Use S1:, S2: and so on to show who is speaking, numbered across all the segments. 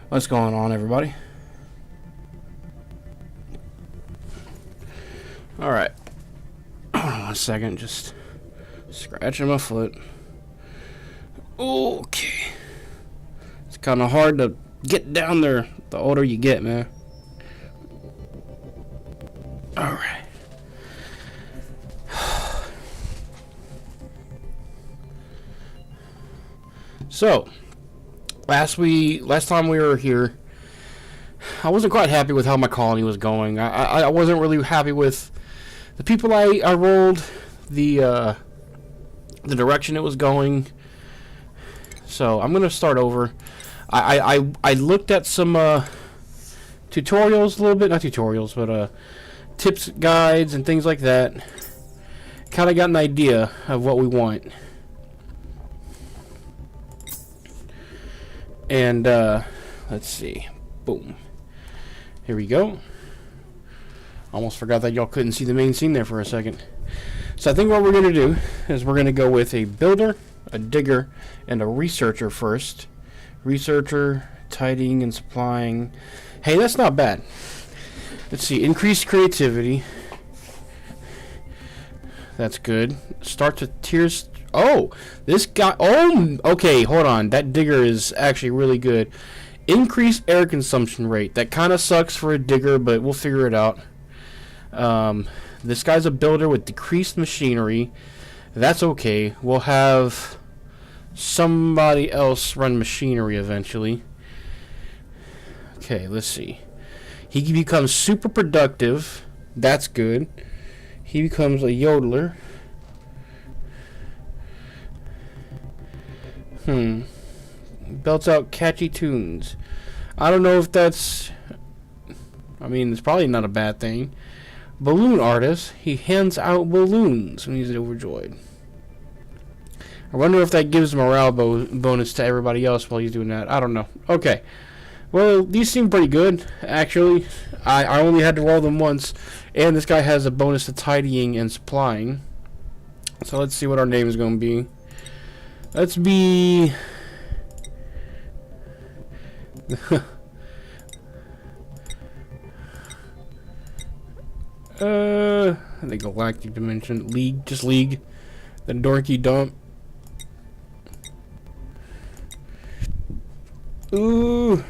S1: What's going on, everybody? Alright. 1 second, just scratching my foot. Okay. It's kind of hard to get down there the older you get, man. Alright. So, last time we were here, I wasn't quite happy with how my colony was going. I wasn't really happy with the people I rolled, the direction it was going. So I'm gonna start over. I looked at some tutorials a little bit, not tutorials, but tips, guides, and things like that. Kind of got an idea of what we want. And let's see. Boom. Here we go. Almost forgot that y'all couldn't see the main scene there for a second. So I think what we're going to do is we're going to go with a builder, a digger, and a researcher first. Researcher, tidying and supplying. Hey, that's not bad. Let's see. Increased creativity. That's good. Start to tiers. Oh, this guy. Oh, okay. Hold on. That digger is actually really good. Increased air consumption rate. That kind of sucks for a digger, but we'll figure it out. This guy's a builder with decreased machinery. That's okay. We'll have somebody else run machinery eventually. Okay, let's see. He becomes super productive. That's good. He becomes a yodeler. Belts out catchy tunes. I don't know if that's... I mean, it's probably not a bad thing. Balloon artist. He hands out balloons when he's overjoyed. I wonder if that gives morale bonus to everybody else while he's doing that. I don't know. Okay. Well, these seem pretty good, actually. I only had to roll them once. And this guy has a bonus to tidying and supplying. So let's see what our name is going to be. Let's be... I think Galactic Dimension. League. Just League. The Dorky Dump. Ooh.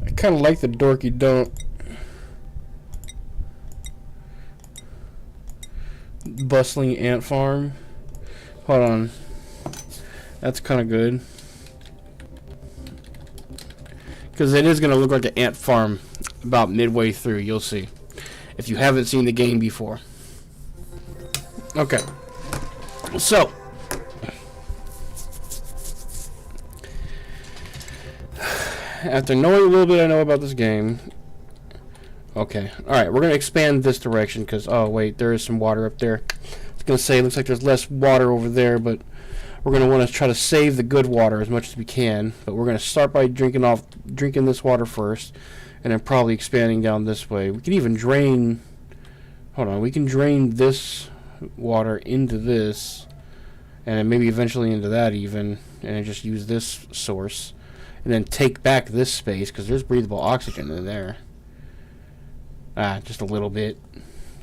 S1: I kind of like the Dorky Dump. Bustling Ant Farm. Hold on. That's kind of good. Because it is going to look like an ant farm about midway through. You'll see. If you haven't seen the game before. Okay. So. After knowing a little bit I know about this game. Okay. Alright, we're going to expand this direction because, oh wait, there is some water up there. I was going to say, it looks like there's less water over there, but we're going to want to try to save the good water as much as we can. But we're going to start by drinking this water first, and then probably expanding down this way. We can even drain, hold on, we can drain this water into this, and then maybe eventually into that even, and then just use this source, and then take back this space, because there's breathable oxygen in there. Just a little bit.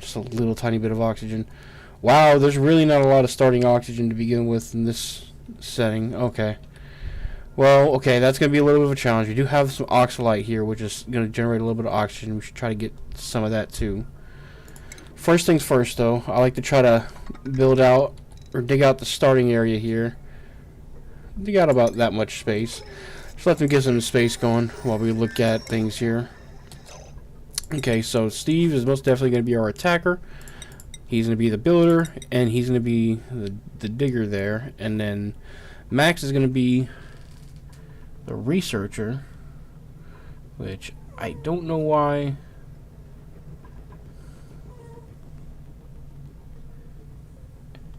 S1: Just a little tiny bit of oxygen. Wow, there's really not a lot of starting oxygen to begin with in this setting. Okay. Well, okay, that's going to be a little bit of a challenge. We do have some oxalite here, which is going to generate a little bit of oxygen. We should try to get some of that too. First things first, though, I like to try to build out or dig out the starting area here. Dig out about that much space. Just let them get some space going while we look at things here. Okay, so Steve is most definitely going to be our attacker. He's going to be the builder, and he's going to be the digger there. And then Max is going to be the researcher, which I don't know why.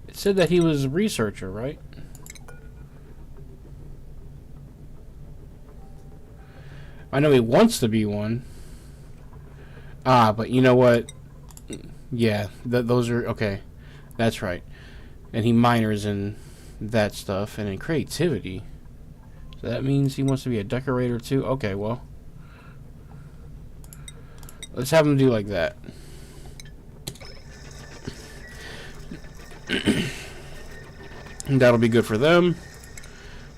S1: It said that he was a researcher, right? I know he wants to be one. But you know what? Yeah, those are... Okay, that's right. And he minors in that stuff. And in creativity. So that means he wants to be a decorator too. Okay, well, let's have him do like that. And that'll be good for them.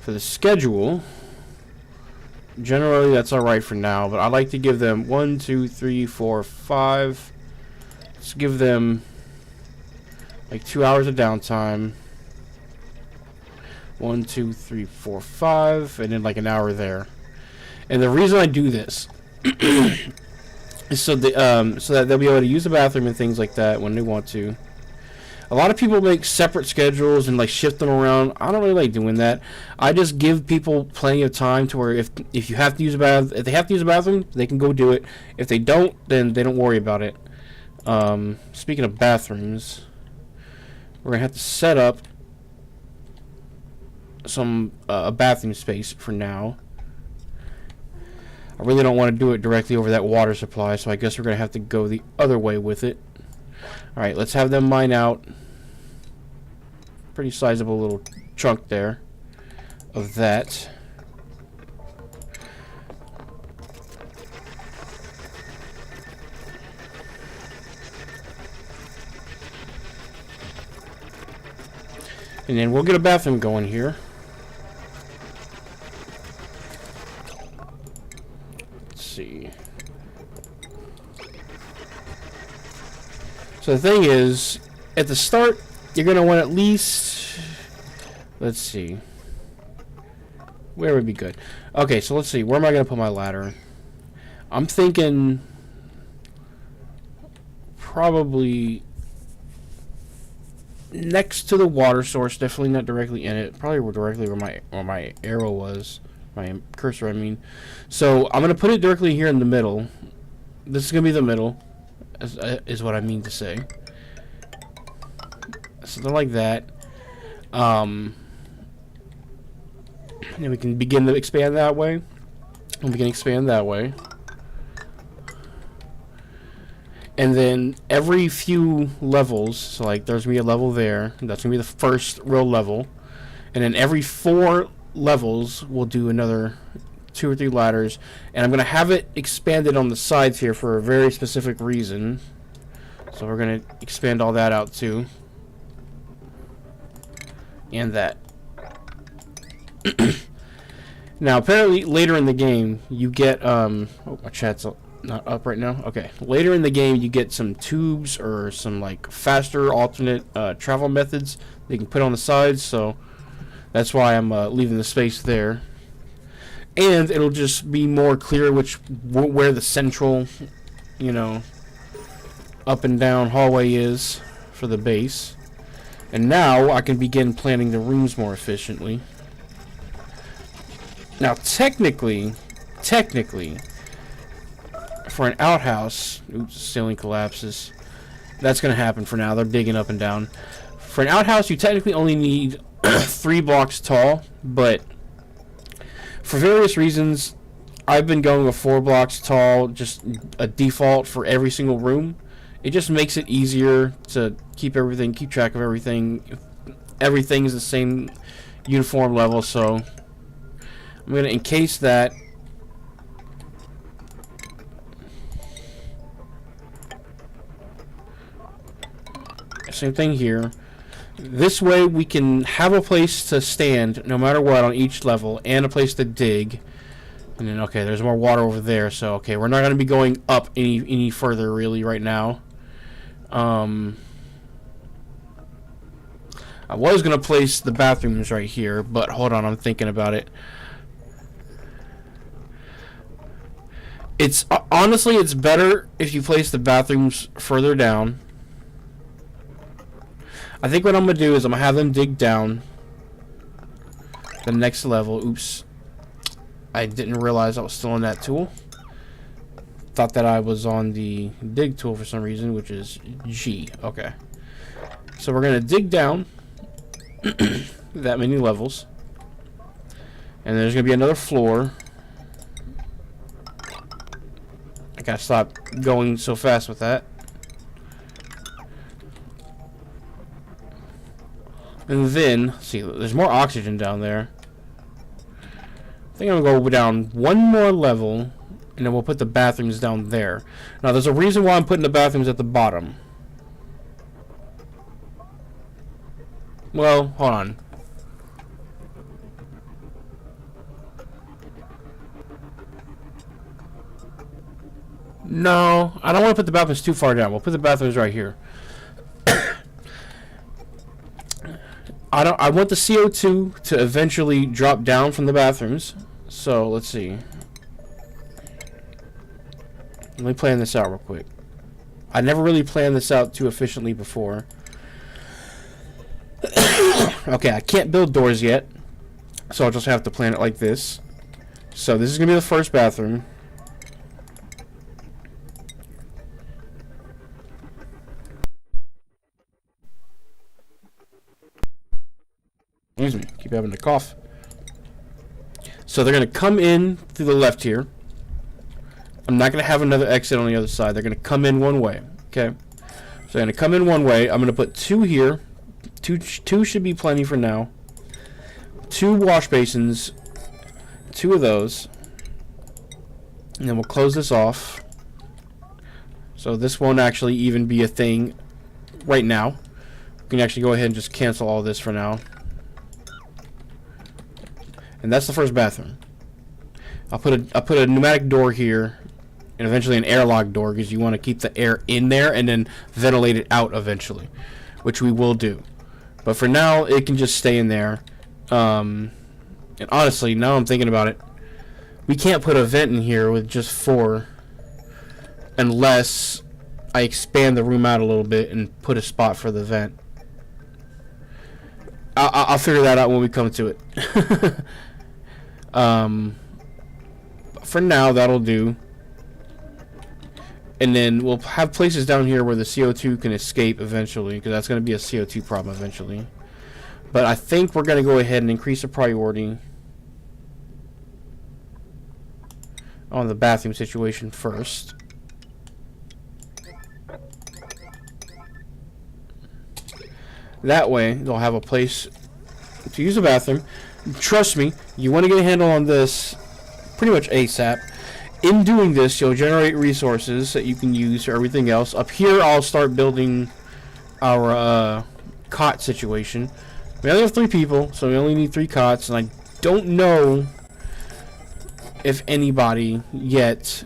S1: For the schedule, generally that's alright for now, but I like to give them 1, 2, 3, 4, 5. Let's give them like 2 hours of downtime. 1, 2, 3, 4, 5, and then like an hour there. And the reason I do this is so that they'll be able to use the bathroom and things like that when they want to. A lot of people make separate schedules and like shift them around. I don't really like doing that. I just give people plenty of time to where if you have to use if they have to use a bathroom, they can go do it. If they don't, then they don't worry about it. Speaking of bathrooms, we're gonna have to set up some a bathroom space for now. I really don't want to do it directly over that water supply, so I guess we're gonna have to go the other way with it. Alright, let's have them mine out. Pretty sizable little chunk there of that. And then we'll get a bathroom going here. Let's see. So the thing is, at the start, you're going to want at least, let's see, where would be good? Okay, so let's see, where am I going to put my ladder? I'm thinking probably next to the water source, definitely not directly in it, probably directly where my arrow was, my cursor I mean. So I'm going to put it directly here in the middle. This is going to be the middle, is what I mean to say. Something like that. And we can begin to expand that way. And we can expand that way. And then every few levels, so like there's going to be a level there. That's going to be the first real level. And then every 4 levels, we'll do another 2 or 3 ladders. And I'm going to have it expanded on the sides here for a very specific reason. So we're going to expand all that out too. And that. Now, apparently, later in the game, you get, oh, my chat's not up right now. Okay. Later in the game, you get some tubes or some, like, faster alternate travel methods that you can put on the sides, so that's why I'm leaving the space there. And it'll just be more clear where the central, you know, up and down hallway is for the base. And now I can begin planning the rooms more efficiently. Now technically, for an outhouse, oops, ceiling collapses. That's going to happen for now. They're digging up and down. For an outhouse, you technically only need 3 blocks tall, but for various reasons, I've been going with 4 blocks tall, just a default for every single room. It just makes it easier to keep track of everything. Everything's the same uniform level, so I'm going to encase that. Same thing here. This way we can have a place to stand no matter what on each level and a place to dig. And then, okay, there's more water over there, so okay, we're not going to be going up any further really right now. I was going to place the bathrooms right here, but hold on, I'm thinking about it. It's honestly, it's better if you place the bathrooms further down. I think what I'm going to do is I'm going to have them dig down the next level. Oops. I didn't realize I was still on that tool. Thought that I was on the dig tool for some reason, which is G. Okay. So we're going to dig down that many levels. And there's going to be another floor. I got to stop going so fast with that. And then, see, there's more oxygen down there. think I'm gonna go down one more level, and then we'll put the bathrooms down there. Now, there's a reason why I'm putting the bathrooms at the bottom. Well, hold on. No, I don't want to put the bathrooms too far down. We'll put the bathrooms right here. I want the CO2 to eventually drop down from the bathrooms. So let's see. Let me plan this out real quick. I never really planned this out too efficiently before. Okay, I can't build doors yet, so I'll just have to plan it like this. So this is gonna be the first bathroom. Excuse me, keep having to cough. So they're gonna come in through the left here. I'm not gonna have another exit on the other side. They're gonna come in one way. Okay, so they're gonna come in one way. I'm gonna put two here. Two should be plenty for now. Two wash basins. Two of those. And then we'll close this off. So this won't actually even be a thing right now. We can actually go ahead and just cancel all this for now. And that's the first bathroom. I'll put a pneumatic door here, and eventually an airlock door, because you want to keep the air in there and then ventilate it out eventually, which we will do. But for now, it can just stay in there. And honestly, now I'm thinking about it, we can't put a vent in here with just 4 unless I expand the room out a little bit and put a spot for the vent. I'll figure that out when we come to it. For now, that'll do. And then we'll have places down here where the CO2 can escape eventually, because that's going to be a CO2 problem eventually. But I think we're going to go ahead and increase the priority on the bathroom situation first. That way, they'll have a place to use the bathroom. Trust me, you want to get a handle on this pretty much ASAP. In doing this, you'll generate resources that you can use for everything else. Up here, I'll start building our cot situation. We only have 3 people, so we only need 3 cots, and I don't know if anybody yet.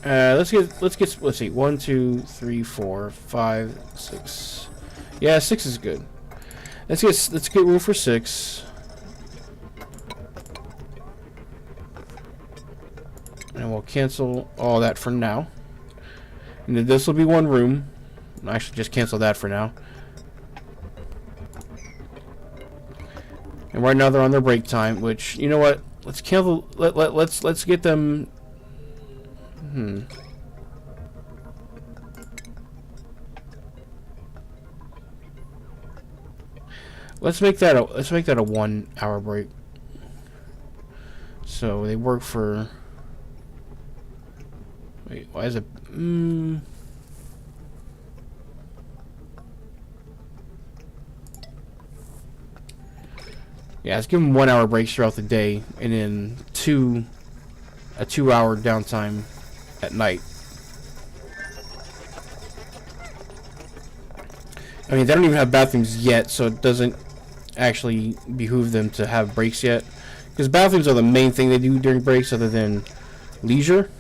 S1: Let's see, 1, 2, 3, 4, 5, 6. Yeah, 6 is good. Let's get room for 6. And we'll cancel all that for now. And then this will be 1 room. I should just cancel that for now. And right now they're on their break time, which, you know what? Let's cancel. Let's get them. Let's make that a 1 hour break. So they work for. Wait, why is it? Yeah, let's give them 1 hour breaks throughout the day, and then a 2 hour downtime at night. I mean, they don't even have bathrooms yet, so it doesn't actually behoove them to have breaks yet. Because bathrooms are the main thing they do during breaks, other than leisure.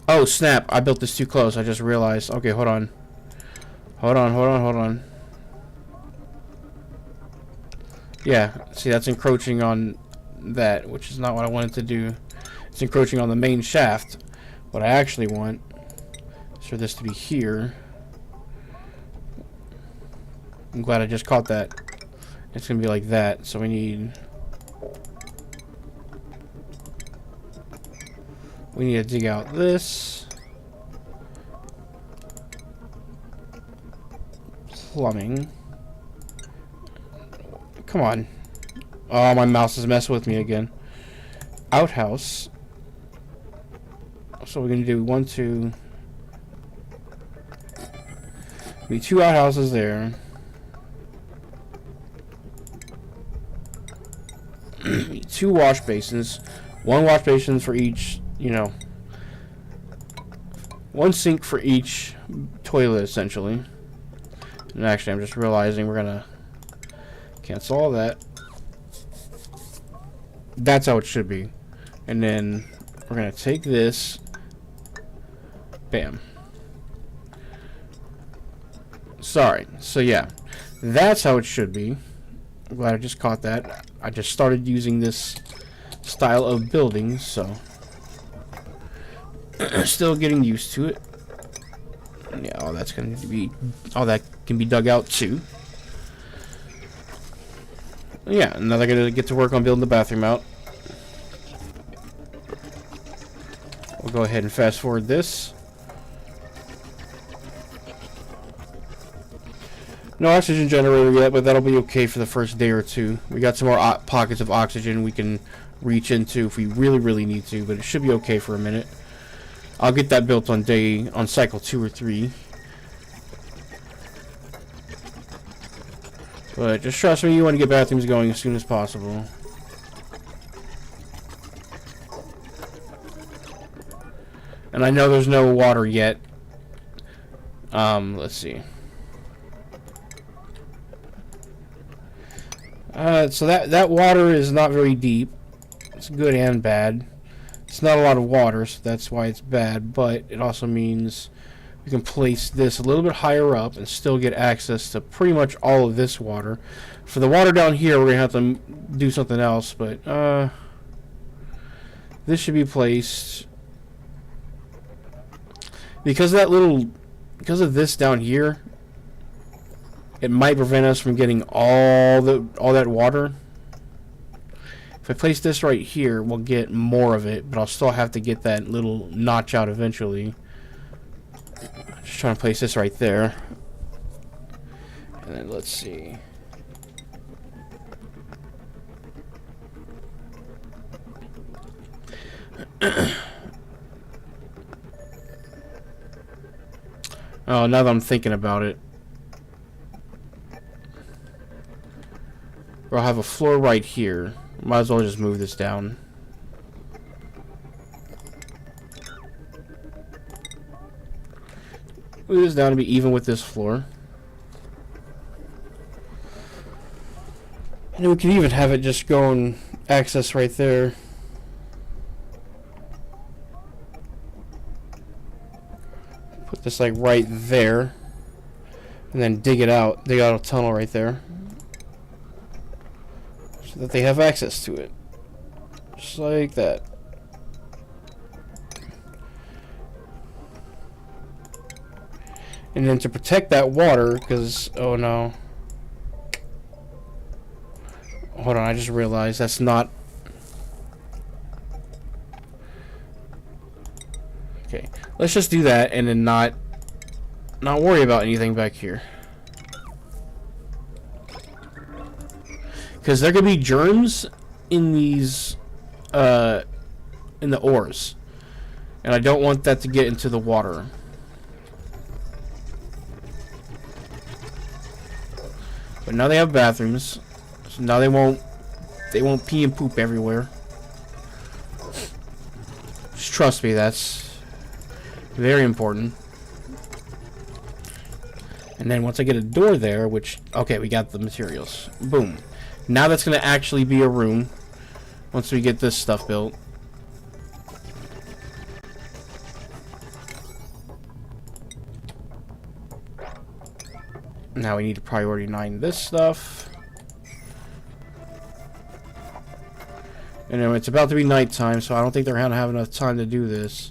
S1: Oh, snap. I built this too close. I just realized. Okay, hold on. Hold on. Yeah, see, that's encroaching on that, which is not what I wanted to do. It's encroaching on the main shaft. What I actually want is for this to be here. I'm glad I just caught that. It's going to be like that, so we need to dig out this. Plumbing. Come on. Oh, my mouse is messing with me again. Outhouse. So we're going to do 1, 2. Be 2 outhouses there. 2 wash basins, 1 wash basin for each, you know, 1 sink for each toilet, essentially. And actually, I'm just realizing we're gonna cancel all that. That's how it should be. And then we're gonna take this. Bam. Sorry. So yeah, that's how it should be. I'm glad I just caught that. I just started using this style of building, so still getting used to it. Yeah, all that's gonna be, all that can be dug out too. Yeah, now they're gonna get to work on building the bathroom out. We'll go ahead and fast forward this. No oxygen generator yet, but that'll be okay for the first day or two. We got some more pockets of oxygen we can reach into if we really, really need to, but it should be okay for a minute. I'll get that built on cycle 2 or 3. But just trust me, you want to get bathrooms going as soon as possible. And I know there's no water yet. Let's see. So that water is not very deep. It's good and bad. It's not a lot of water, so that's why it's bad, but it also means we can place this a little bit higher up and still get access to pretty much all of this water. For the water down here, we're going to have to do something else, but this should be placed because of this down here. It might prevent us from getting all that water. If I place this right here, we'll get more of it, but I'll still have to get that little notch out eventually. Just trying to place this right there. And then let's see. Oh, now that I'm thinking about it. I'll have a floor right here. Might as well just move this down. Move this down to be even with this floor. And then we can even have it just go and access right there. Put this like right there. And then dig out a tunnel right there. So that they have access to it. Just like that. And then to protect that water, because, oh no. Hold on, I just realized that's not... Okay, let's just do that and then not worry about anything back here. Because there could be germs in these, in the ores. And I don't want that to get into the water. But now they have bathrooms. So now they won't pee and poop everywhere. Just trust me, that's very important. And then once I get a door there, which, okay, we got the materials. Boom. Now that's going to actually be a room once we get this stuff built. Now we need to priority 9 this stuff. And then it's about to be nighttime, so I don't think they're going to have enough time to do this.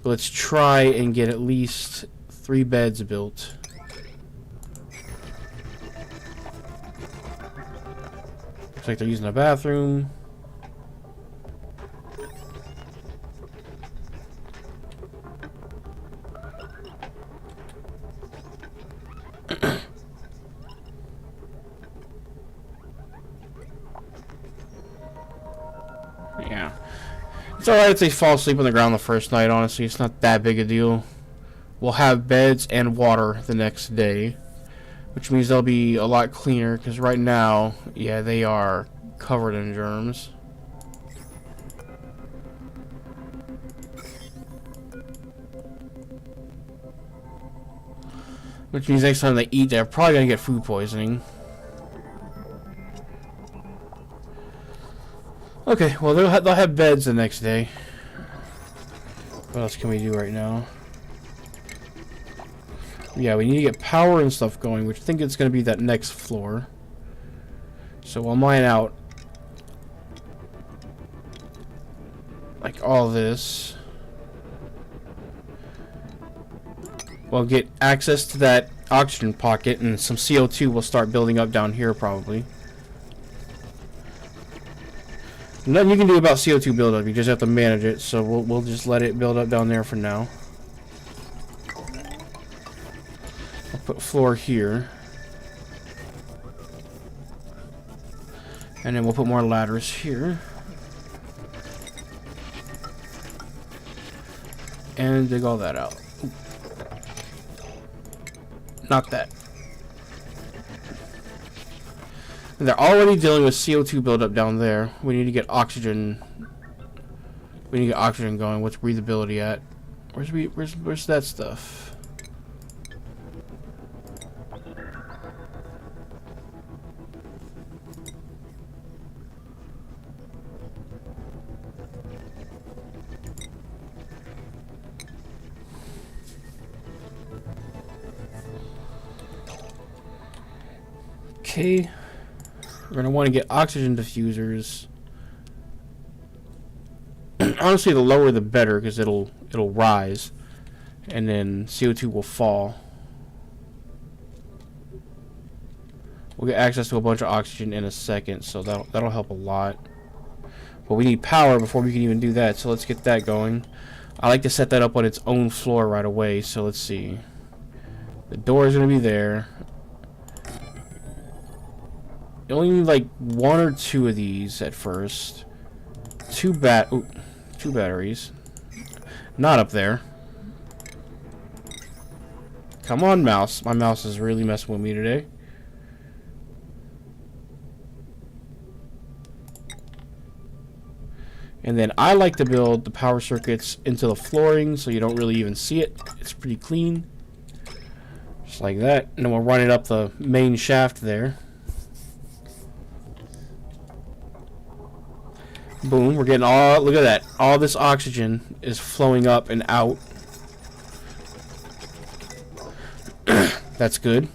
S1: But let's try and get at least 3 beds built. Looks like they're using a bathroom. Yeah. It's alright if they fall asleep on the ground the first night, honestly. It's not that big a deal. We'll have beds and water the next day, which means they'll be a lot cleaner, because right now, yeah, they are covered in germs. Which means next time they eat, they're probably gonna get food poisoning. Okay, well they'll have beds the next day. What else can we do right now? Yeah, we need to get power and stuff going, which I think it's gonna be that next floor. So we'll mine out like all this. We'll get access to that oxygen pocket, and some CO2 will start building up down here probably. Nothing you can do about CO2 buildup, you just have to manage it, so we'll just let it build up down there for now. I'll put floor here. And then we'll put more ladders here. And dig all that out. Ooh. Not that. And they're already dealing with CO2 buildup down there. We need to get oxygen. We need to get oxygen going. What's breathability at? Where's that stuff? Okay. We're gonna want to get oxygen diffusers. Honestly, the lower the better, because it'll rise, and then CO2 will fall. We'll get access to a bunch of oxygen in a second, so that'll help a lot. But we need power before we can even do that, so let's get that going. I like to set that up on its own floor right away, so let's see. The door is gonna be there. You only need like 1 or 2 of these at first. 2 batteries. Not up there. Come on, mouse. My mouse is really messing with me today. And then I like to build the power circuits into the flooring so you don't really even see it. It's pretty clean. Just like that. And then we'll run it up the main shaft there. Boom, we're getting all, look at that. All this oxygen is flowing up and out. That's good.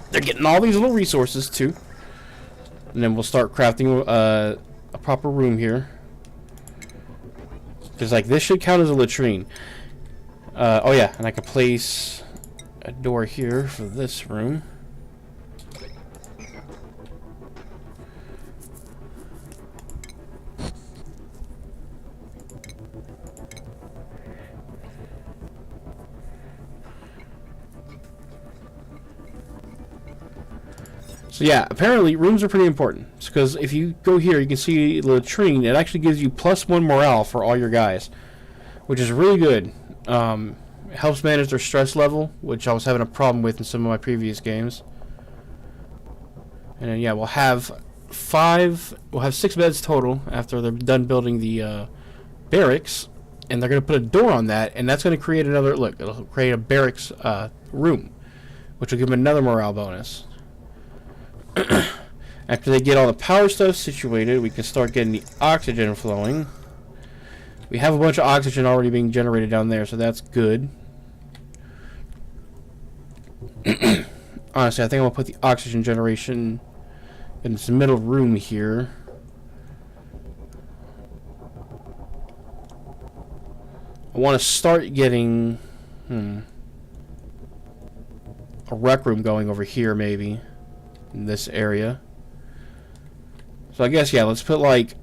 S1: They're getting all these little resources too. And then we'll start crafting a proper room here. Because like this should count as a latrine. Oh yeah, and I can place a door here for this room. So yeah, apparently rooms are pretty important. Because if you go here, you can see the latrine. It actually gives you +1 morale for all your guys, which is really good. It helps manage their stress level, which I was having a problem with in some of my previous games. And then yeah, we'll have 6 beds total after they're done building the barracks, and they're gonna put a door on that, and that's gonna create another look. It'll create a barracks room, which will give them another morale bonus. After they get all the power stuff situated, we can start getting the oxygen flowing. We have a bunch of oxygen already being generated down there, so that's good. Honestly, I think I'm going to put the oxygen generation in this middle room here. I want to start getting a rec room going over here, maybe. In this area. So I guess, yeah, let's put like,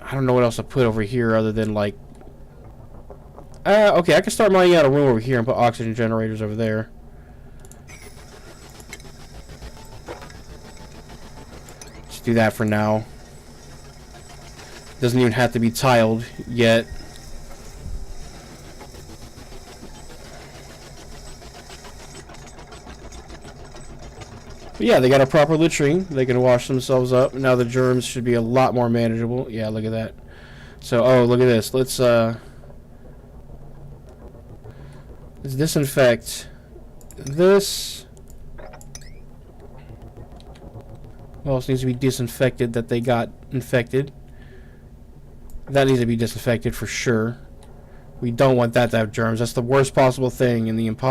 S1: I don't know what else to put over here other than like, okay, I can start mining out a room over here and put oxygen generators over there. Just do that for now. Doesn't even have to be tiled yet. But yeah, they got a proper latrine. They can wash themselves up. Now the germs should be a lot more manageable. Yeah, look at that. So, oh, look at this. Let's disinfect this. What else needs to be disinfected that they got infected? That needs to be disinfected for sure. We don't want that to have germs. That's the worst possible thing in the entire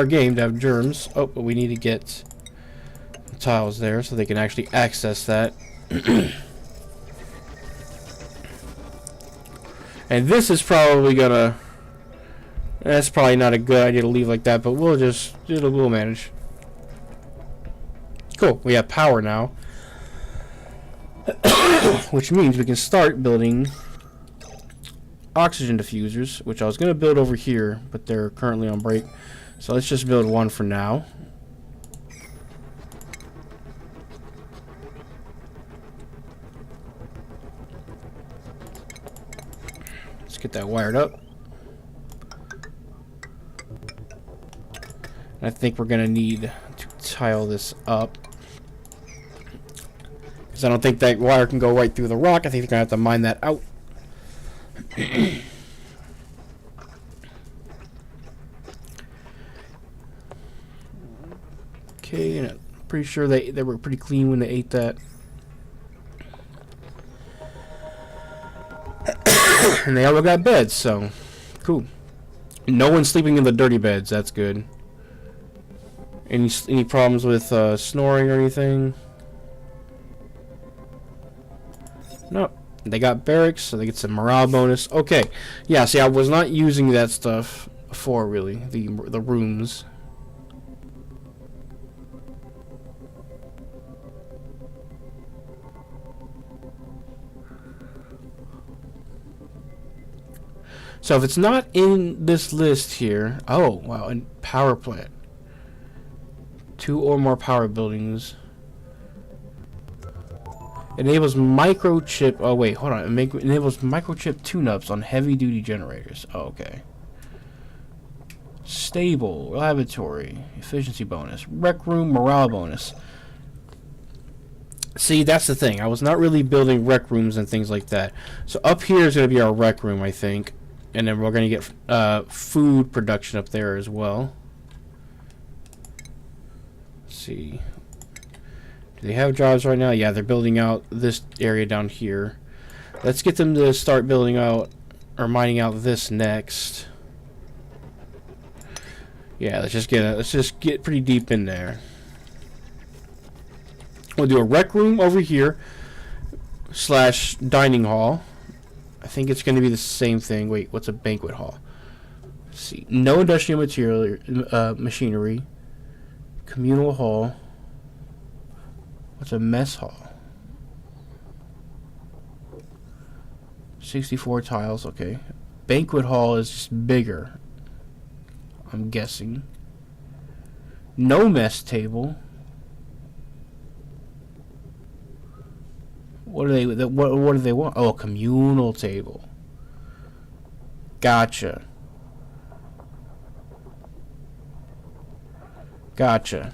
S1: game to have germs. Oh, but we need to get tiles there so they can actually access that. And this is probably gonna. That's probably not a good idea to leave like that, but we'll manage. Cool. We have power now, which means we can start building oxygen diffusers, which I was gonna build over here, but they're currently on break. So let's just build one for now. Let's get that wired up. And I think we're gonna need to tile this up, because I don't think that wire can go right through the rock. I think they're gonna have to mine that out. Okay, and I'm pretty sure they were pretty clean when they ate that. And they all got beds, so cool. No one's sleeping in the dirty beds. That's good. Any problems with snoring or anything? No. They got barracks, so they get some morale bonus. Okay. Yeah, see, I was not using that stuff before, really. The rooms. So if it's not in this list here... Oh, wow. And power plant. 2 or more power buildings. Enables microchip... Oh, wait. Hold on. Enables microchip tune-ups on heavy-duty generators. Oh, okay. Stable. Laboratory. Efficiency bonus. Rec room. Morale bonus. See, that's the thing. I was not really building rec rooms and things like that. So up here is going to be our rec room, I think. And then we're going to get food production up there as well. Let's see. Do they have jobs right now? Yeah, they're building out this area down here. Let's get them to start building out or mining out this next. Yeah, let's just get pretty deep in there. We'll do a rec room over here / dining hall. I think it's going to be the same thing. Wait, what's a banquet hall? Let's see. No industrial material machinery. Communal hall. What's a mess hall? 64 tiles, okay. Banquet hall is just bigger, I'm guessing. No mess table. What do they want? Oh, a communal table. Gotcha. Gotcha.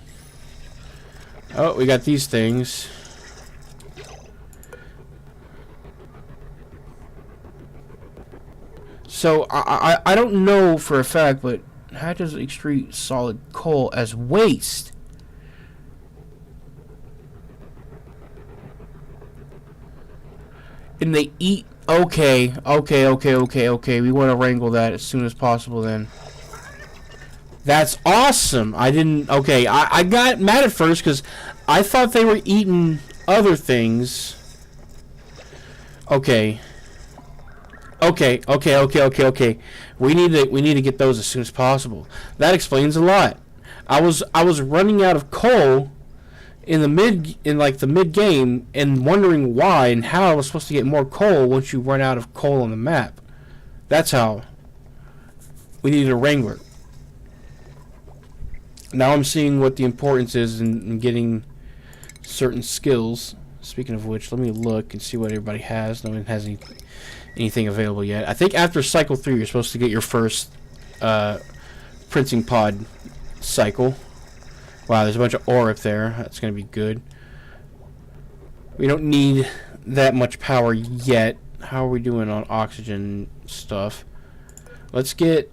S1: Oh, we got these things. So I don't know for a fact, but how does extrude solid coal as waste? And they eat. Okay. We want to wrangle that as soon as possible then. That's awesome. I didn't... Okay, I got mad at first because I thought they were eating other things. Okay. Okay. We need to get those as soon as possible. That explains a lot. I was running out of coal in the mid game and wondering why and how I was supposed to get more coal once you run out of coal on the map. That's how we needed a wrangler. Now I'm seeing what the importance is in getting certain skills. Speaking of which, let me look and see what everybody has. No one has anything available yet. I think after cycle 3 you're supposed to get your first printing pod cycle. Wow, there's a bunch of ore up there. That's gonna be good. We don't need that much power yet. How are we doing on oxygen stuff? Let's get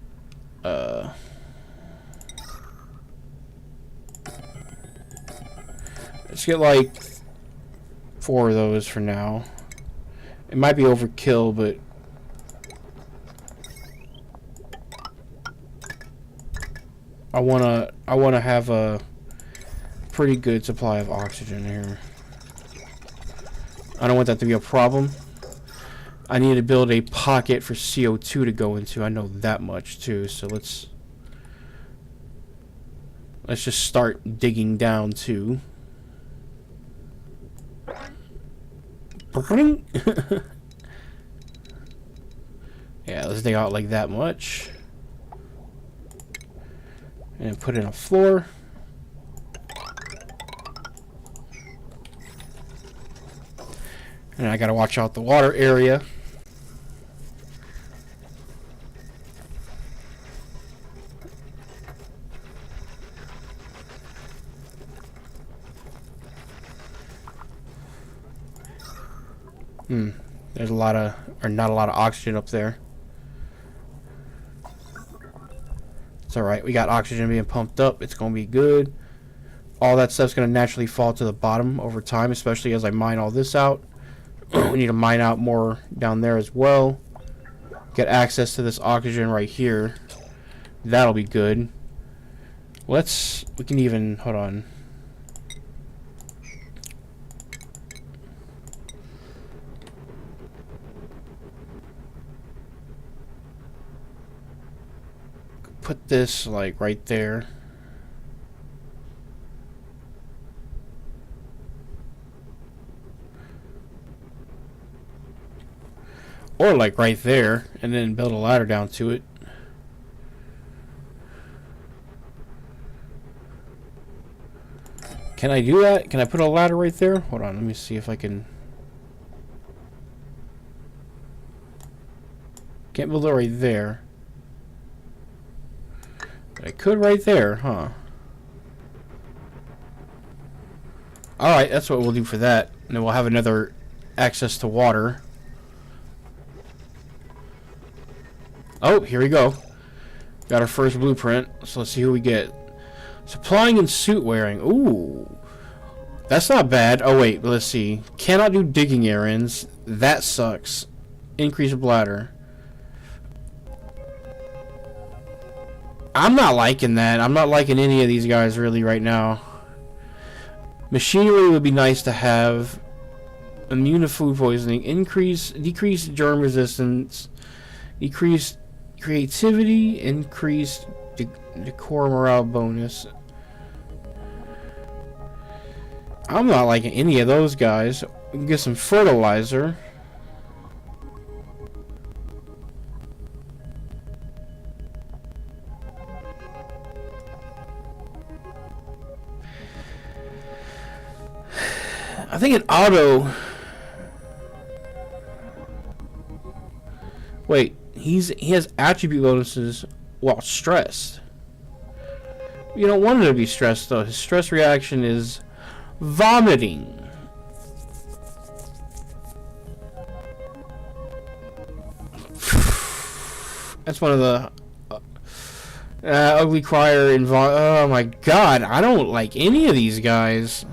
S1: like 4 of those for now. It might be overkill, but I wanna have a pretty good supply of oxygen here. I don't want that to be a problem. I need to build a pocket for CO2 to go into. I know that much too. So let's just start digging down too. Yeah, let's dig out like that much. And put in a floor. And I gotta watch out the water area. There's a lot of, or not a lot of oxygen up there. It's alright, we got oxygen being pumped up. It's gonna be good. All that stuff's gonna naturally fall to the bottom over time, especially as I mine all this out. We need to mine out more down there as well. Get access to this oxygen right here. That'll be good. We can even, hold on. Put this like right there. Or like right there, and then build a ladder down to it. Can I do that? Can I put a ladder right there? Hold on, let me see if I can. Can't build it right there. But I could right there, huh? Alright, that's what we'll do for that. And then we'll have another access to water. Oh, here we go. Got our first blueprint. So let's see who we get. Supplying and suit wearing. Ooh. That's not bad. Oh, wait. Let's see. Cannot do digging errands. That sucks. Increase bladder. I'm not liking that. I'm not liking any of these guys really right now. Machinery would be nice to have. Immune to food poisoning. Decrease germ resistance. Decrease creativity. Increase decor morale bonus. I'm not liking any of those guys. We can get some fertilizer. I think an auto. Wait, he has attribute bonuses while stressed. You don't want him to be stressed though. His stress reaction is vomiting. That's one of the ugly crier and oh my god, I don't like any of these guys.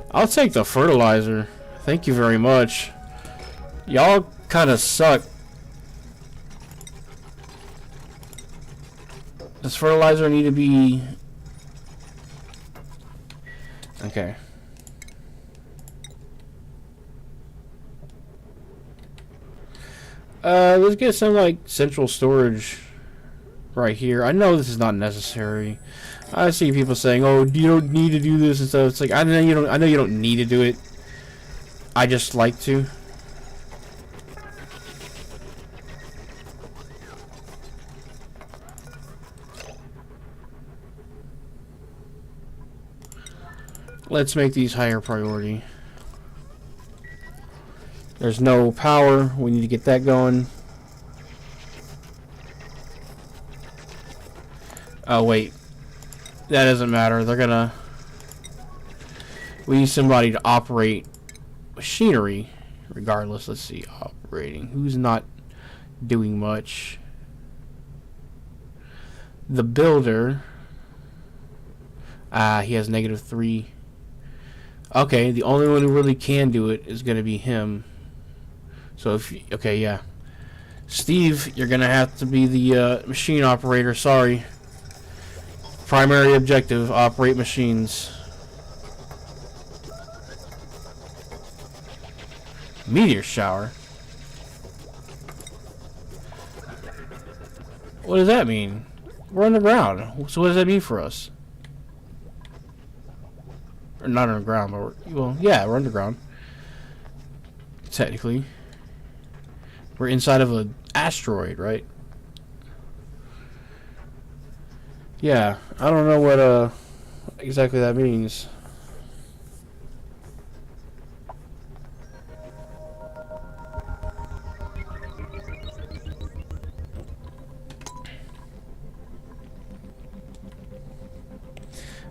S1: I'll take the fertilizer. Thank you very much. Y'all kind of suck. Does fertilizer need to be... Okay. Let's get some like central storage right here. I know this is not necessary. I see people saying, "Oh, you don't need to do this," and stuff. It's like I know you don't. I know you don't need to do it. I just like to. Let's make these higher priority. There's no power. We need to get that going. Oh wait. That doesn't matter. They're gonna... We need somebody to operate machinery. Regardless, let's see. Operating. Who's not doing much? The builder. He has -3. Okay, the only one who really can do it is gonna be him. So if... Okay, yeah. Steve, you're gonna have to be the machine operator. Sorry. Primary objective, operate machines. Meteor shower? What does that mean? We're underground. So what does that mean for us? Or not underground, but well, yeah, we're underground. Technically. We're inside of an asteroid, right? Yeah, I don't know what exactly that means.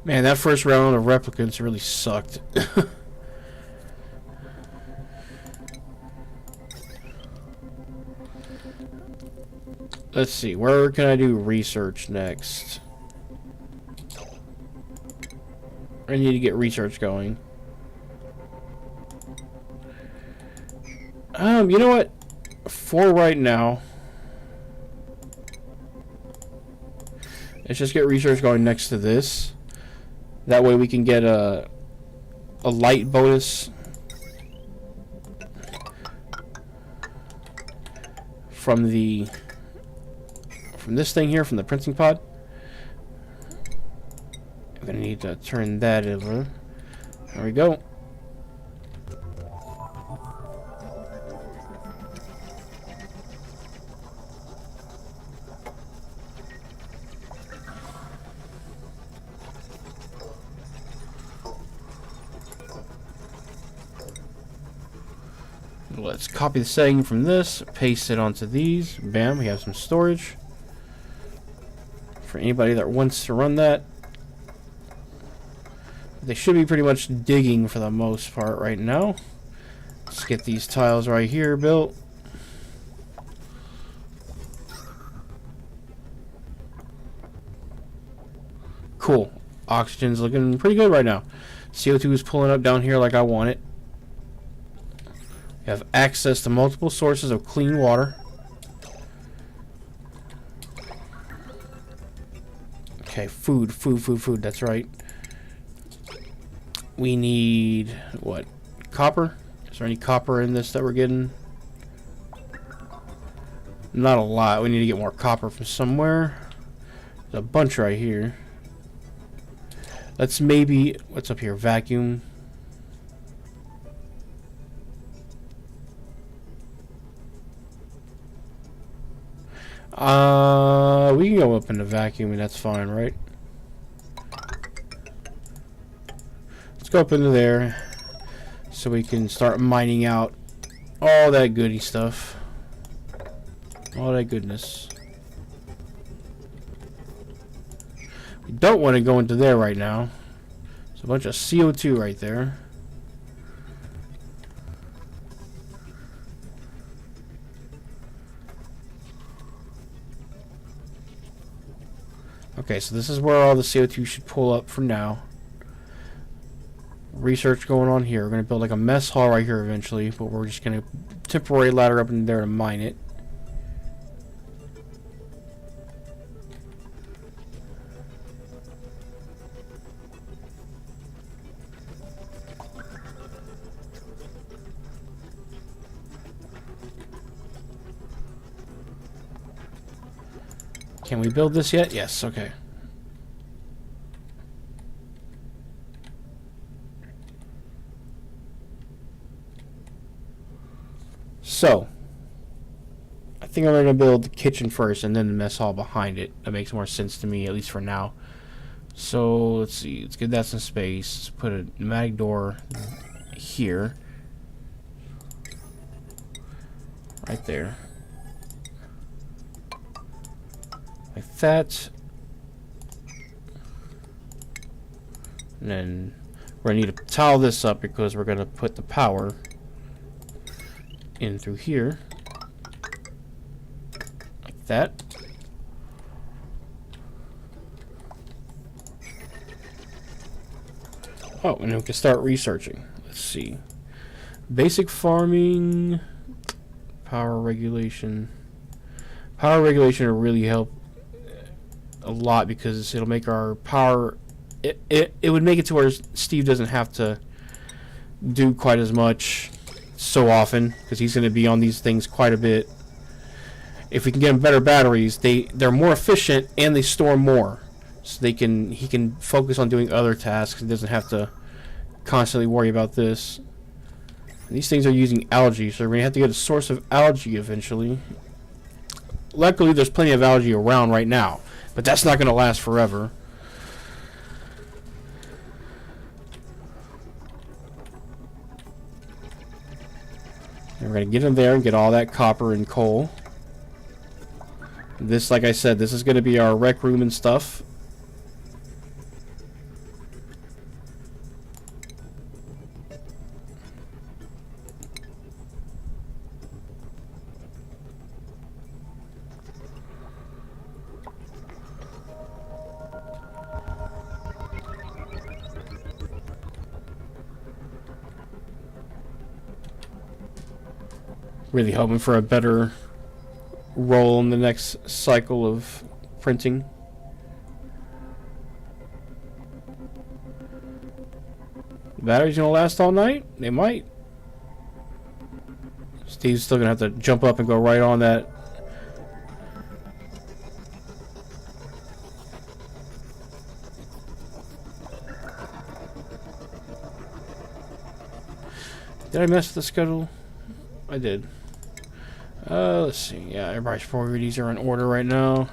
S1: Man, that first round of replicants really sucked. Let's see, where can I do research next? I need to get research going. You know what? For right now, let's just get research going next to this. That way we can get a light bonus from this thing here, from the printing pod. I'm gonna need to turn that over. There we go. Let's copy the setting from this, paste it onto these. Bam, we have some storage. For anybody that wants to run that. They should be pretty much digging for the most part right now. Let's get these tiles right here built. Cool. Oxygen's looking pretty good right now. CO2 is pulling up down here like I want it. You have access to multiple sources of clean water. Okay, food, that's right. We need, what, copper? Is there any copper in this that we're getting? Not a lot. We need to get more copper from somewhere. There's a bunch right here. Let's maybe, what's up here, vacuum. We can go up in the vacuum and that's fine, right? Let's go up into there so we can start mining out all that goody stuff. All that goodness. We don't want to go into there right now. There's a bunch of CO2 right there. Okay, so this is where all the CO2 should pull up for now. Research going on here. We're going to build like a mess hall right here eventually, but we're just going to temporary ladder up in there to mine it. Can we build this yet? Yes, okay. So, I think I'm going to build the kitchen first and then the mess hall behind it. That makes more sense to me, at least for now. So, let's see. Let's give that some space. Let's put a pneumatic door here. Right there. Like that. And then we're going to need to tile this up because we're going to put the power in through here. Like that. Oh, and then we can start researching. Let's see. Basic farming, power regulation. Power regulation will really help a lot because it'll make our power... It would make it to where Steve doesn't have to do quite as much so often because he's going to be on these things quite a bit. If we can get him better batteries, they're more efficient and they store more. So he can focus on doing other tasks. He doesn't have to constantly worry about this. And these things are using algae, so we're going to have to get a source of algae eventually. Luckily, there's plenty of algae around right now, but that's not going to last forever. And we're going to get him there and get all that copper and coal. This, like I said, this is going to be our rec room and stuff. Really hoping for a better roll in the next cycle of printing. The batteries gonna last all night? They might. Steve's still gonna have to jump up and go right on that. Did I mess with the schedule? I did. Let's see. Yeah, everybody's priorities are in order right now.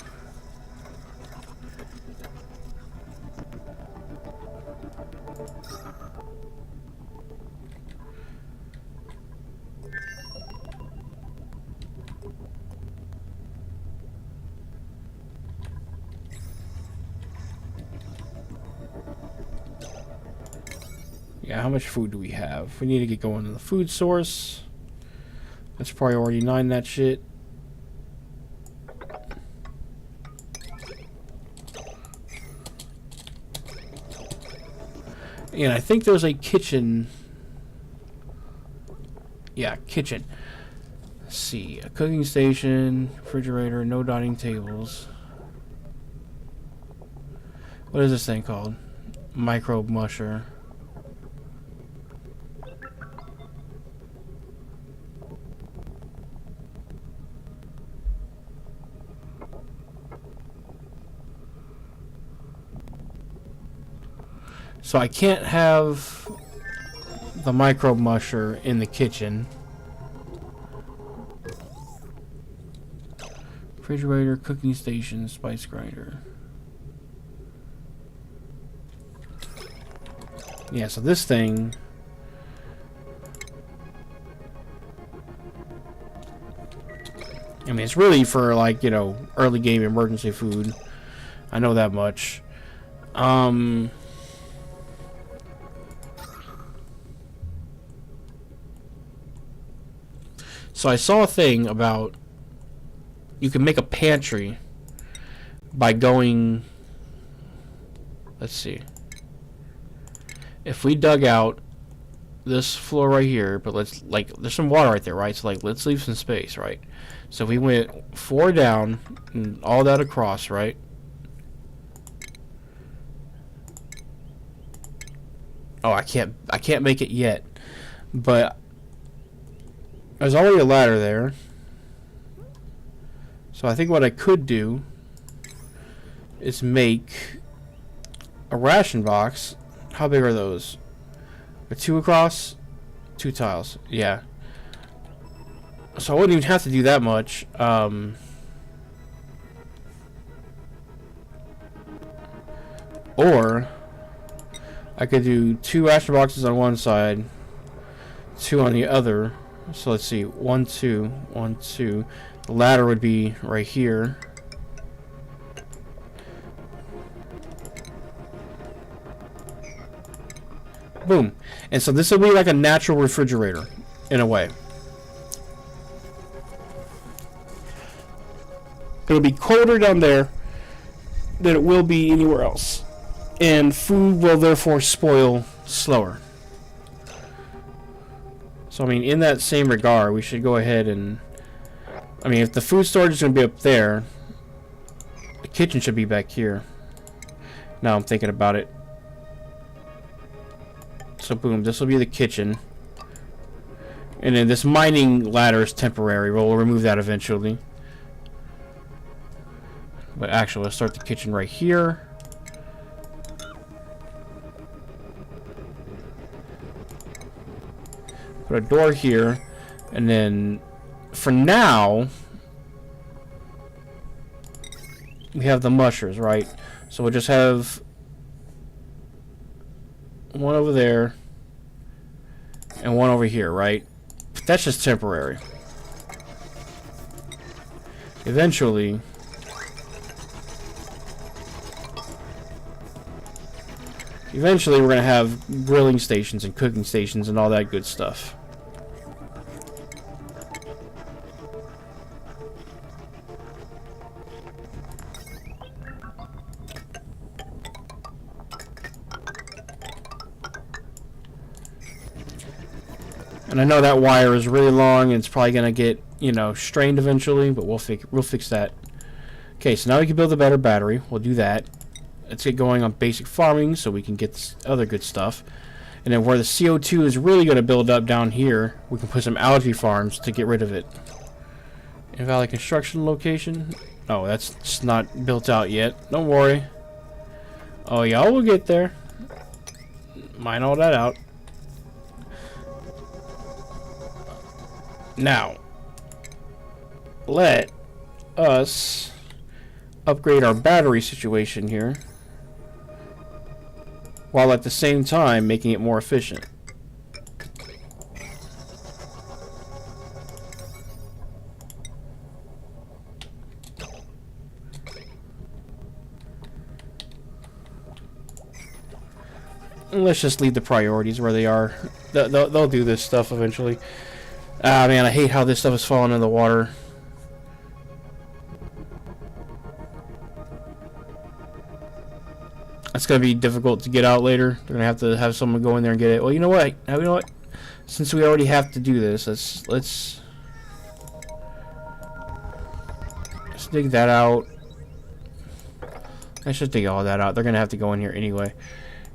S1: Yeah, how much food do we have? We need to get going to the food source. Let's priority 9 that shit. And I think there's a kitchen. Yeah, kitchen. Let's see. A cooking station, refrigerator, no dining tables. What is this thing called? Microbe musher. So I can't have the microbe musher in the kitchen. Refrigerator, cooking station, spice grinder. Yeah, so this thing... I mean, it's really for, like, you know, early game emergency food. I know that much. So I saw a thing about you can make a pantry by going, let's see, if we dug out this floor right here, but let's, like, there's some water right there, right? So, like, let's leave some space, right? So if we went 4 down and all that across, right? Oh, I can't make it yet, but there's already a ladder there. So I think what I could do is make a ration box. How big are those? Are 2 across? 2 tiles. Yeah. So I wouldn't even have to do that much. Or I could do 2 ration boxes on one side, 2 on the other. So let's see, 1, 2, 1, 2. The ladder would be right here. Boom. And so this will be like a natural refrigerator, in a way. It'll be colder down there than it will be anywhere else. And food will therefore spoil slower. So, I mean, in that same regard, we should go ahead and... I mean, if the food storage is going to be up there, the kitchen should be back here. Now I'm thinking about it. So, boom, this will be the kitchen. And then this mining ladder is temporary. We'll remove that eventually. But actually, let's start the kitchen right here. Put a door here. And then, for now, we have the mushers, right? So we'll just have one over there and one over here, right? But that's just temporary. Eventually, we're going to have grilling stations and cooking stations and all that good stuff. And I know that wire is really long and it's probably going to get, you know, strained eventually, but we'll fix that. Okay, so now we can build a better battery. We'll do that. Let's get going on basic farming so we can get this other good stuff. And then where the CO2 is really going to build up down here, we can put some algae farms to get rid of it. Invalid construction location. Oh, that's just not built out yet. Don't worry. Oh, y'all will get there. Mine all that out. Now, let us upgrade our battery situation here, while at the same time making it more efficient. And let's just leave the priorities where they are. They'll do this stuff eventually. Ah, man, I hate how this stuff is falling in the water. It's gonna be difficult to get out later. They're gonna have to have someone go in there and get it. Well, you know what? Since we already have to do this, let's dig that out. I should dig all that out. They're gonna have to go in here anyway.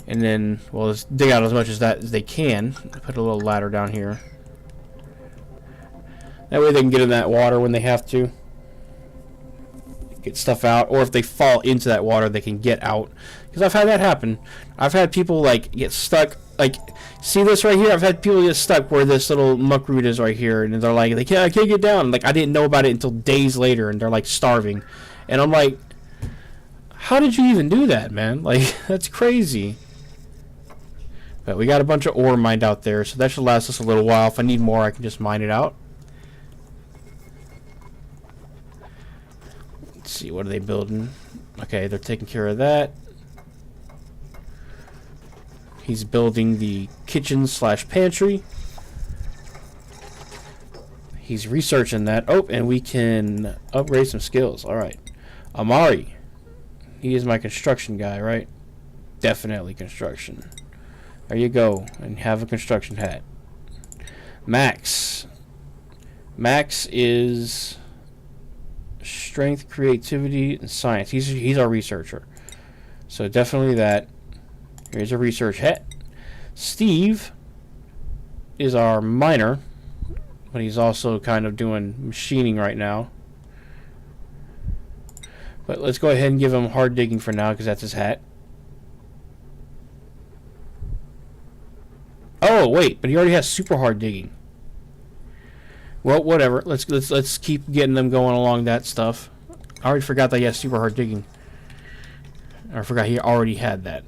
S1: And then, well, let's dig out as much as they can. Put a little ladder down here. That way they can get in that water when they have to. Get stuff out. Or if they fall into that water, they can get out. Because I've had that happen. I've had people, like, get stuck. Like, see this right here? I've had people get stuck where this little muckroot is right here. And they're like, I can't get down. Like, I didn't know about it until days later. And they're, like, starving. And I'm like, how did you even do that, man? Like, that's crazy. But we got a bunch of ore mined out there. So that should last us a little while. If I need more, I can just mine it out. See, what are they building? Okay, they're taking care of that. He's building the kitchen / pantry. He's researching that. Oh, and we can upgrade some skills. Alright. Amari. He is my construction guy, right? Definitely construction. There you go. And have a construction hat. Max. Max is... strength, creativity, and science. He's our researcher. So definitely that. Here's a research hat. Steve is our miner, but he's also kind of doing machining right now. But let's go ahead and give him hard digging for now because that's his hat. Oh wait, but he already has super hard digging. Well, whatever. Let's keep getting them going along that stuff. I already forgot that he has super hard digging. I forgot he already had that.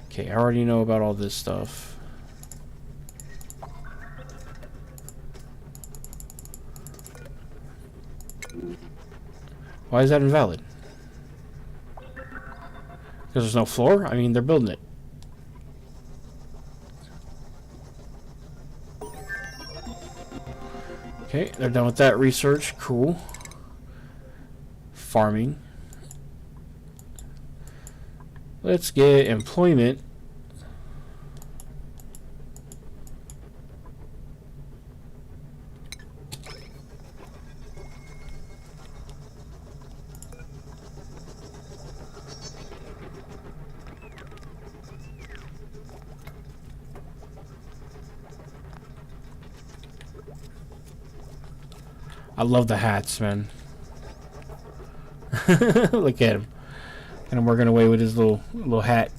S1: Okay, I already know about all this stuff. Why is that invalid? Because there's no floor? I mean, they're building it. Okay, they're done with that research. Cool. Farming. Let's get employment. I love the hats, man. Look at him. And I'm working away with his little hat.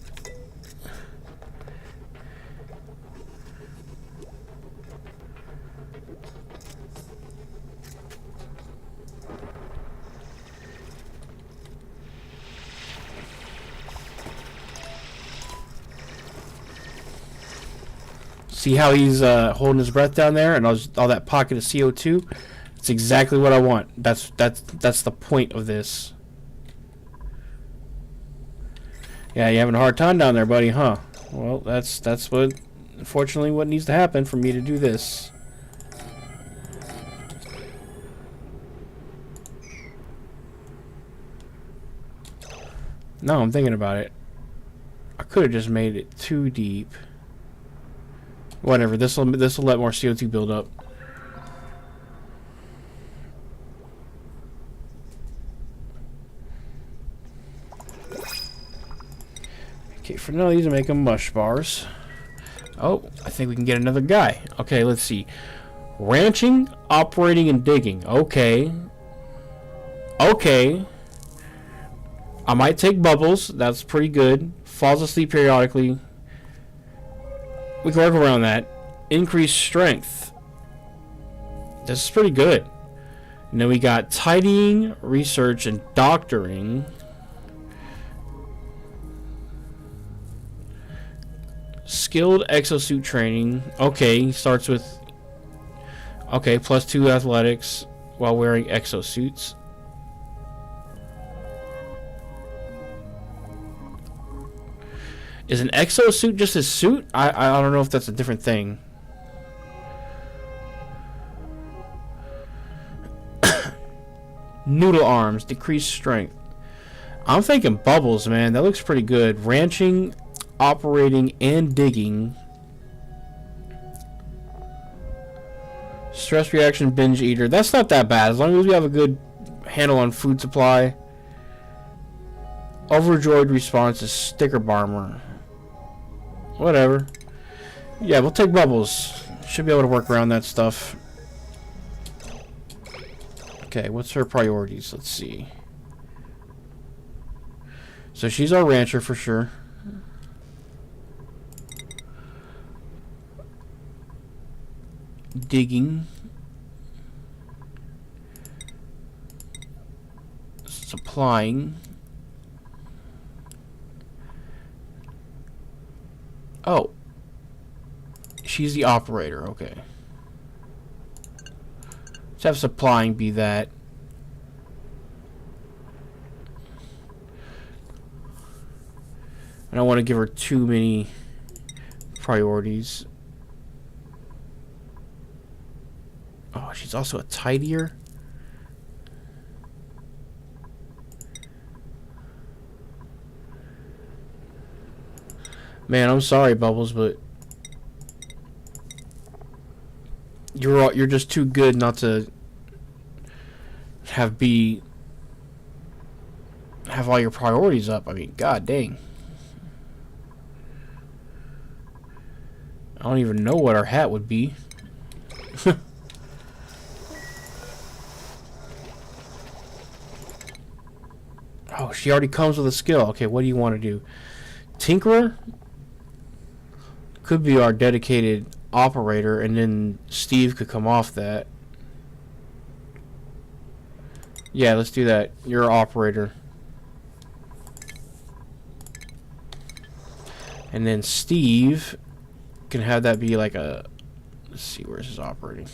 S1: See how he's holding his breath down there, and all that pocket of CO2. It's exactly what I want. That's the point of this. Yeah, you having a hard time down there, buddy, huh? Well, that's what, unfortunately, what needs to happen for me to do this. No, I'm thinking about it. I could have just made it too deep. Whatever. This'll let more CO2 build up. Okay, for now these are making mush bars. Oh, I think we can get another guy. Okay, let's see. Ranching, operating, and digging. Okay. Okay. I might take Bubbles. That's pretty good. Falls asleep periodically. We can work around that. Increase strength. This is pretty good. And then we got tidying, research, and doctoring. Skilled exosuit training. Okay, starts with... Okay, +2 athletics while wearing exosuits. Is an exosuit just a suit? I don't know if that's a different thing. Noodle arms. Decreased strength. I'm thinking Bubbles, man. That looks pretty good. Ranching, operating, and digging. Stress reaction, binge eater. That's not that bad. As long as we have a good handle on food supply. Overjoyed response is sticker bomber. Whatever. Yeah, we'll take Bubbles. Should be able to work around that stuff. Okay, what's her priorities? Let's see. So she's our rancher for sure. Digging. Supplying. Oh. She's the operator, okay. Let's have supplying be that. I don't want to give her too many priorities. Oh, she's also a tidier. Man, I'm sorry, Bubbles, but you're just too good not to have all your priorities up. I mean, god dang. I don't even know what our hat would be. Oh, she already comes with a skill. Okay, what do you want to do? Tinkerer? Could be our dedicated operator, and then Steve could come off that. Yeah, let's do that. You're an operator. And then Steve can have that be like a... Let's see, where's his operating?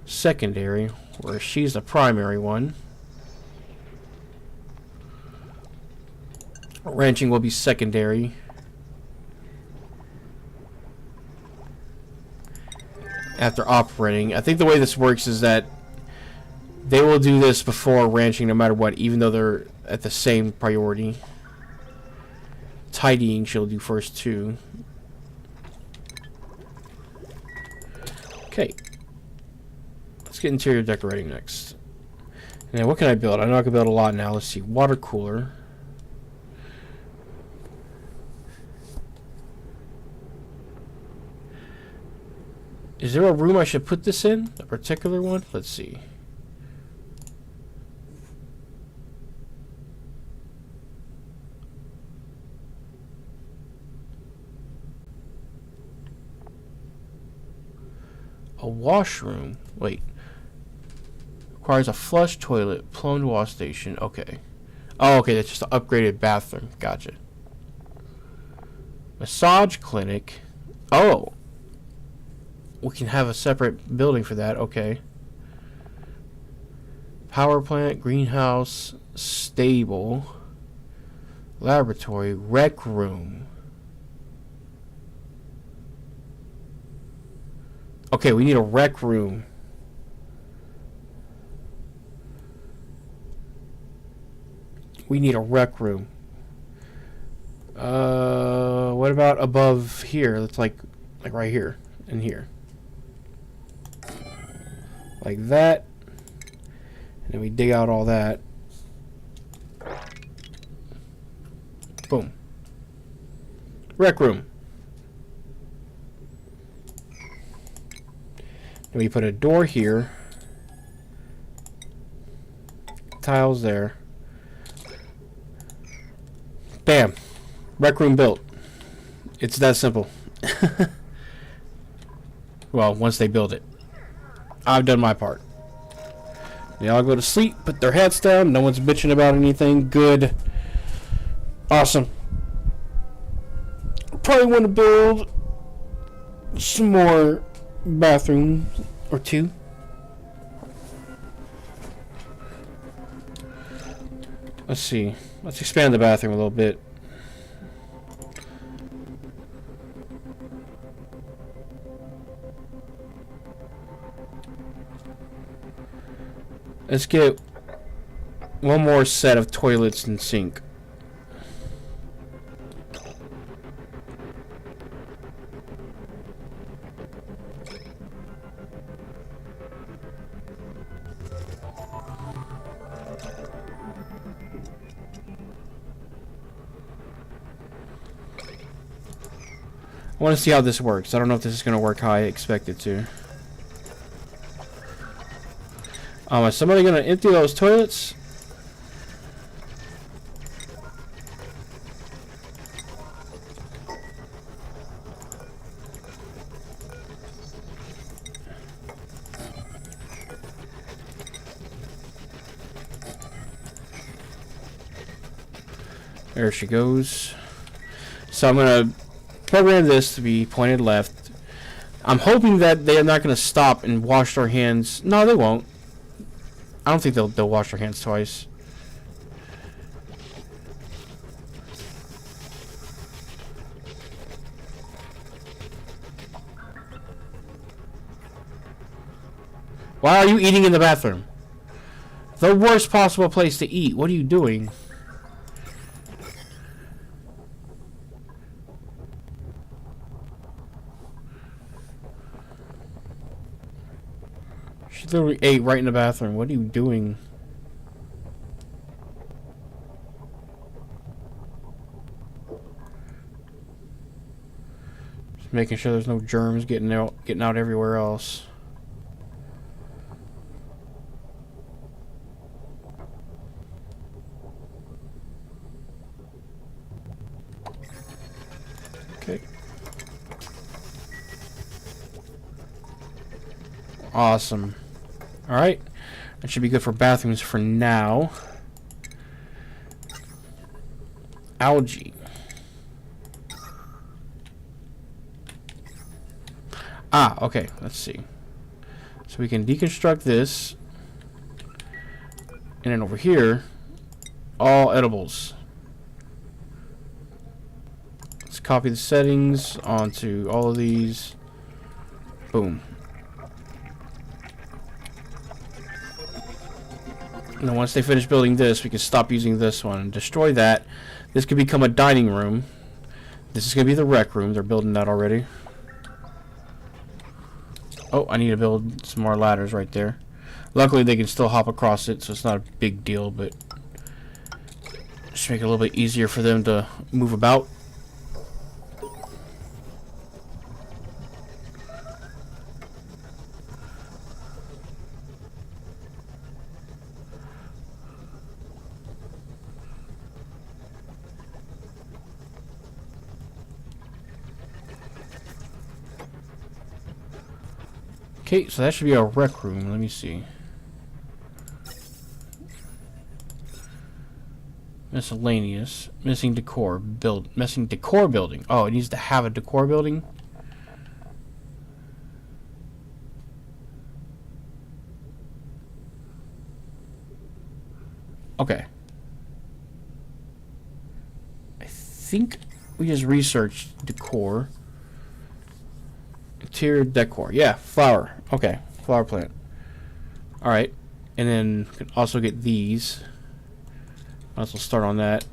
S1: Secondary, where she's the primary one. Ranching will be secondary. After operating. I think the way this works is that they will do this before ranching no matter what, even though they're at the same priority. Tidying she'll do first too. Okay. Let's get interior decorating next. Now what can I build? I know I can build a lot now. Let's see. Water cooler. Is there a room I should put this in? A particular one? Let's see. A washroom. Wait. Requires a flush toilet, plumbed wash station. Okay. Oh, okay. That's just an upgraded bathroom. Gotcha. Massage clinic. Oh. We can have a separate building for that. Okay. Power plant, greenhouse, stable, laboratory, rec room. Okay, we need a rec room. We need a rec room. What about above here? That's like right here and here. Like that. And then we dig out all that. Boom. Rec room. Then we put a door here. Tiles there. Bam. Rec room built. It's that simple. Well, once they build it. I've done my part. They all go to sleep, put their hats down. No one's bitching about anything. Good. Awesome. Probably want to build some more bathrooms or two. Let's see. Let's expand the bathroom a little bit. Let's get one more set of toilets and sink. I want to see how this works. I don't know if this is going to work how I expect it to. Is somebody going to empty those toilets? There she goes. So I'm going to program this to be pointed left. I'm hoping that they are not going to stop and wash their hands. No, they won't. I don't think they'll wash their hands twice. Why are you eating in the bathroom? The worst possible place to eat. What are you doing? She literally ate right in the bathroom. What are you doing? Just making sure there's no germs getting out everywhere else. Okay. Awesome. Alright. That should be good for bathrooms for now. Algae. Ah, okay. Let's see. So we can deconstruct this. And then over here, all edibles. Just copy the settings onto all of these. Boom. And then once they finish building this, we can stop using this one and destroy that. This could become a dining room. This is going to be the rec room. They're building that already. Oh, I need to build some more ladders right there. Luckily, they can still hop across it, so it's not a big deal, but just make it a little bit easier for them to move about. Okay, so that should be our rec room. Let me see. Miscellaneous. Missing decor. Missing decor building. Oh, it needs to have a decor building? Okay. I think we just researched decor. Interior decor. Yeah, flower. Okay, flower plant. Alright. And then we can also get these. Might as well start on that.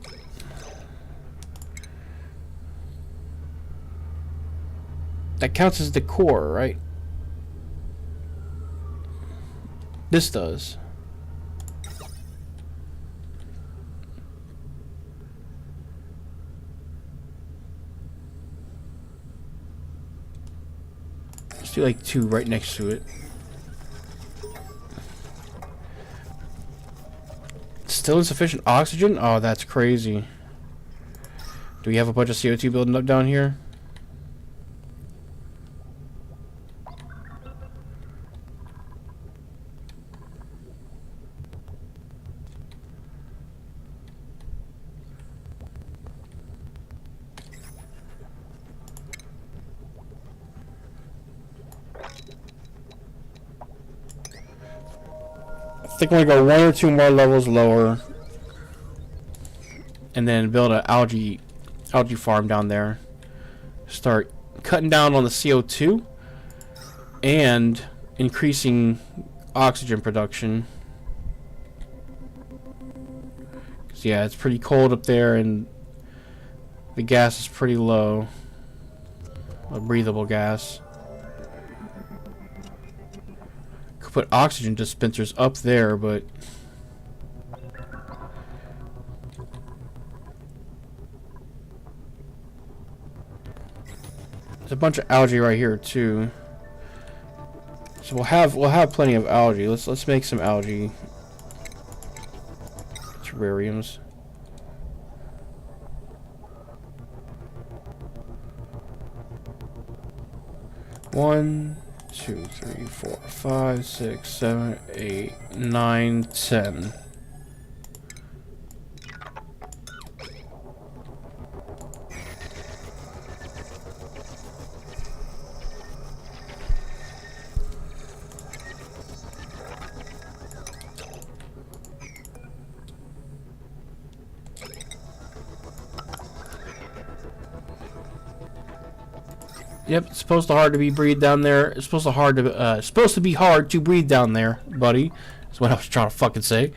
S1: That counts as decor, right? This does. Let's do like 2 right next to it. Still insufficient oxygen? Oh, that's crazy. Do we have a bunch of CO2 building up down here? I think we're gonna go 1 or 2 more levels lower, and then build an algae farm down there. Start cutting down on the CO2 and increasing oxygen production. 'Cause yeah, it's pretty cold up there, and the gas is pretty low. A breathable gas. Put oxygen dispensers up there, but there's a bunch of algae right here too. So we'll have plenty of algae. Let's make some algae terrariums. One, 2, 3, 4, 5, 6, 7, 8, 9, 10. Yep, it's supposed to be breathe down there. It's supposed to be hard to breathe down there, buddy. That's what I was trying to fucking say.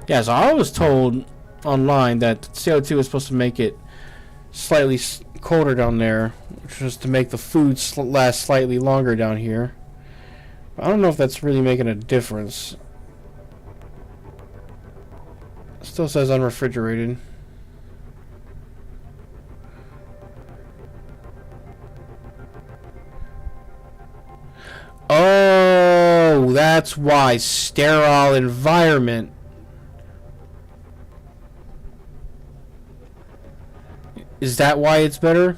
S1: Yeah, so I was told online that CO2 is supposed to make it slightly colder down there, which was to make the food last slightly longer down here. I don't know if that's really making a difference. It still says unrefrigerated. Oh, that's why. Sterile environment. Is that why it's better?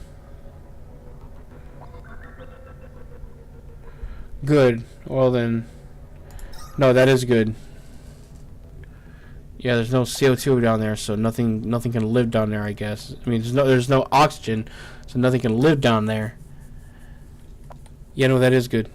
S1: Good. Well then, no, that is good. Yeah, there's no CO2 down there, so nothing can live down there, I guess. I mean, there's no oxygen, so nothing can live down there. Yeah, no, that is good.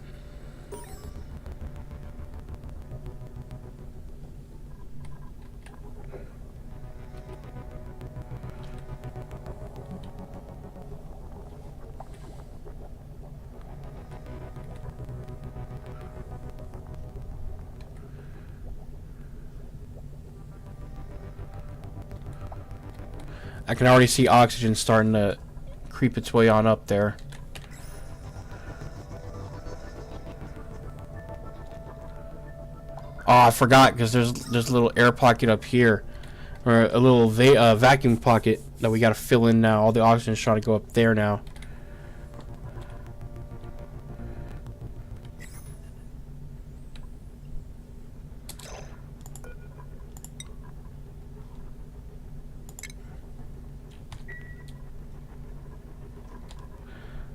S1: I can already see oxygen starting to creep its way on up there. Oh, I forgot, because there's a little air pocket up here, or a little vacuum pocket that we got to fill in now. All the oxygen's trying to go up there now.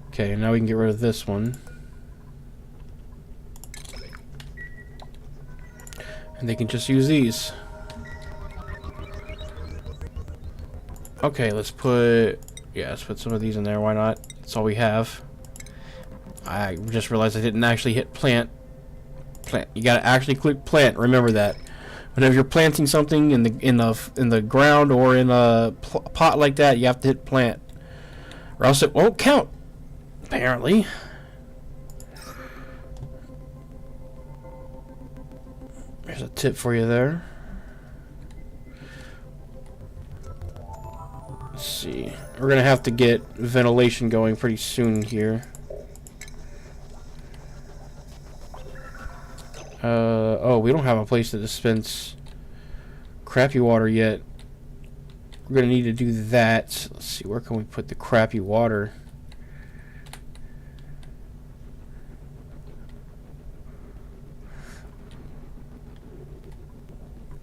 S1: Okay, now we can get rid of this one. And they can just use these. Okay, let's put some of these in there. Why not? That's all we have. I just realized I didn't actually hit plant. You gotta actually click plant. Remember that. Whenever you're planting something in the ground or in a pot like that, you have to hit plant, or else it won't count. Apparently. There's a tip for you there. Let's see. We're gonna have to get ventilation going pretty soon here. Oh, we don't have a place to dispense crappy water yet. We're gonna need to do that. Let's see, where can we put the crappy water?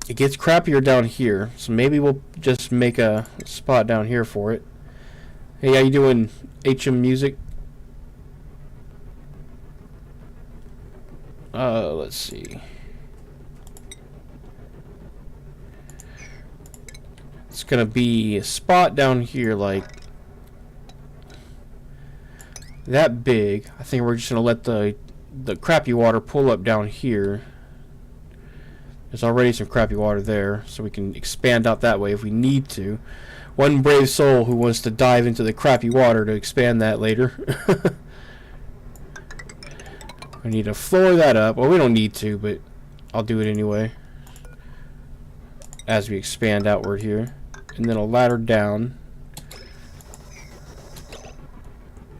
S1: It gets crappier down here, so maybe we'll just make a spot down here for it. Hey, how you doing, HM Music? Let's see. It's gonna be a spot down here like that big. I think we're just gonna let the crappy water pull up down here. There's already some crappy water there, so we can expand out that way if we need to. One brave soul who wants to dive into the crappy water to expand that later. We need to floor that up. Well, we don't need to, but I'll do it anyway. As we expand outward here. And then a ladder down.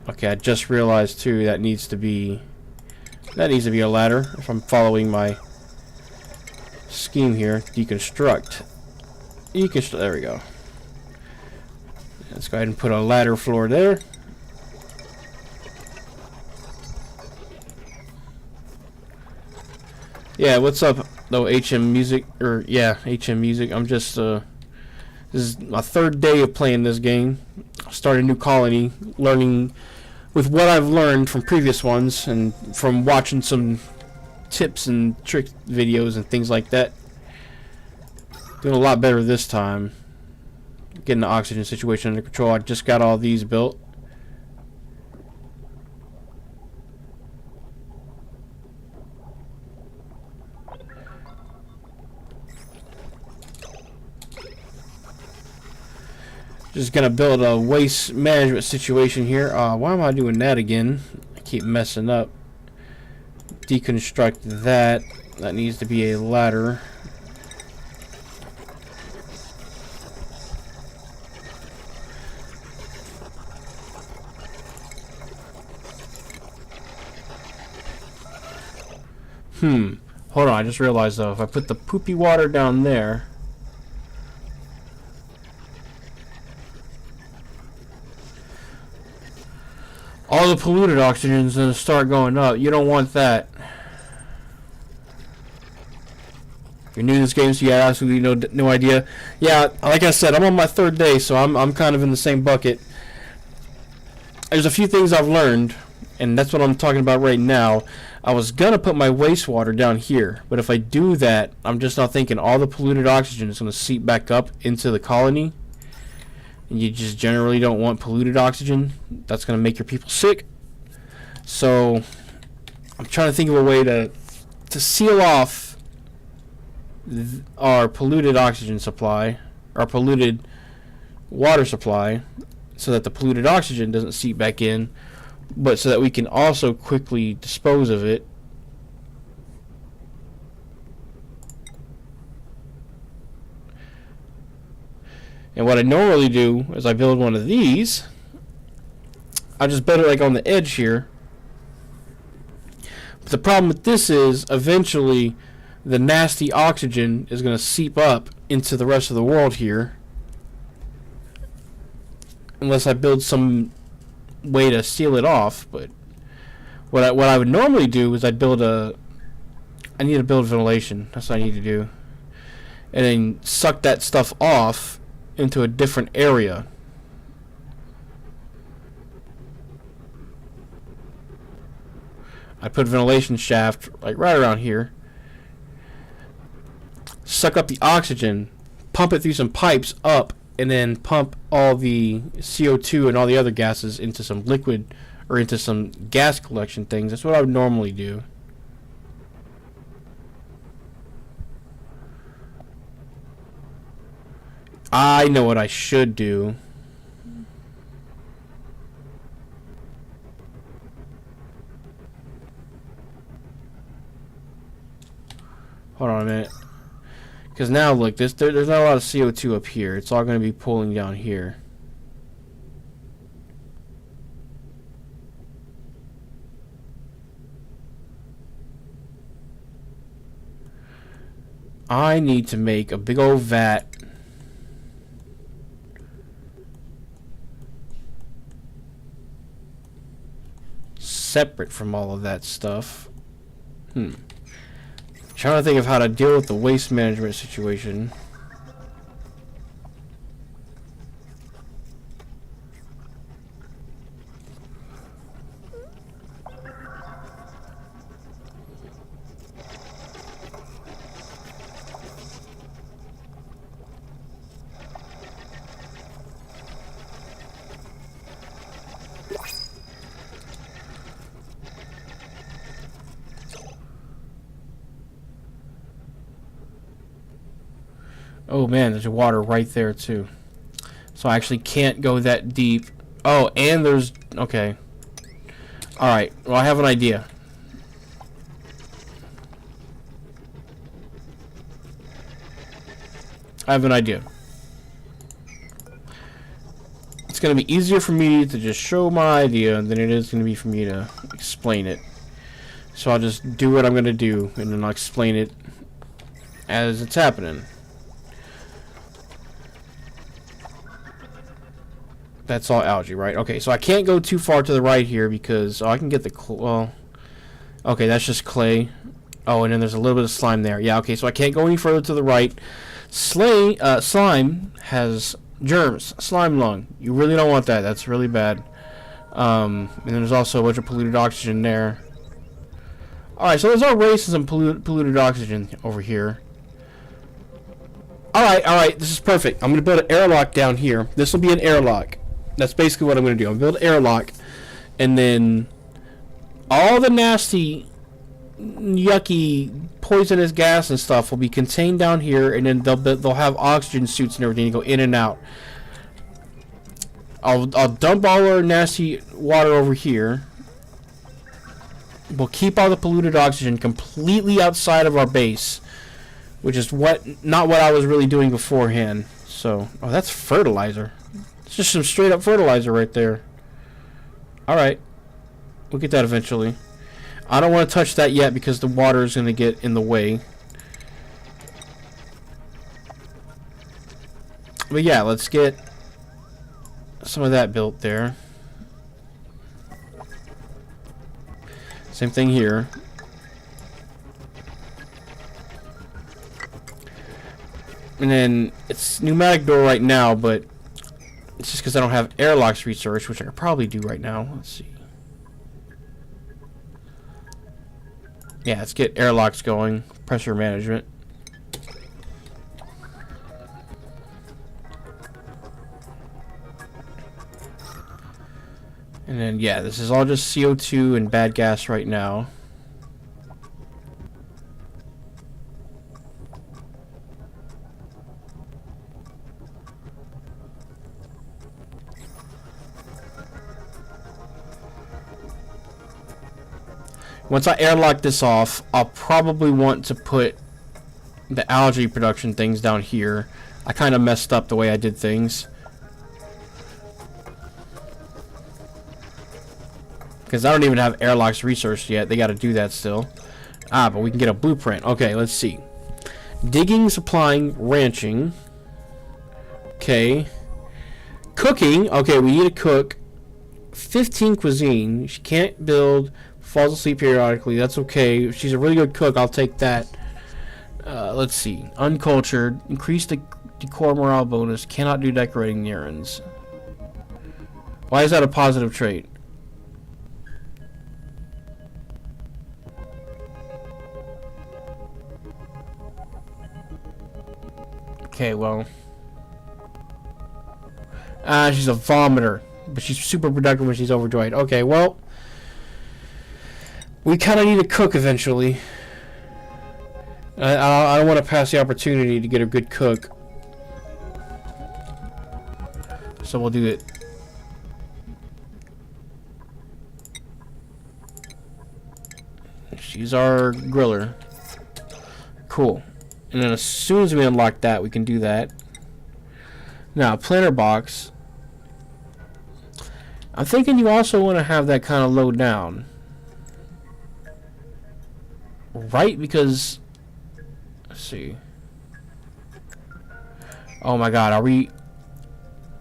S1: Okay, I just realized too that needs to be a ladder if I'm following my scheme here. Deconstruct. There we go. Let's go ahead and put a ladder floor there. Yeah, what's up though, HM Music? Or yeah, HM Music. I'm just this is my third day of playing this game. I started a new colony, learning with what I've learned from previous ones and from watching some tips and trick videos and things like that. Doing a lot better this time. Getting the oxygen situation under control. I just got all these built. Just gonna build a waste management situation here. Why am I doing that again? I keep messing up. Deconstruct that. That needs to be a ladder. Hold on, I just realized though, if I put the poopy water down there, all the polluted oxygen is going to start going up. You don't want that. If you're new to this game, so you have absolutely no idea. Yeah, like I said, I'm on my third day, so I'm kind of in the same bucket. There's a few things I've learned, and that's what I'm talking about right now. I was going to put my wastewater down here, but if I do that, I'm just not thinking all the polluted oxygen is going to seep back up into the colony. And you just generally don't want polluted oxygen. That's going to make your people sick. So I'm trying to think of a way to seal off our polluted oxygen supply, our polluted water supply, so that the polluted oxygen doesn't seep back in, but so that we can also quickly dispose of it. And what I normally do is I build one of these. I just build it like on the edge here. But the problem with this is eventually the nasty oxygen is going to seep up into the rest of the world here. Unless I build some way to seal it off. But what I would normally do is I need to build ventilation. That's what I need to do. And then suck that stuff off into a different area. I put a ventilation shaft like right around here. Suck up the oxygen, pump it through some pipes up, and then pump all the CO2 and all the other gases into some liquid or into some gas collection things. That's what I would normally do. I know what I should do. Hold on a minute. Because now, look, there's not a lot of CO2 up here. It's all going to be pulling down here. I need to make a big old vat. Separate from all of that stuff. Trying to think of how to deal with the waste management situation. Oh man, there's water right there too. So I actually can't go that deep. Oh, and there's... Okay. Alright, well I have an idea. I have an idea. It's going to be easier for me to just show my idea than it is going to be for me to explain it. So I'll just do what I'm going to do, and then I'll explain it as it's happening. That's all algae, right? Okay, so I can't go too far to the right here because... Oh, I can get the... Well... Okay, that's just clay. Oh, and then there's a little bit of slime there. Yeah, okay, so I can't go any further to the right. Slime has germs. Slime lung. You really don't want that. That's really bad. And then there's also a bunch of polluted oxygen there. Alright, so there's already some polluted oxygen over here. Alright, this is perfect. I'm going to build an airlock down here. This will be an airlock. That's basically what I'm going to do. I'm going to build an airlock, and then all the nasty, yucky, poisonous gas and stuff will be contained down here, and then they'll have oxygen suits and everything to go in and out. I'll dump all our nasty water over here. We'll keep all the polluted oxygen completely outside of our base, which is not what I was really doing beforehand. So, oh, that's fertilizer. It's just some straight up fertilizer right there. Alright. We'll get that eventually. I don't want to touch that yet because the water is going to get in the way. But yeah, let's get some of that built there. Same thing here. And then it's pneumatic door right now, but it's just because I don't have airlocks research, which I could probably do right now. Let's see. Yeah, let's get airlocks going. Pressure management. And then, yeah, this is all just CO2 and bad gas right now. Once I airlock this off, I'll probably want to put the algae production things down here. I kind of messed up the way I did things. Because I don't even have airlocks researched yet. They got to do that still. Ah, but we can get a blueprint. Okay, let's see. Digging, supplying, ranching. Okay. Cooking. Okay, we need a cook. 15 cuisine. She can't build. Falls asleep periodically. That's okay. If she's a really good cook, I'll take that. Let's see. Uncultured. Increase the decor morale bonus. Cannot do decorating errands. Why is that a positive trait? Okay, well. She's a vomiter. But she's super productive when she's overjoyed. Okay, well. We kind of need a cook eventually. I don't want to pass the opportunity to get a good cook. So we'll do it. She's our griller. Cool. And then as soon as we unlock that, we can do that. Now, planter box. I'm thinking you also want to have that kind of low down. Right? Because... Let's see. Oh my god, are we...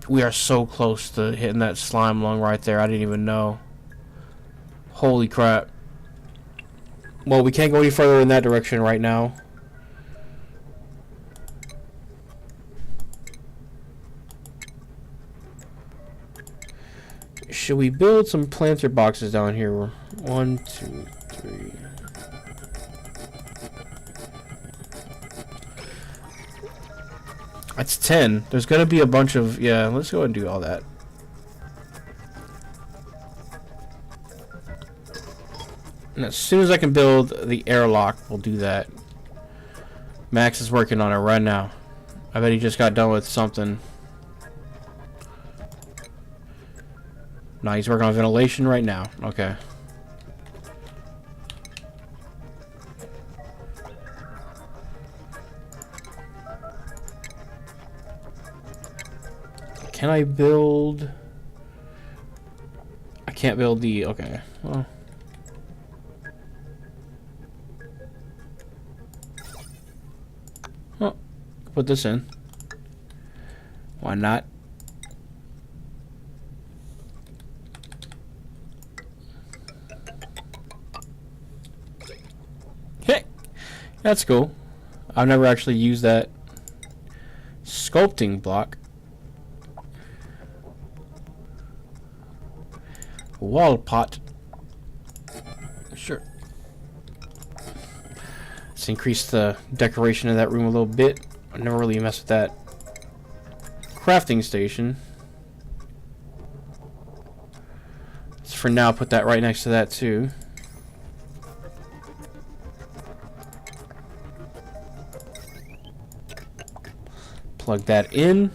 S1: We are so close to hitting that slime lung right there. I didn't even know. Holy crap. Well, we can't go any further in that direction right now. Should we build some planter boxes down here? 1, 2, 3. That's 10. There's gonna be a bunch of... Yeah, let's go ahead and do all that. And as soon as I can build the airlock, we'll do that. Max is working on it right now. I bet he just got done with something. No, he's working on ventilation right now. Okay. Can I build... I can't build the... Okay. Well... Oh, put this in. Why not? Hey, that's cool. I've never actually used that sculpting block. Wall pot. Sure. Let's increase the decoration of that room a little bit. I never really messed with that. Crafting station. Let's for now put that right next to that too. Plug that in.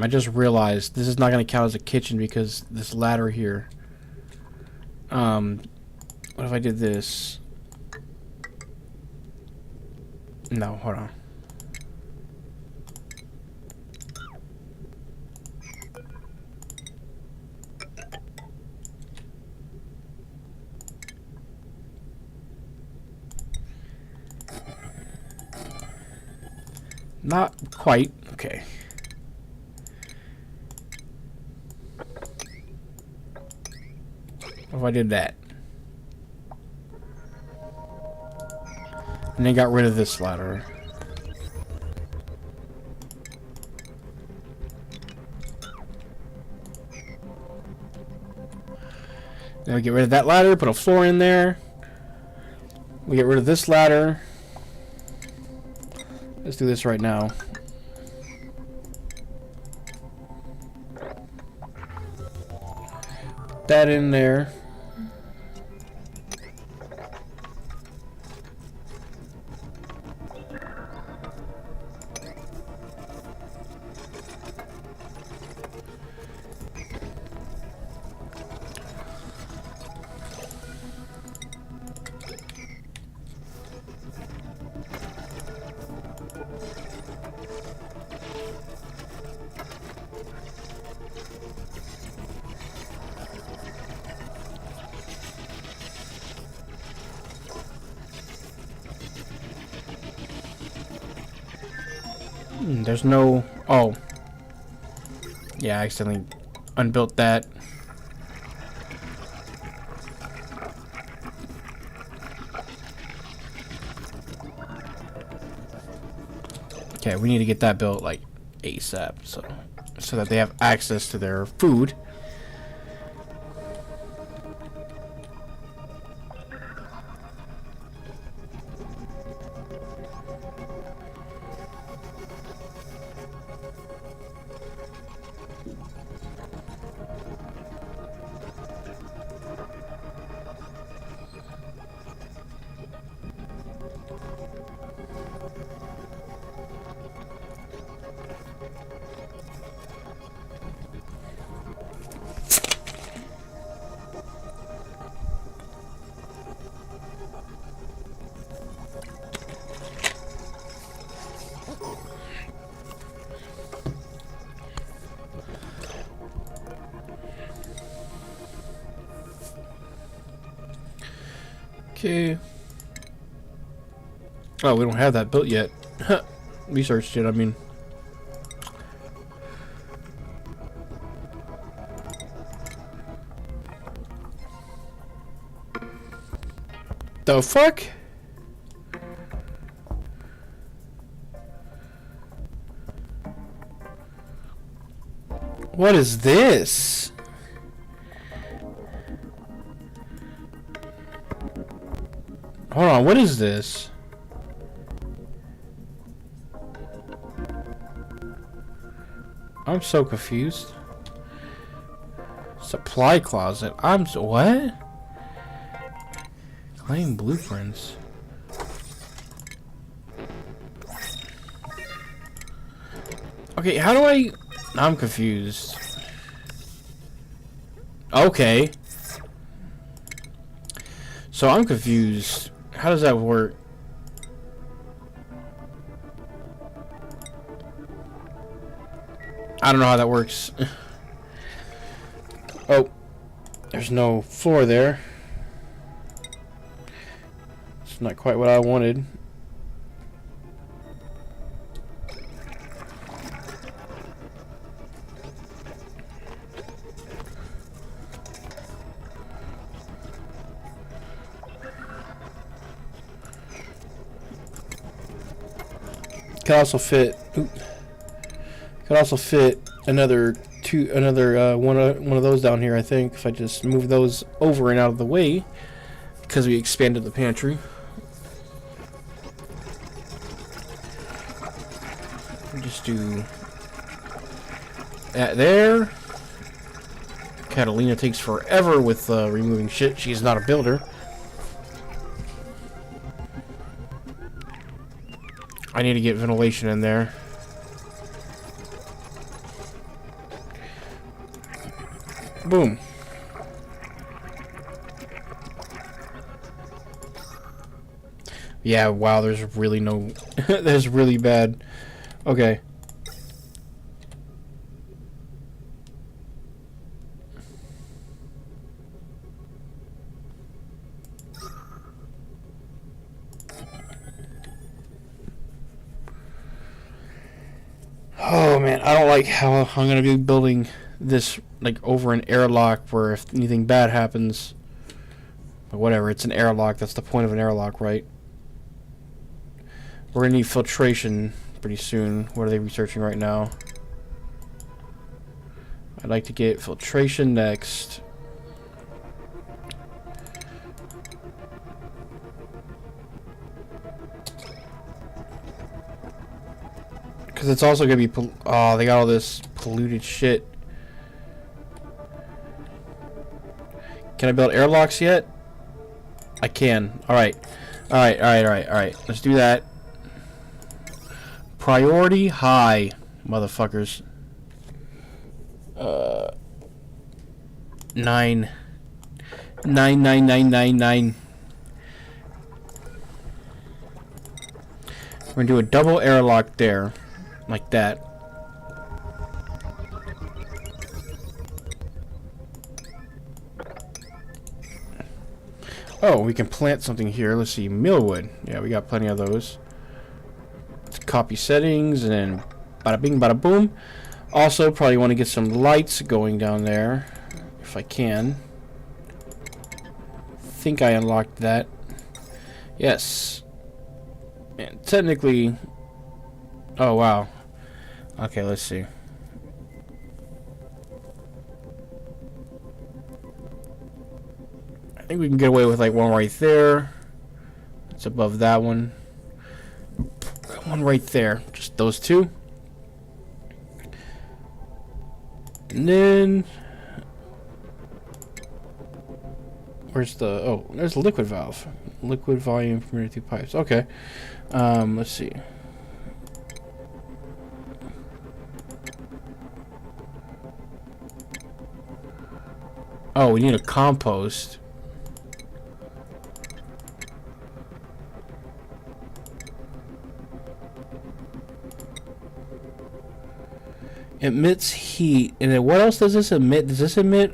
S1: I just realized this is not going to count as a kitchen because this ladder here. What if I did this? No, hold on. Not quite. Okay. What if I did that? And then got rid of this ladder. Then we get rid of that ladder, put a floor in there. We get rid of this ladder. Let's do this right now. That in there. There's no... Oh. Yeah, I accidentally unbuilt that. Okay, we need to get that built like ASAP, so that they have access to their food. Okay. Oh, we don't have that built yet. Researched it, I mean. The fuck? What is this? Hold on, what is this? I'm so confused. Supply closet. What? Claim blueprints. Okay, how do I... I'm confused. Okay. So I'm confused. How does that work? I don't know how that works. Oh. There's no floor there. It's not quite what I wanted. Could also fit. Could also fit another one of those down here. I think if I just move those over and out of the way, because we expanded the pantry. Just do that there. Catalina takes forever with removing shit. She's not a builder. I need to get ventilation in there. Boom. Yeah, wow, there's really no... there's really bad... Okay. Oh man, I don't like how I'm gonna be building this like over an airlock where if anything bad happens, but whatever, it's an airlock. That's the point of an airlock, right? We're gonna need filtration pretty soon. What are they researching right now? I'd like to get filtration next. Because it's also going to be... Oh, they got all this polluted shit. Can I build airlocks yet? I can. Alright. Alright. Let's do that. Priority high, motherfuckers. 9. 9. We're going to do a double airlock there. Like that. Oh, we can plant something here. Let's see, millwood. Yeah, we got plenty of those. Let's copy settings and then Bada bing, bada boom. Also, probably want to get some lights going down there, if I can. Think I unlocked that. Yes. And technically... Oh, wow. Okay, let's see. I think we can get away with like one right there. It's above that one. One right there. Just those two. And then... Where's the... Oh, there's the liquid valve. Liquid volume from through pipes. Okay. Let's see. Oh, we need a compost. Emits heat. And then what else does this emit? Does this emit,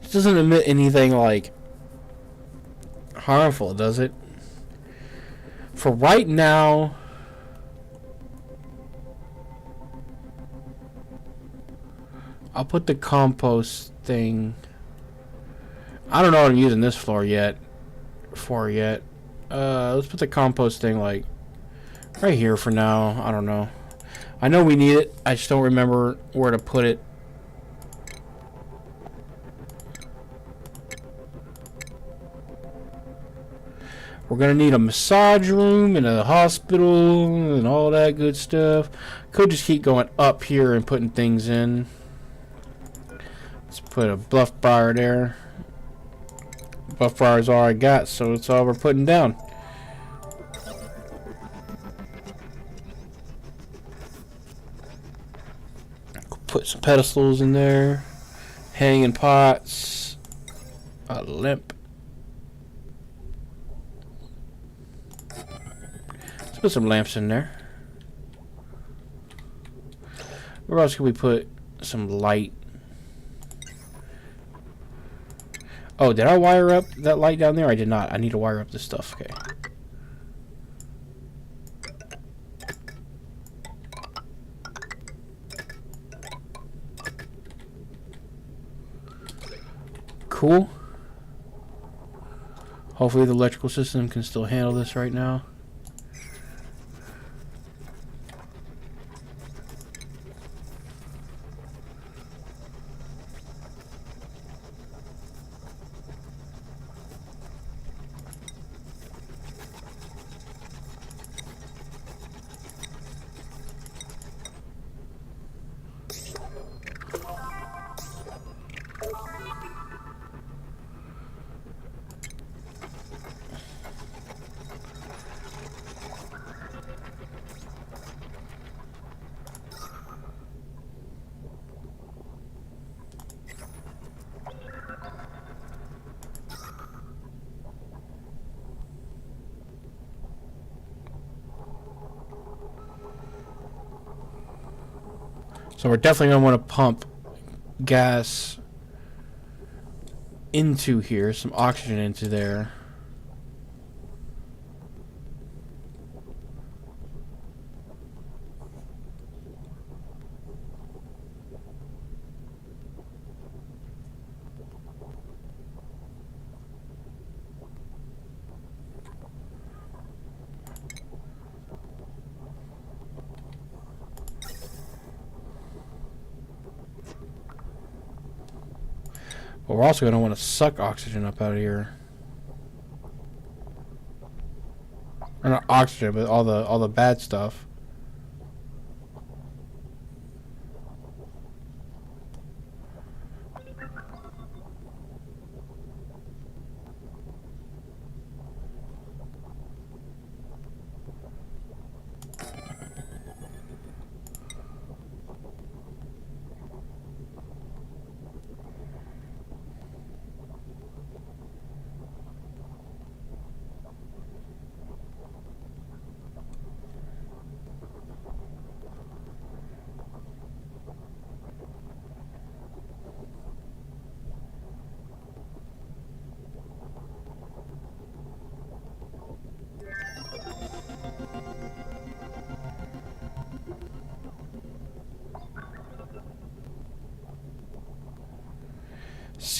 S1: It doesn't emit anything, like, harmful, does it? For right now... I'll put the compost thing... I don't know what I'm using this floor yet. Let's put the compost thing, like, right here for now. I don't know. I know we need it. I just don't remember where to put it. We're going to need a massage room and a hospital and all that good stuff. Could just keep going up here and putting things in. Let's put a bluff bar there. Buff bar is all I got, so it's all we're putting down. Put some pedestals in there. Hanging pots. A lamp. Let's put some lamps in there. Where else can we put some light? Oh, did I wire up that light down there? I did not. I need to wire up this stuff. Okay. Cool. Hopefully the electrical system can still handle this right now. So we're definitely going to want to pump gas into here, some oxygen into there. But we're also going to want to suck oxygen up out of here. Or not oxygen, but all the bad stuff.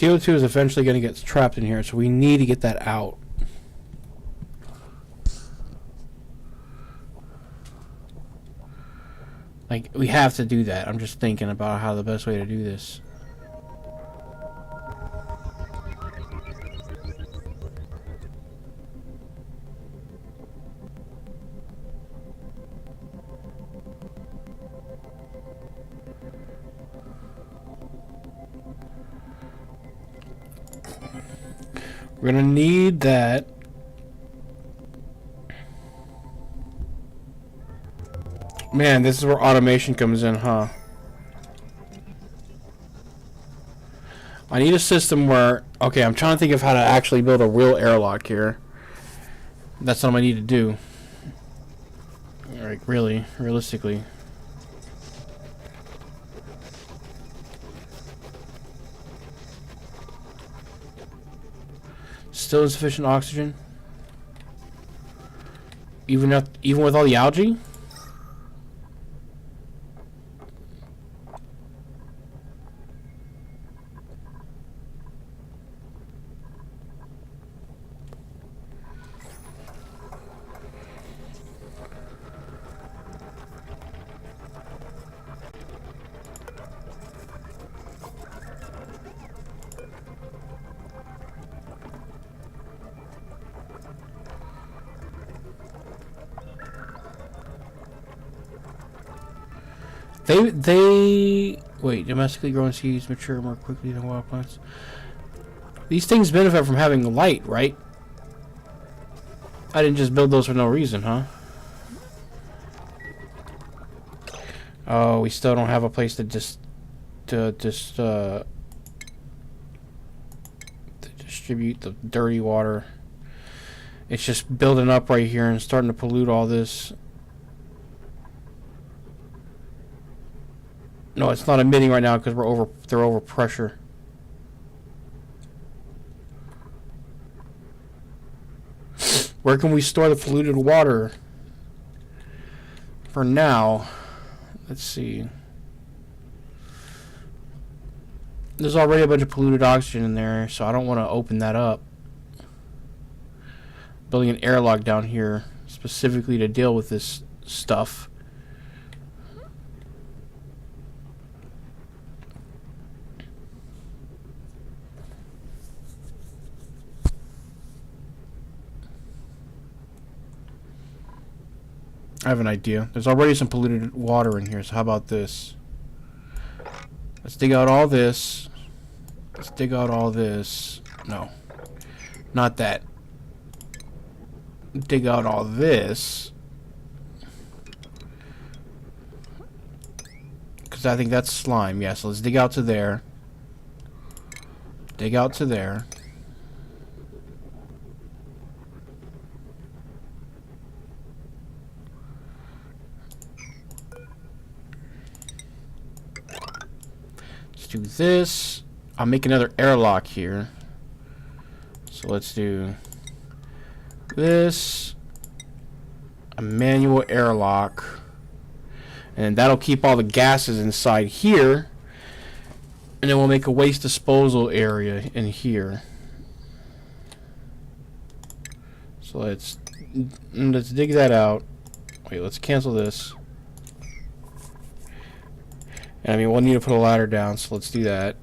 S1: CO2 is eventually going to get trapped in here, so we need to get that out. Like, we have to do that. I'm just thinking about how the best way to do this. We're gonna need that. Man, this is where automation comes in, huh? I need a system where... Okay, I'm trying to think of how to actually build a real airlock here. That's what I need to do. Like, really, realistically. Still insufficient oxygen? Even with all the algae? They wait, domestically grown seeds mature more quickly than wild plants. These things benefit from having light, right? I didn't just build those for no reason, huh? Oh, we still don't have a place to distribute the dirty water. It's just building up right here and starting to pollute all this. No, it's not emitting right now because they're over pressure. Where can we store the polluted water? For now, let's see. There's already a bunch of polluted oxygen in there, so I don't want to open that up. Building an airlock down here specifically to deal with this stuff. I have an idea. There's already some polluted water in here, so how about this? Let's dig out all this. Let's dig out all this. No. Not that. Dig out all this. Because I think that's slime. Yeah, so let's dig out to there. Dig out to there. Do this. I'll make another airlock here. So let's do this. A manual airlock. And that'll keep all the gases inside here. And then we'll make a waste disposal area in here. So let's dig that out. Wait, let's cancel this. And I mean, we'll need to put a ladder down, so let's do that.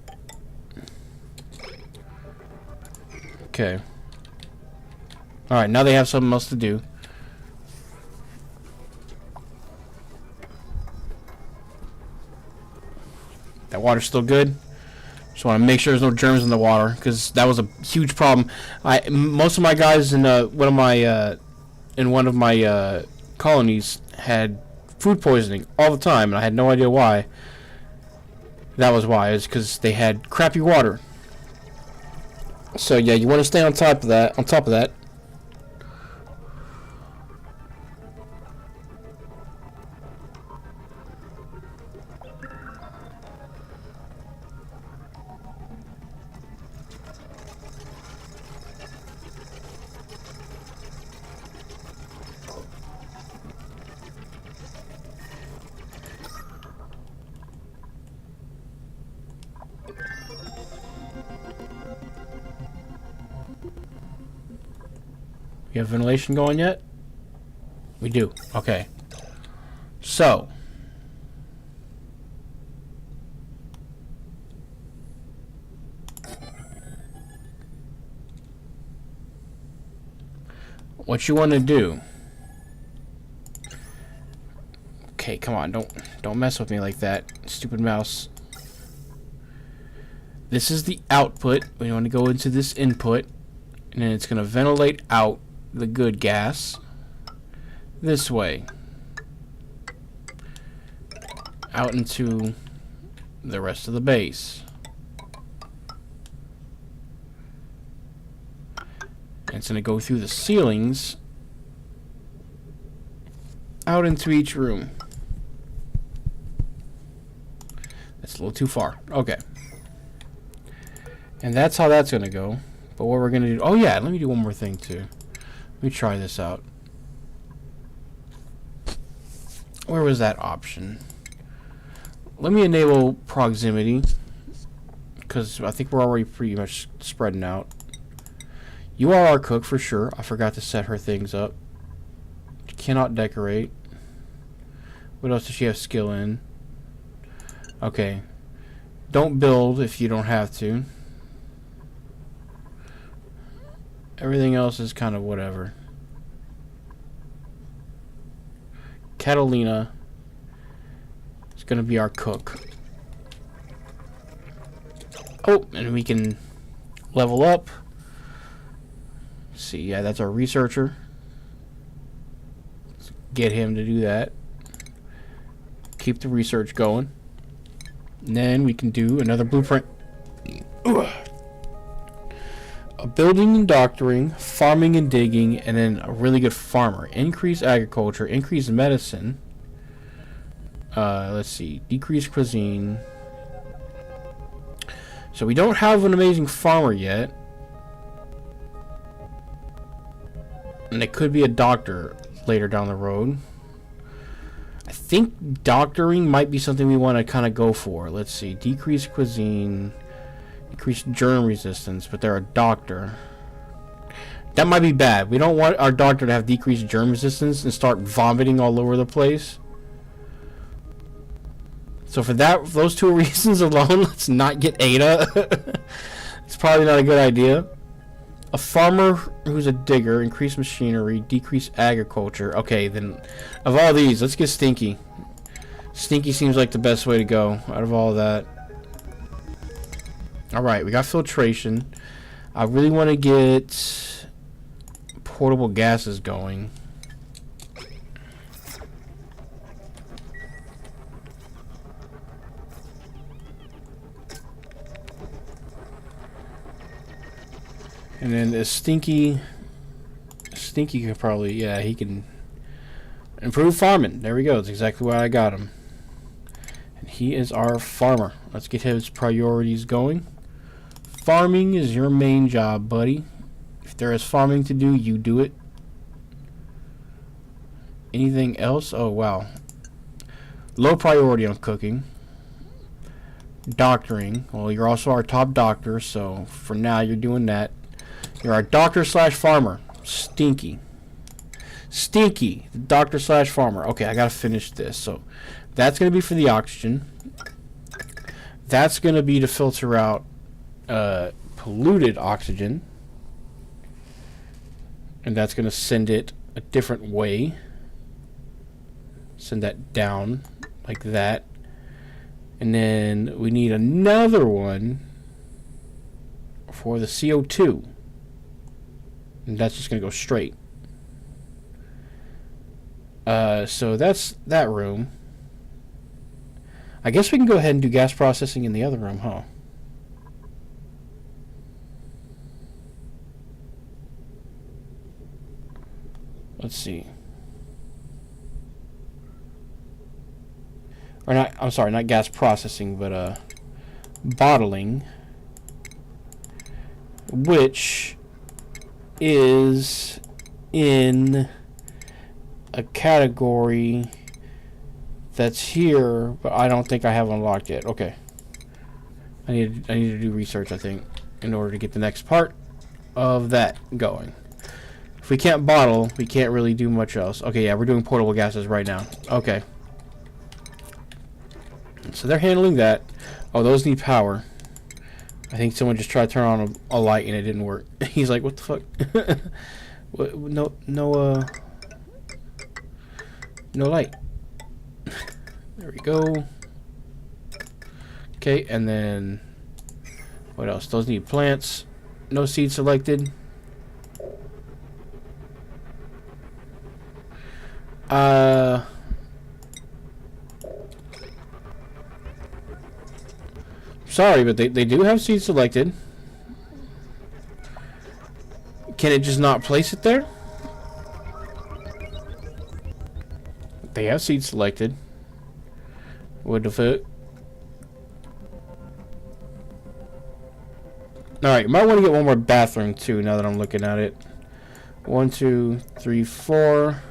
S1: Okay. Alright, now they have something else to do. That water's still good. Just want to make sure there's no germs in the water, because that was a huge problem. Most of my guys in one of my colonies had food poisoning all the time, and I had no idea why. That was why. It's because they had crappy water. So yeah, you want to stay on top of that. We have ventilation going yet? We do. Okay. So. What you want to do? Okay, come on. Don't mess with me like that, stupid mouse. This is the output. We want to go into this input, and then it's going to ventilate out the good gas this way out into the rest of the base. And it's going to go through the ceilings out into each room. That's a little too far. Okay. And that's how that's going to go. But what we're going to do... Oh, yeah. Let me do one more thing, too. Let me try this out. Where was that option? Let me enable proximity. Because I think we're already pretty much spreading out. You are our cook for sure. I forgot to set her things up. She cannot decorate. What else does she have skill in? Okay. Don't build if you don't have to. Everything else is kind of whatever. Catalina is going to be our cook. Oh, and we can level up. Let's see, yeah, that's our researcher. Let's get him to do that. Keep the research going. And then we can do another blueprint. A building and doctoring, farming and digging, and then a really good farmer. Increase agriculture, increase medicine. Let's see, decrease cuisine. So we don't have an amazing farmer yet. And it could be a doctor later down the road. I think doctoring might be something we want to kind of go for. Let's see, decrease cuisine. Increase germ resistance, but they're a doctor. That might be bad. We don't want our doctor to have decreased germ resistance and start vomiting all over the place. So for those two reasons alone, let's not get Ada. It's probably not a good idea. A farmer who's a digger, increase machinery, decrease agriculture. Okay, then of all these, let's get Stinky. Stinky seems like the best way to go out of all of that. Alright, we got filtration. I really want to get portable gases going. And then this Stinky could probably, yeah, he can improve farming. There we go. That's exactly why I got him. And he is our farmer. Let's get his priorities going. Farming is your main job, buddy. If there is farming to do, you do it. Anything else? Oh, wow. Low priority on cooking. Doctoring. Well, you're also our top doctor, so for now you're doing that. You're our doctor slash farmer. Stinky. Stinky, the doctor slash farmer. Okay, I gotta finish this. So that's gonna be for the oxygen. That's gonna be to filter out polluted oxygen. And that's gonna send it a different way. Send that down like that. And then we need another one for the CO2. And that's just going to go straight. So that's that room. I guess we can go ahead and do gas processing in the other room, huh? Let's see. Or not, I'm sorry, not gas processing, but bottling, which is in a category that's here, but I don't think I have unlocked yet. Okay. I need to do research, I think, in order to get the next part of that going. If we can't bottle, we can't really do much else. Okay, yeah, we're doing portable gases right now. Okay. So they're handling that. Oh, those need power. I think someone just tried to turn on a light and it didn't work. He's like, what the fuck? What, no light. There we go. Okay, and then what else? Those need plants. No seed selected. Sorry, but they do have seed selected. Can it just not place it there? They have seed selected. What the fuck? Alright, might want to get one more bathroom too now that I'm looking at it. 1, 2, 3, 4.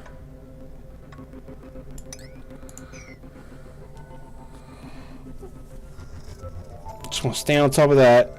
S1: Just want to stay on top of that.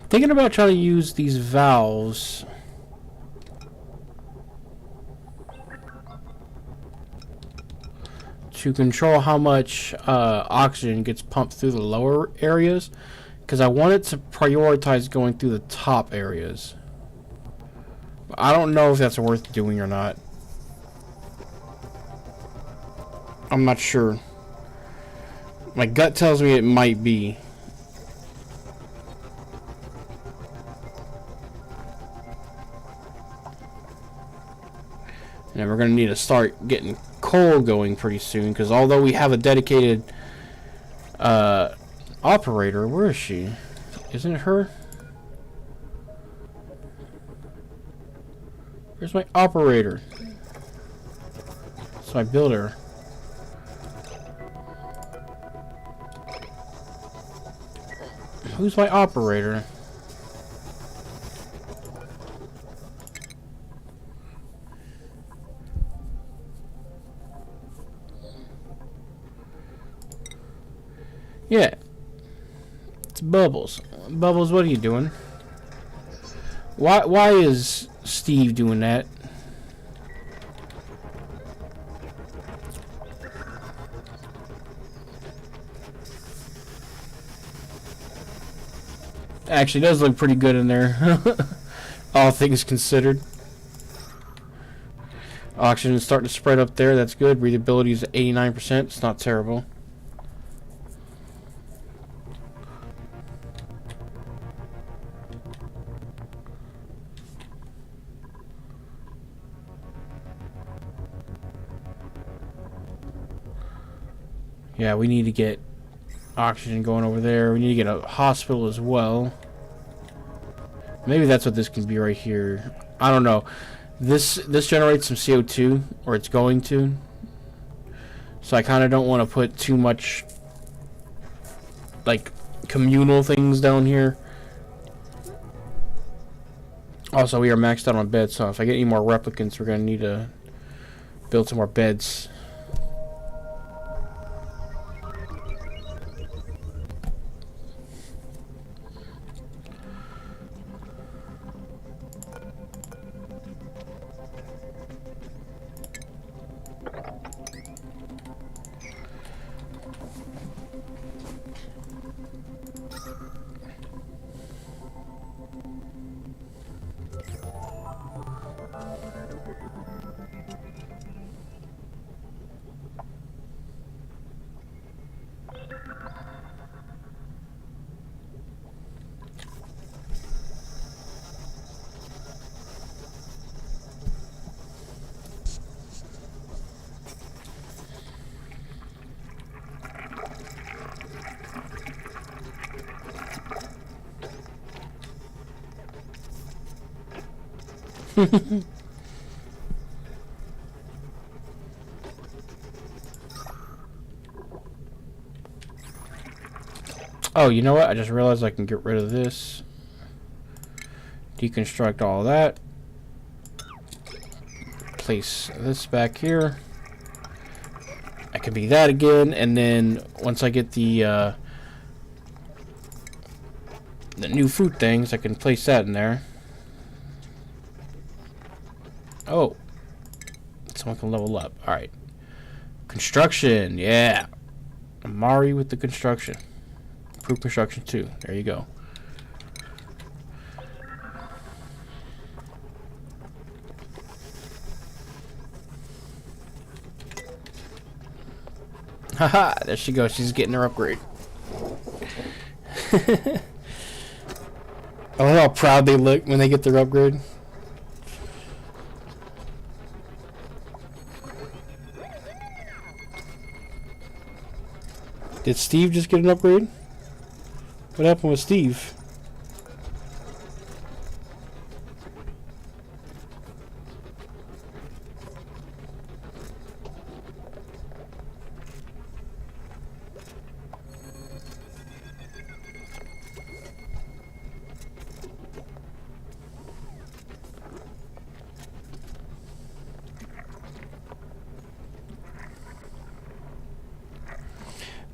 S1: Thinking about trying to use these valves to control how much oxygen gets pumped through the lower areas, because I want it to prioritize going through the top areas. I don't know if that's worth doing or not. I'm not sure. My gut tells me it might be. And we're going to need to start getting coal going pretty soon, because although we have a dedicated operator, where is she? Isn't it her? Where's my operator? It's my builder. Who's my operator? Yeah. It's Bubbles. Bubbles, what are you doing? Why is Steve doing that? Actually, it does look pretty good in there. All things considered. Oxygen is starting to spread up there. That's good. Breathability is at 89%. It's not terrible. Yeah, we need to get oxygen going over there. We need to get a hospital as well. Maybe that's what this can be right here. I don't know. This generates some CO2, or it's going to. So I kind of don't want to put too much like communal things down here. Also, we are maxed out on beds, so if I get any more replicants, we're going to need to build some more beds. Oh, you know what? I just realized I can get rid of this. Deconstruct all that. Place this back here. I can be that again, and then once I get the new food things, I can place that in there. Oh, someone can level up. All right, construction. Yeah, Amari with the construction. Improve construction 2. There you go. Haha, there she goes. She's getting her upgrade. I love how proud they look when they get their upgrade. Did Steve just get an upgrade? What happened with Steve?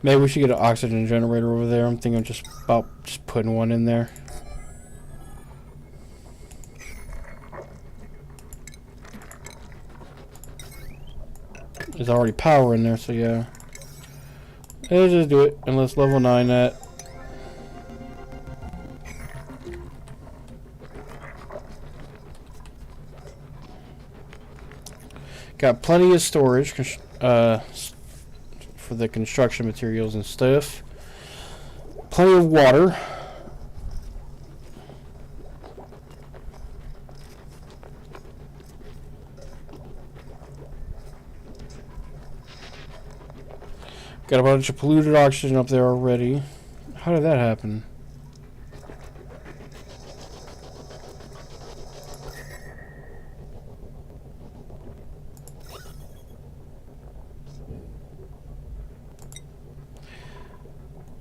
S1: Maybe we should get an oxygen generator over there. I'm thinking just about just putting one in there. There's already power in there, so yeah. Let's just do it, and let's level 9 that. Got plenty of storage for the construction materials and stuff. Plenty of water. Got a bunch of polluted oxygen up there already. How did that happen?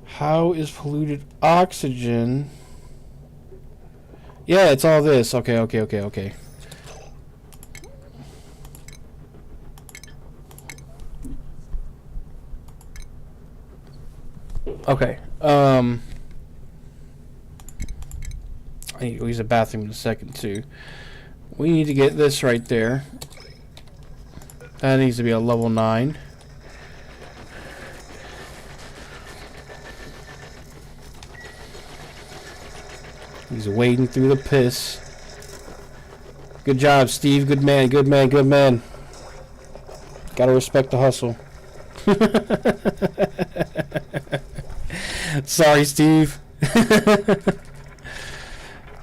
S1: How is polluted oxygen? Yeah, it's all this. Okay. Okay. I need to use a bathroom in a second too. We need to get this right there. That needs to be a level 9. He's wading through the piss. Good job, Steve. Good man, good man, good man. Gotta respect the hustle. Sorry, Steve.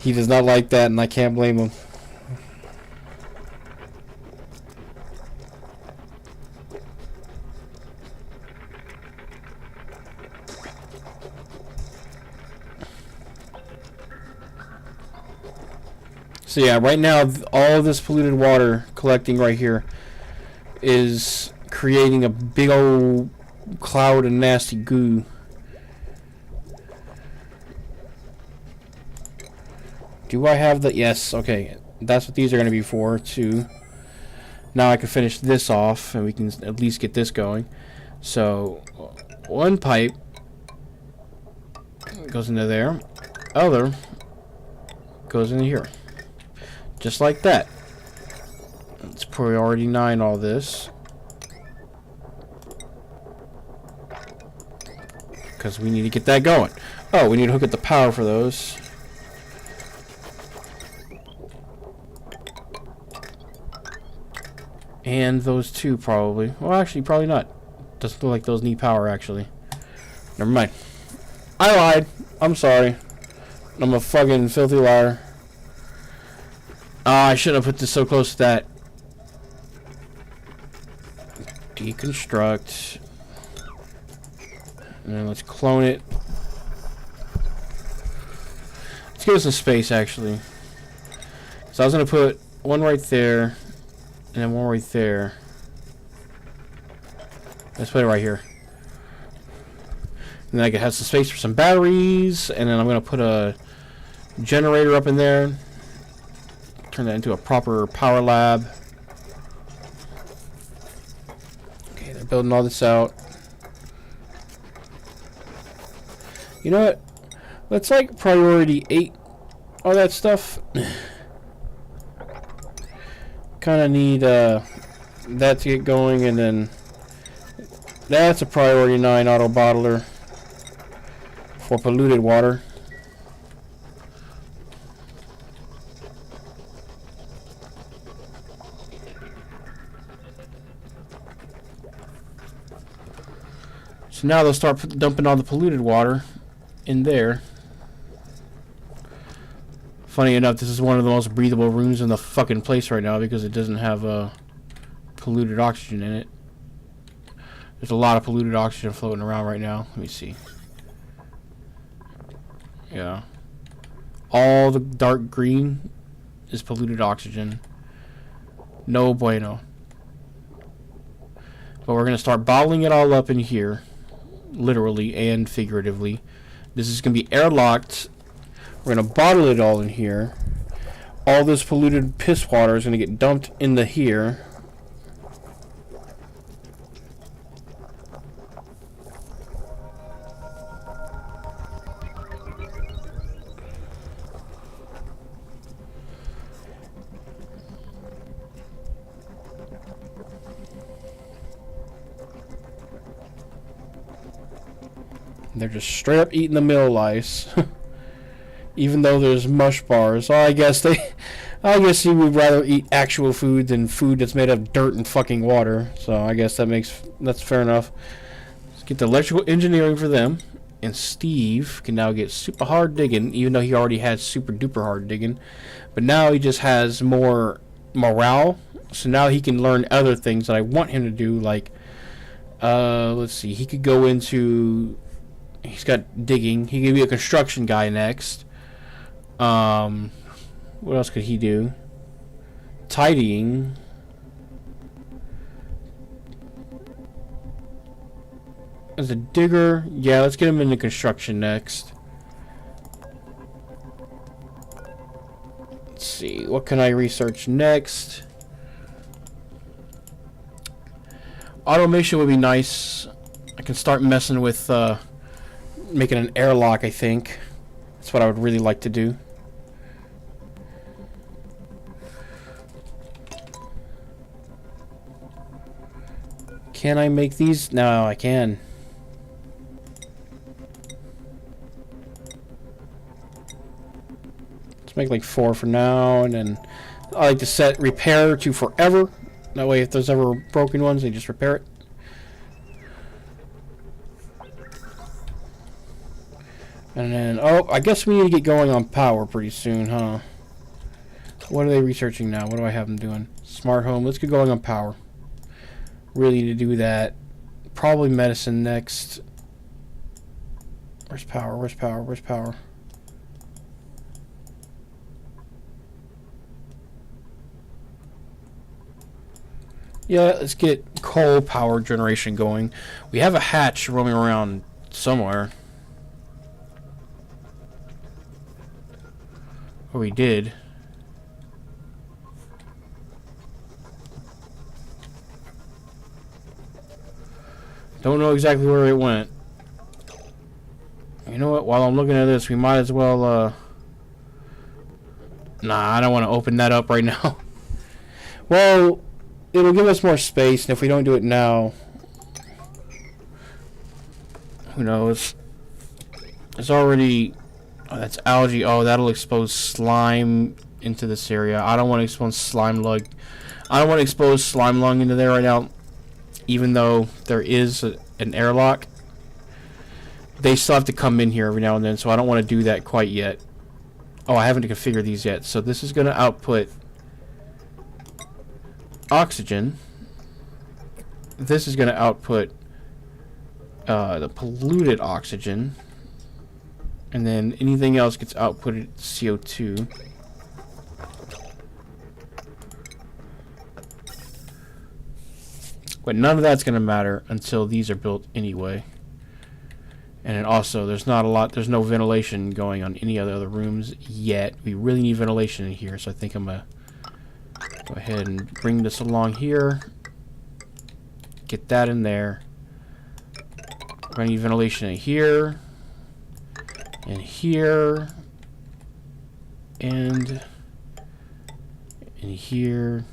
S1: He does not like that, and I can't blame him. So yeah, right now all of this polluted water collecting right here is creating a big old cloud of nasty goo. Do I have the... Yes, okay. That's what these are going to be for, too. Now I can finish this off, and we can at least get this going. So, one pipe goes into there. Other goes into here. Just like that. Let's priority 9 all this. Because we need to get that going. Oh, we need to hook up the power for those. And those two probably. Well, actually, probably not. Doesn't look like those need power, actually. Never mind. I lied. I'm sorry. I'm a fucking filthy liar. I shouldn't have put this so close to that. Deconstruct. And then let's clone it. Let's give it some space, actually. So I was going to put one right there, and then one right there. Let's put it right here. And then I can have some space for some batteries, and then I'm going to put a generator up in there. Turn that into a proper power lab. Okay, they're building all this out. You know what? Let's like priority 8 all that stuff. Kind of need that to get going, and then that's a priority 9 auto bottler for polluted water. So now they'll start dumping all the polluted water in there. Funny enough, this is one of the most breathable rooms in the fucking place right now because it doesn't have polluted oxygen in it. There's a lot of polluted oxygen floating around right now. Let me see. Yeah. All the dark green is polluted oxygen. No bueno. But we're going to start bottling it all up in here. Literally and figuratively. This is going to be airlocked. We're going to bottle it all in here. All this polluted piss water is going to get dumped into here. They're just straight up eating the mill lice. Even though there's mush bars. So I guess you would rather eat actual food than food that's made of dirt and fucking water. So I guess that's fair enough. Let's get the electrical engineering for them. And Steve can now get super hard digging, even though he already had super duper hard digging. But now he just has more morale. So now he can learn other things that I want him to do, like let's see, he could go into, he's got digging, he could be a construction guy next. What else could he do? Tidying. As a digger, yeah, let's get him into construction next. Let's see, what can I research next? Automation would be nice. I can start messing with making an airlock, I think. That's what I would really like to do. Can I make these? No, I can. Let's make like 4 for now, and then I like to set repair to forever. That way if there's ever broken ones, they just repair it. And then, oh, I guess we need to get going on power pretty soon, huh? What are they researching now? What do I have them doing? Smart home. Let's get going on power. Really need to do that. Probably medicine next. Where's power? Where's power? Where's power? Yeah, let's get coal power generation going. We have a hatch roaming around somewhere. Oh, we did. Don't know exactly where it went. You know what? While I'm looking at this, we might as well, Nah, I don't want to open that up right now. Well, it'll give us more space, and if we don't do it now, who knows? It's already... Oh, that's algae. Oh, that'll expose slime into this area. I don't want to expose slime lung. I don't want to expose slime lung into there right now. Even though there is an airlock, they still have to come in here every now and then, so I don't want to do that quite yet. Oh, I haven't configured these yet. So this is going to output oxygen. This is going to output the polluted oxygen. And then anything else gets outputted CO2. But none of that's going to matter until these are built anyway. And then also, there's no ventilation going on any of the other rooms yet. We really need ventilation in here, so I think I'm going to go ahead and bring this along here. Get that in there. We're going to need ventilation in here. And here. And in here.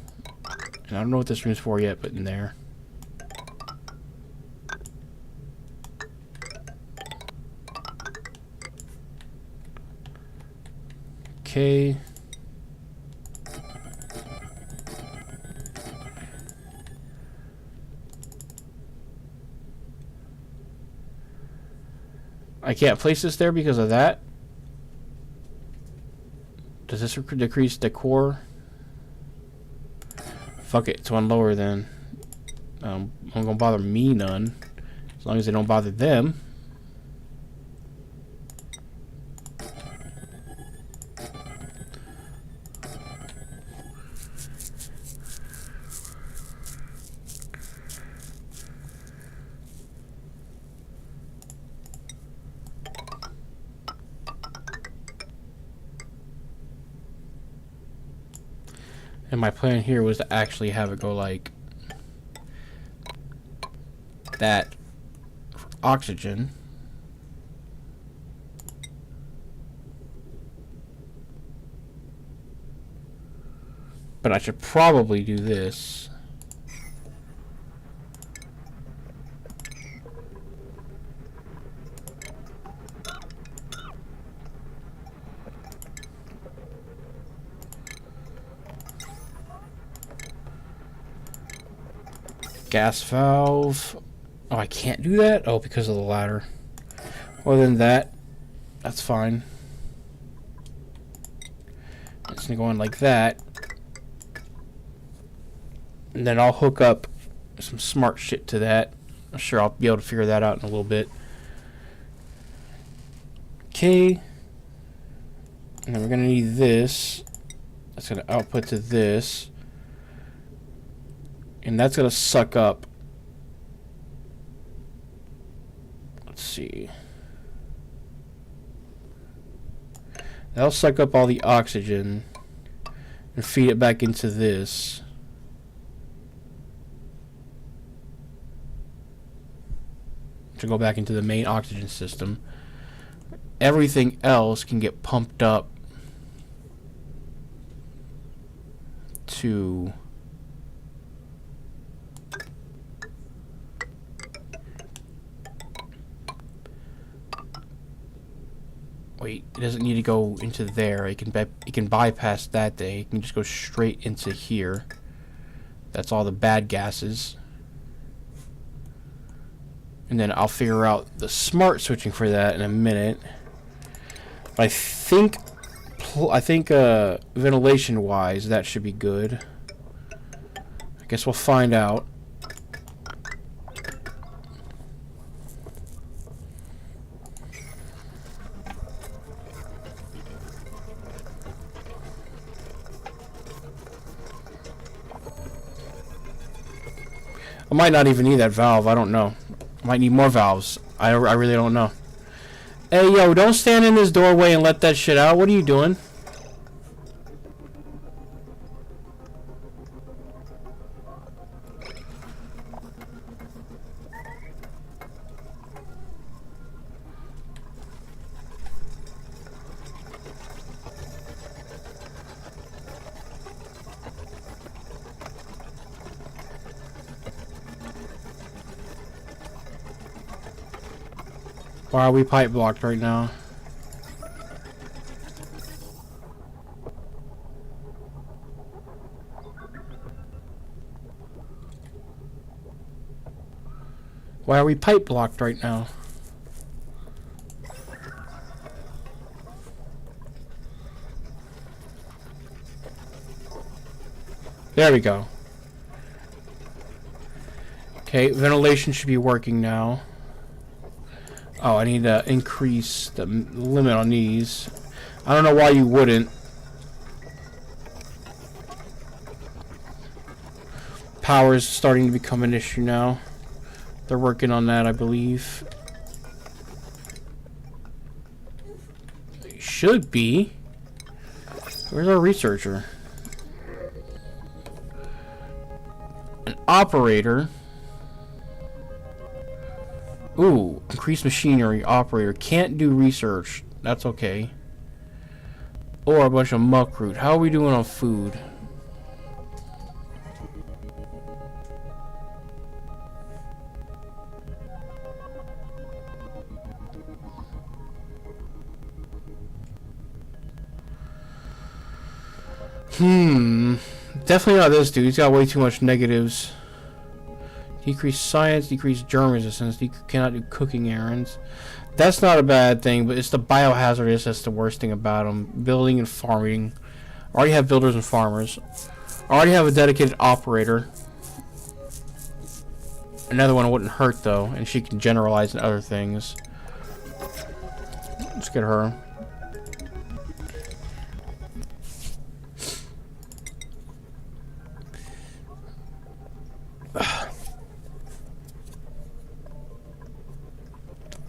S1: And I don't know what this room's for yet, but in there. Okay. I can't place this there because of that. Does this decrease decor? Fuck it, it's one lower then. I'm gonna bother me none. As long as they don't bother them. And my plan here was to actually have it go like that for oxygen. But I should probably do this. Gas valve. Oh, I can't do that? Oh, because of the ladder. Well, then that's fine. It's gonna go in like that. And then I'll hook up some smart shit to that. I'm sure I'll be able to figure that out in a little bit. Okay. And then we're gonna need this. That's gonna output to this. And that's going to suck up. Let's see. That'll suck up all the oxygen and feed it back into this. To go back into the main oxygen system. Everything else can get pumped up to... Wait, it doesn't need to go into there. It can bypass that day. It can just go straight into here. That's all the bad gases. And then I'll figure out the smart switching for that in a minute. But I think ventilation wise that should be good. I guess we'll find out. I might not even need that valve. I don't know. I might need more valves. I really don't know. Hey, yo, don't stand in this doorway and let that shit out. What are you doing? Why are we pipe blocked right now? Why are we pipe blocked right now? There we go. Okay, ventilation should be working now. Oh, I need to increase the limit on these. I don't know why you wouldn't. power is starting to become an issue now. They're working on that, I believe. Should be. Where's our researcher? An operator. Ooh, increased machinery operator. Can't do research. That's okay. Or a bunch of muckroot. How are we doing on food? Definitely not this dude. He's got way too much negatives. Decrease science, decrease germ resistance, cannot do cooking errands. That's not a bad thing, but it's the biohazardous that's the worst thing about him. Building and farming. Already have builders and farmers. Already have a dedicated operator. Another one wouldn't hurt though, and she can generalize in other things. Let's get her.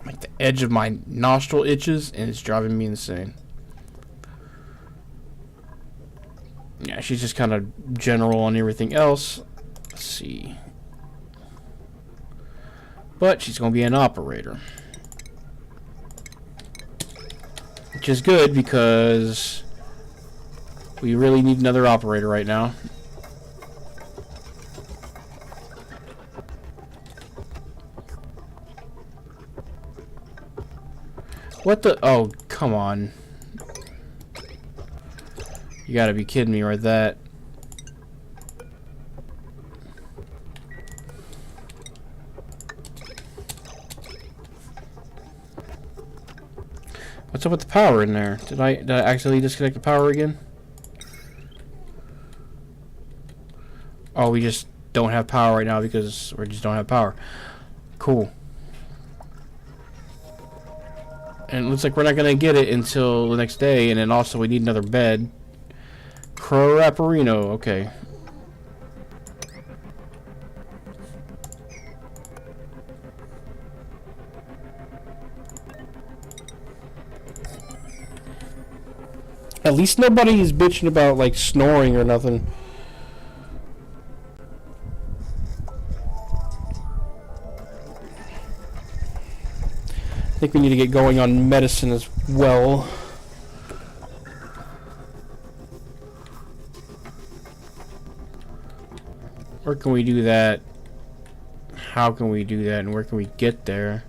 S1: Like the edge of my nostril itches and it's driving me insane. Yeah, she's just kind of general on everything else. Let's see. But she's going to be an operator. Which is good because we really need another operator right now. What the? Oh, come on. You gotta be kidding me right that. What's up with the power in there? Did I accidentally disconnect the power again? Oh, we just don't have power right now because we just don't have power. Cool. And it looks like we're not gonna get it until the next day, and then also we need another bed. Crapperino, okay. At least nobody is bitching about like snoring or nothing. I think we need to get going on medicine as well. Where can we do that? How can we do that? And where can we get there?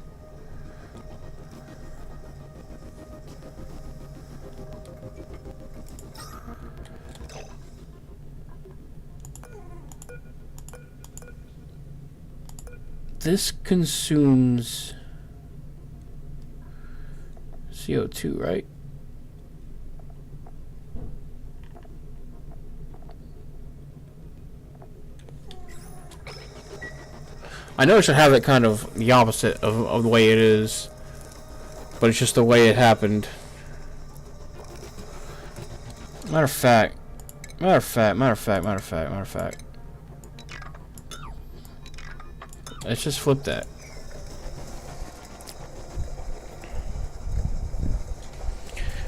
S1: This consumes CO2, right? I know it should have it kind of the opposite of the way it is, but it's just the way it happened. Matter of fact. Let's just flip that.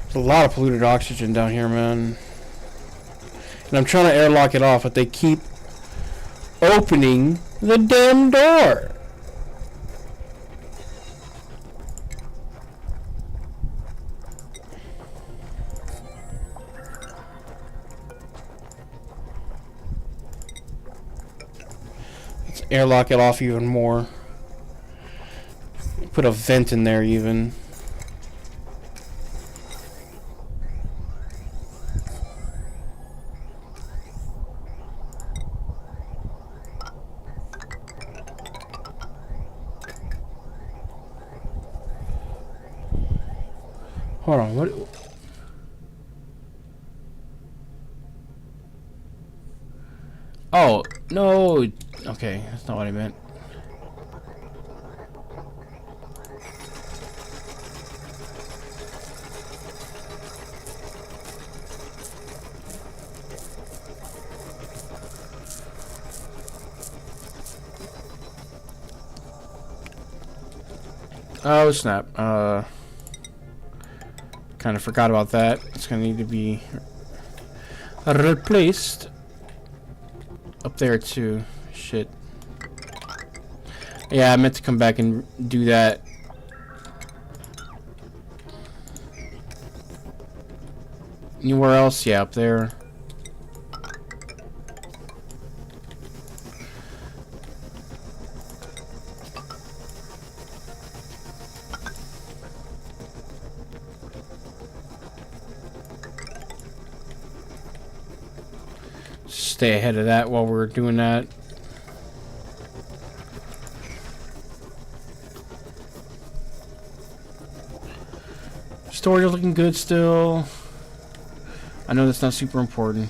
S1: There's a lot of polluted oxygen down here, man. And I'm trying to airlock it off, but they keep opening the damn door. Let's airlock it off even more. Put a vent in there even. Hold on, what? Oh, no. Okay, that's not what I meant. Oh, snap. Kind of forgot about that. It's gonna need to be replaced. Up there, too. Shit. Yeah, I meant to come back and do that. Anywhere else? Yeah, up there. Stay ahead of that while we're doing that. Storage is looking good still. I know that's not super important.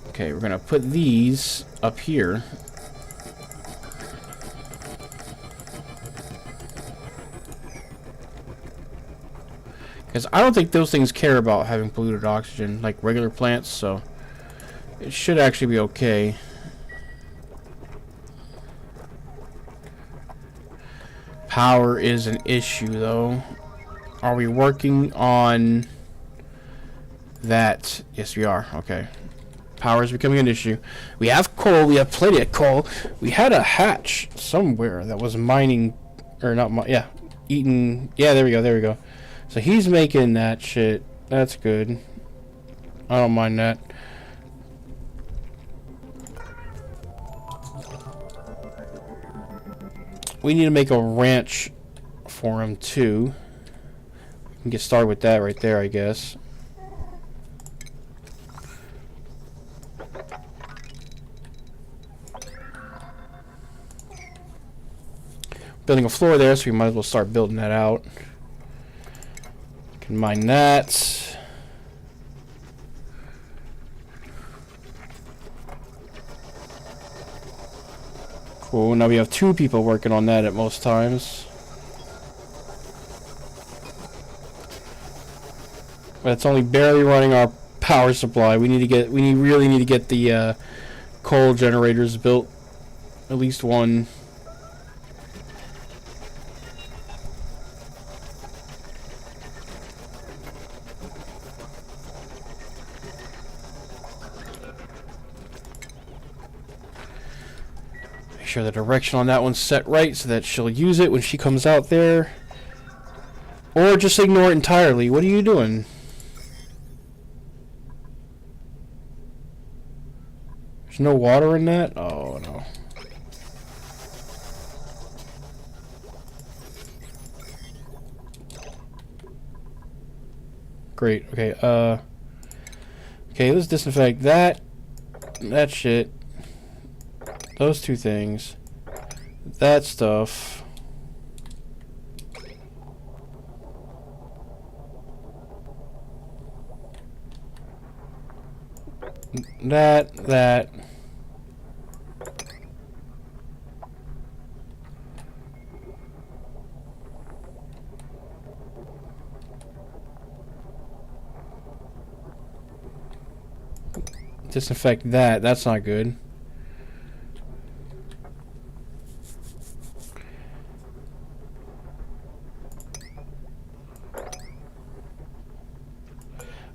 S1: Okay, we're gonna put these up here. Because I don't think those things care about having polluted oxygen like regular plants, so it should actually be okay. Power is an issue, though. Are we working on that? Yes, we are. Okay. Power is becoming an issue. We have coal. We have plenty of coal. We had a hatch somewhere that was mining, or not, yeah, eating. Yeah, there we go. There we go. So he's making that shit. That's good. I don't mind that. We need to make a ranch for him too. We can get started with that right there, I guess. Building a floor there, so we might as well start building that out. Can mine that. Cool, now we have 2 people working on that at most times. But it's only barely running our power supply. We really need to get the coal generators built. At least one. Make sure the direction on that one's set right so that she'll use it when she comes out there. Or just ignore it entirely. What are you doing? There's no water in that? Oh, no. Great. Okay, okay, let's disinfect that shit. Those 2 things. That stuff. That. Disinfect that. That's not good.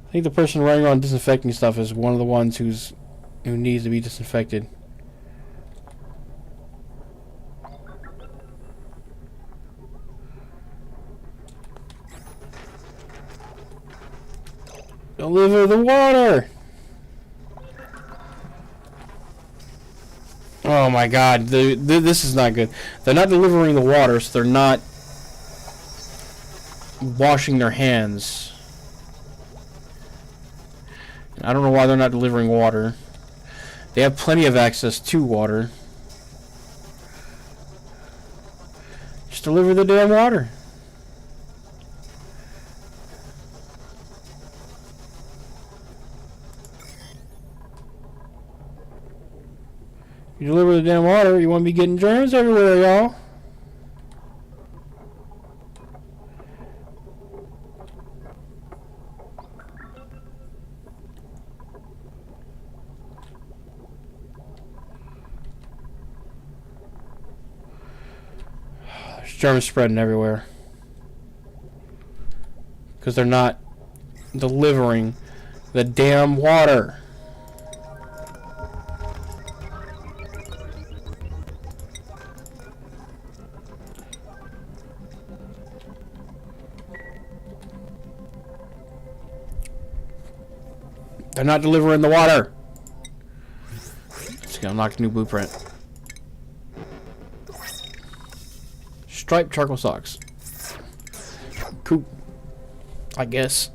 S1: I think the person running around disinfecting stuff is one of the ones who needs to be disinfected. Deliver the water! Oh my god, this is not good. They're not delivering the water, so they're not washing their hands. I don't know why they're not delivering water. They have plenty of access to water. Just deliver the damn water. You deliver the damn water, you won't be getting germs everywhere, y'all. germs spreading everywhere. Because they're not delivering the damn water. They're not delivering the water. Let's go unlock a new blueprint. Striped charcoal socks. Cool. I guess.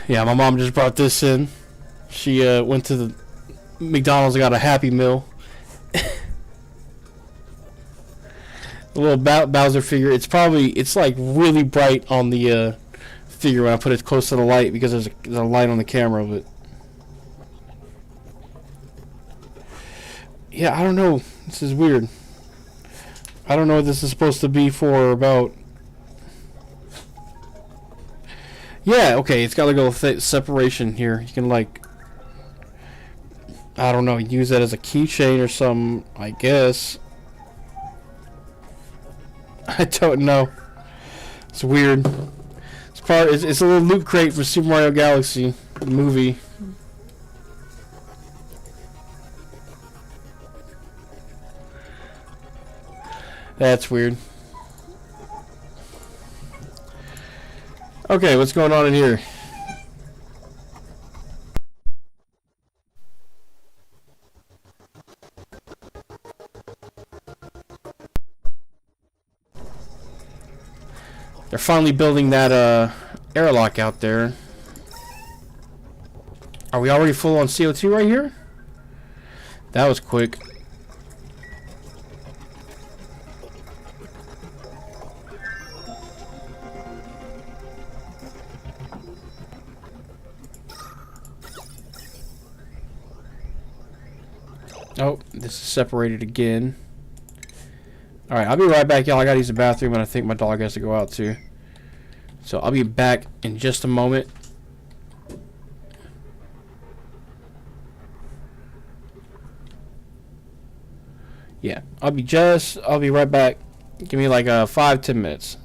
S1: Yeah, my mom just brought this in. She went to the McDonald's and got a Happy Meal. The little Bowser figure. It's like really bright on the figure when I put it close to the light because there's a light on the camera. But yeah, I don't know. This is weird. I don't know what this is supposed to be for. About. Yeah, okay, it's got like a little separation here. You can like, I don't know, use that as a keychain or something, I guess. I don't know. It's weird. It's a little loot crate for Super Mario Galaxy movie. That's weird. Okay, what's going on in here? They're finally building that airlock out there. Are we already full on CO2 right here? That was quick. Oh, this is separated again. Alright, I'll be right back, y'all. I gotta use the bathroom, and I think my dog has to go out too. So I'll be back in just a moment. Yeah, I'll be right back. Give me like 5-10 minutes.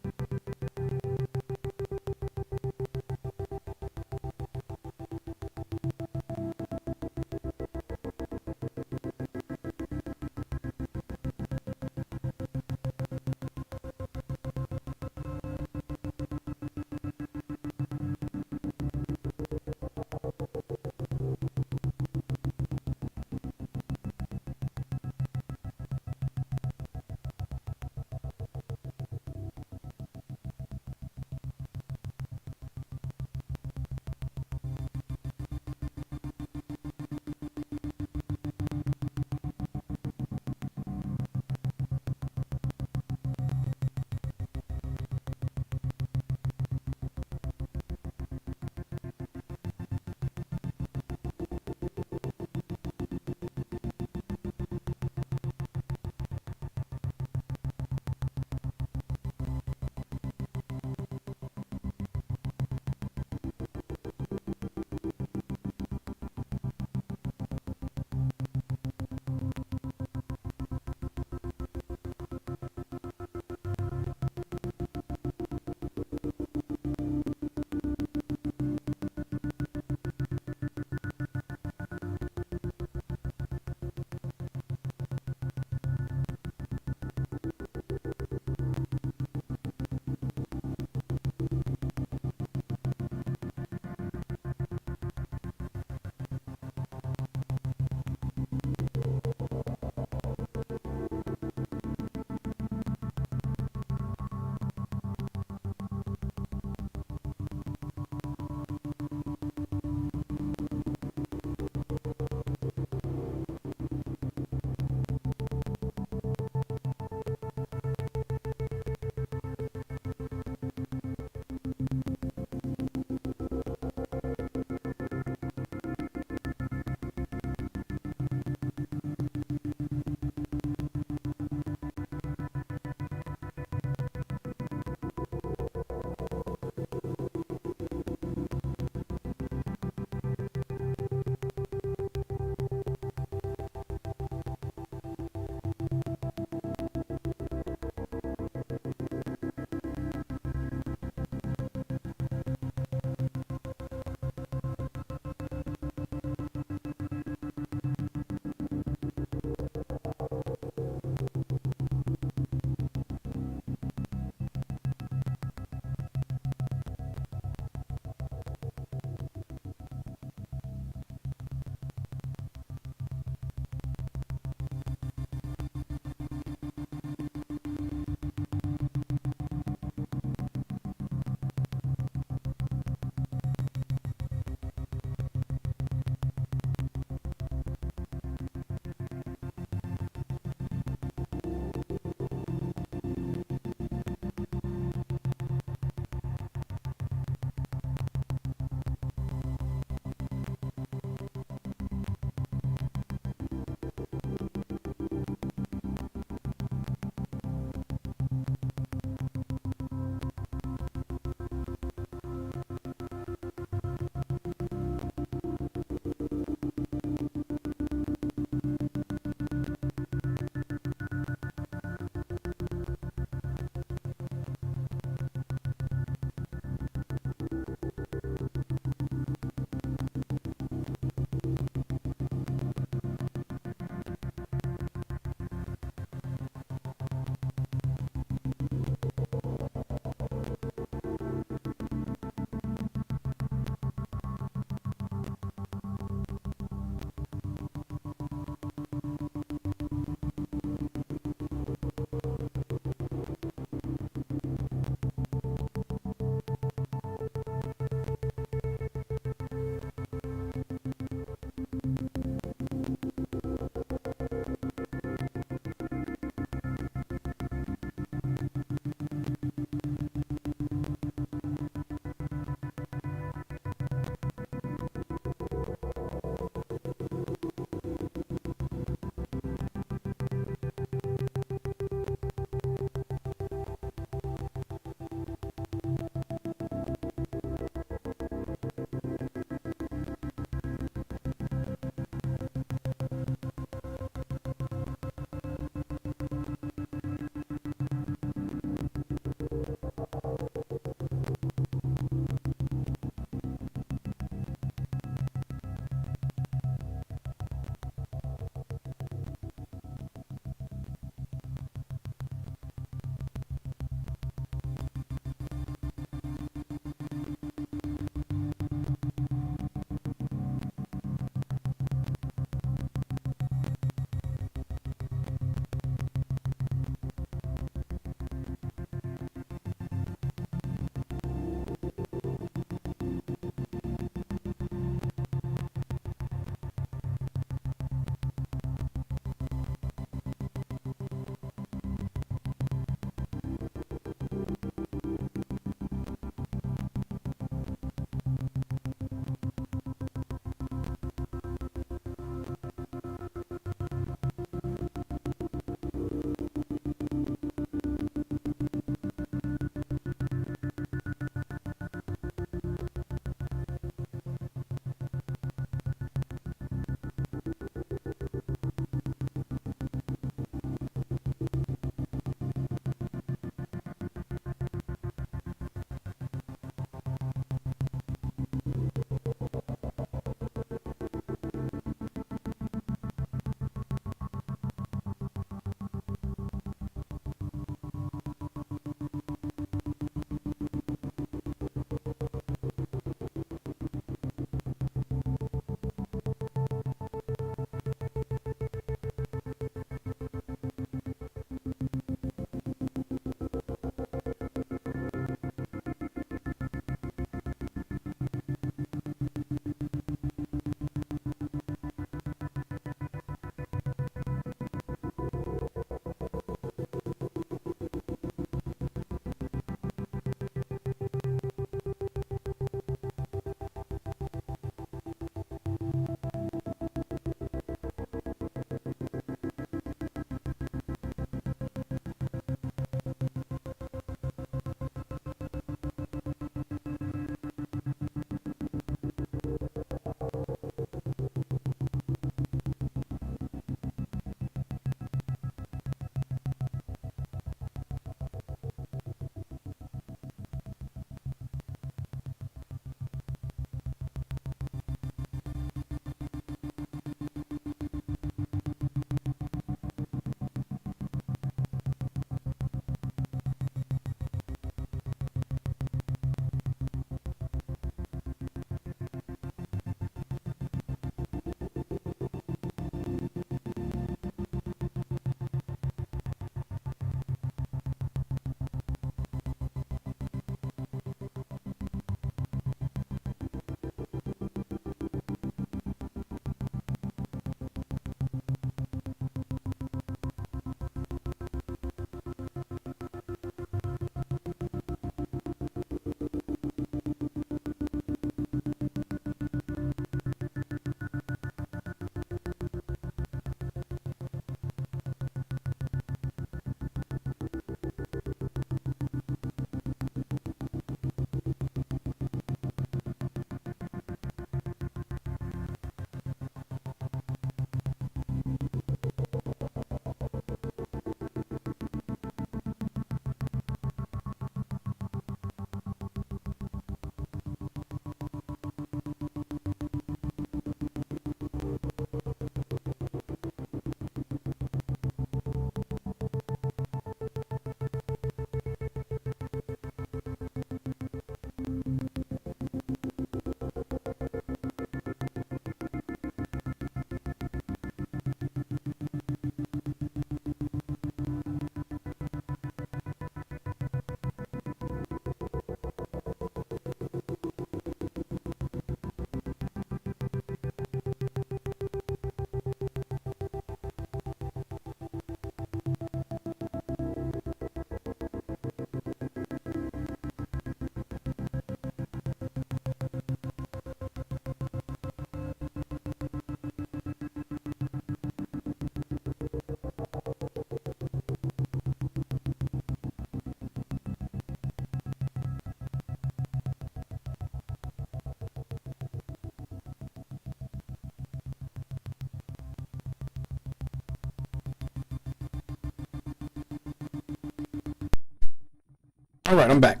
S1: Alright, I'm back.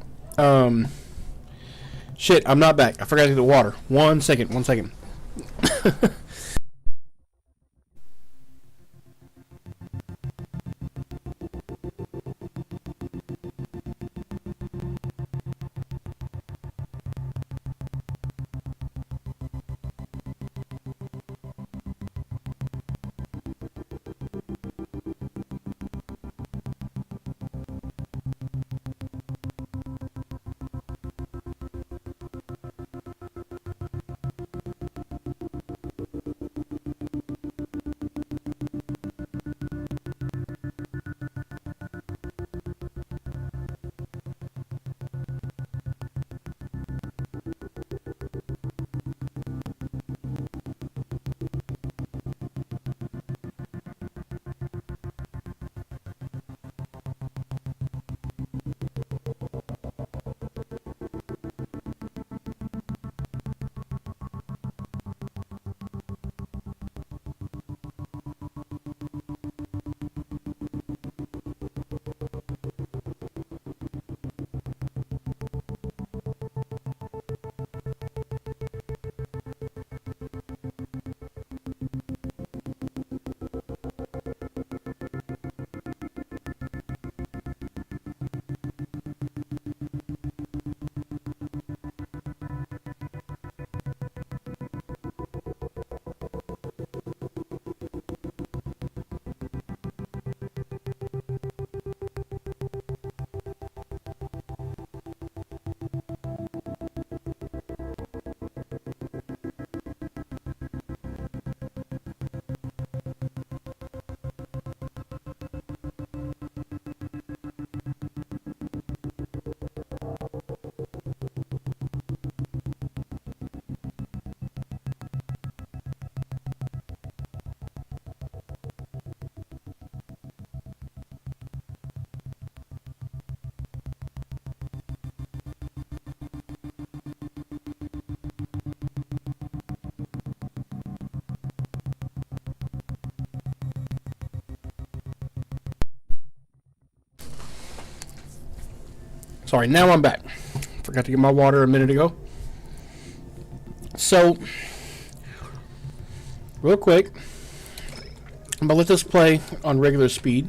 S1: Shit, I'm not back. I forgot to get the water. 1 second, 1 second. Sorry, now I'm back. Forgot to get my water a minute ago. So, real quick, I'm gonna let this play on regular speed.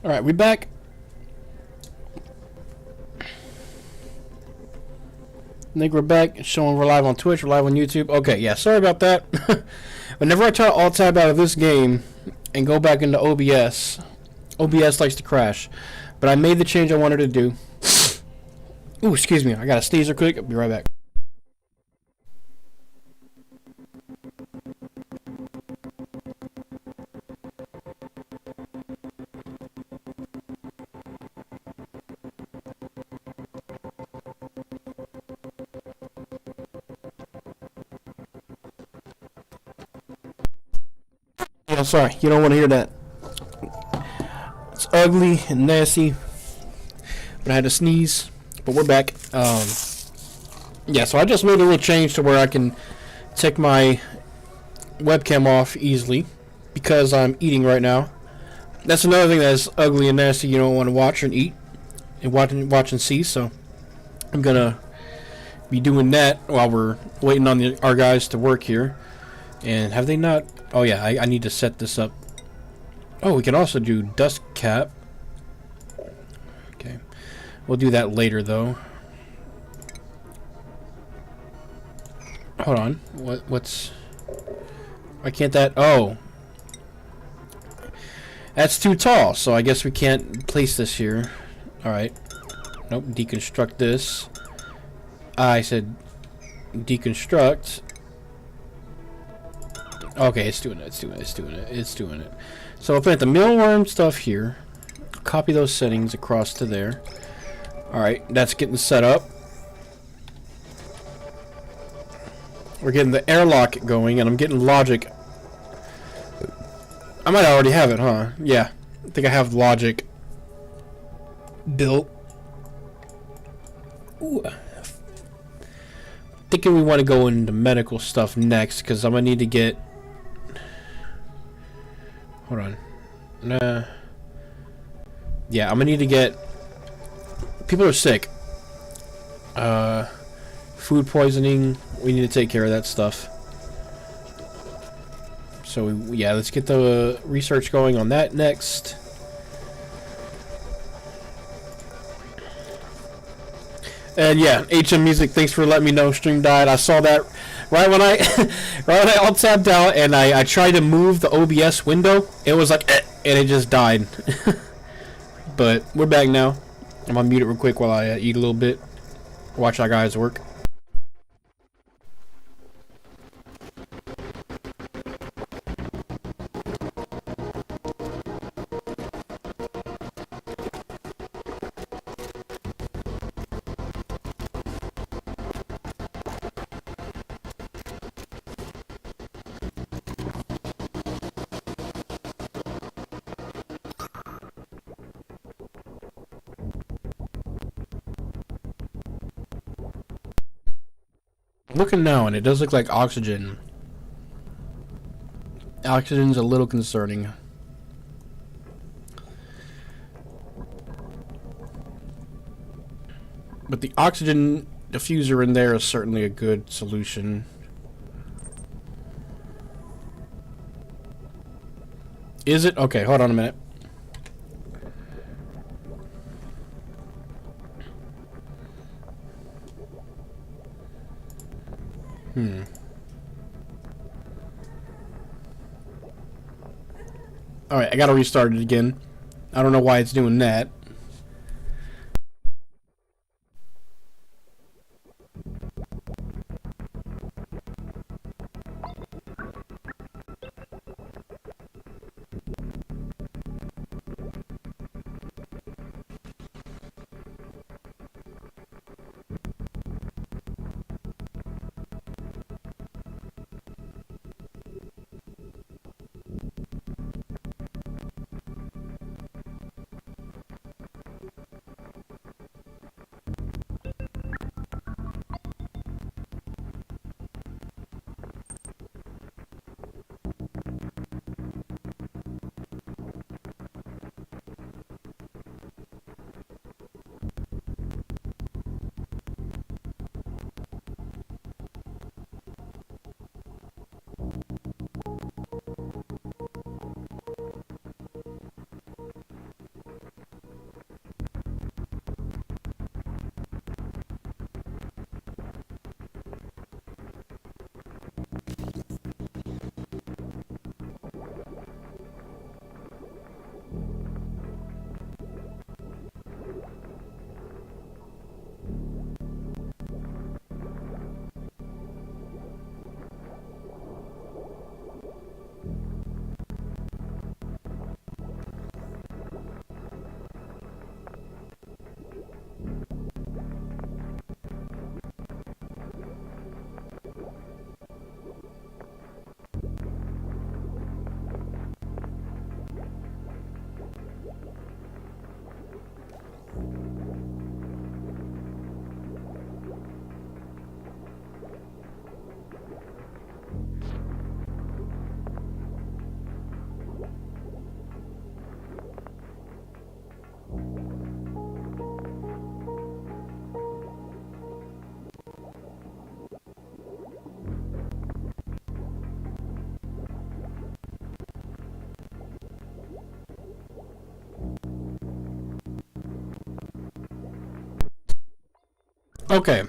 S1: Alright, we back. I think we're back. Showing we're live on Twitch, we're live on YouTube. Okay, yeah, sorry about that. Whenever I try to alt-tab out of this game and go back into OBS, OBS likes to crash. But I made the change I wanted to do. Ooh, excuse me. I got to sneeze real quick. I'll be right back. Yeah, sorry. You don't want to hear that. It's ugly and nasty. But I had to sneeze. But we're back. Yeah, so I just made a little change to where I can take my webcam off easily because I'm eating right now. That's another thing that's ugly and nasty you don't want to watch and eat and watch and see. So I'm gonna be doing that while we're waiting on our guys to work here. And have they not? Oh yeah, I need to set this up. Oh, we can also do dust cap. Okay, we'll do that later though. Hold on. What's? Why can't that? Oh, that's too tall. So I guess we can't place this here. All right. Nope. Deconstruct this. I said deconstruct. Okay, it's doing it. It's doing it. So I'll put the mealworm stuff here. Copy those settings across to there. All right, that's getting set up. We're getting the airlock going, and I'm getting logic. I might already have it, huh? Yeah. I think I have logic built. Ooh. Thinking we want to go into medical stuff next, because I'm going to need to get... Hold on. Nah. Yeah, I'm going to need to get... People are sick. Food poisoning. We need to take care of that stuff. So, yeah, let's get the research going on that next. And yeah, HM Music, thanks for letting me know stream died. I saw that right when I right when I alt tabbed out and I tried to move the OBS window. It was like, and it just died. But we're back now. I'm gonna mute it real quick while I eat a little bit. Watch our guys work. Looking now, and it does look like oxygen. Oxygen's a little concerning. But the oxygen diffuser in there is certainly a good solution. Is it? Okay, hold on a minute. Alright, I gotta restart it again. I don't know why it's doing that. Okay.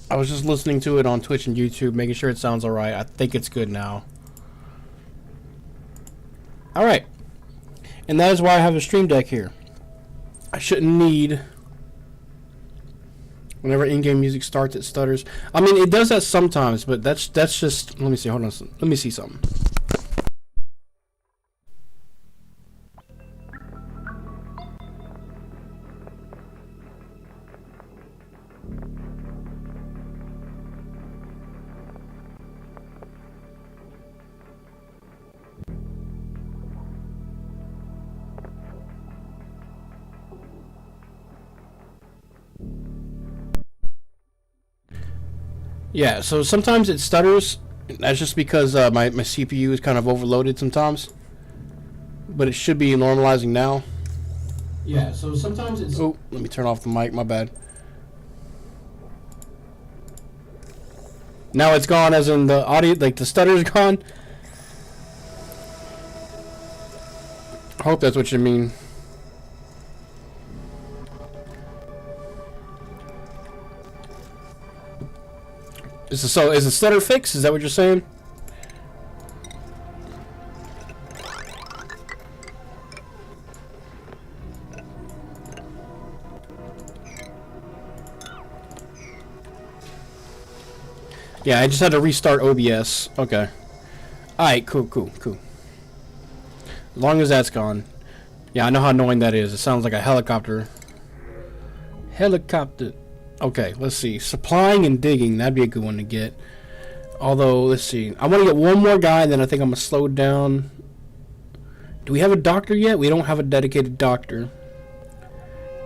S1: I was just listening to it on Twitch and YouTube, making sure it sounds alright. I think it's good now. Alright. And that is why I have a Stream Deck here. I shouldn't need... Whenever in-game music starts, it stutters. I mean, it does that sometimes, but that's just... Let me see, hold on. Let me see something. Yeah, so sometimes it stutters. That's just because my CPU is kind of overloaded sometimes. But it should be normalizing now.
S2: Yeah, so sometimes it's...
S1: Oh, let me turn off the mic, my bad. Now it's gone, as in the audio, like the stutter's gone. I hope that's what you mean. Is the stutter fixed? Is that what you're saying? Yeah, I just had to restart OBS. Okay. Alright, cool. As long as that's gone. Yeah, I know how annoying that is. It sounds like a helicopter. Helicopter. Okay, let's see. Supplying and digging. That'd be a good one to get. Although, let's see. I want to get one more guy, and then I think I'm going to slow down. Do we have a doctor yet? We don't have a dedicated doctor.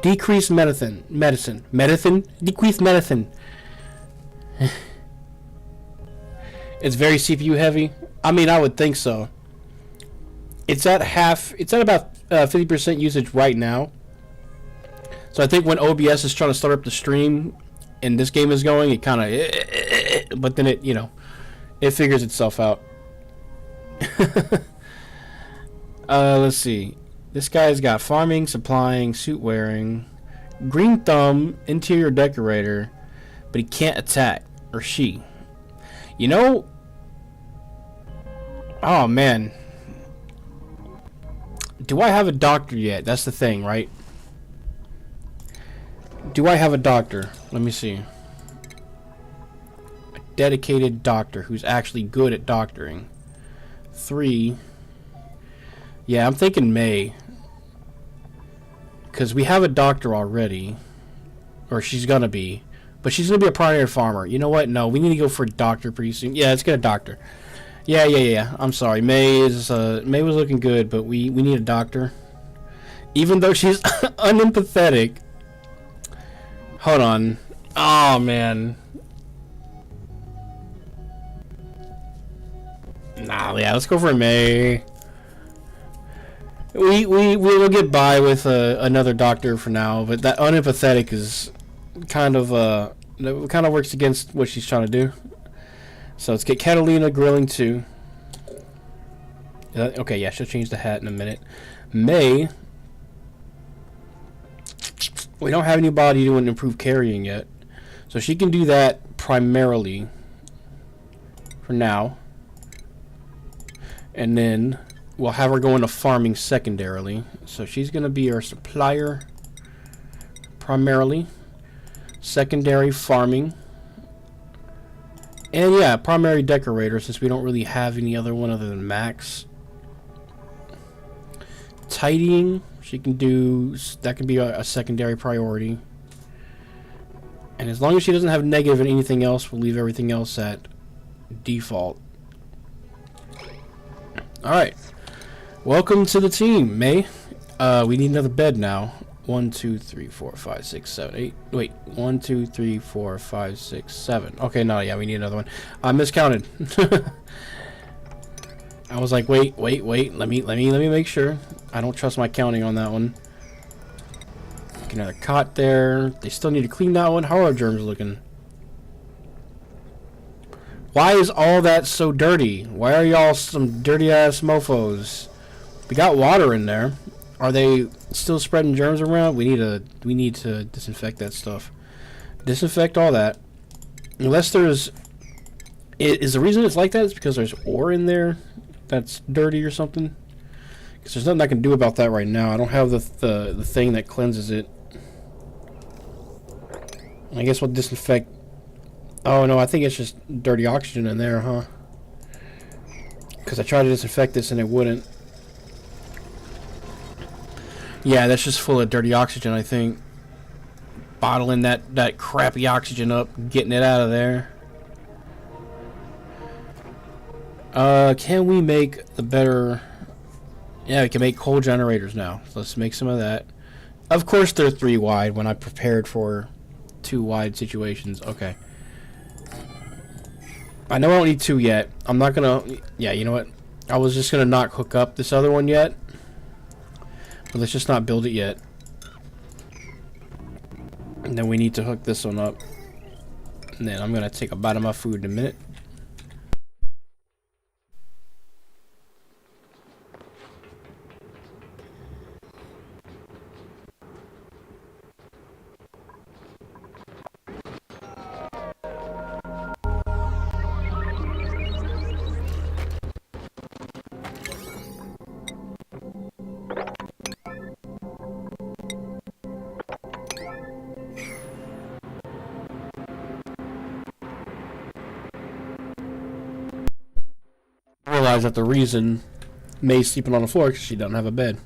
S1: Decrease medicine. Decrease medicine. It's very CPU heavy. I mean, I would think so. It's at about 50% usage right now. So I think when OBS is trying to start up the stream and this game is going, it kind of, but then it, you know, it figures itself out. Let's see. This guy's got farming, supplying, suit wearing, green thumb, interior decorator, but he can't attack, or she. You know, oh man. Do I have a doctor yet? That's the thing, right? Do I have a doctor? Let me see. A dedicated doctor who's actually good at doctoring. 3. Yeah, I'm thinking May. Because we have a doctor already. Or she's gonna be. But she's gonna be a primary farmer. You know what? No, we need to go for a doctor pretty soon. Yeah, let's get a doctor. Yeah. I'm sorry. May was looking good, but we need a doctor. Even though she's unempathetic. Hold on. Oh man. Nah, yeah, let's go for May. We'll get by with another doctor for now, but that unempathetic is kind of works against what she's trying to do. So let's get Catalina grilling too. Okay, yeah, she'll change the hat in a minute. May. We don't have anybody doing improved carrying yet. So she can do that primarily for now. And then we'll have her go into farming secondarily. So she's going to be our supplier primarily. Secondary farming. And yeah, primary decorator, since we don't really have any other one other than Max. Tidying, she can do, that can be a secondary priority. And as long as she doesn't have negative in anything else, we'll leave everything else at default. Alright. Welcome to the team, May. We need another bed now. 1, 2, 3, 4, 5, 6, 7, 8. Wait, 1, 2, 3, 4, 5, 6, 7. Okay, no, yeah, we need another one. I miscounted. I was like, wait. Let me make sure. I don't trust my counting on that one. Get another cot there. They still need to clean that one. How are our germs looking? Why is all that so dirty? Why are y'all some dirty ass mofos? We got water in there. Are they still spreading germs around? We need to disinfect that stuff. Disinfect all that. Unless there's... Is the reason it's like that is because there's ore in there that's dirty or something? Because there's nothing I can do about that right now. I don't have the thing that cleanses it. I guess we'll disinfect... Oh no, I think it's just dirty oxygen in there, huh? Because I tried to disinfect this and it wouldn't. Yeah, that's just full of dirty oxygen, I think. Bottling that crappy oxygen up, getting it out of there. Can we make the better... Yeah, we can make coal generators now. So let's make some of that. Of course they're 3 wide when I prepared for 2 wide situations. Okay. I know I don't need two yet. I'm not gonna... Yeah, you know what? I was just gonna not hook up this other one yet. But let's just not build it yet. And then we need to hook this one up. And then I'm gonna take a bite of my food in a minute. Realize that the reason May's sleeping on the floor because she doesn't have a bed.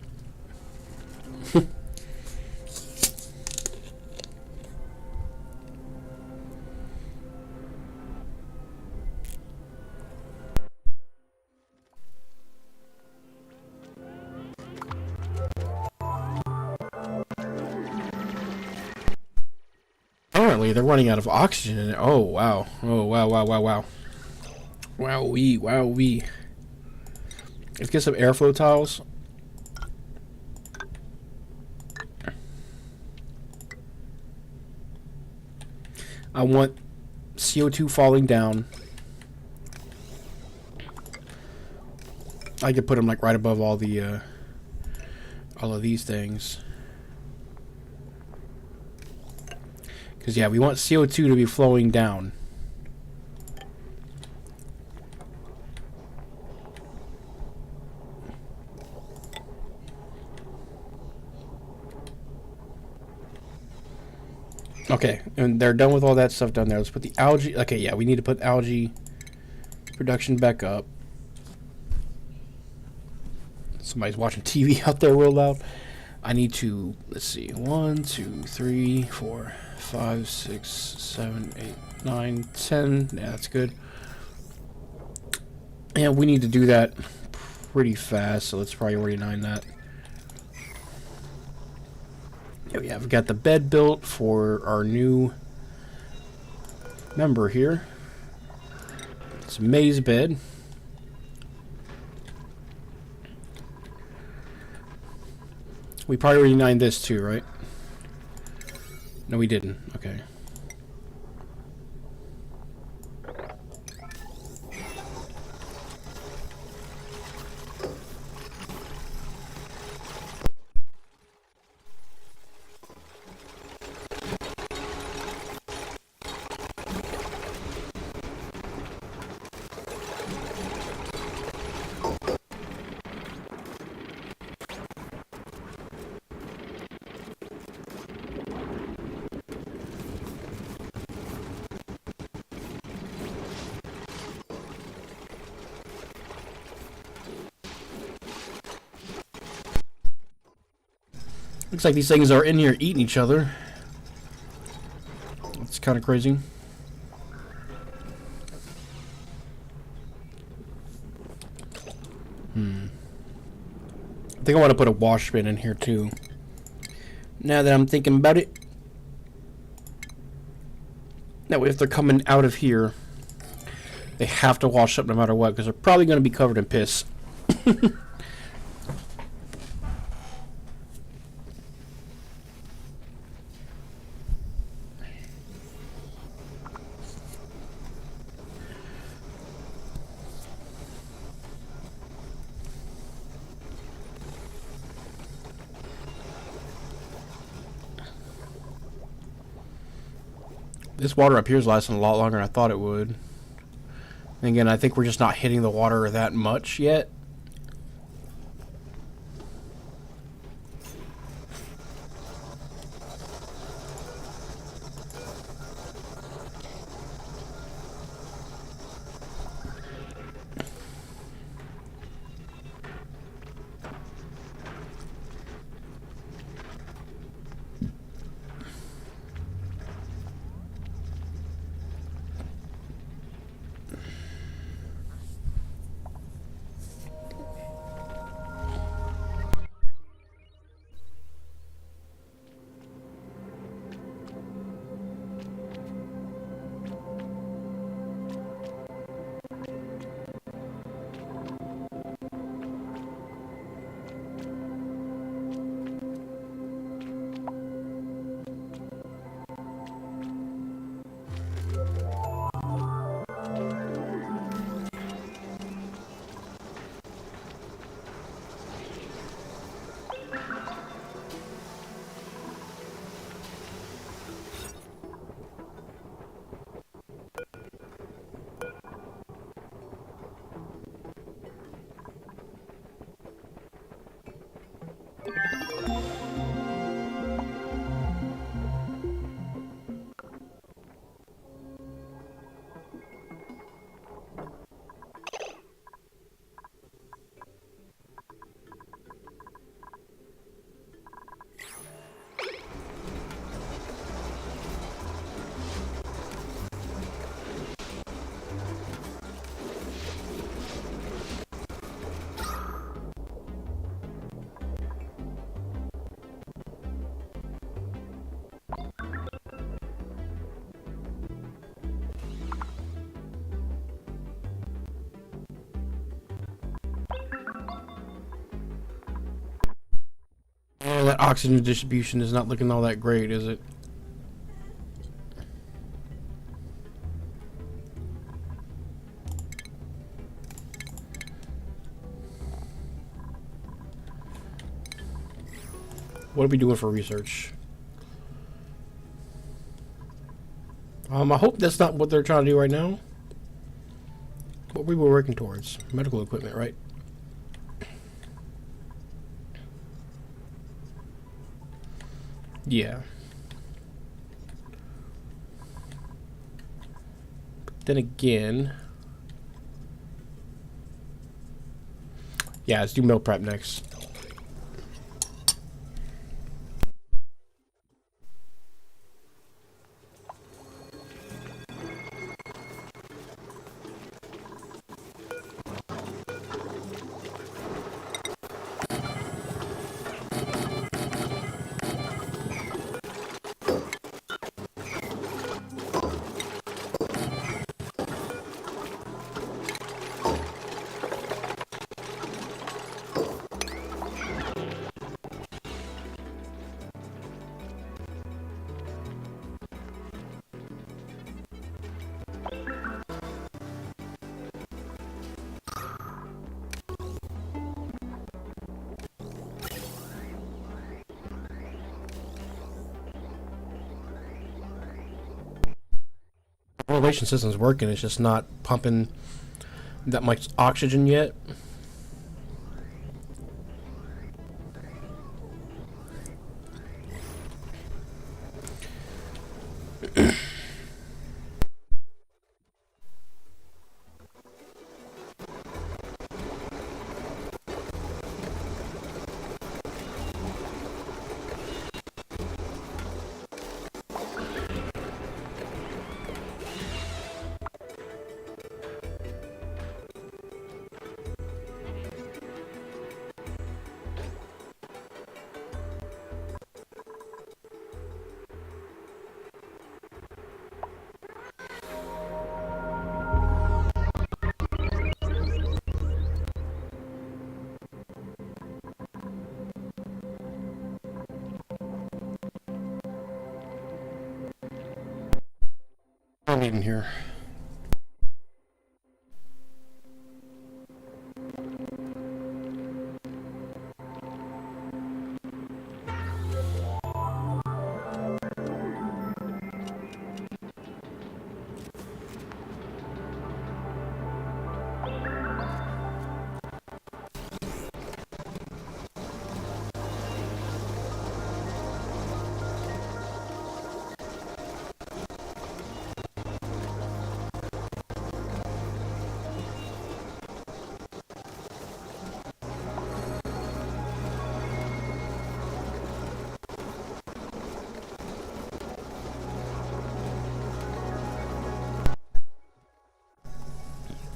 S1: Apparently, they're running out of oxygen. Oh wow! Oh wow! Wow! Wow! Wow! Wowee! Wowee! Let's get some airflow tiles. I want CO2 falling down. I could put them like right above all the all of these things. Because yeah, we want CO2 to be flowing down. Okay, and they're done with all that stuff down there. Let's put the algae... Okay, yeah, we need to put algae production back up. Somebody's watching TV out there real loud. I need to... Let's see. 1, 2, 3, 4, 5, 6, 7, 8, 9, 10. Yeah, that's good. And we need to do that pretty fast, so let's priority 9 that. Yeah, we have got the bed built for our new member here. It's a maze bed. We priority 9 this too, right? No, we didn't. Okay. Looks like these things are in here eating each other. It's kind of crazy. I think I want to put a wash bin in here too. Now that I'm thinking about it. That way if they're coming out of here, they have to wash up no matter what, because they're probably going to be covered in piss. This water up here is lasting a lot longer than I thought it would. And again, I think we're just not hitting the water that much yet. Oh, that oxygen distribution is not looking all that great, is it? What are we doing for research? I hope that's not what they're trying to do right now. What we were working towards. Medical equipment, right? Yeah. But then again... Yeah, let's do meal prep next. Ventilation system's working, it's just not pumping that much oxygen yet. I'm even here.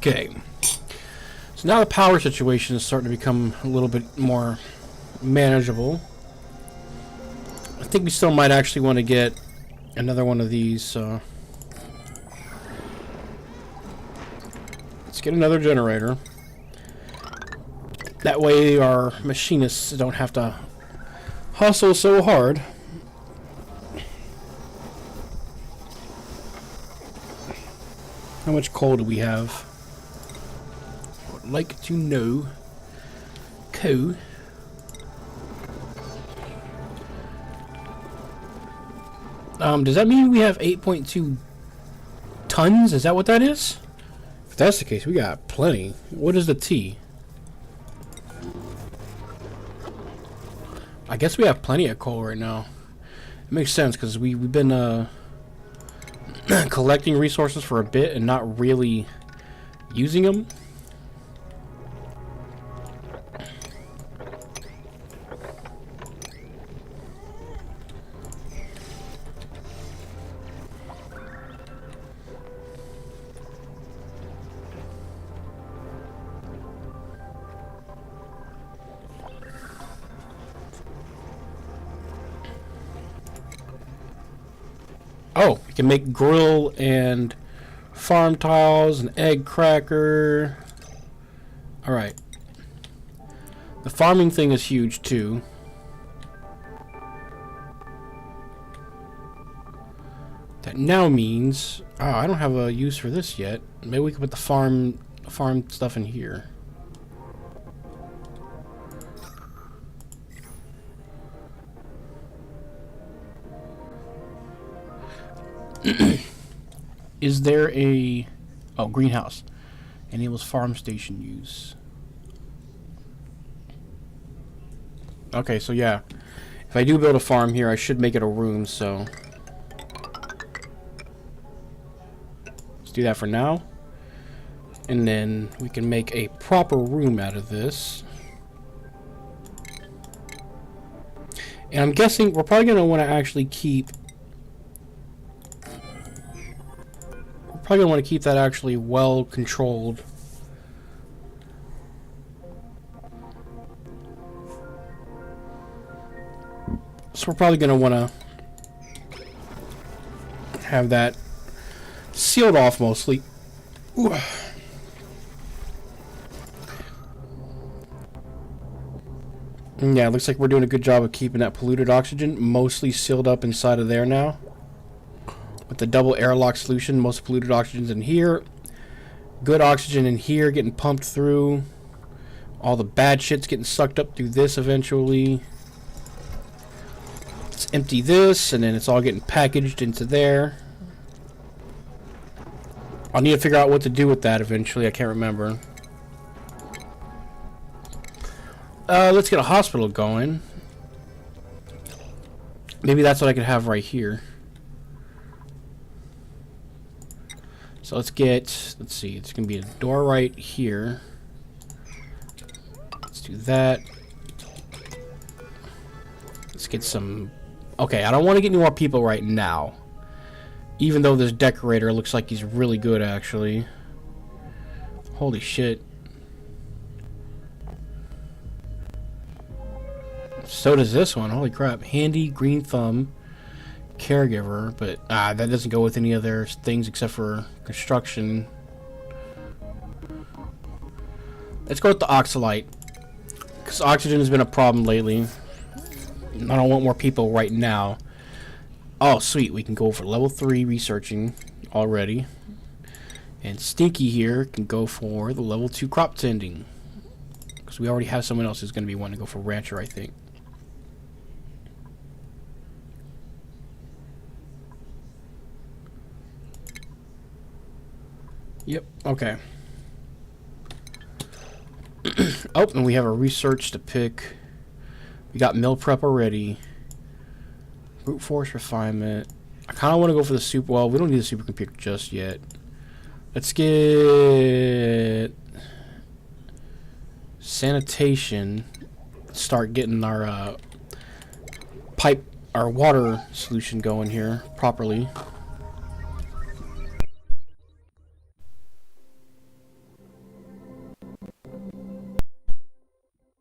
S1: Okay, so now the power situation is starting to become a little bit more manageable. I think we still might actually want to get another one of these. Let's get another generator. That way our machinists don't have to hustle so hard. How much coal do we have? Would like to know. Coal. Does that mean we have 8.2 tons? Is that what that is? If that's the case, we got plenty. What is the T? I guess we have plenty of coal right now. It makes sense because we've been collecting resources for a bit and not really using them. Oh, we can make grill and farm tiles, an egg cracker. Alright. The farming thing is huge too. That now means... Oh, I don't have a use for this yet. Maybe we can put the farm stuff in here. Is there a... Oh, greenhouse. Enables farm station use. Okay, so yeah. If I do build a farm here, I should make it a room, so... Let's do that for now. And then we can make a proper room out of this. And I'm guessing we're probably going to want to actually keep... We're probably going to want to keep that actually well controlled. So we're probably going to want to have that sealed off mostly. Ooh. Yeah, it looks like we're doing a good job of keeping that polluted oxygen mostly sealed up inside of there now. With the double airlock solution, most polluted oxygen's in here. Good oxygen in here getting pumped through. All the bad shit's getting sucked up through this eventually. Let's empty this, and then it's all getting packaged into there. I'll need to figure out what to do with that eventually. I can't remember. Let's get a hospital going. Maybe that's what I could have right here. So let's get, let's see, it's going to be a door right here. Let's do that. Let's get some... Okay, I don't want to get any more people right now. Even though this decorator looks like he's really good, actually. Holy shit. So does this one. Holy crap. Handy, green thumb, caregiver. But that doesn't go with any other things except for construction. Let's go with the oxalite. Because oxygen has been a problem lately. I don't want more people right now. Oh, sweet. We can go for level 3 researching already. And Stinky here can go for the level 2 crop tending. Because we already have someone else who's going to be wanting to go for rancher, I think. Yep, okay. Oh, and we have a research to pick. We got mill prep already. Brute force refinement. I kind of want to go for the super... Well, we don't need a supercomputer just yet. Let's get... sanitation. Start getting our our water solution going here properly.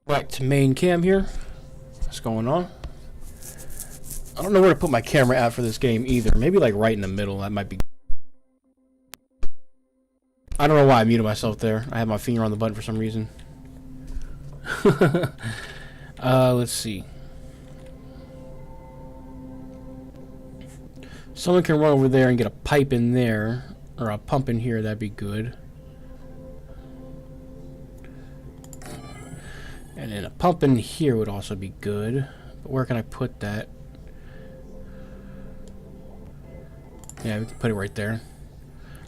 S1: Right to main cam here. What's going on? I don't know where to put my camera at for this game either. Maybe like right in the middle. That might be... I don't know why I muted myself there. I had my finger on the button for some reason. Let's see. Someone can run over there and get a pipe in there. Or a pump in here. That'd be good. And then a pump in here would also be good. But where can I put that? Yeah, we can put it right there.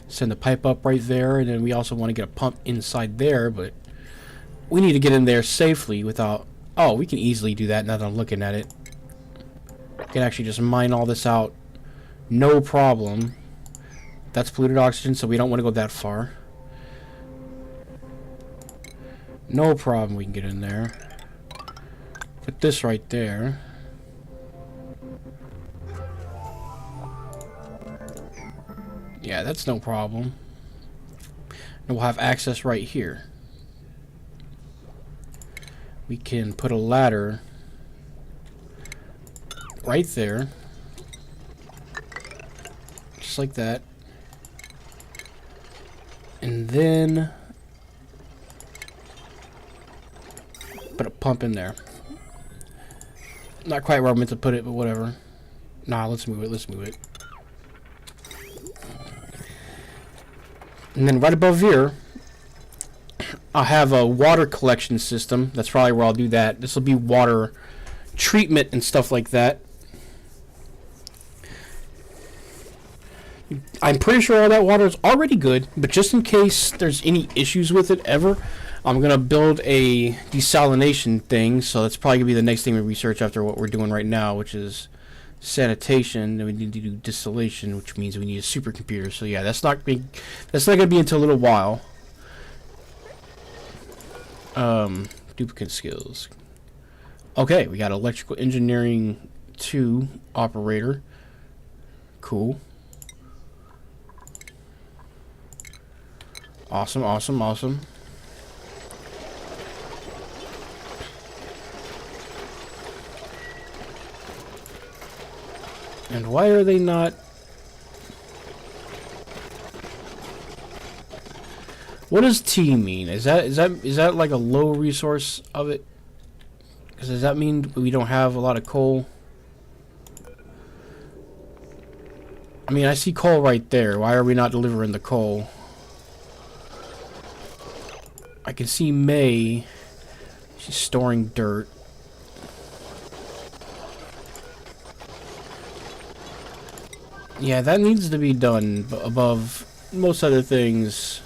S1: Send the pipe up right there. And then we also want to get a pump inside there. But we need to get in there safely without... Oh, we can easily do that now that I'm looking at it. We can actually just mine all this out. No problem. That's polluted oxygen, so we don't want to go that far. No problem, we can get in there. Put this right there. Yeah, that's no problem. And we'll have access right here. We can put a ladder right there. Just like that. And then put a pump in there. Not quite where I meant to put it, but whatever. Nah, let's move it. Let's move it. And then right above here, I'll have a water collection system. That's probably where I'll do that. This will be water treatment and stuff like that. I'm pretty sure all that water is already good, but just in case there's any issues with it ever, I'm going to build a desalination thing. So that's probably going to be the next thing we research after what we're doing right now, which is sanitation. Then we need to do distillation, which means we need a supercomputer. So yeah, that's not going to be until a little while. Duplicate skills. Okay, we got electrical engineering 2 operator. Cool. Awesome, awesome, awesome. And why are they not... What does T mean? Is that like a low resource of it? Because does that mean we don't have a lot of coal? I mean, I see coal right there. Why are we not delivering the coal? I can see May. She's storing dirt. Yeah, that needs to be done above most other things.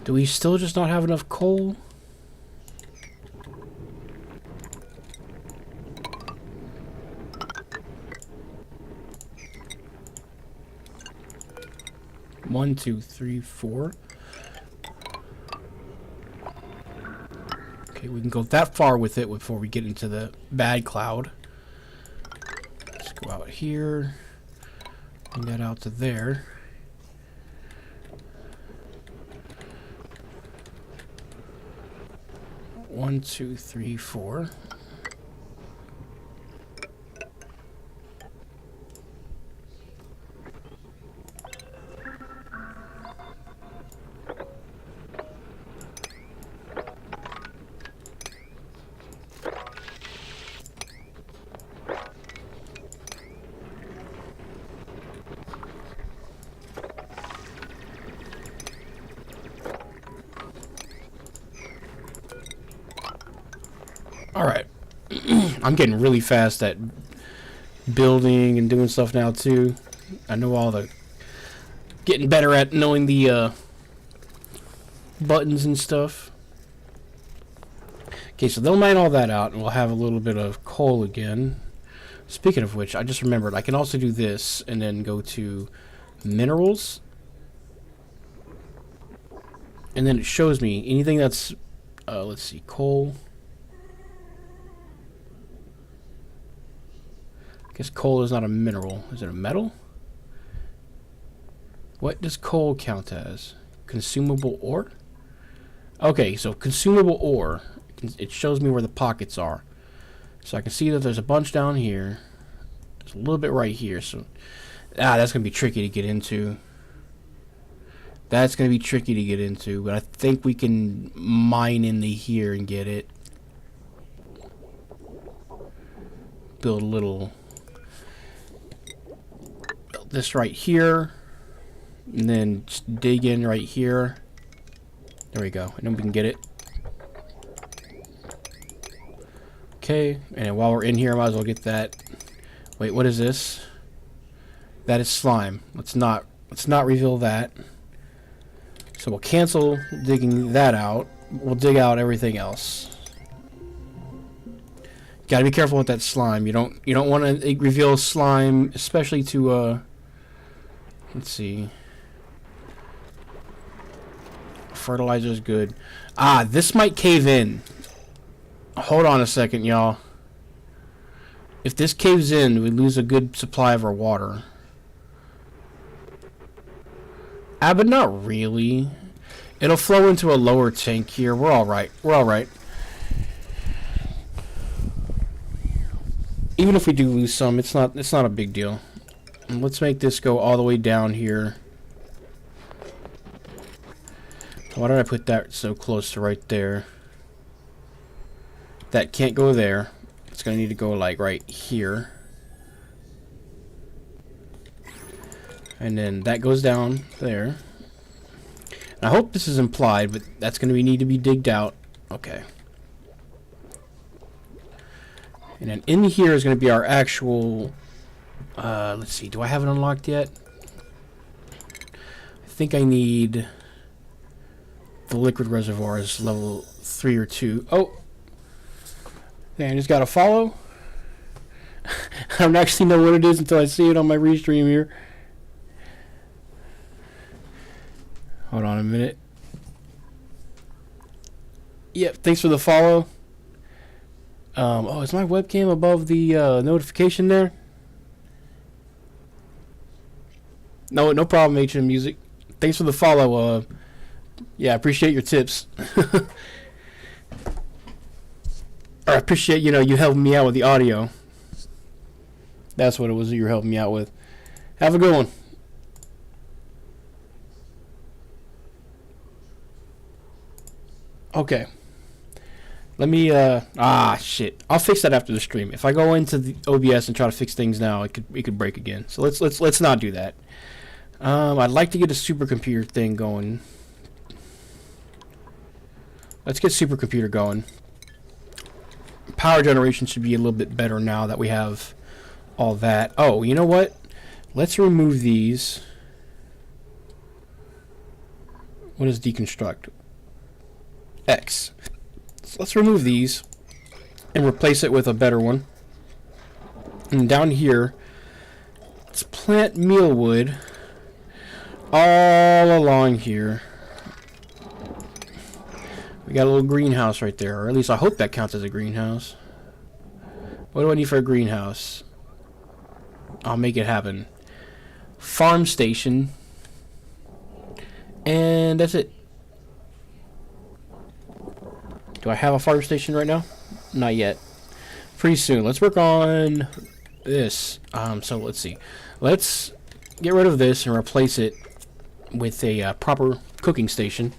S1: Do we still just not have enough coal? One, two, three, four. Okay, we can go that far with it before we get into the bad cloud. Let's go out here. Bring that out to there. One, two, three, four. Alright. I'm getting really fast at building and doing stuff now too. I know all the... Getting better at knowing the buttons and stuff. Okay, so they'll mine all that out and we'll have a little bit of coal again. Speaking of which, I just remembered I can also do this and then go to minerals. And then it shows me anything that's... let's see, coal... I guess coal is not a mineral. Is it a metal? What does coal count as? Consumable ore? Okay, so consumable ore. It shows me where the pockets are. So I can see that there's a bunch down here. There's a little bit right here. So that's going to be tricky to get into. That's going to be tricky to get into. But I think we can mine into here and get it. Build a little... this right here, and then just dig in right here. There we go, and then we can get it. Okay, and while we're in here, I might as well get that. Wait, what is this? That is slime. Let's not reveal that. So we'll cancel digging that out. We'll dig out everything else. Gotta be careful with that slime. You don't want to reveal slime, especially to let's see. Fertilizer is good. Ah, this might cave in. Hold on a second, y'all. If this caves in, we lose a good supply of our water. Ah, but not really. It'll flow into a lower tank here. We're all right. We're all right. Even if we do lose some, it's not a big deal. And let's make this go all the way down here. Why did I put that so close to right there? That can't go there. It's gonna need to go like right here. And then that goes down there. And I hope this is implied, but that's gonna need to be digged out. Okay. And then in here is gonna be our actual let's see, do I have it unlocked yet? I think I need the liquid reservoirs level 3 or 2. Oh! I just gotta follow. I don't actually know what it is until I see it on my restream here. Hold on a minute. Yep, thanks for the follow. Oh, is my webcam above the notification there? No, no problem, HM Music. Thanks for the follow. Yeah, I appreciate your tips. I appreciate, you helping me out with the audio. That's what it was that you were helping me out with. Have a good one. Okay. Let me, shit. I'll fix that after the stream. If I go into the OBS and try to fix things now, it could break again. So let's not do that. I'd like to get a supercomputer thing going. Let's get supercomputer going. Power generation should be a little bit better now that we have all that. Oh, you know what? Let's remove these. What is deconstruct? X. So let's remove these and replace it with a better one. And down here, let's plant mealwood all along here. We got a little greenhouse right there, or at least I hope that counts as a greenhouse. What do I need for a greenhouse? I'll make it happen. Farm station. And that's it. Do I have a farm station right now? Not yet. Pretty soon. Let's work on this. So let's see. Let's get rid of this and replace it with a proper cooking station.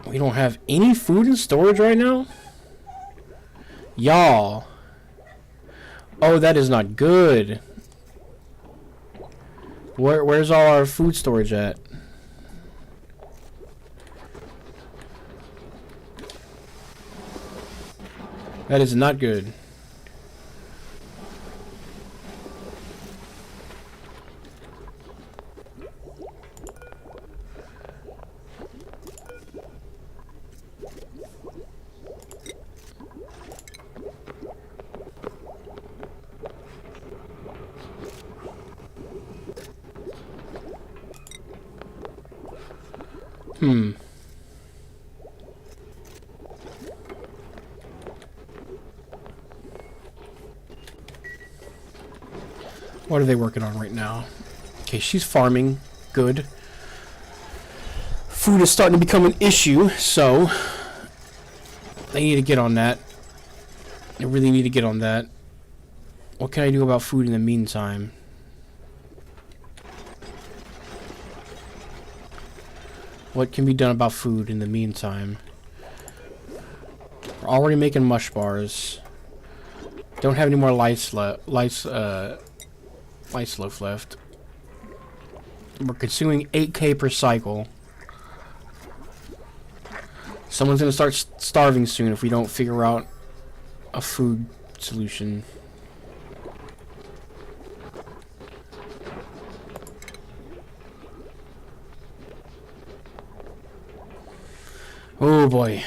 S1: We don't have any food in storage right now? Y'all. Oh, that is not good. Where's all our food storage at? That is not good. What are they working on right now? Okay, she's farming. Good. Food is starting to become an issue, so they need to get on that. They really need to get on that. What can I do about food in the meantime? What can be done about food in the meantime? We're already making mush bars. Don't have any more lice loaf left. We're consuming 8K per cycle. Someone's gonna start starving soon if we don't figure out a food solution. Oh boy.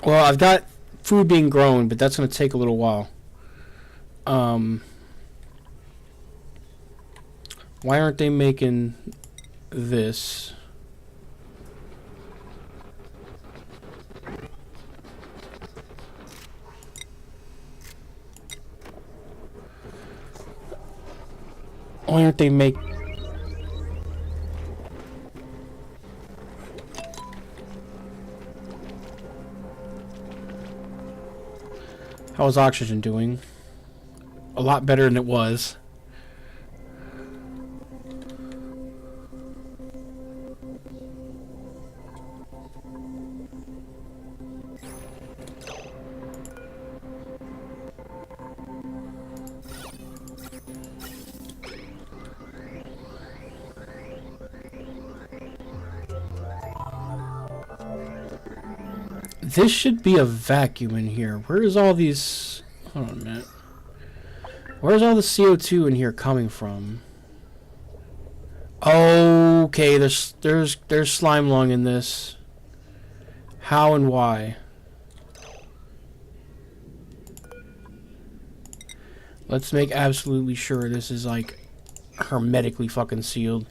S1: Well, I've got food being grown, but that's gonna take a little while. Why aren't they making this? Why aren't they How's oxygen doing? A lot better than it was. This should be a vacuum in here. Where's all these... Hold on a minute. Where's all the CO2 in here coming from? Okay, there's slime lung in this. How and why? Let's make absolutely sure this is like hermetically fucking sealed.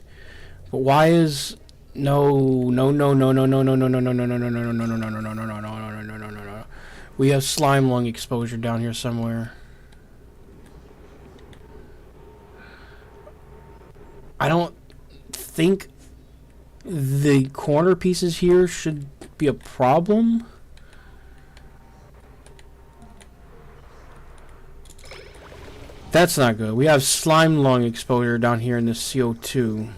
S1: But why is no. We have slime lung exposure down here somewhere. I don't think the corner pieces here should be a problem. That's not good. We have slime lung exposure down here in the CO2.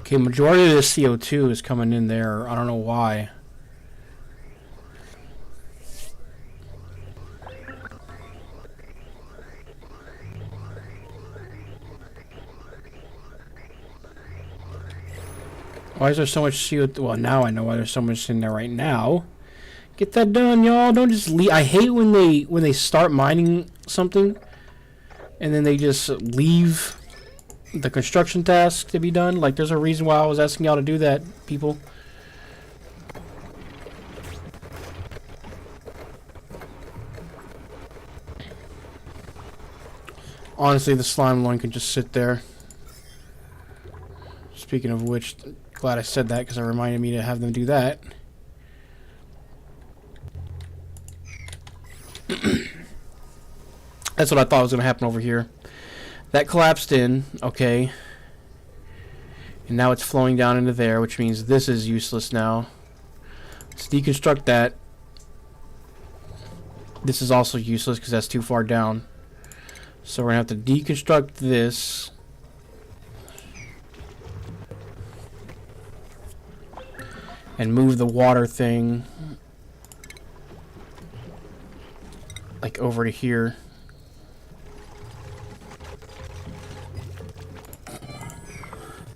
S1: Okay, majority of this CO2 is coming in there. I don't know why. Why is there so much CO2? Well, now I know why there's so much in there right now. Get that done, y'all. Don't just leave. I hate when they start mining something and then they just leave the construction task to be done. Like, there's a reason why I was asking y'all to do that, people. Honestly, the slime one can just sit there. Speaking of which, glad I said that because it reminded me to have them do that. That's what I thought was going to happen over here. That collapsed in, okay. And now it's flowing down into there, which means this is useless now. Let's deconstruct that. This is also useless because that's too far down. So we're going to have to deconstruct this. And move the water thing like over to here.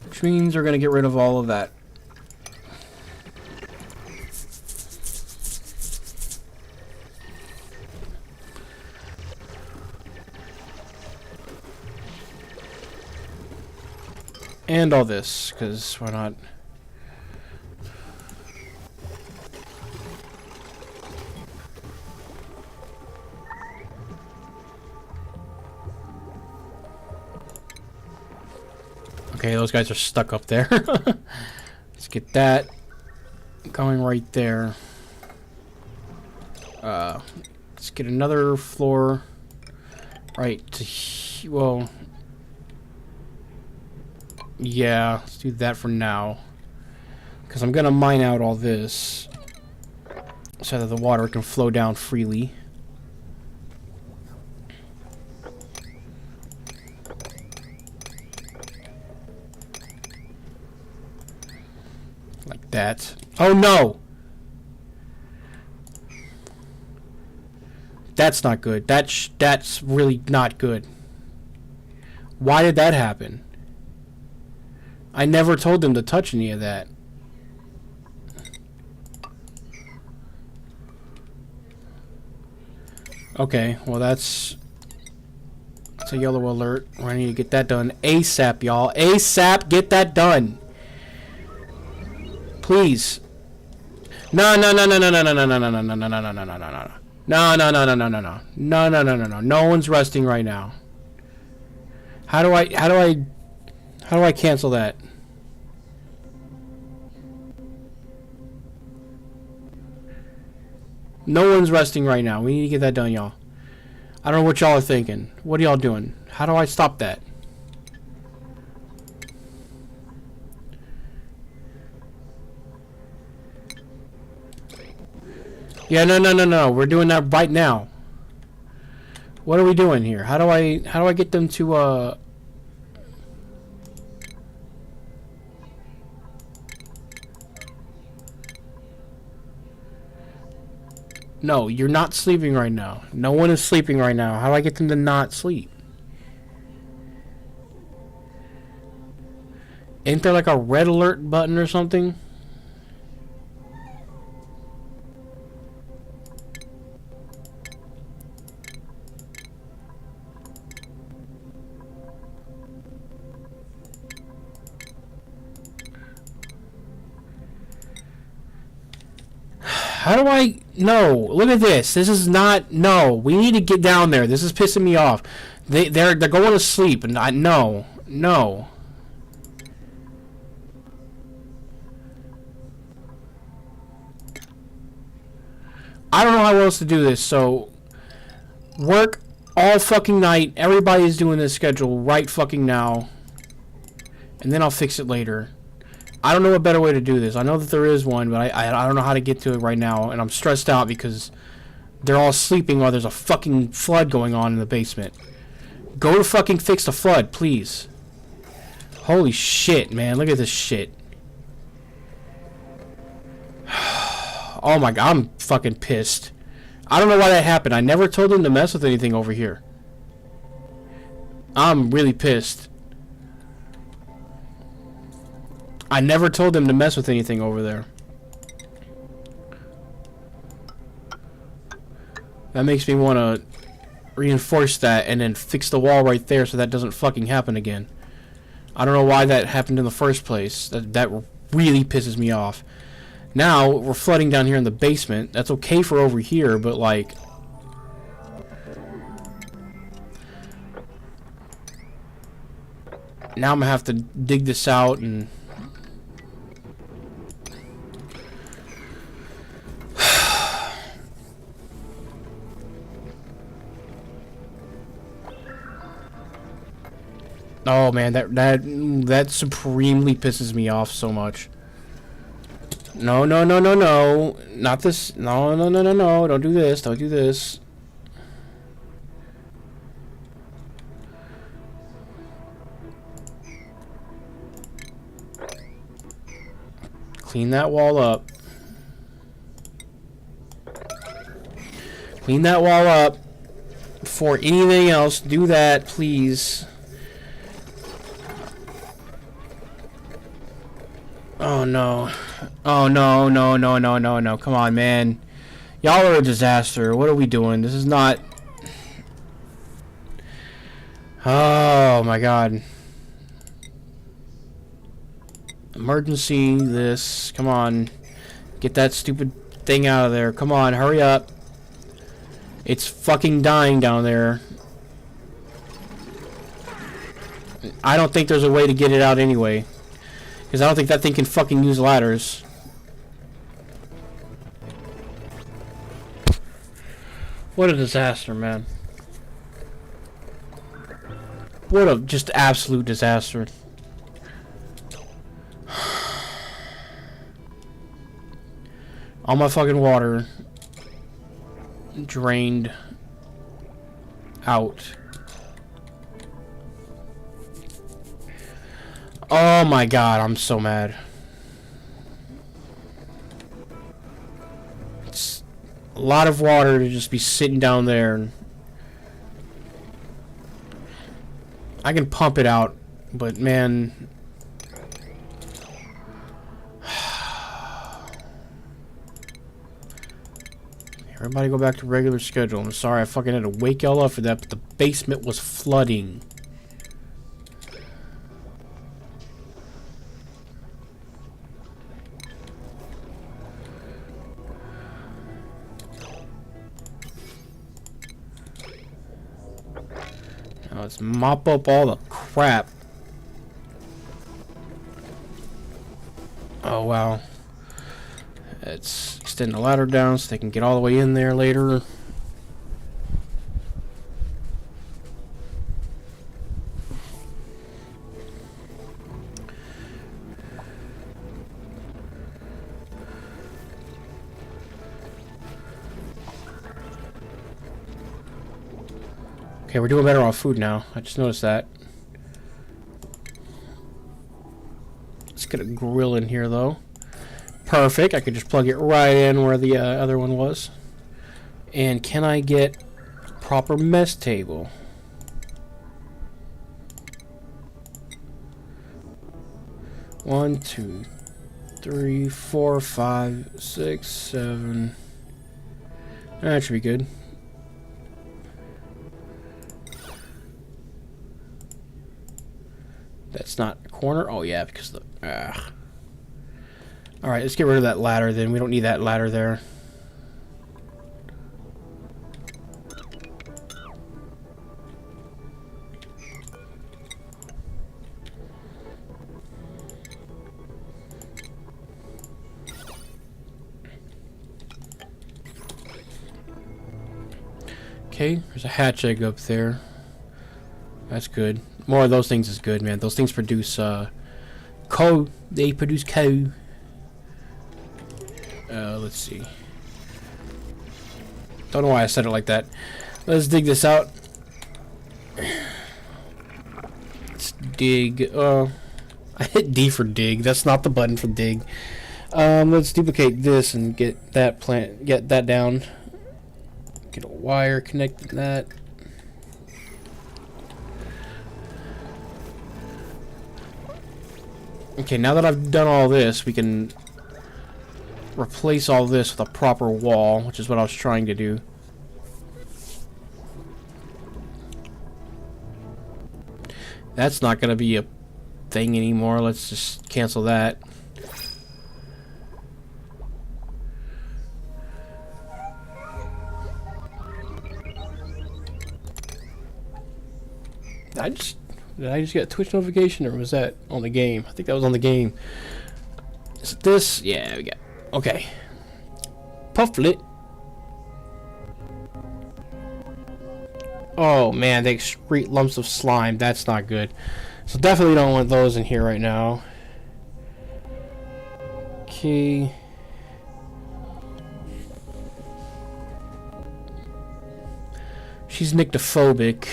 S1: Which means we're going to get rid of all of that. And all this, because why not? Okay, those guys are stuck up there. Let's get that going right there. Let's get another floor right to well, yeah, let's do that for now. Because I'm going to mine out all this so that the water can flow down freely. Like that. Oh no! That's not good. That's really not good. Why did that happen? I never told them to touch any of that. Okay, well that's a yellow alert. I need to get that done ASAP, y'all. ASAP, get that done. Please. No. No one's resting right now. How do I cancel that? No one's resting right now. We need to get that done, y'all. I don't know what y'all are thinking. What are y'all doing? How do I stop that? Yeah, no. We're doing that right now. What are we doing here? How do I get them to No, you're not sleeping right now. No one is sleeping right now. How do I get them to not sleep? Ain't there like a red alert button or something? How do I... No, look at this. This is not... No, we need to get down there. This is pissing me off. They're going to sleep, and I... No. I don't know how else to do this, so... Work all fucking night. Everybody's doing this schedule right fucking now. And then I'll fix it later. I don't know a better way to do this. I know that there is one, but I don't know how to get to it right now, and I'm stressed out because they're all sleeping while there's a fucking flood going on in the basement. Go to fucking fix the flood, please. Holy shit, man. Look at this shit. Oh my god, I'm fucking pissed. I don't know why that happened. I never told them to mess with anything over here. I'm really pissed. I never told them to mess with anything over there. That makes me want to reinforce that and then fix the wall right there so that doesn't fucking happen again. I don't know why that happened in the first place. That really pisses me off. Now, we're flooding down here in the basement. That's okay for over here, but like... Now I'm going to have to dig this out and... Oh man, that supremely pisses me off so much. No. Not this. No. Don't do this. Don't do this. Clean that wall up. Clean that wall up. Before anything else, do that, please. Oh no. Oh no. Come on, man. Y'all are a disaster. What are we doing? This is not... Oh my god. Emergency this. Come on. Get that stupid thing out of there. Come on, hurry up. It's fucking dying down there. I don't think there's a way to get it out anyway. Because I don't think that thing can fucking use ladders. What a disaster, man. What a just absolute disaster. All my fucking water drained out. Oh my god, I'm so mad. It's a lot of water to just be sitting down there. And I can pump it out, but man... Everybody go back to regular schedule. I'm sorry I fucking had to wake y'all up for that, but the basement was flooding. Now let's mop up all the crap. Oh wow. It's extend the ladder down so they can get all the way in there later. Okay, we're doing better on food now. I just noticed that. Let's get a grill in here, though. Perfect. I could just plug it right in where the other one was. And can I get proper mess table? One, two, three, 4, 5, 6, 7. That should be good. That's not a corner. Oh yeah, because the. All right, let's get rid of that ladder. Then we don't need that ladder there. Okay, there's a hatch egg up there. That's good. More of those things is good, man. Those things produce coal. They produce coal. Let's see. Don't know why I said it like that. Let's dig this out. Let's dig. I hit D for dig. That's not the button for dig. Let's duplicate this and get that get that down. Get a wire connected to that. Okay, now that I've done all this, we can replace all this with a proper wall, which is what I was trying to do. That's not going to be a thing anymore. Let's just cancel that. Did I just get a Twitch notification, or was that on the game? I think that was on the game. Is it this? Yeah, we got. Okay. Pufflet. Oh man, they excrete lumps of slime. That's not good. So definitely don't want those in here right now. Okay. She's nyctophobic.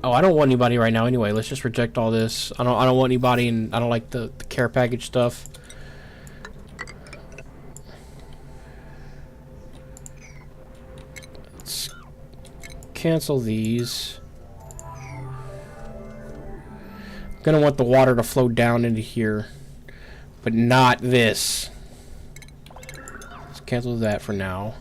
S1: Oh, I don't want anybody right now anyway. Let's just reject all this. I don't want anybody, and I don't like the care package stuff. Let's cancel these. I'm gonna want the water to flow down into here, but not this. Let's cancel that for now.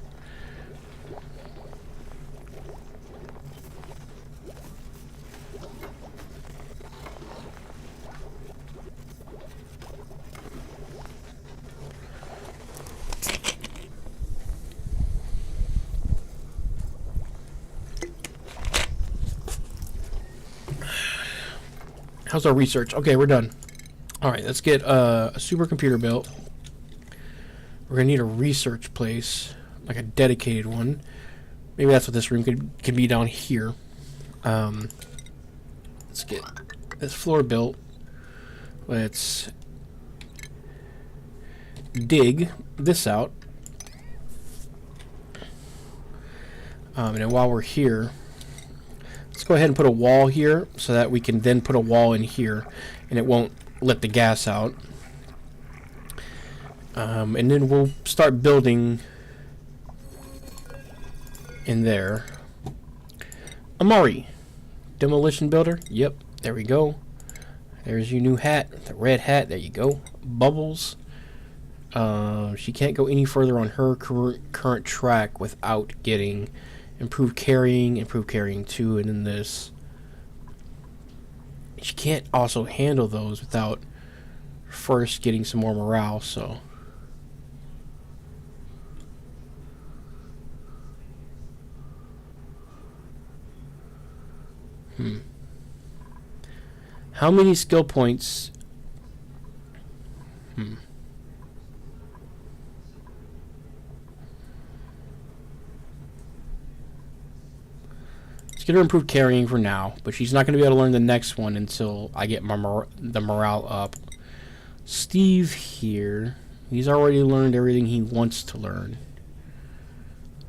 S1: How's our research? Okay, we're done. Alright, let's get a supercomputer built. We're gonna need a research place, like a dedicated one. Maybe that's what this room could be down here. Let's get this floor built. Let's dig this out. And then while we're here, let's go ahead and put a wall here so that we can then put a wall in here and it won't let the gas out. And then we'll start building in there. Amari, demolition builder. Yep, there we go. There's your new hat, the red hat. There you go. Bubbles. She can't go any further on her current track without getting improved carrying 2, and then this. She can't also handle those without first getting some more morale, so. How many skill points? get her improved carrying for now, but she's not going to be able to learn the next one until I get the morale up. Steve here, he's already learned everything he wants to learn.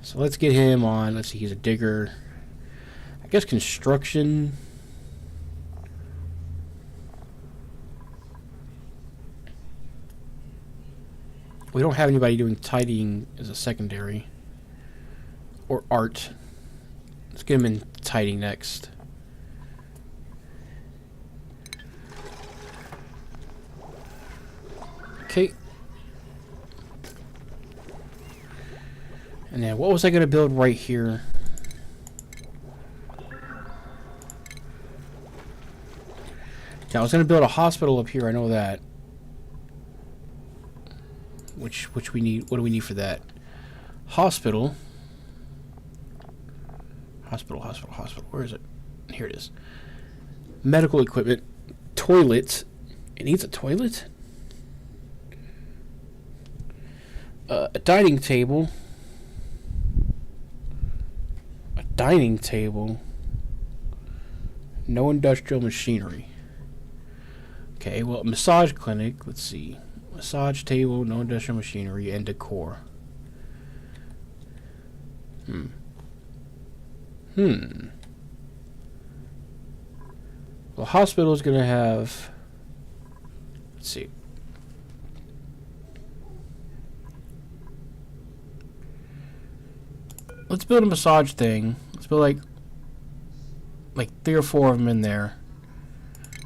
S1: So let's get him on. Let's see, he's a digger. I guess construction. We don't have anybody doing tidying as a secondary. Or art. Let's get him in tidying next. Okay. And then what was I going to build right here? Yeah, I was going to build a hospital up here. I know that. Which we need. What do we need for that? Hospital. Hospital. Where is it? Here it is. Medical equipment. Toilet. It needs a toilet? A dining table. A dining table. No industrial machinery. Okay, well, massage clinic. Let's see. Massage table, no industrial machinery, and decor. The hospital is going to have... Let's see. Let's build a massage thing. Let's build like 3 or 4 of them in there.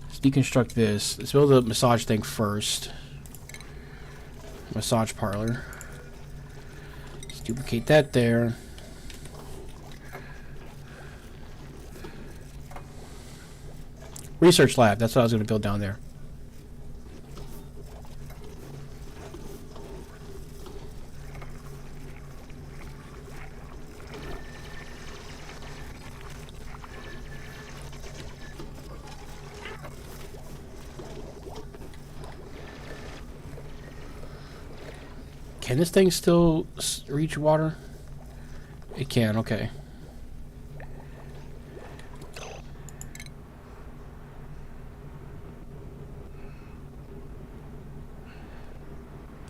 S1: Let's deconstruct this. Let's build a massage thing first. Massage parlor. Let's duplicate that there. Research lab. That's what I was going to build down there. Can this thing still reach water? It can, okay.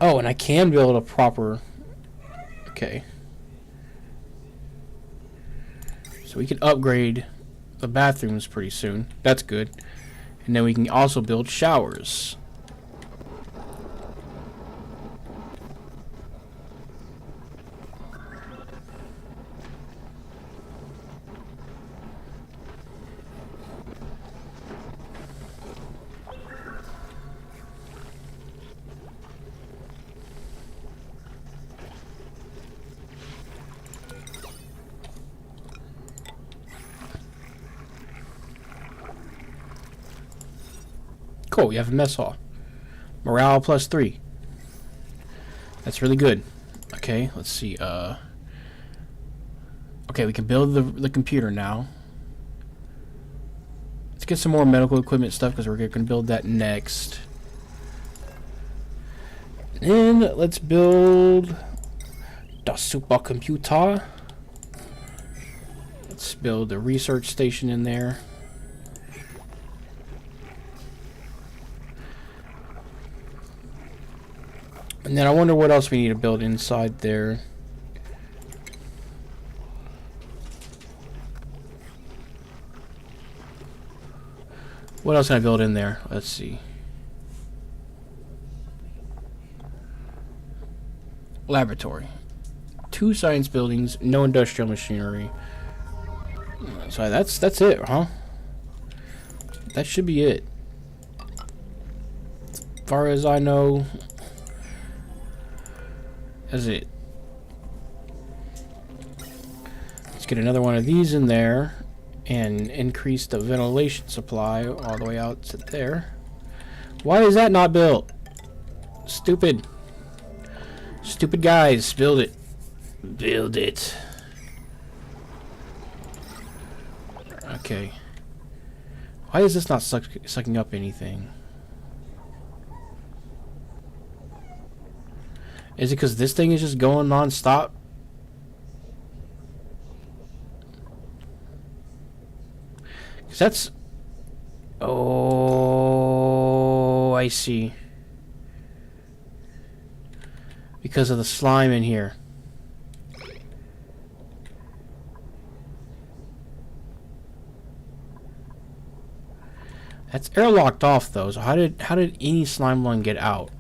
S1: Oh, and I can build a proper... Okay. So we can upgrade the bathrooms pretty soon. That's good. And then we can also build showers. Cool, we have a mess hall. Morale +3. That's really good. Okay, let's see. Okay, we can build the computer now. Let's get some more medical equipment stuff because we're going to build that next. And let's build the supercomputer. Let's build a research station in there. And then I wonder what else we need to build inside there. What else can I build in there? Let's see. Laboratory. 2 science buildings, no industrial machinery. So that's it, huh? That should be it. As far as I know, that's it. Let's get another one of these in there and increase the ventilation supply all the way out to there. Why is that not built? Stupid. Stupid guys. Build it. Build it. Okay. Why is this not sucking up anything? Is it because this thing is just going non-stop? 'Cause that's... Oh, I see. Because of the slime in here. That's airlocked off though, so how did any slime lung get out?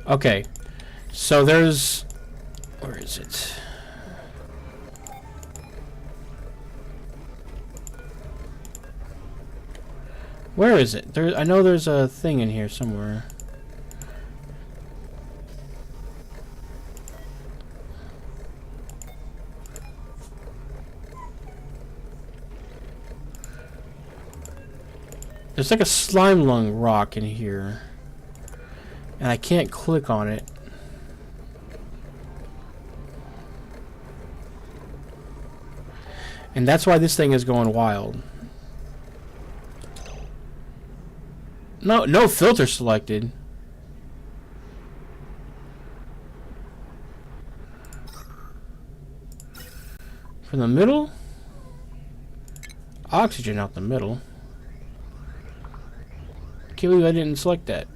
S1: Okay, so there's... Where is it? Where is it? There, I know there's a thing in here somewhere. There's like a slime lung rock in here. And I can't click on it. And that's why this thing is going wild. No filter selected. From the middle? Oxygen out the middle. Can't believe I didn't select that.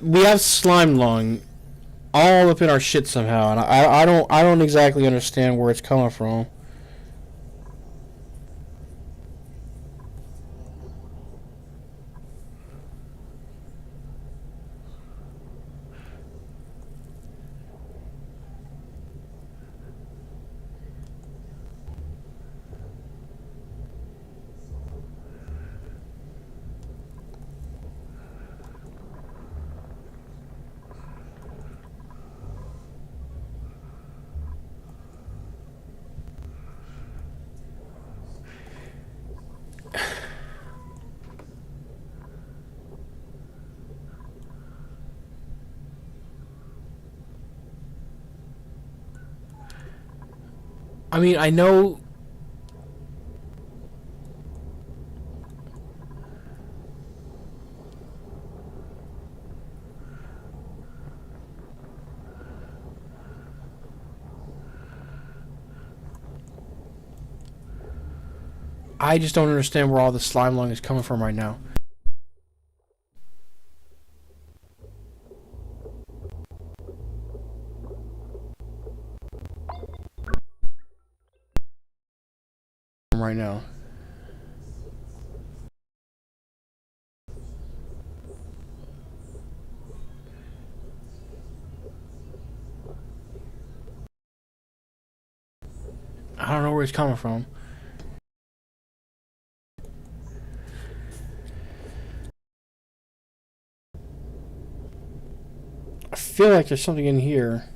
S1: We have slime lung all up in our shit somehow, and I don't exactly understand where it's coming from. I mean, I know... I just don't understand where all the slime lung is coming from right now. Right now. I don't know where it's coming from. I feel like there's something in here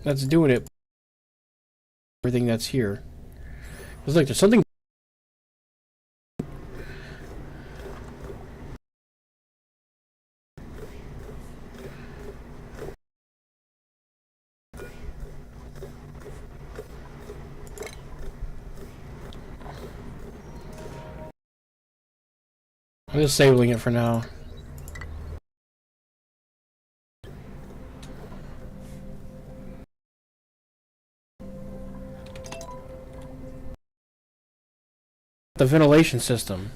S1: that's doing it. Everything that's here. It's like there's something. I'm just disabling it for now. The ventilation system.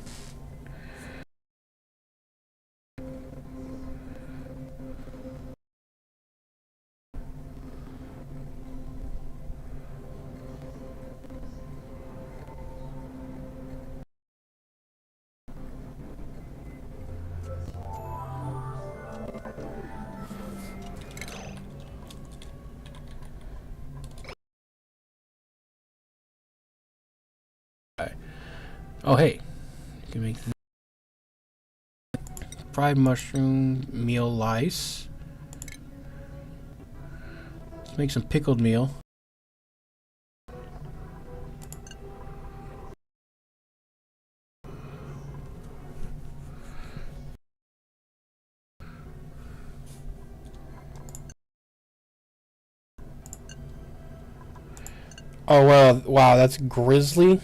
S1: Oh, hey. You can make fried mushroom meal lice. Let's make some pickled meal. Oh, well, wow, that's grizzly.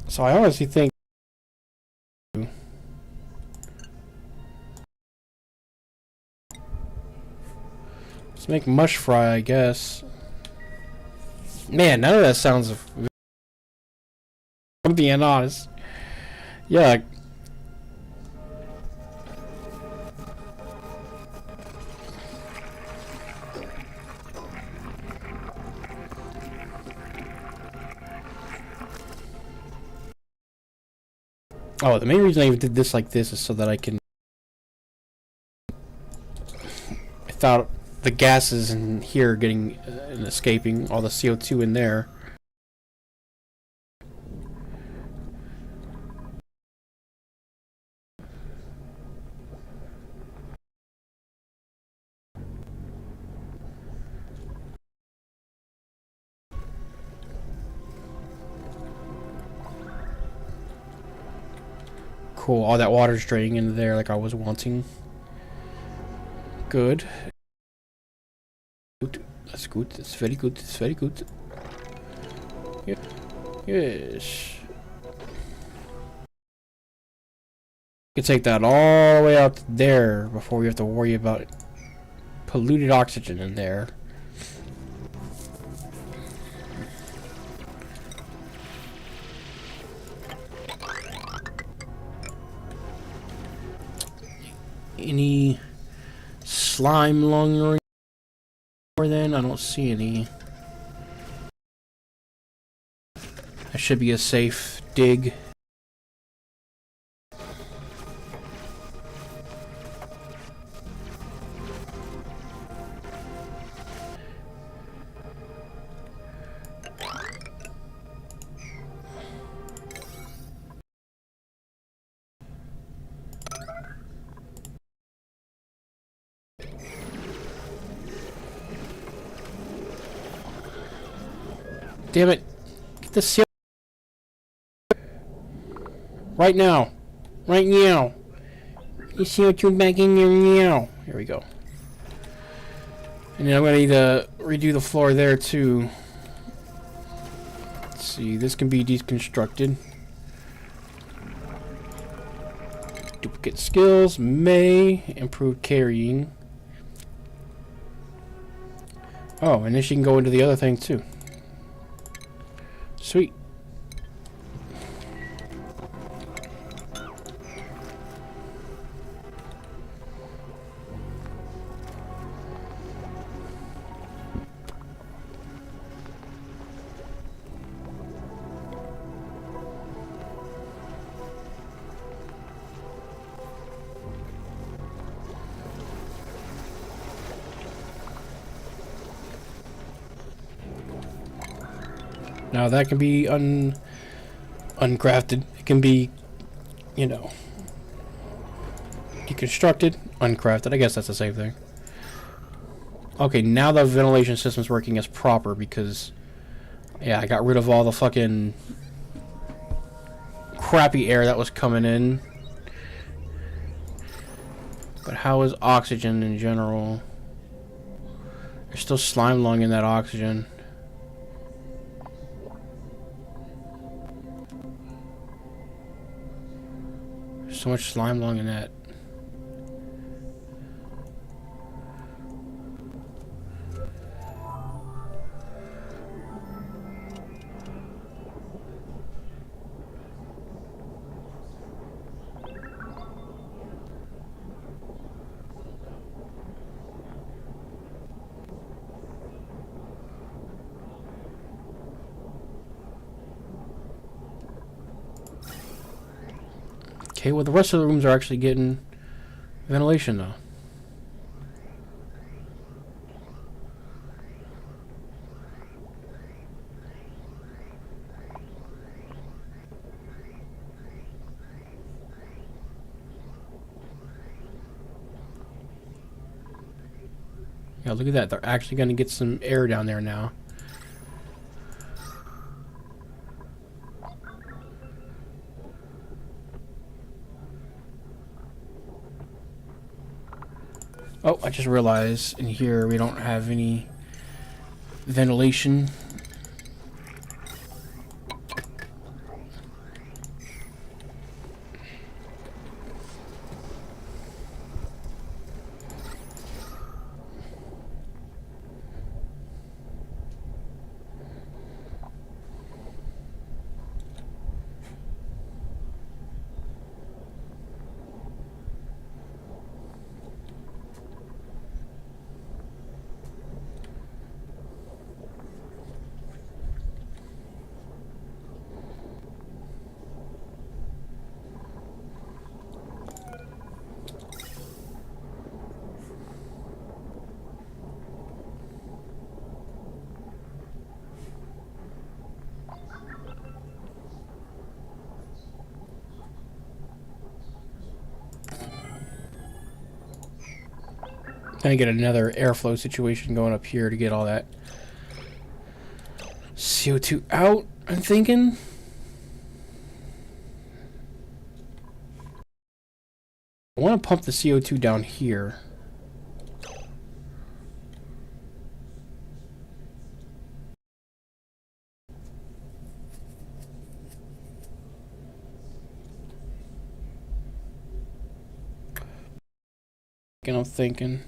S1: So I honestly think let's make mush fry, I guess. Man, none of that sounds. I'm being honest. Yeah. Oh, the main reason I even did this like this is so that I can. Without the gases in here getting and escaping, all the CO2 in there. Cool, all that water's draining into there like I was wanting. Good. Good. That's good. That's very good. That's very good. Yeah. Yes. We can take that all the way out there before we have to worry about polluted oxygen in there. Any slime along your then? I don't see any. That should be a safe dig. Damn it. Get the seal. Right now. Right now. You see what you're back in there now. Here we go. And then I'm going to need to redo the floor there too. Let's see. This can be deconstructed. Duplicate skills. May. Improve carrying. Oh, and then she can go into the other thing too. Sweet. Now that can be uncrafted. It can be, you know, deconstructed, uncrafted. I guess that's the same thing. Okay, now the ventilation system's working as proper because, yeah, I got rid of all the fucking crappy air that was coming in. But how is oxygen in general? There's still slime lung in that oxygen. So much slime lung in that. Okay, well the rest of the rooms are actually getting ventilation though. Yeah, look at that. They're actually going to get some air down there now. Oh, I just realized in here we don't have any ventilation. Gonna get another airflow situation going up here to get all that CO2 out, I'm thinking. I want to pump the CO2 down here. And I'm thinking.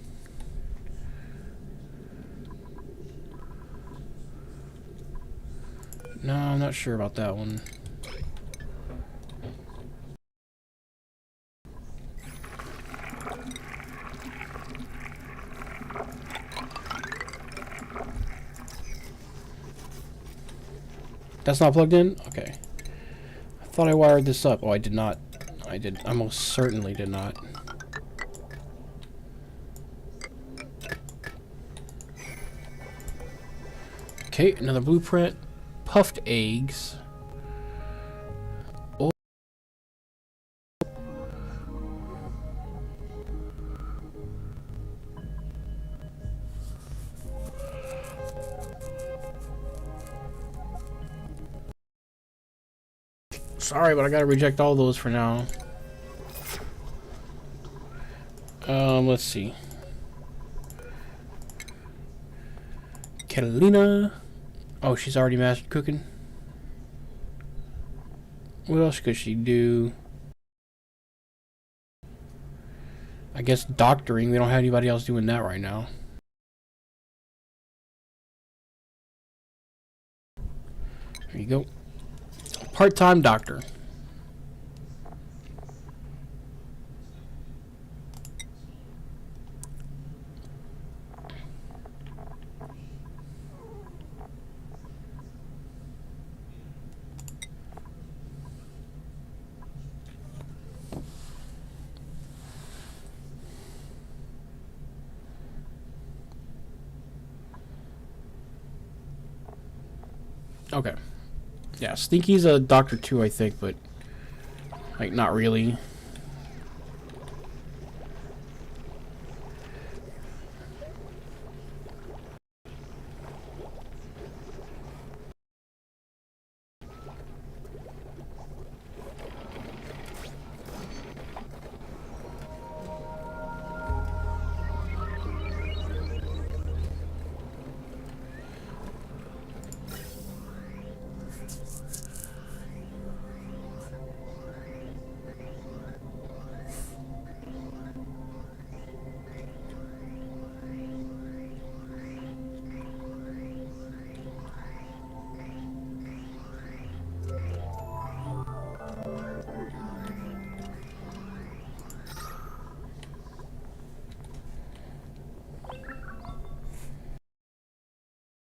S1: No, I'm not sure about that one. That's not plugged in? Okay. I thought I wired this up. Oh, I did not. I most certainly did not. Okay, another blueprint. Puffed eggs. Oh. Sorry, but I gotta reject all those for now. Let's see. Catalina. Oh, she's already mastered cooking. What else could she do? I guess doctoring. We don't have anybody else doing that right now. There you go. Part-time doctor. Okay. Yeah, Stinky's a doctor too, I think, but like not really.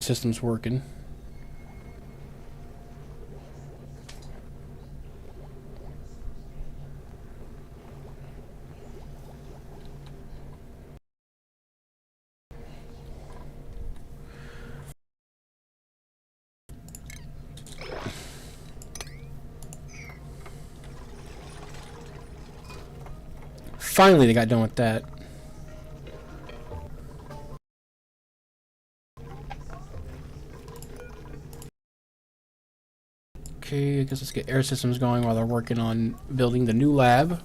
S1: System's working. Finally, they got done with that. Okay, I guess let's get air systems going while they're working on building the new lab.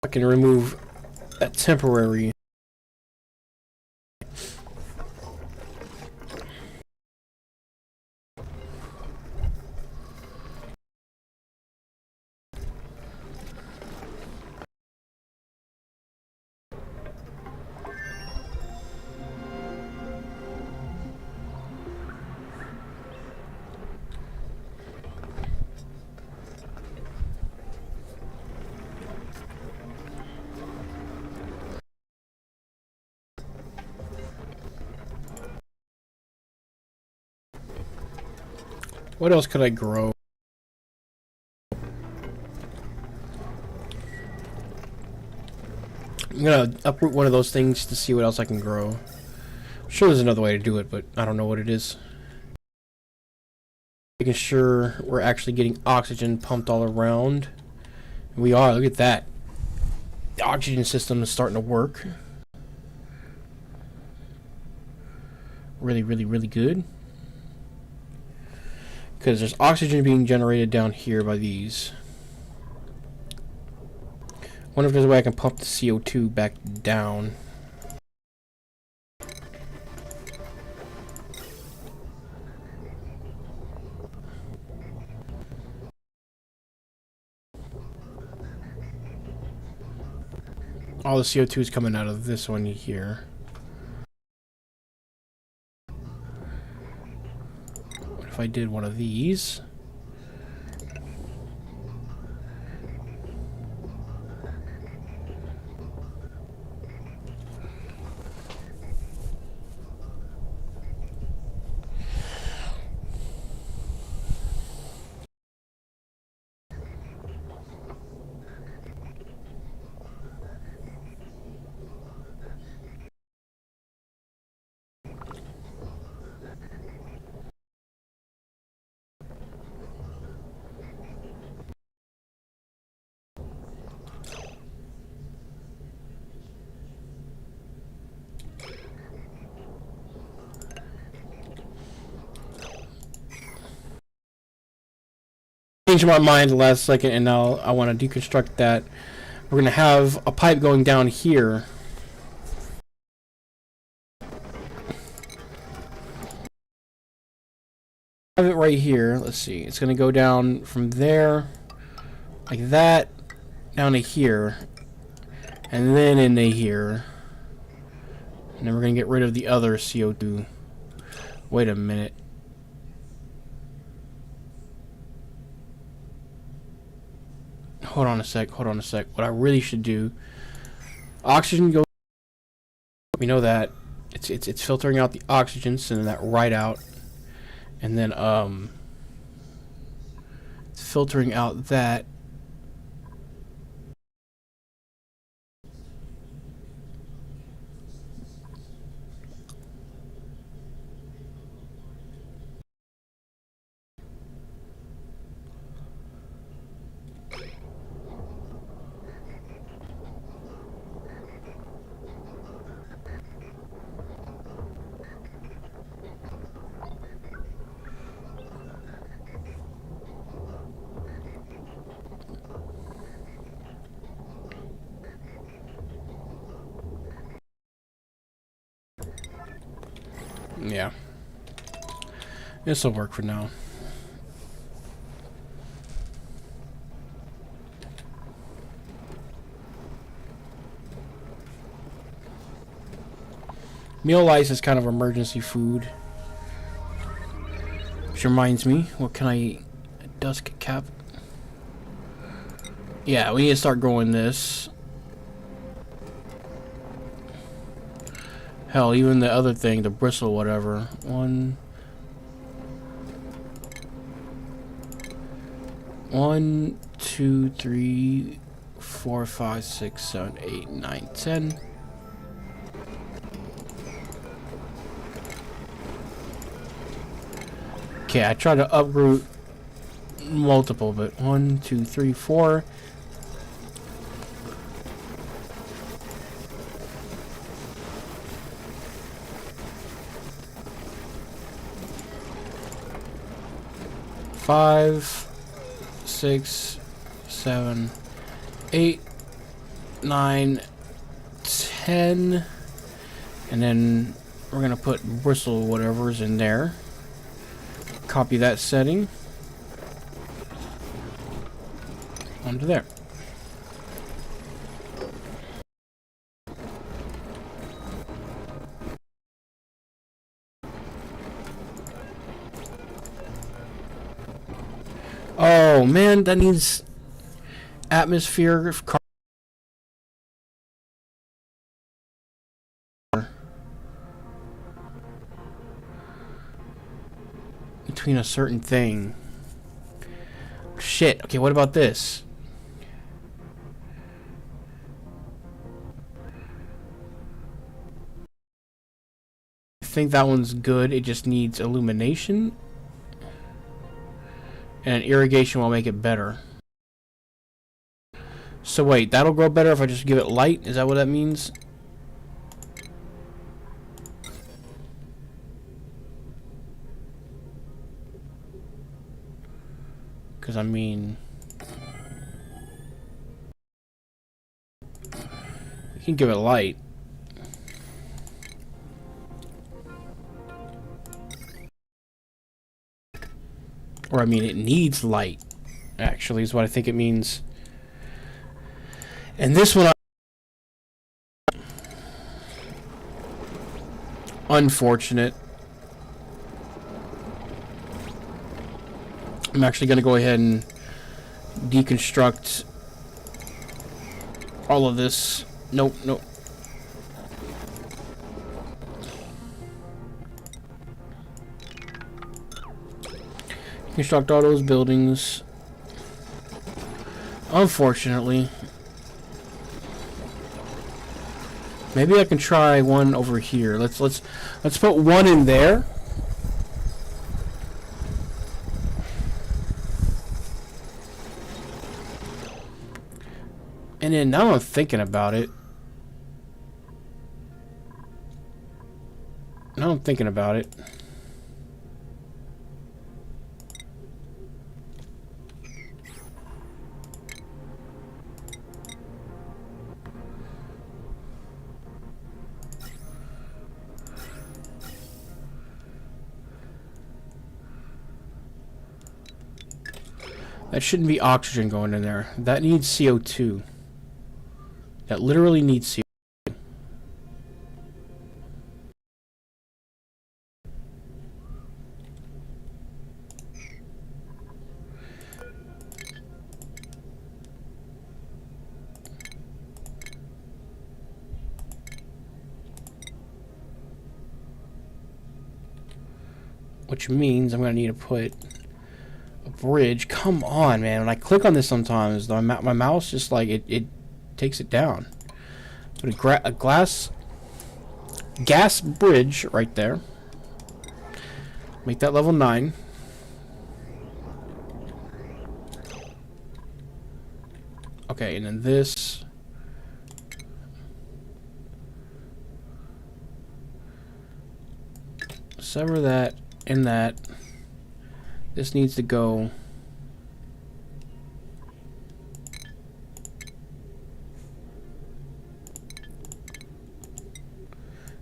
S1: I can remove that temporary. What else could I grow? I'm gonna uproot one of those things to see what else I can grow. I'm sure there's another way to do it, but I don't know what it is. Making sure we're actually getting oxygen pumped all around. We are, look at that. The oxygen system is starting to work. Really, really, really good. Because there's oxygen being generated down here by these. Wonder if there's a way I can pump the CO2 back down. All the CO2 is coming out of this one here. What if I did one of these? Changed my mind the last second, and now I want to deconstruct that. We're going to have a pipe going down here. Have it right here. Let's see. It's going to go down from there, like that, down to here, and then into here. And then we're going to get rid of the other CO2. Wait a minute. Hold on a sec. Hold on a sec. What I really should do, oxygen goes. We know that it's filtering out the oxygen, sending that right out, and then it's filtering out that. Yeah. This'll work for now. Meal ice is kind of emergency food. Which reminds me, what can I eat? A dusk cap. Yeah, we need to start growing this. Hell, even the other thing, the bristle, whatever. 1, 2, 3, 4, 5, 6, 7, 8, 9, 10. Okay, I tried to uproot multiple, but 1, 2, 3, 4. Five, 6, 7, 8, 9, 10, and then we're gonna put bristle whatever's in there. Copy that setting onto there. Oh man, that needs atmosphere of car. Between a certain thing. Shit. Okay, what about this? I think that one's good. It just needs illumination. And irrigation will make it better. So wait, that'll grow better if I just give it light? Is that what that means? Because I mean... you can give it light. Or I mean, it needs light, actually, is what I think it means. And this one... unfortunate. I'm actually going to go ahead and deconstruct all of this. Nope, nope. Construct all those buildings. Unfortunately. Maybe I can try one over here. Let's put one in there. And then now I'm thinking about it. Now I'm thinking about it. That shouldn't be oxygen going in there. That needs CO2. That literally needs CO2. Which means I'm going to need to put a bridge. Come on, man. When I click on this sometimes, my mouse just like, it takes it down. Put a gas bridge right there. Make that level 9. Okay, and then this. Sever that and that. This needs to go.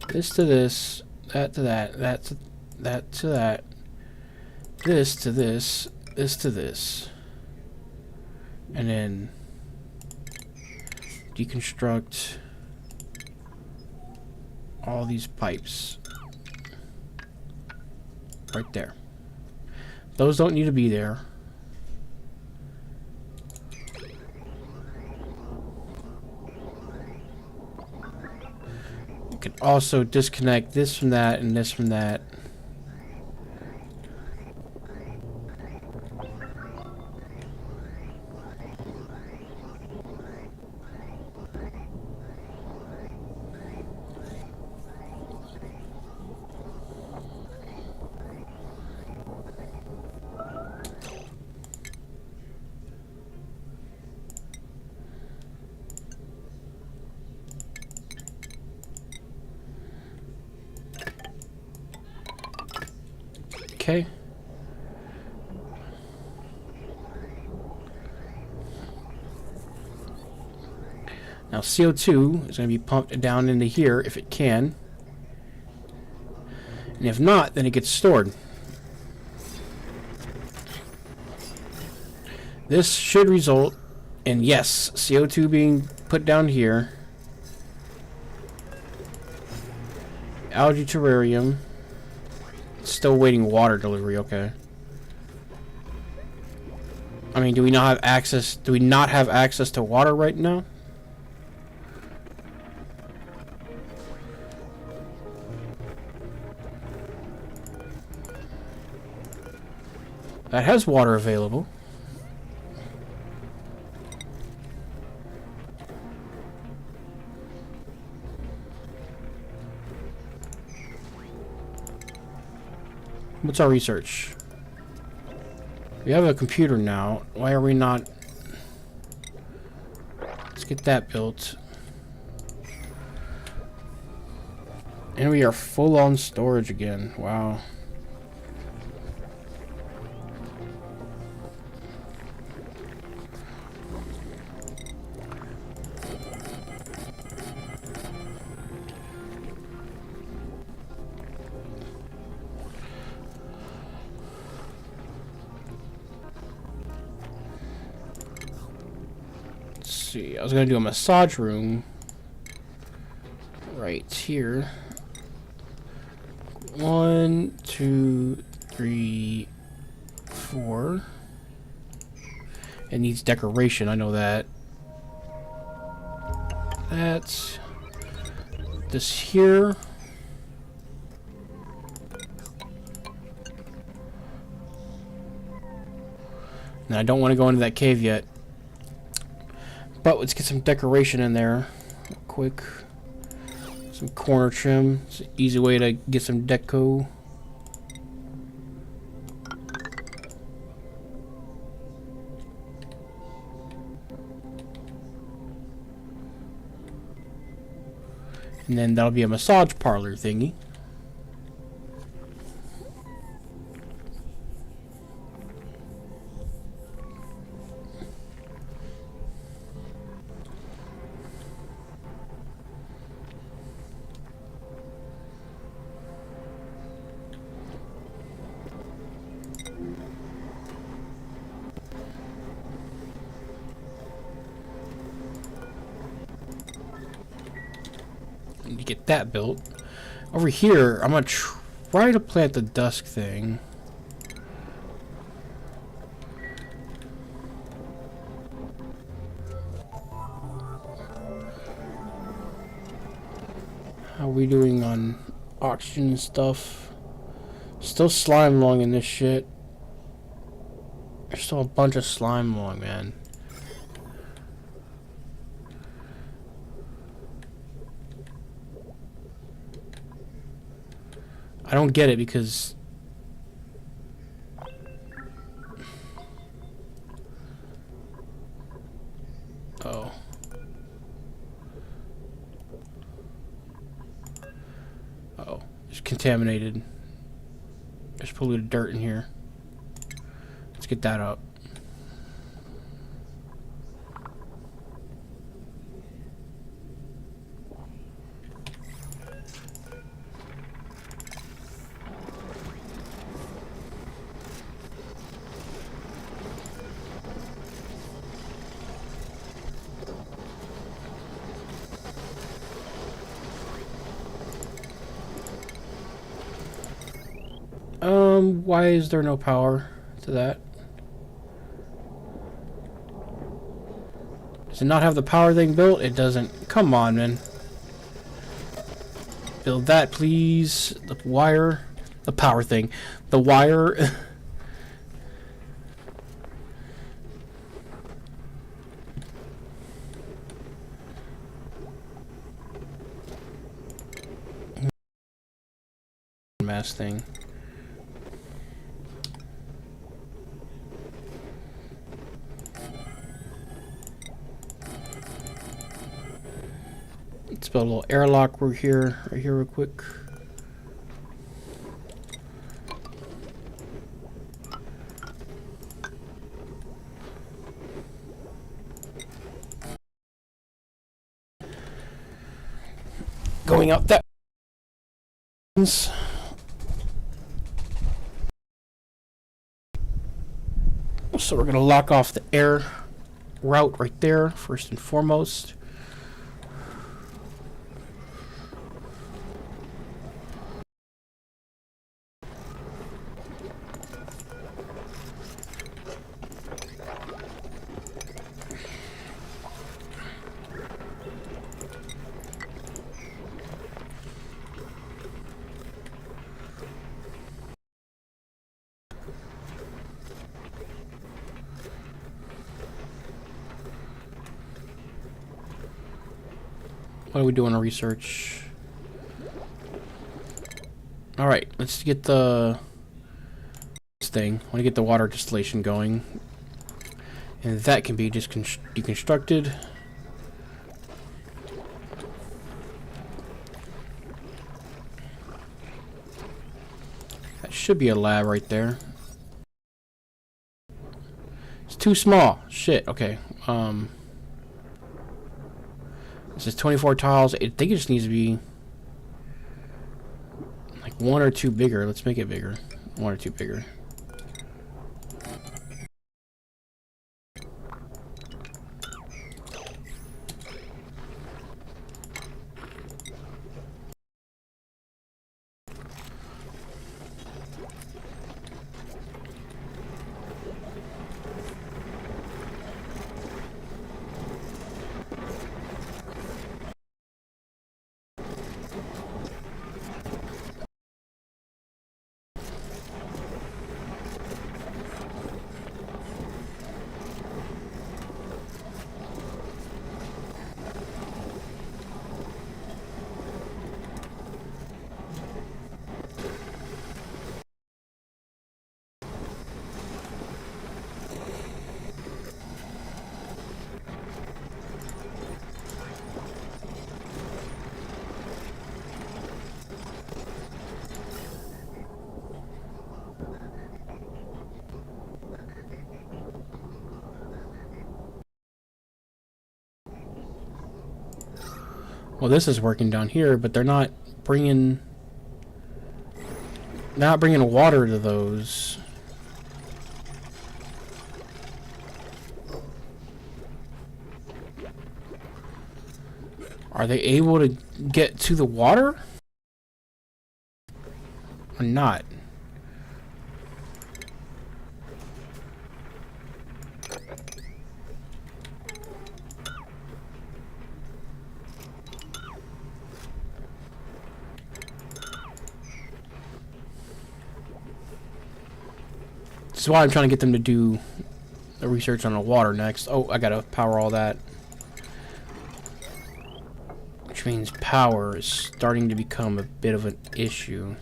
S1: This to this, that to that, that to that, this to this, this to this, and then deconstruct all these pipes. Right there. Those don't need to be there. You can also disconnect this from that and this from that. Okay. Now CO2 is going to be pumped down into here if it can. And if not, then it gets stored. This should result in, yes, CO2 being put down here. Algae terrarium. Still waiting water delivery, okay. I mean, do we not have access? Do we not have access to water right now? That has water available. What's our research? We have a computer now. Why are we not? Let's get that built. And we are full on storage again. Wow. See, I was gonna do a massage room right here. 1, 2, 3, 4. It needs decoration, I know that. That's this here. And I don't want to go into that cave yet. But let's get some decoration in there real quick. Some corner trim. It's an easy way to get some deco. And then that'll be a massage parlor thingy. To get that built. Over here, I'm gonna try to plant the dusk thing. How are we doing on oxygen and stuff? Still slime lung in this shit. There's still a bunch of slime lung, man. I don't get it because oh. Oh, it's contaminated. There's polluted dirt in here. Let's get that up. Why is there no power to that? Does it not have the power thing built? It doesn't. Come on, man. Build that, please. The wire. The power thing. The wire. Mass thing. Let's build a little airlock right here real quick. Going out that. So we're going to lock off the air route right there, first and foremost. What are we doing on research? Alright, let's get this thing. I want to get the water distillation going. And that can be just deconstructed. That should be a lab right there. It's too small. Shit, okay. This is 24 tiles. I think it just needs to be like 1 or 2 bigger. Let's make it bigger. 1 or 2 bigger. Well, this is working down here, but they're not bringing water to those. Are they able to get to the water? Or not? This is why I'm trying to get them to do the research on the water next. Oh, I gotta power all that. Which means power is starting to become a bit of an issue.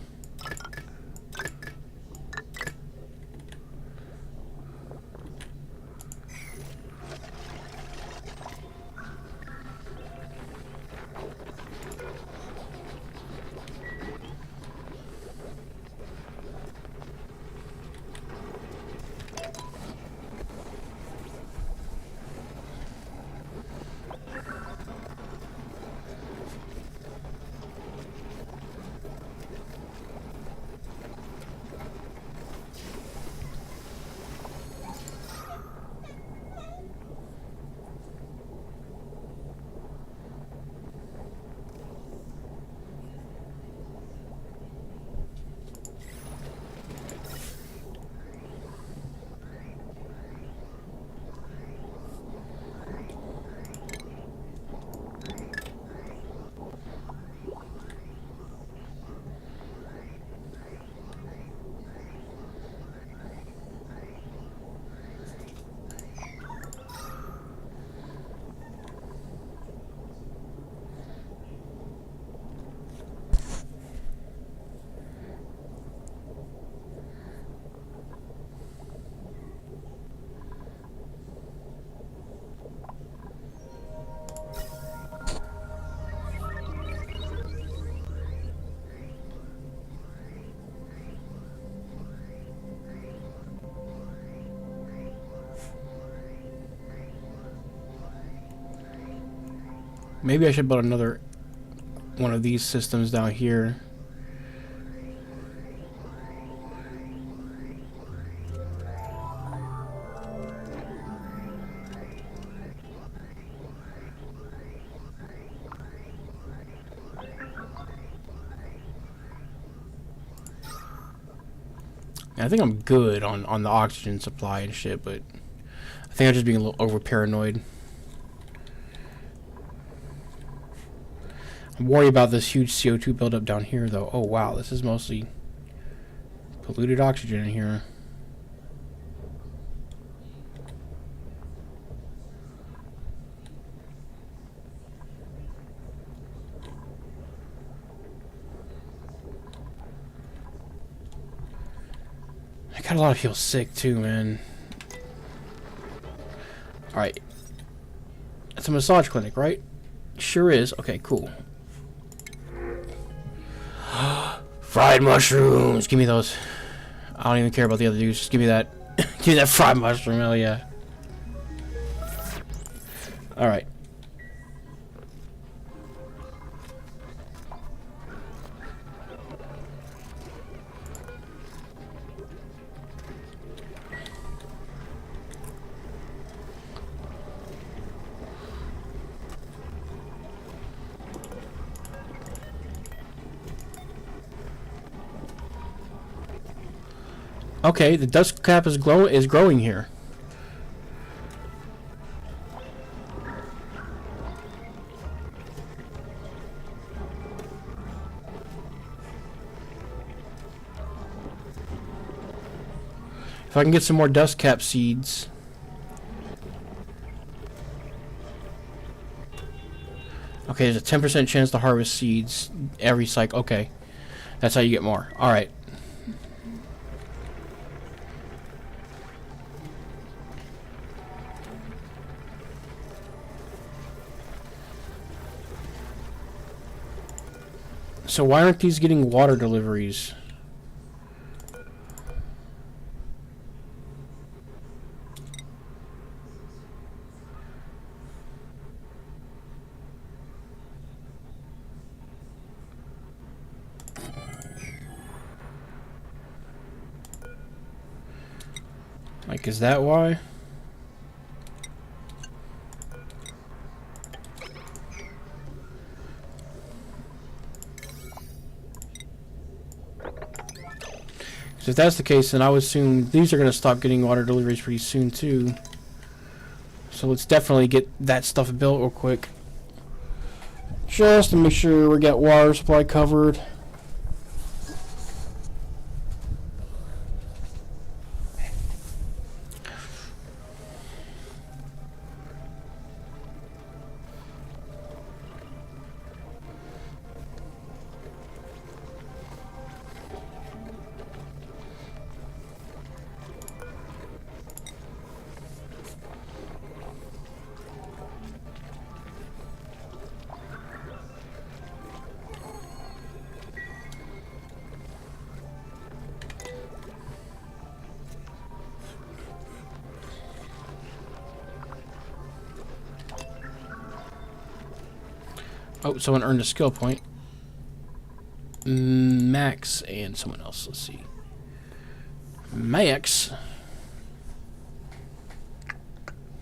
S1: Maybe I should build another one of these systems down here. I think I'm good on the oxygen supply and shit, but I think I'm just being a little over paranoid. I'm worried about this huge CO2 buildup down here, though. Oh wow, this is mostly polluted oxygen in here. I got a lot of people sick too, man. Alright. It's a massage clinic, right? Sure is. Okay, cool. Fried mushrooms! Give me those. I don't even care about the other dudes. Just give me that. Give me that fried mushroom. Hell yeah. Alright. Okay, the dust cap is growing here. If I can get some more dust cap seeds. Okay, there's a 10% chance to harvest seeds every cycle. Okay, that's how you get more. All right. So why aren't these getting water deliveries? Like, is that why? If that's the case, then I would assume these are going to stop getting water deliveries pretty soon too. So let's definitely get that stuff built real quick. Just to make sure we got water supply covered. Oh, someone earned a skill point. Max and someone else. Let's see. Max.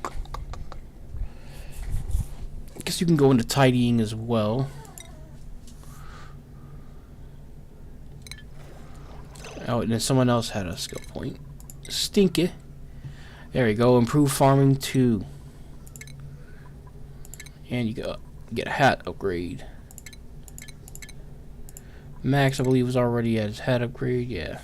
S1: I guess you can go into tidying as well. Oh, and then someone else had a skill point. Stinky. There you go. Improve farming 2. And you get a hat upgrade. Max, I believe, was already at his hat upgrade. Yeah.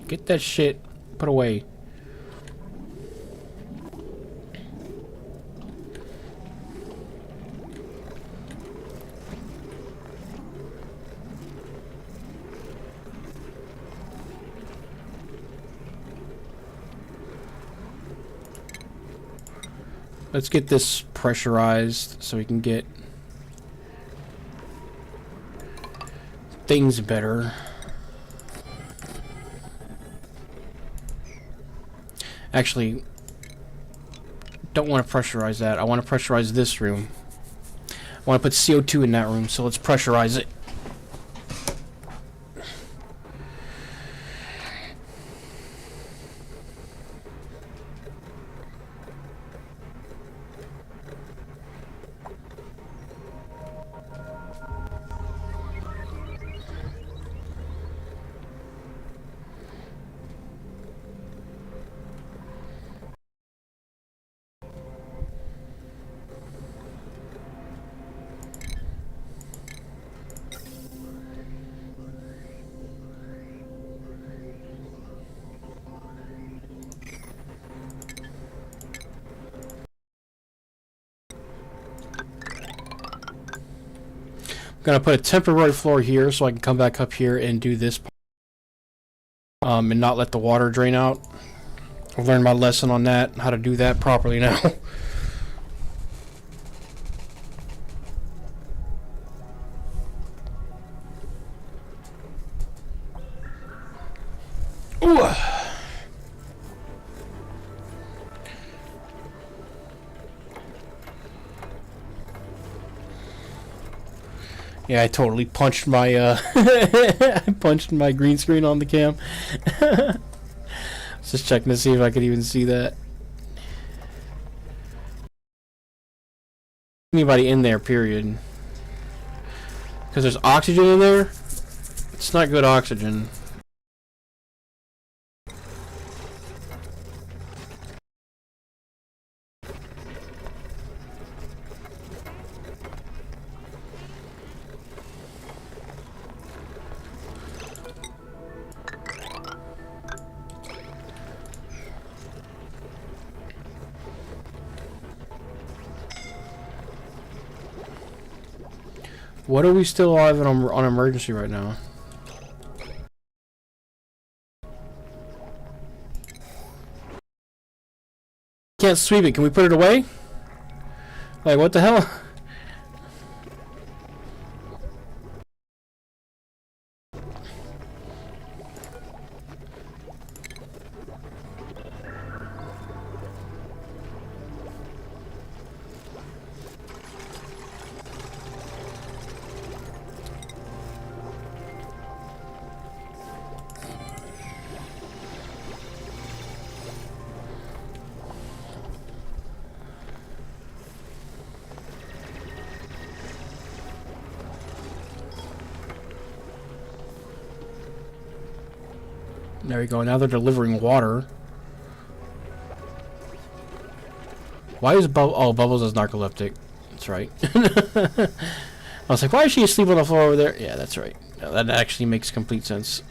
S1: Get that shit put away. Let's get this pressurized so we can get things better. Actually, don't want to pressurize that. I want to pressurize this room. I want to put CO2 in that room, so let's pressurize it. I'm gonna put a temporary floor here so I can come back up here and do this and not let the water drain out. I've learned my lesson on that, how to do that properly now. Ooh. Yeah, I totally punched my I punched my green screen on the cam. Just checking to see if I could even see that. Anybody in there, period. Because there's oxygen in there. It's not good oxygen. What are we still alive on emergency right now? Can't sweep it. Can we put it away? Like, what the hell? There we go. Now they're delivering water. Why is Bubbles is narcoleptic? That's right. I was like, why is she asleep on the floor over there? Yeah, that's right. No, that actually makes complete sense.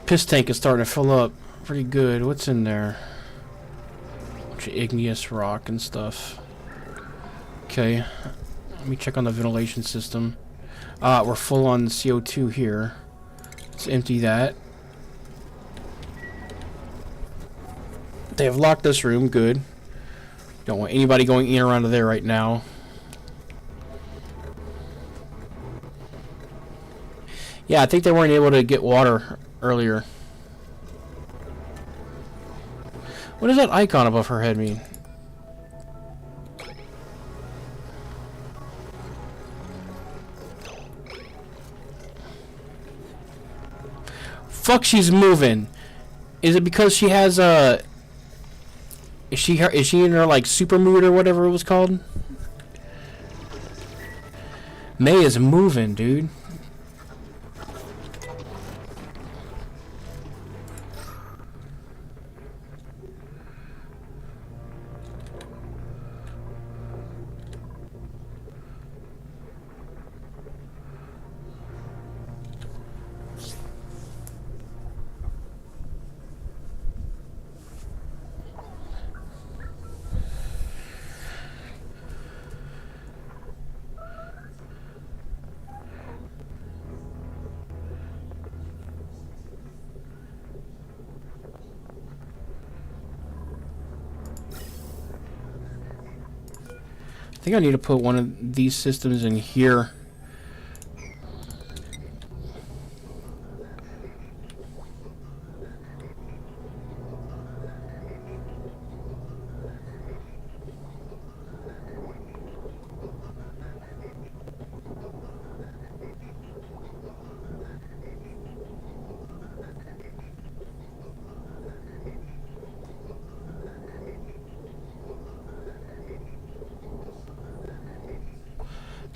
S1: Piss tank is starting to fill up pretty good. What's in there? Bunch of igneous rock and stuff. Okay, let me check on the ventilation system. We're full on CO2 here. Let's empty that. They have locked this room. Good. Don't want anybody going in or out of there right now. Yeah, I think they weren't able to get water earlier. What does that icon above her head mean? Fuck, she's moving. Is it because she has is she in her like super mood or whatever it was called? May is moving, dude. think I need to put one of these systems in here.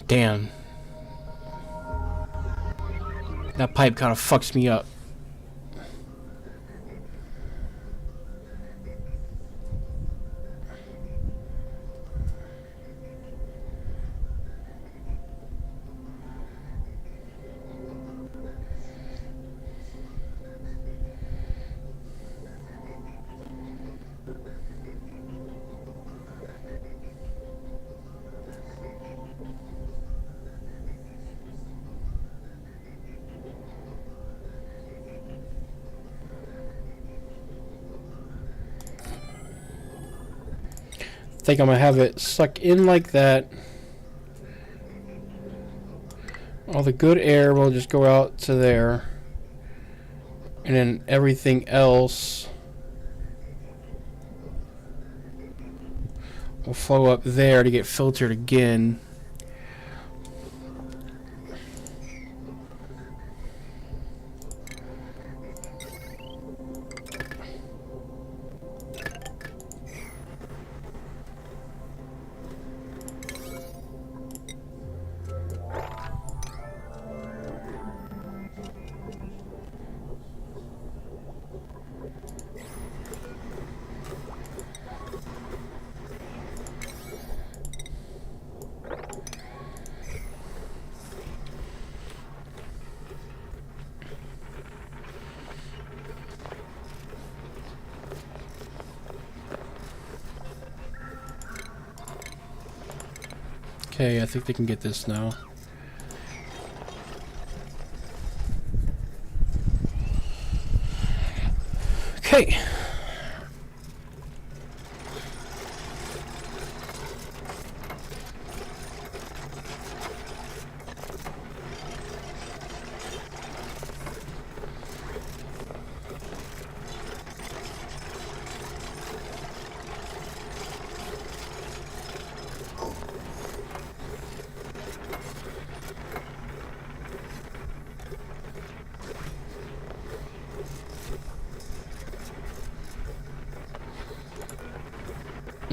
S1: Damn. That pipe kind of fucks me up. I think I'm gonna have it suck in like that. All the good air will just go out to there. And then everything else will flow up there to get filtered again. Okay, I think they can get this now. Okay.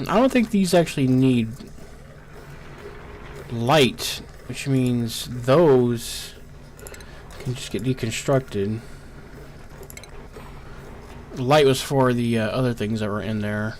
S1: I don't think these actually need light, which means those can just get deconstructed. Light was for the other things that were in there.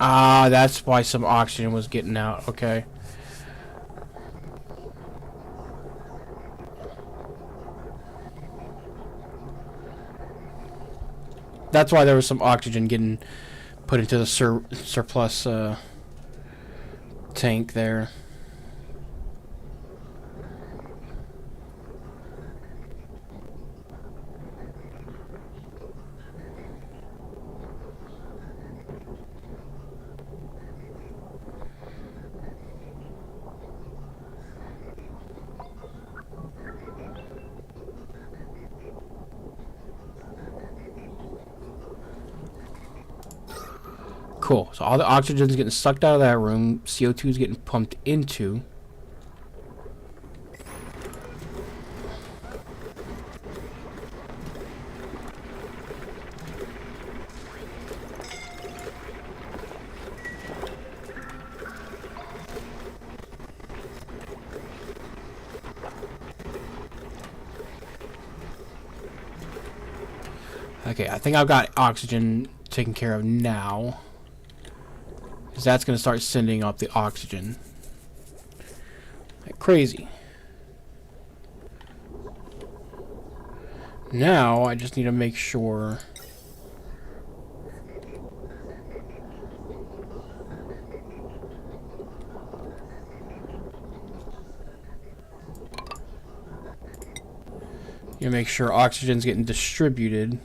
S1: Ah, that's why some oxygen was getting out. Okay. That's why there was some oxygen getting put into the surplus tank there. Cool. So all the oxygen's getting sucked out of that room. CO2 is getting pumped into. Okay, I think I've got oxygen taken care of now. because that's going to start sending up the oxygen like crazy. Now I just need to make sure oxygen's getting distributed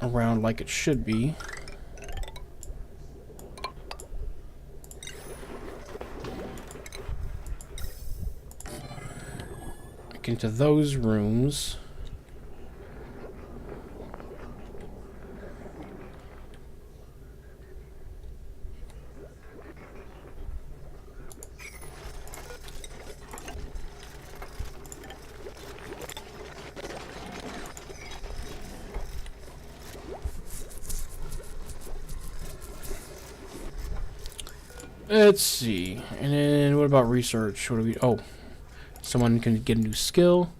S1: around like it should be. Like into those rooms. Let's see. And then what about research? What do we... Oh. Someone can get a new skill.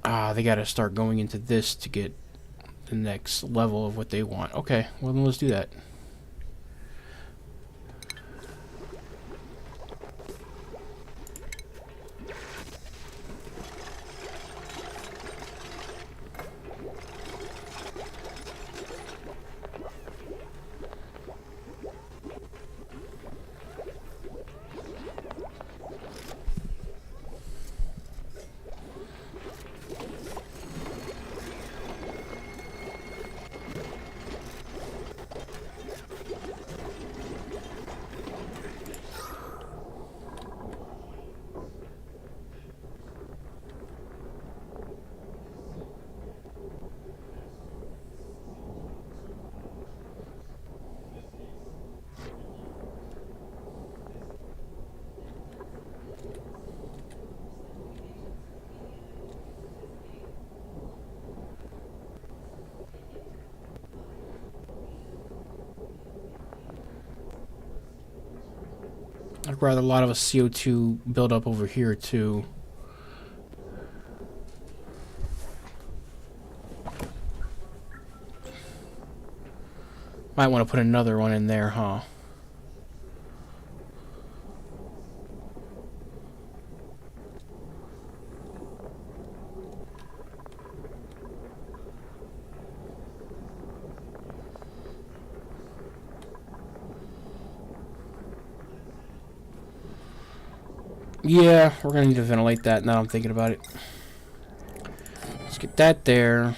S1: Ah, they gotta start going into this to get the next level of what they want. Okay, well then let's do that. I'd rather a lot of a CO2 build up over here too. Might want to put another one in there, huh? Yeah, we're gonna need to ventilate that now I'm thinking about it. Let's get that there.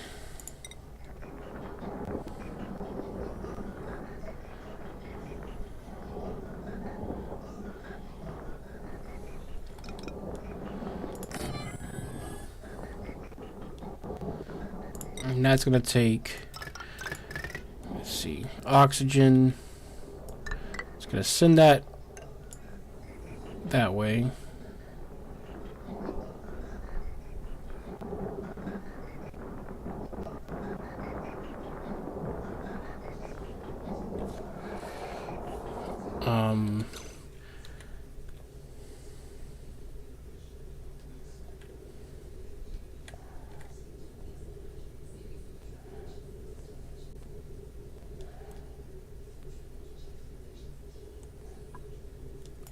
S1: And that's gonna take, let's see, oxygen. It's gonna send that way.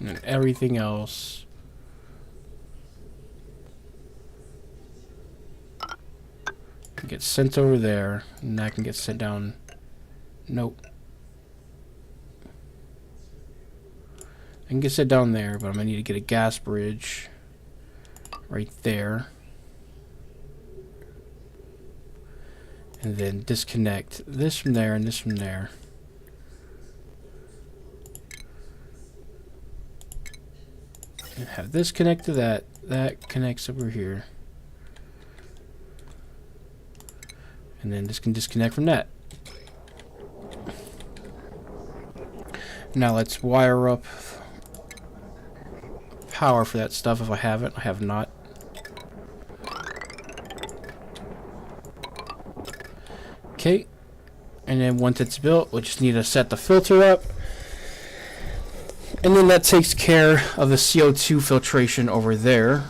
S1: And then everything else can get sent over there, and that can get sent down. Nope. I can get sent down there, but I'm gonna need to get a gas bridge right there. And then disconnect this from there and this from there. And have this connect to that. That connects over here. And then this can disconnect from that. Now let's wire up power for that stuff if I have it. I have not. Okay. And then once it's built, we'll just need to set the filter up. And then that takes care of the CO2 filtration over there.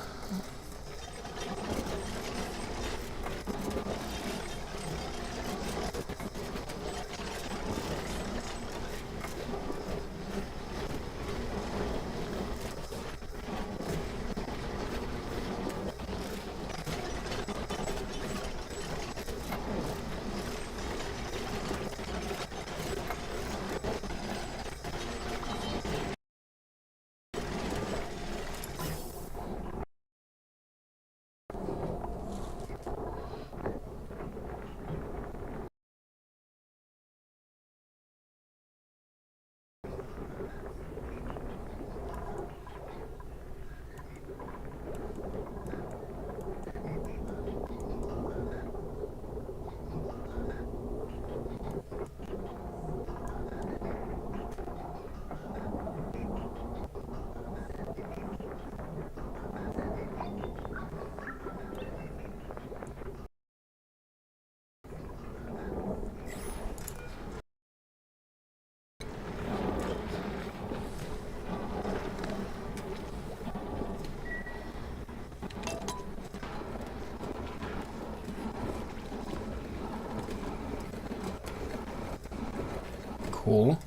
S1: cool.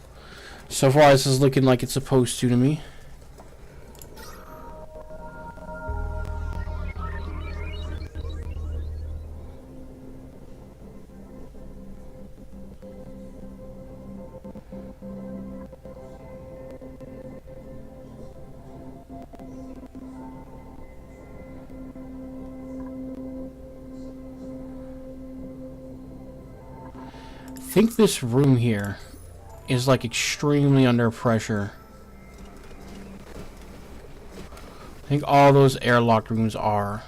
S1: So far, this is looking like it's supposed to me. I think this room here is like extremely under pressure. I think all those airlocked rooms are.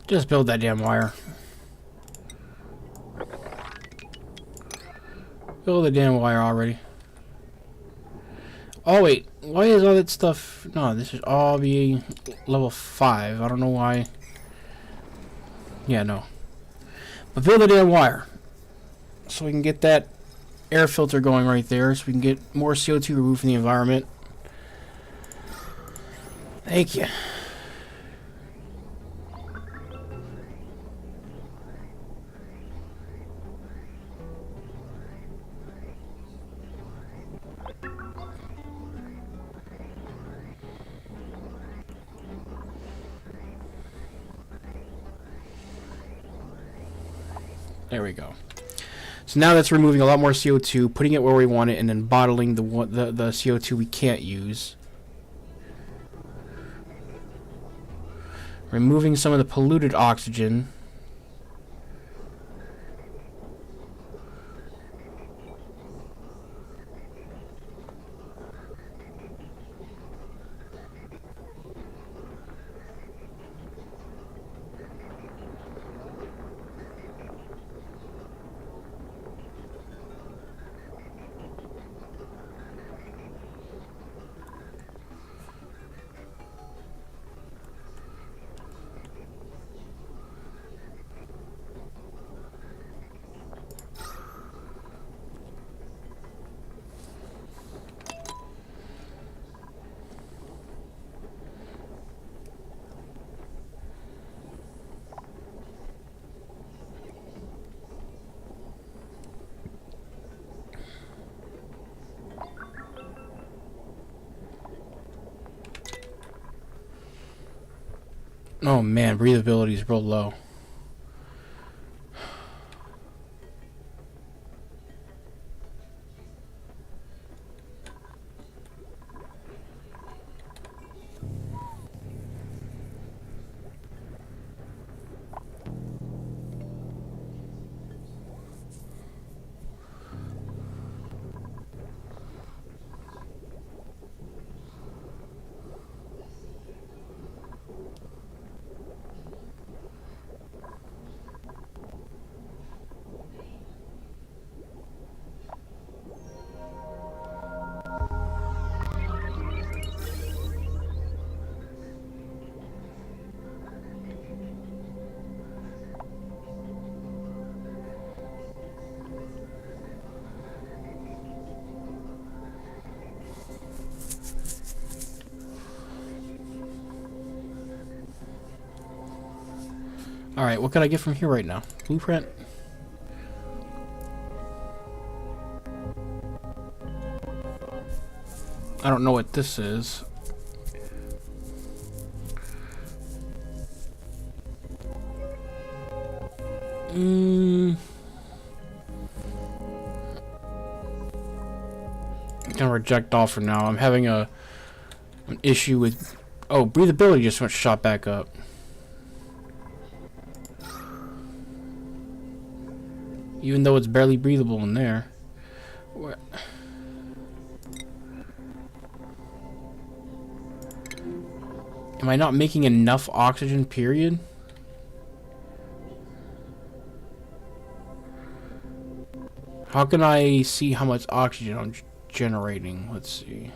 S1: Just build that damn wire. Build the damn wire already. Oh wait, why is all that stuff... No, this should all be level 5. I don't know why. Yeah, no. But build the damn wire. So we can get that air filter going right there. So we can get more CO2 removed from the environment. Thank you. There we go. So now that's removing a lot more CO2, putting it where we want it, and then bottling the CO2 we can't use. Removing some of the polluted oxygen. Oh man, breathability is real low. Alright, what can I get from here right now? Blueprint? I don't know what this is. I'm gonna reject all for now. I'm having an issue with... Oh, breathability just went shot back up. Even though it's barely breathable in there. What? Am I not making enough oxygen, period? How can I see how much oxygen I'm generating? Let's see.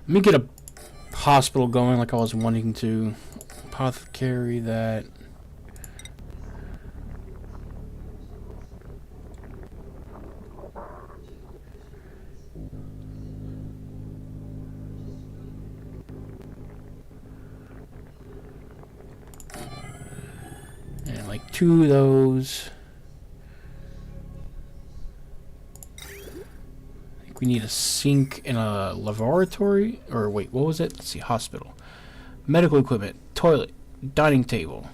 S1: Let me get a hospital going like I was wanting to. Apothecary that. And like 2 of those. We need a sink in a laboratory, or wait, what was it? Let's see, hospital. Medical equipment, toilet, dining table.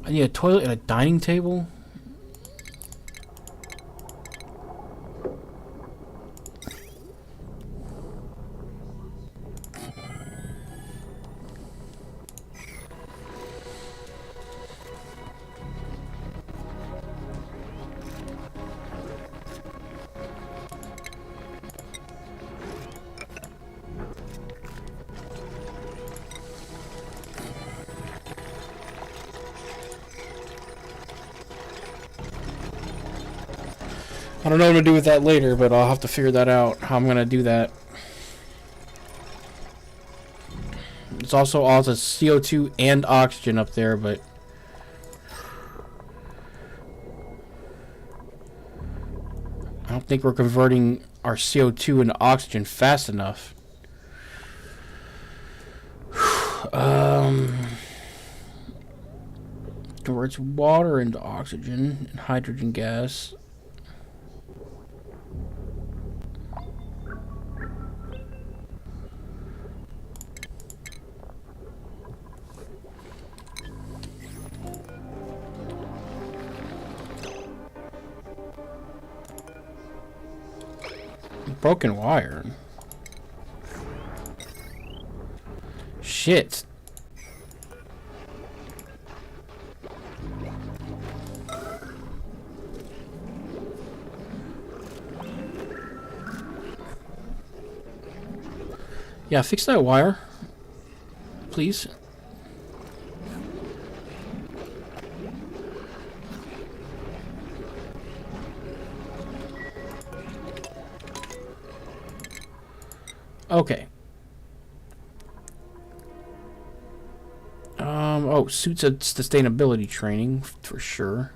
S1: I need a toilet and a dining table? I don't know what to do with that later, but I'll have to figure that out, how I'm going to do that. It's also all the CO2 and oxygen up there, but... I don't think we're converting our CO2 into oxygen fast enough. Converts water into oxygen and hydrogen gas. broken wire. Shit. Yeah, fix that wire, please. Okay. Oh, suits of sustainability training for sure.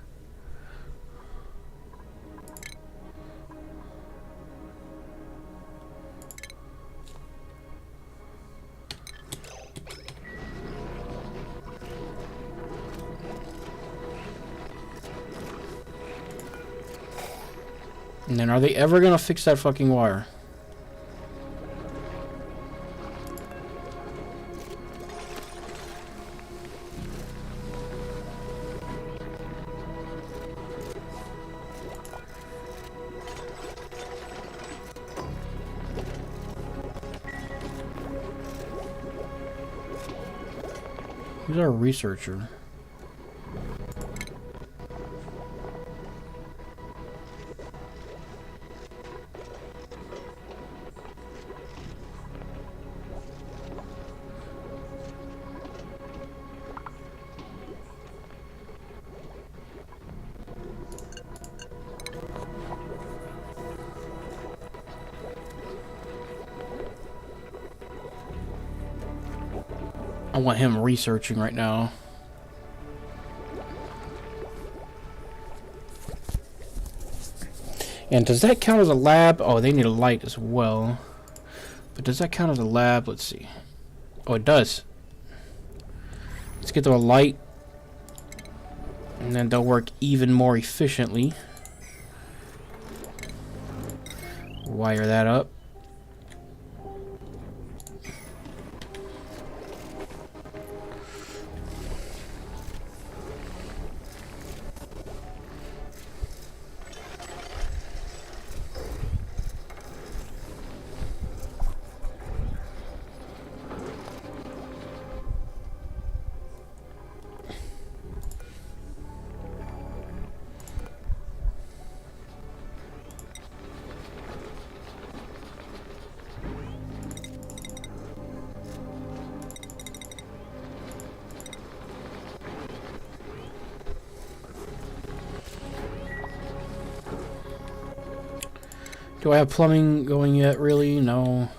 S1: And then are they ever gonna fix that fucking wire? Who's our researcher? I want him researching right now. And does that count as a lab? Oh, they need a light as well. But does that count as a lab? Let's see. Oh, it does. Let's get to a light. And then they'll work even more efficiently. Wire that up. Do I have plumbing going yet? Really? No.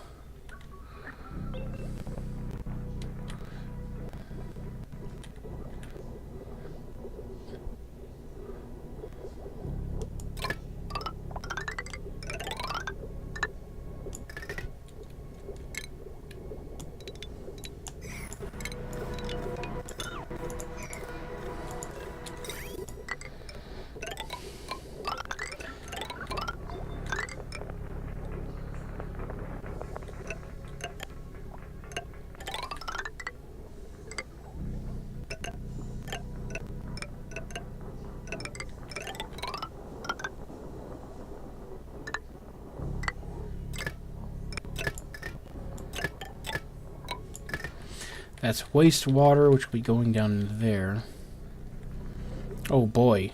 S1: That's wastewater, which will be going down there. Oh boy.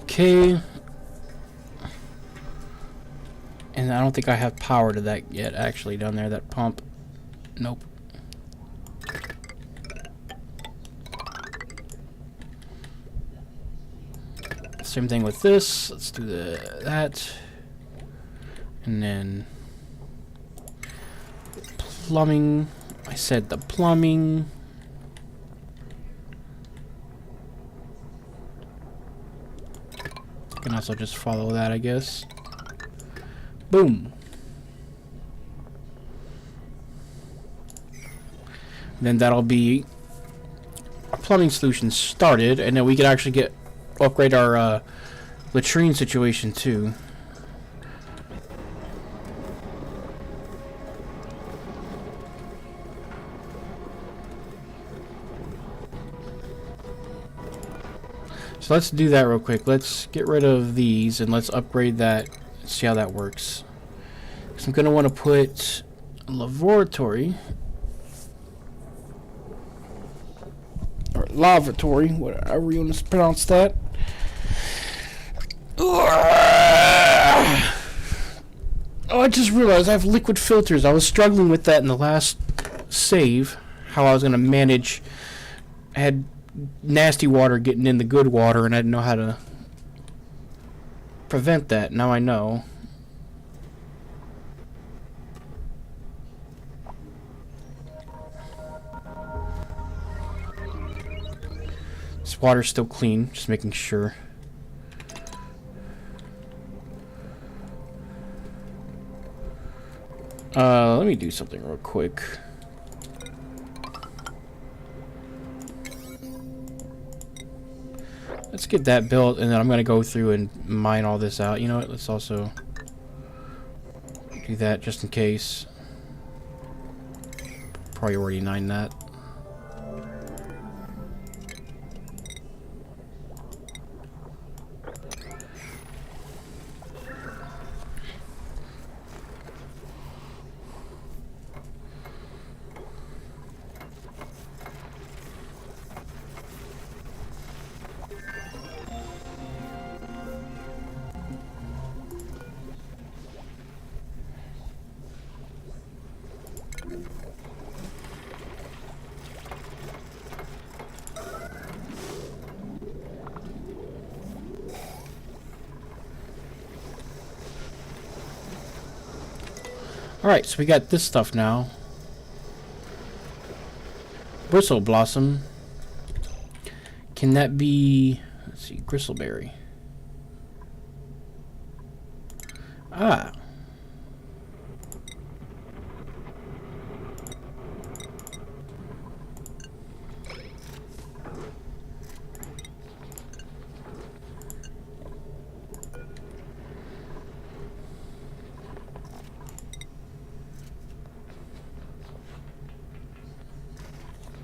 S1: Okay. And I don't think I have power to that yet, actually, down there, that pump. Nope. Same thing with this. Let's do that. And then plumbing. I said the plumbing. You can also just follow that, I guess. Boom. Then that'll be our plumbing solution started, and then we can actually upgrade our latrine situation too. So let's do that real quick. Let's get rid of these and let's upgrade that. See how that works. So I'm gonna want to put a laboratory or lavatory, whatever you want to pronounce that. Oh, I just realized I have liquid filters. I was struggling with that in the last save. How I was gonna manage. I had nasty water getting in the good water, and I didn't know how to prevent that. Now I know. This water's still clean, just making sure. Let me do something real quick. Let's get that built, and then I'm gonna go through and mine all this out. You know what? Let's also do that just in case. Probably already mined that. Alright, so we got this stuff now. Bristle blossom. Can that be... Let's see, gristleberry. Ah.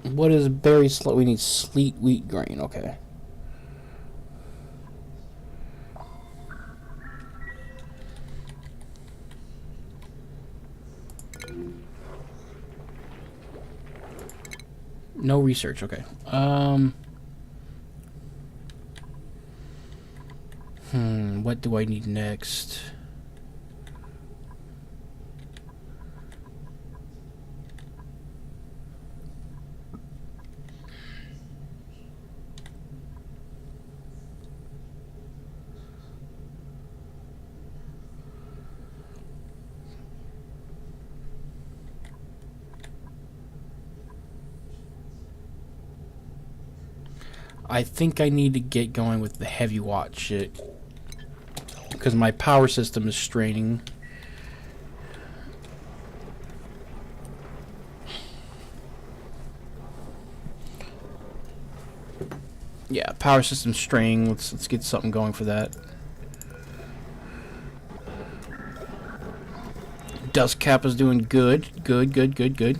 S1: What is berry slow? We need sleet wheat grain. Okay. No research. Okay. What do I need next? I think I need to get going with the heavy watt shit because my power system is straining. Yeah, power system straining. Let's get something going for that. Dust cap is doing good. Good.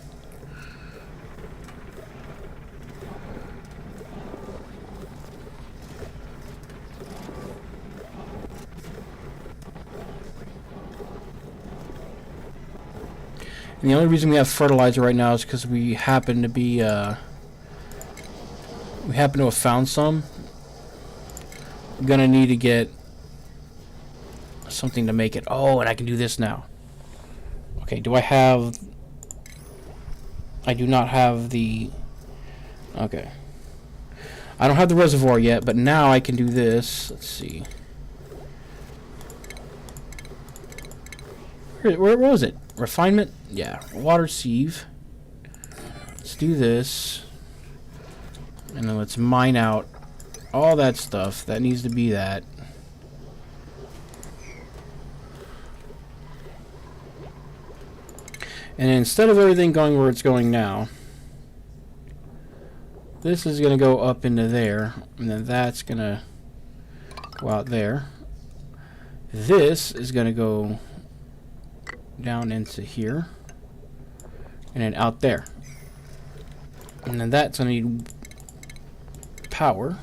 S1: And the only reason we have fertilizer right now is because we happen to be, we happen to have found some. I'm gonna need to get something to make it. Oh, and I can do this now. Okay, do I have... I do not have the... Okay. I don't have the reservoir yet, but now I can do this. Let's see. Where was it? Refinement? Yeah. Water sieve. Let's do this. And then let's mine out all that stuff. That needs to be that. And instead of everything going where it's going now, this is going to go up into there. And then that's going to go out there. This is going to go down into here. And then out there. And then that's going to need power.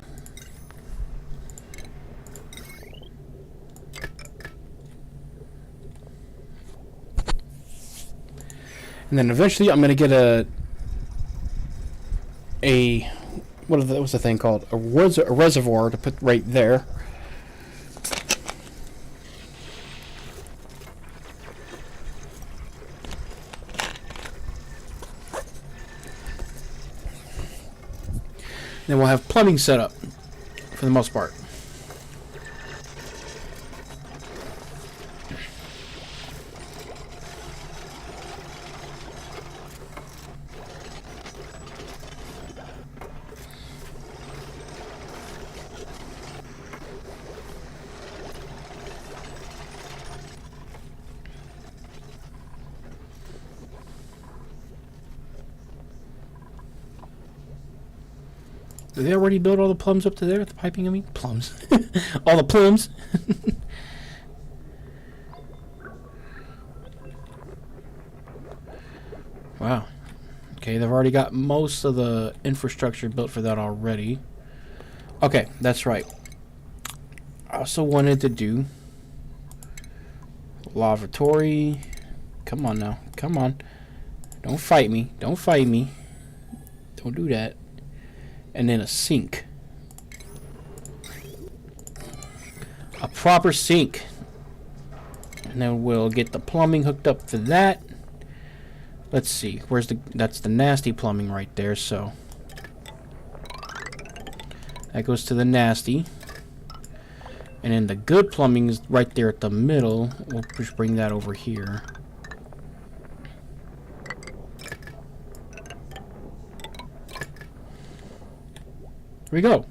S1: And then eventually I'm going to get what's the thing called? A reservoir to put right there. Then we'll have plumbing set up for the most part. Did they already build all the plums up to there? The piping, I mean? Plums. All the plums. Wow. Okay, they've already got most of the infrastructure built for that already. Okay, that's right. I also wanted to do lavatory. Come on now. Come on. Don't fight me. Don't fight me. Don't do that. And then a sink. A proper sink. And then we'll get the plumbing hooked up for that. Let's see. That's the nasty plumbing right there, so that goes to the nasty. And then the good plumbing is right there at the middle. We'll just bring that over here. There we go.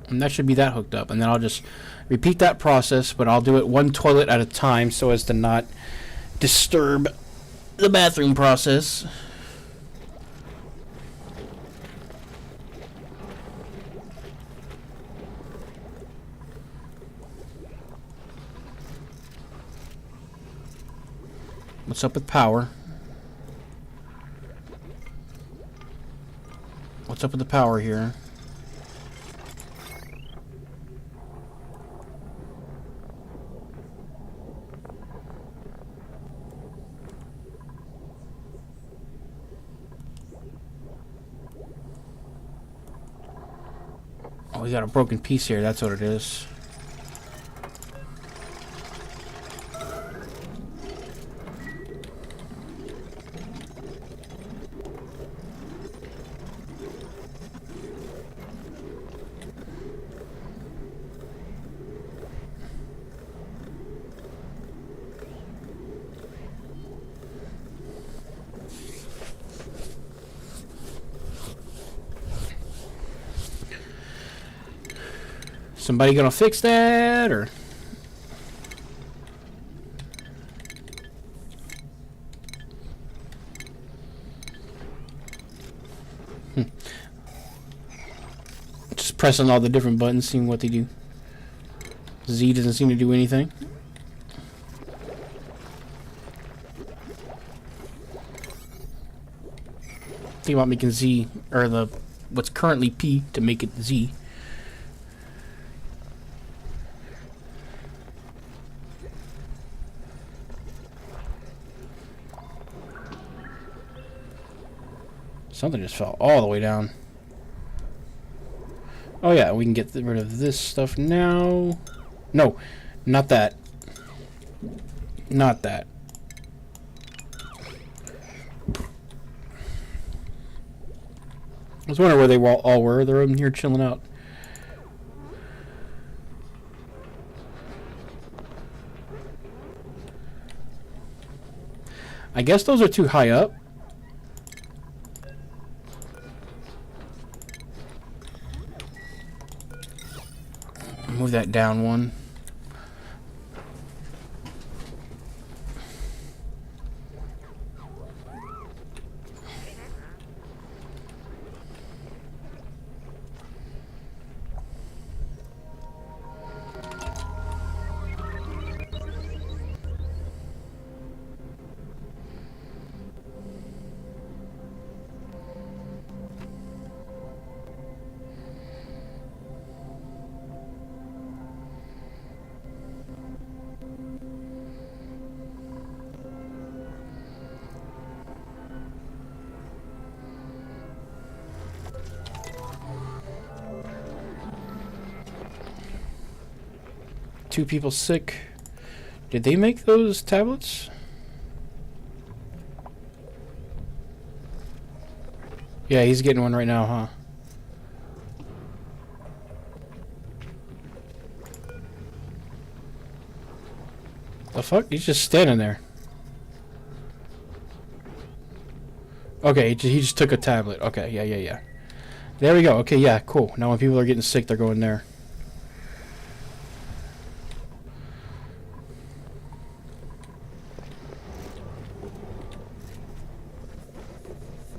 S1: And that should be that hooked up. And then I'll just repeat that process, but I'll do it one toilet at a time so as to not disturb the bathroom process. What's up with power? What's up with the power here? Oh, we got a broken piece here. That's what it is. Somebody gonna fix that, or? Just pressing all the different buttons, seeing what they do. Z doesn't seem to do anything. Think about making Z, or what's currently P, to make it Z. Something just fell all the way down. Oh yeah, we can get rid of this stuff now. No, not that. Not that. was wondering where they all were. They're in here chilling out. I guess those are too high up. Move that down one. Two people sick. Did they make those tablets? Yeah, he's getting one right now, huh? The fuck? He's just standing there. Okay, he just took a tablet. Okay, yeah. There we go. Okay, yeah, cool. Now when people are getting sick, they're going there.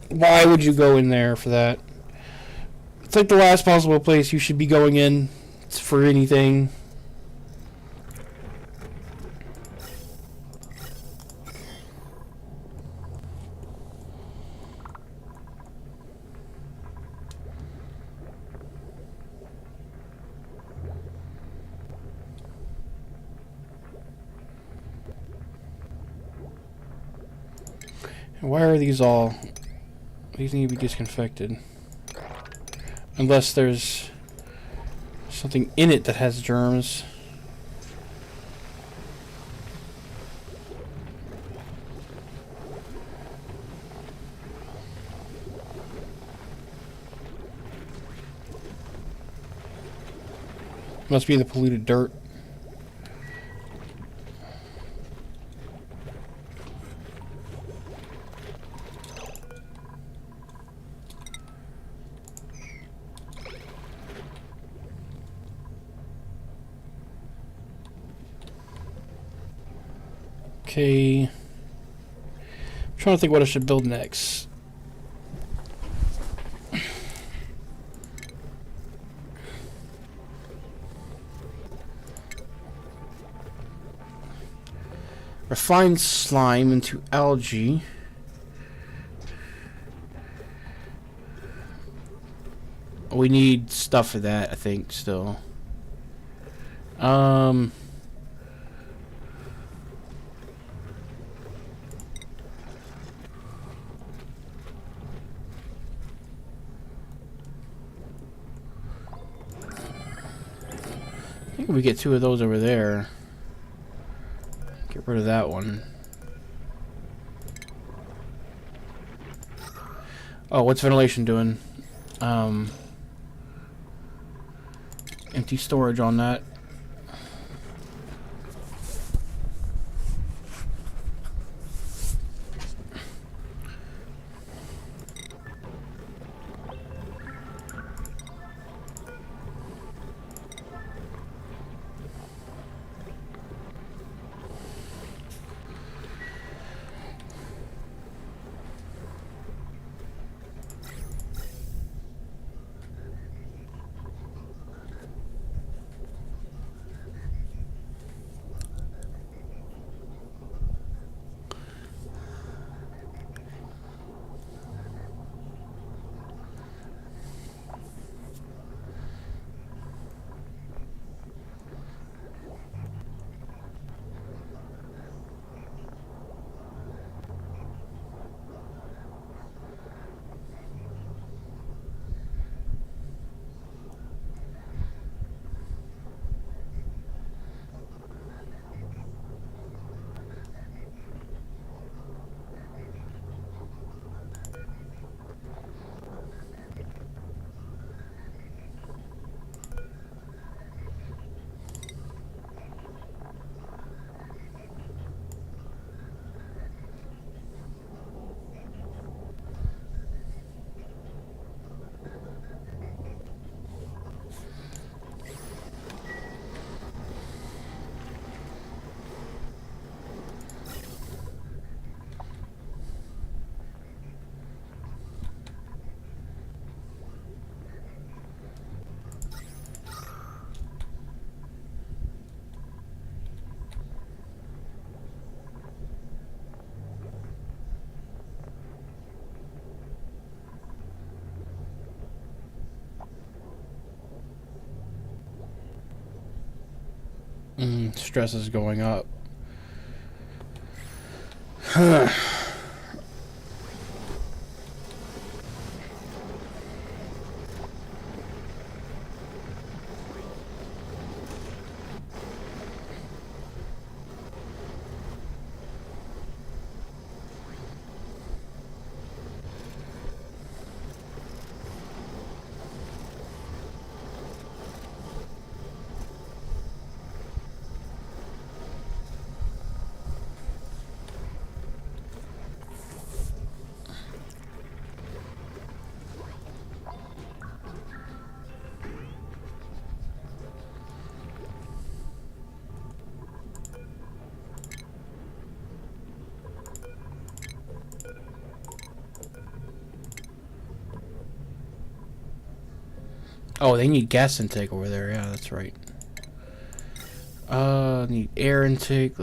S1: Why would you go in there for that? It's like the last possible place you should be going in for anything. Why are these all... These need to be disinfected. Unless there's something in it that has germs. Must be the polluted dirt. Okay. I'm trying to think what I should build next. Refined slime into algae. We need stuff for that, I think, still. I think we get two of those over there. Get rid of that one. Oh, what's ventilation doing? Empty storage on that. Stress is going up. Oh, they need gas intake over there. Yeah, that's right. Need air intake.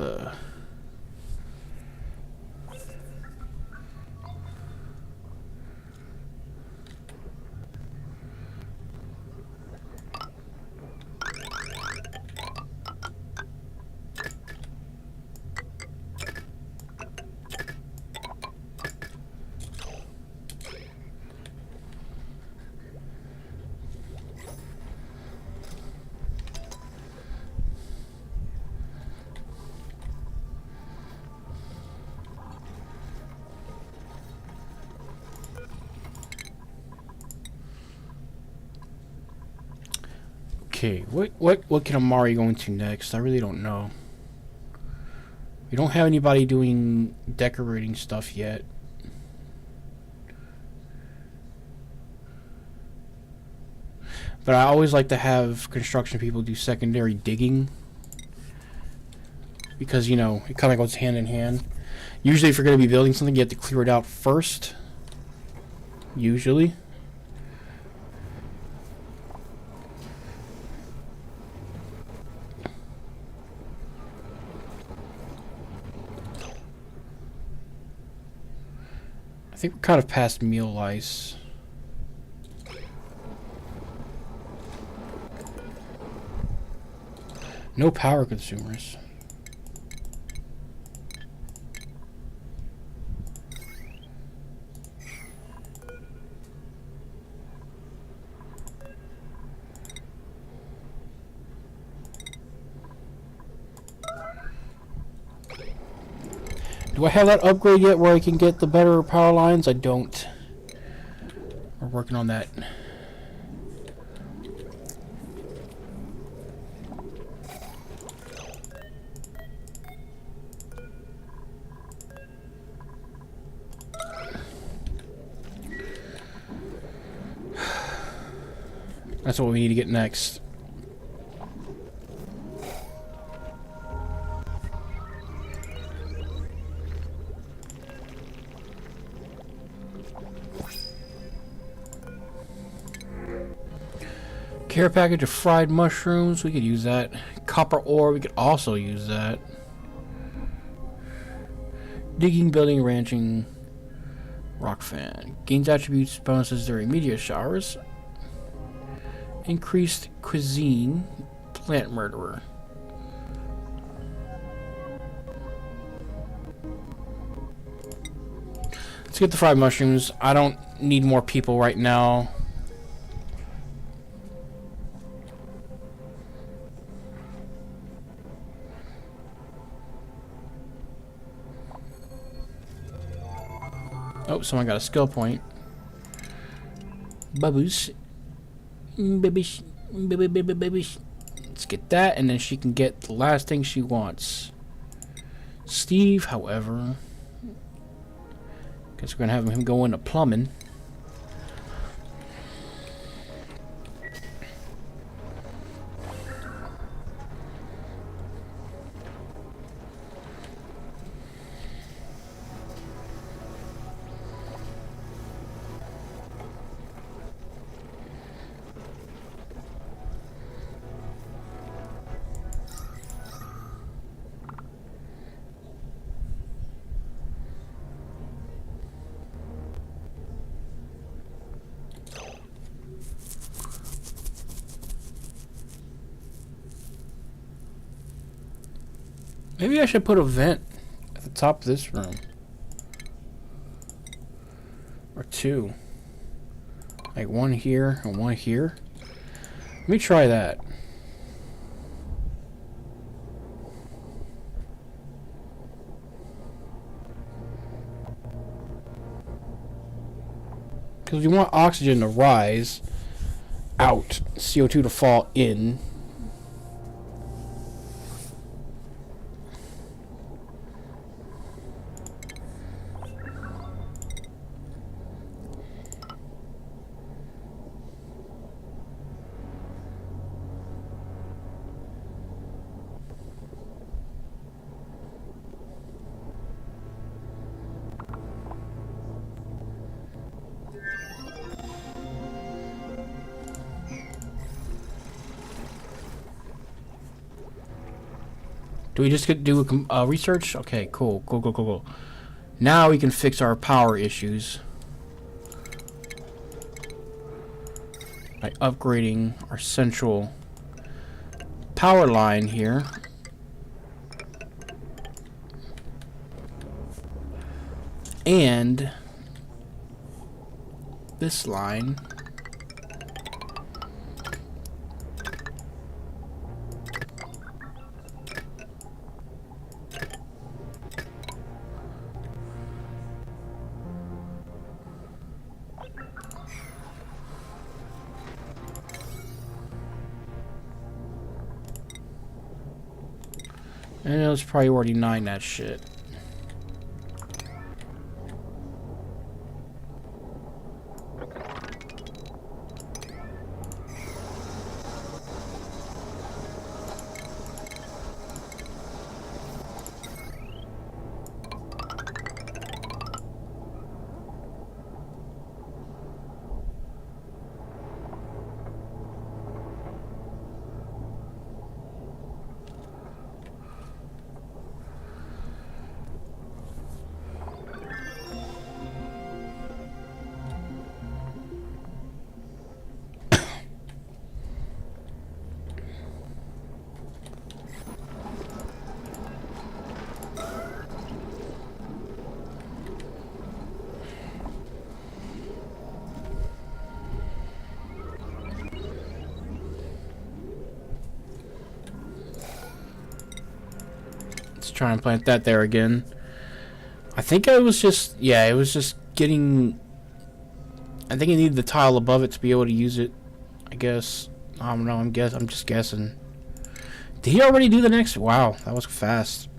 S1: Okay, what can Amari go into next? I really don't know. We don't have anybody doing decorating stuff yet. But I always like to have construction people do secondary digging. Because, you know, it kind of goes hand in hand. Usually if you're going to be building something, you have to clear it out first. Usually. I think we're kind of past meal lice. No power consumers. Do I have that upgrade yet where I can get the better power lines? I don't. We're working on that. That's what we need to get next. Care package of fried mushrooms, we could use that. Copper ore, we could also use that. Digging, building, ranching, rock fan. Gains attributes, bonuses during meteor showers. Increased cuisine, plant murderer. Let's get the fried mushrooms. I don't need more people right now. Oh, someone got a skill point. Baboos. Babish. Babish. Let's get that, and then she can get the last thing she wants. Steve, however. Guess we're gonna have him go into plumbing. Maybe I should put a vent at the top of this room. Or two. Like one here and one here. Let me try that. Because you want oxygen to rise out, CO2 to fall in. Do we just do a research? Okay, cool. Cool. Now we can fix our power issues by upgrading our central power line here. And this line. And let's priority 9 that shit. Try and plant that there again. I think I was just, yeah, it was just getting, I think I needed the tile above it to be able to use it, I guess. I don't know, I'm just guessing. Did he already do the next? Wow, that was fast.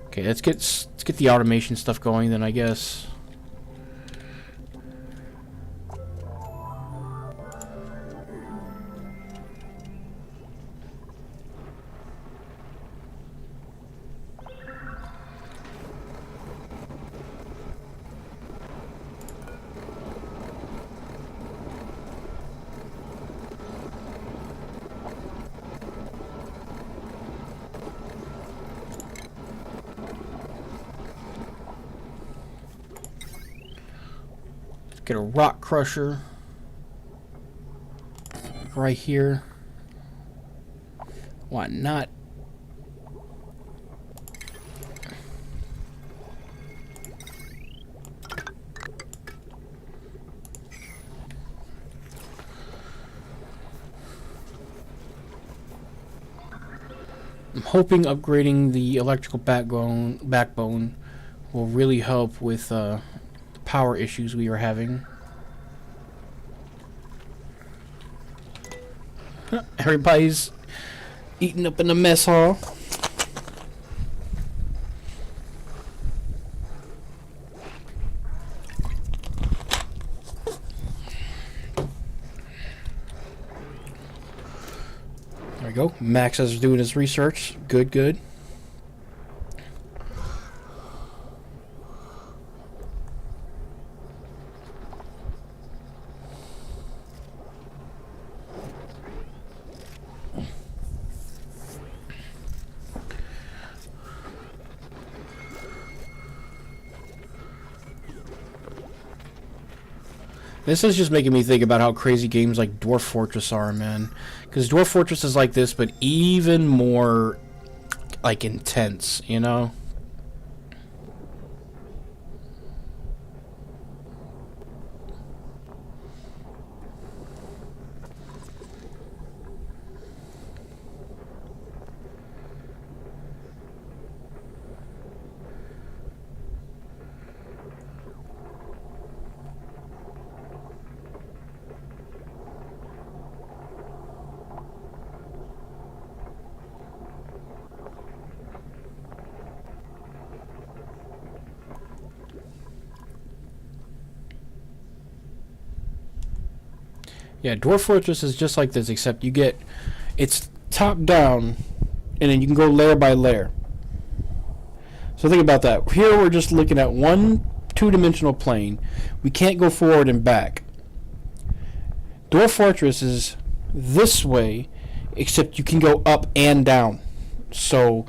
S1: Okay, let's get the automation stuff going then, I guess. Get a rock crusher right here. Why not? I'm hoping upgrading the electrical backbone will really help with power issues we are having. Everybody's eating up in the mess hall. There we go. Max is doing his research. Good. This is just making me think about how crazy games like Dwarf Fortress are, man. Because Dwarf Fortress is like this, but even more, like intense, you know? Yeah, Dwarf Fortress is just like this, except you get it's top down, and then you can go layer by layer. So think about that. Here we're just looking at one two-dimensional plane. We can't go forward and back. Dwarf Fortress is this way, except you can go up and down. So,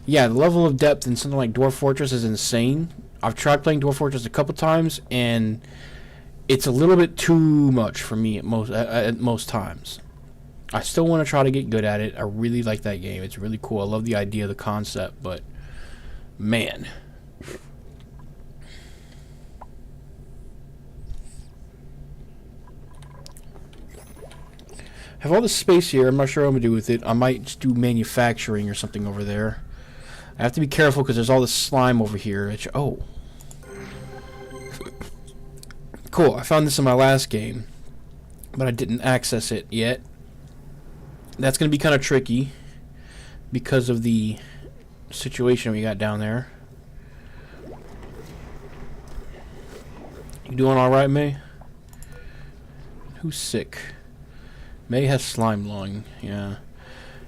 S1: yeah, the level of depth in something like Dwarf Fortress is insane. I've tried playing Dwarf Fortress a couple times, and it's a little bit too much for me at most times. I still want to try to get good at it. I really like that game. It's really cool. I love the idea, the concept, but man. Have all this space here. I'm not sure what I'm going to do with it. I might just do manufacturing or something over there. I have to be careful because there's all this slime over here. Oh. Cool. I found this in my last game, but I didn't access it yet. That's going to be kind of tricky because of the situation we got down there. You doing all right, May? Who's sick? May has slime lung. Yeah.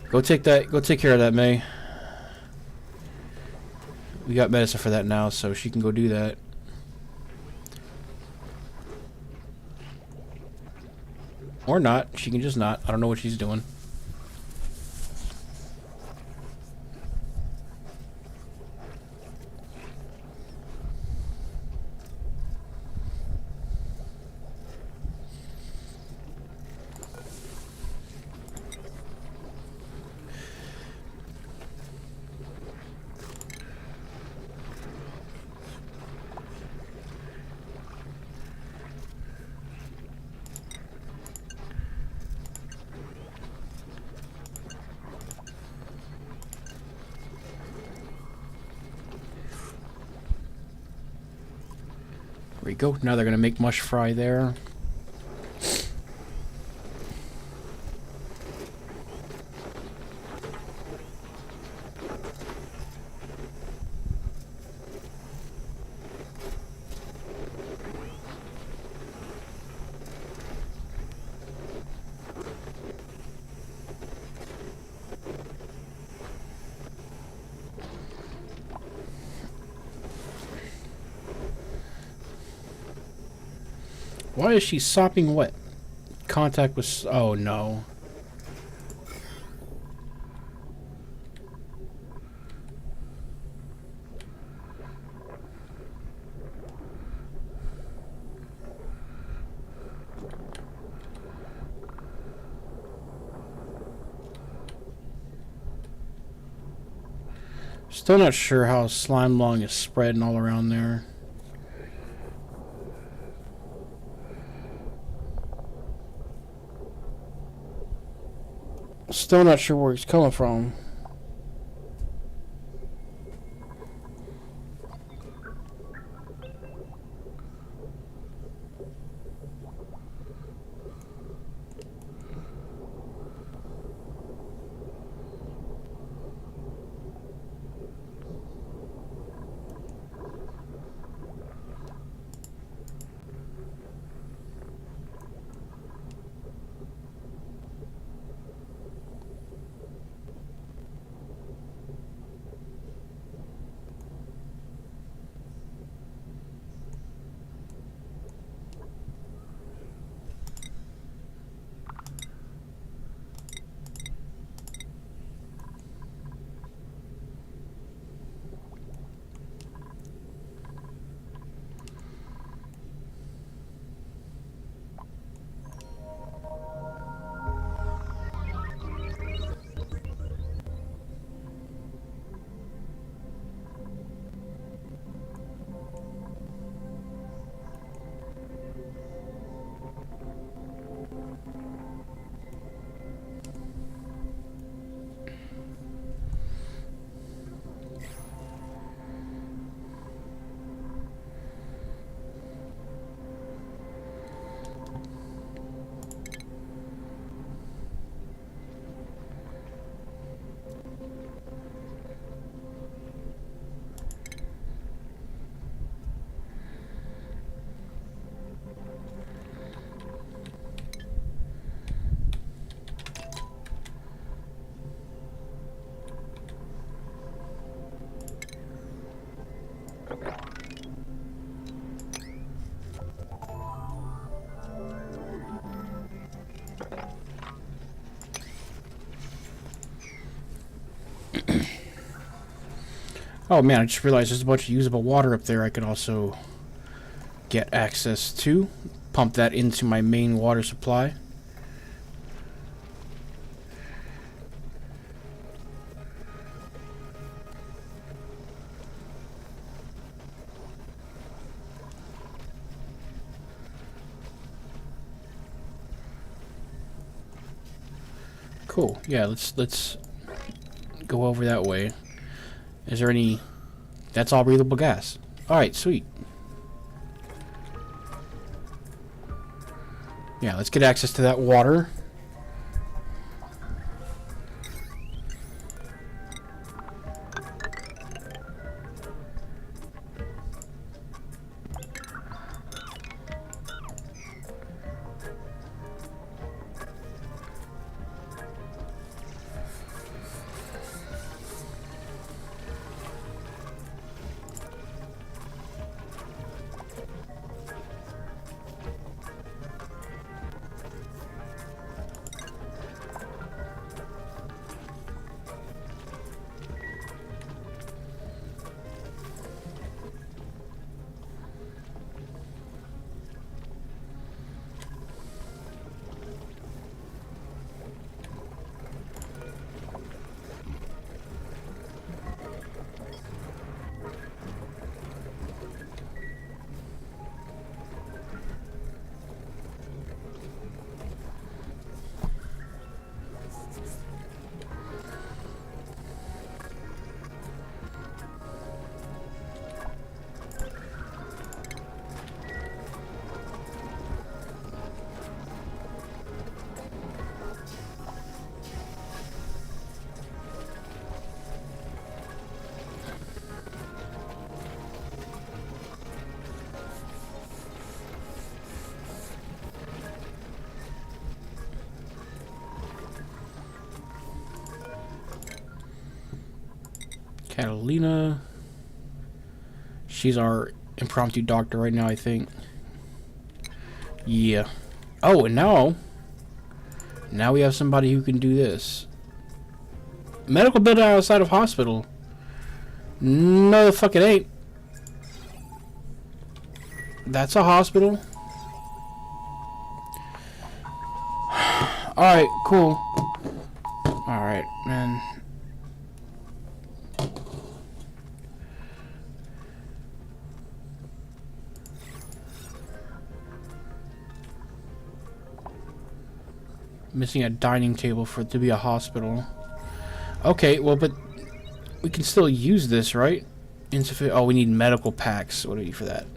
S1: Go take that. Go take care of that, May. We got medicine for that now, so she can go do that. Or not. She can just not. I don't know what she's doing. There we go. Now they're going to make mush fry there. Why is she sopping wet? Contact with... Oh, no. Still not sure how slime lung is spreading all around there. Still not sure where it's coming from. Oh man, I just realized there's a bunch of usable water up there I could also get access to. Pump that into my main water supply. Cool. Yeah, let's go over that way. Is there any... That's all breathable gas. Alright, sweet. Yeah, let's get access to that water. Catalina. She's our impromptu doctor right now, I think. Yeah. Oh, and now we have somebody who can do this. Medical building outside of hospital. No, the fuck it ain't. That's a hospital. Alright, cool. Alright, man. Missing a dining table for it to be a hospital. Okay, well, but we can still use this, right? Insufficient. Oh, we need medical packs. What do we need for that?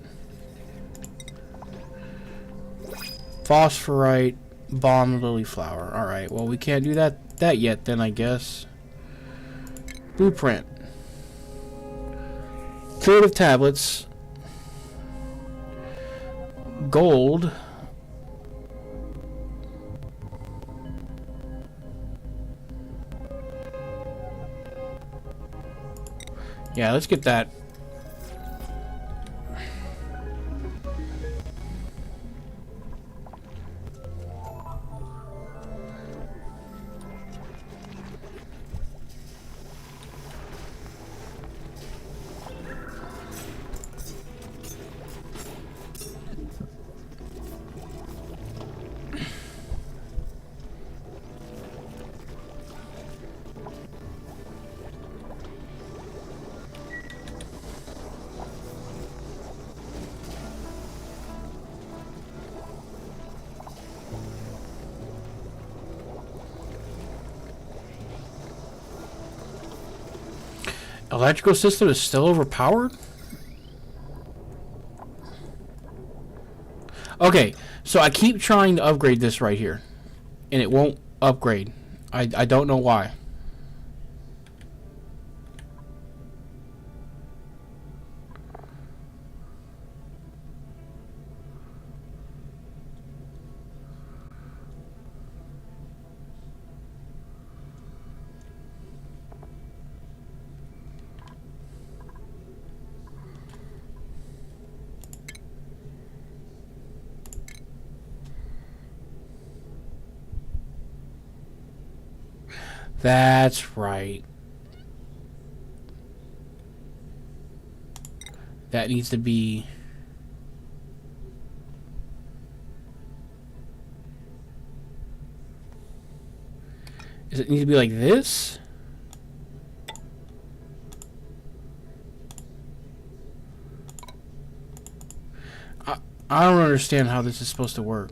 S1: Phosphorite, bomb lily flower. All right. Well, we can't do that yet. Then I guess. Blueprint. Curative tablets. Gold. Yeah, let's get that. Electrical system is still overpowered? Okay, so I keep trying to upgrade this right here, and it won't upgrade. I don't know why. That's right. That needs to be... Does it need to be like this? I don't understand how this is supposed to work.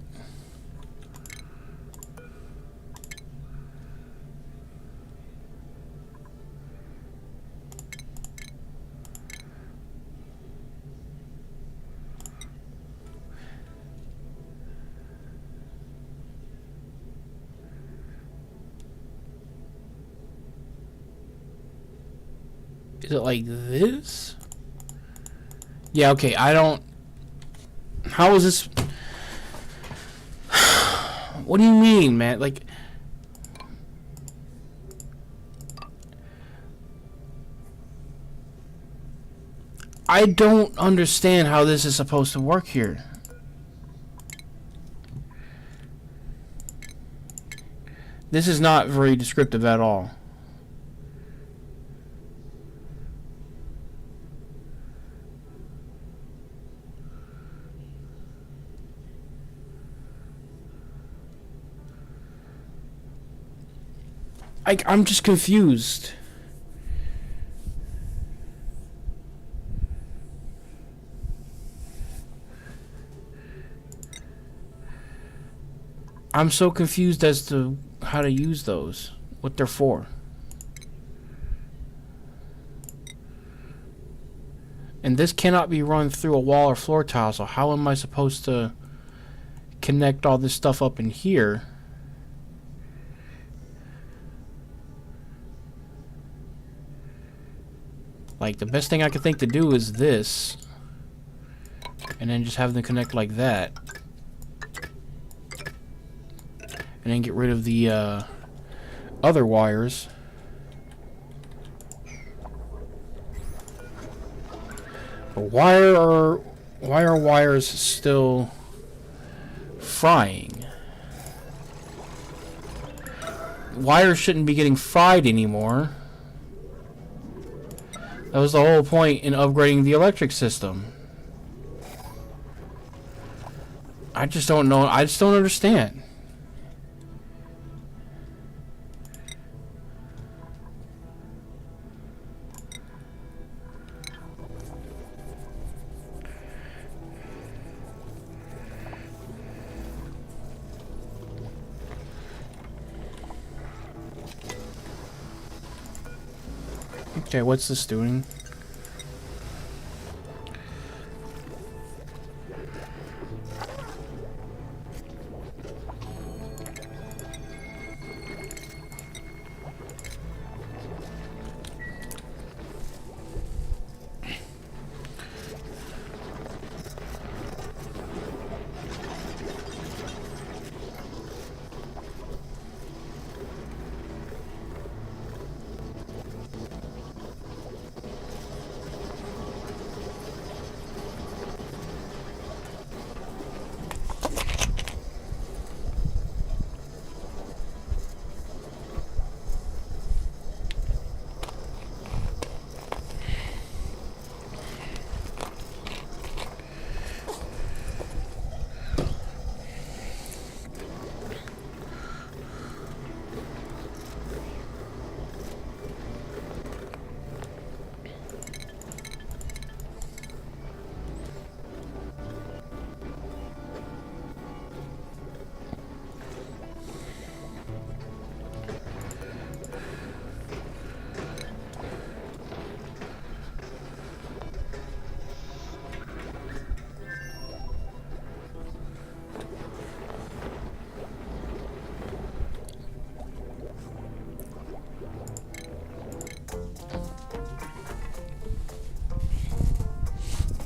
S1: Is it like this? Yeah, okay, I don't... How is this... What do you mean, man? Like... I don't understand how this is supposed to work here. This is not very descriptive at all. I'm just confused. I'm so confused as to how to use those, what they're for. And this cannot be run through a wall or floor tile, so how am I supposed to connect all this stuff up in here? Like, the best thing I could think to do is this. And then just have them connect like that. And then get rid of the other wires. But why are wires still frying? Wires shouldn't be getting fried anymore. That was the whole point in upgrading the electric system. I just don't know. I just don't understand. Okay, what's this doing?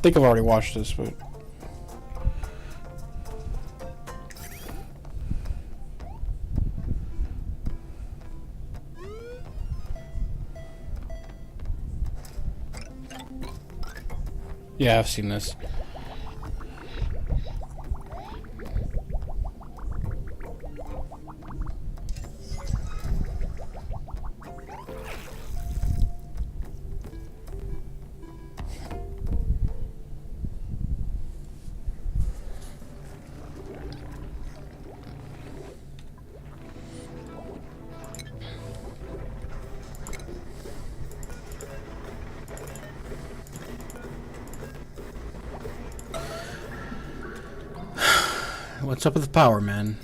S1: I think I've already watched this, but... Yeah, I've seen this. What's up with the power, man?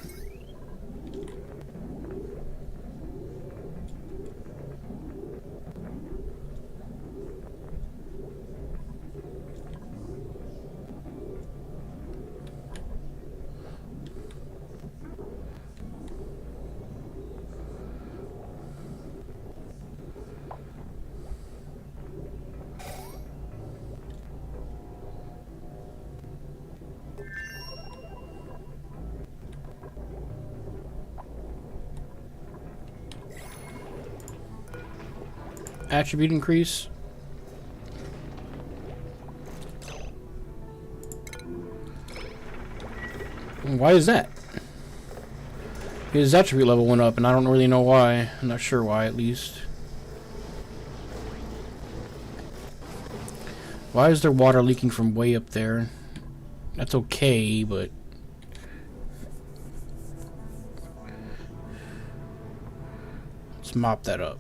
S1: Attribute increase. Why is that? His attribute level went up, and I don't really know why. I'm not sure why, at least. Why is there water leaking from way up there? That's okay, but... let's mop that up.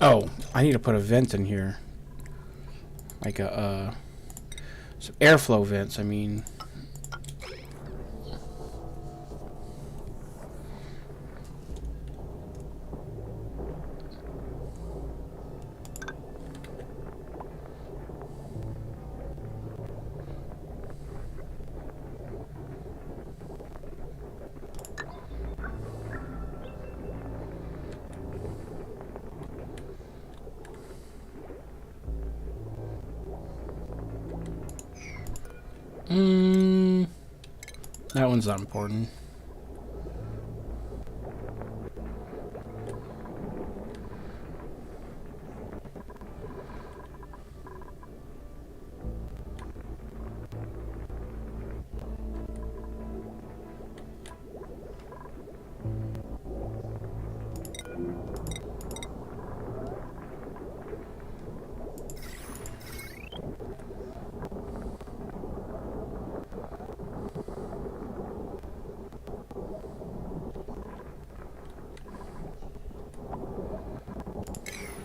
S1: Oh, I need to put a vent in here. Like a, some airflow vents, I mean. That one's not important.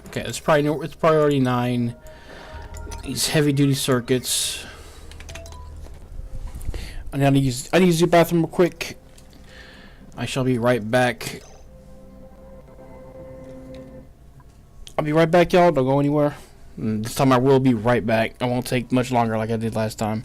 S1: Okay, it's priority 9. These heavy duty circuits. I need to use the bathroom real quick. I shall be right back. I'll be right back, y'all. Don't go anywhere. This time I will be right back. I won't take much longer like I did last time.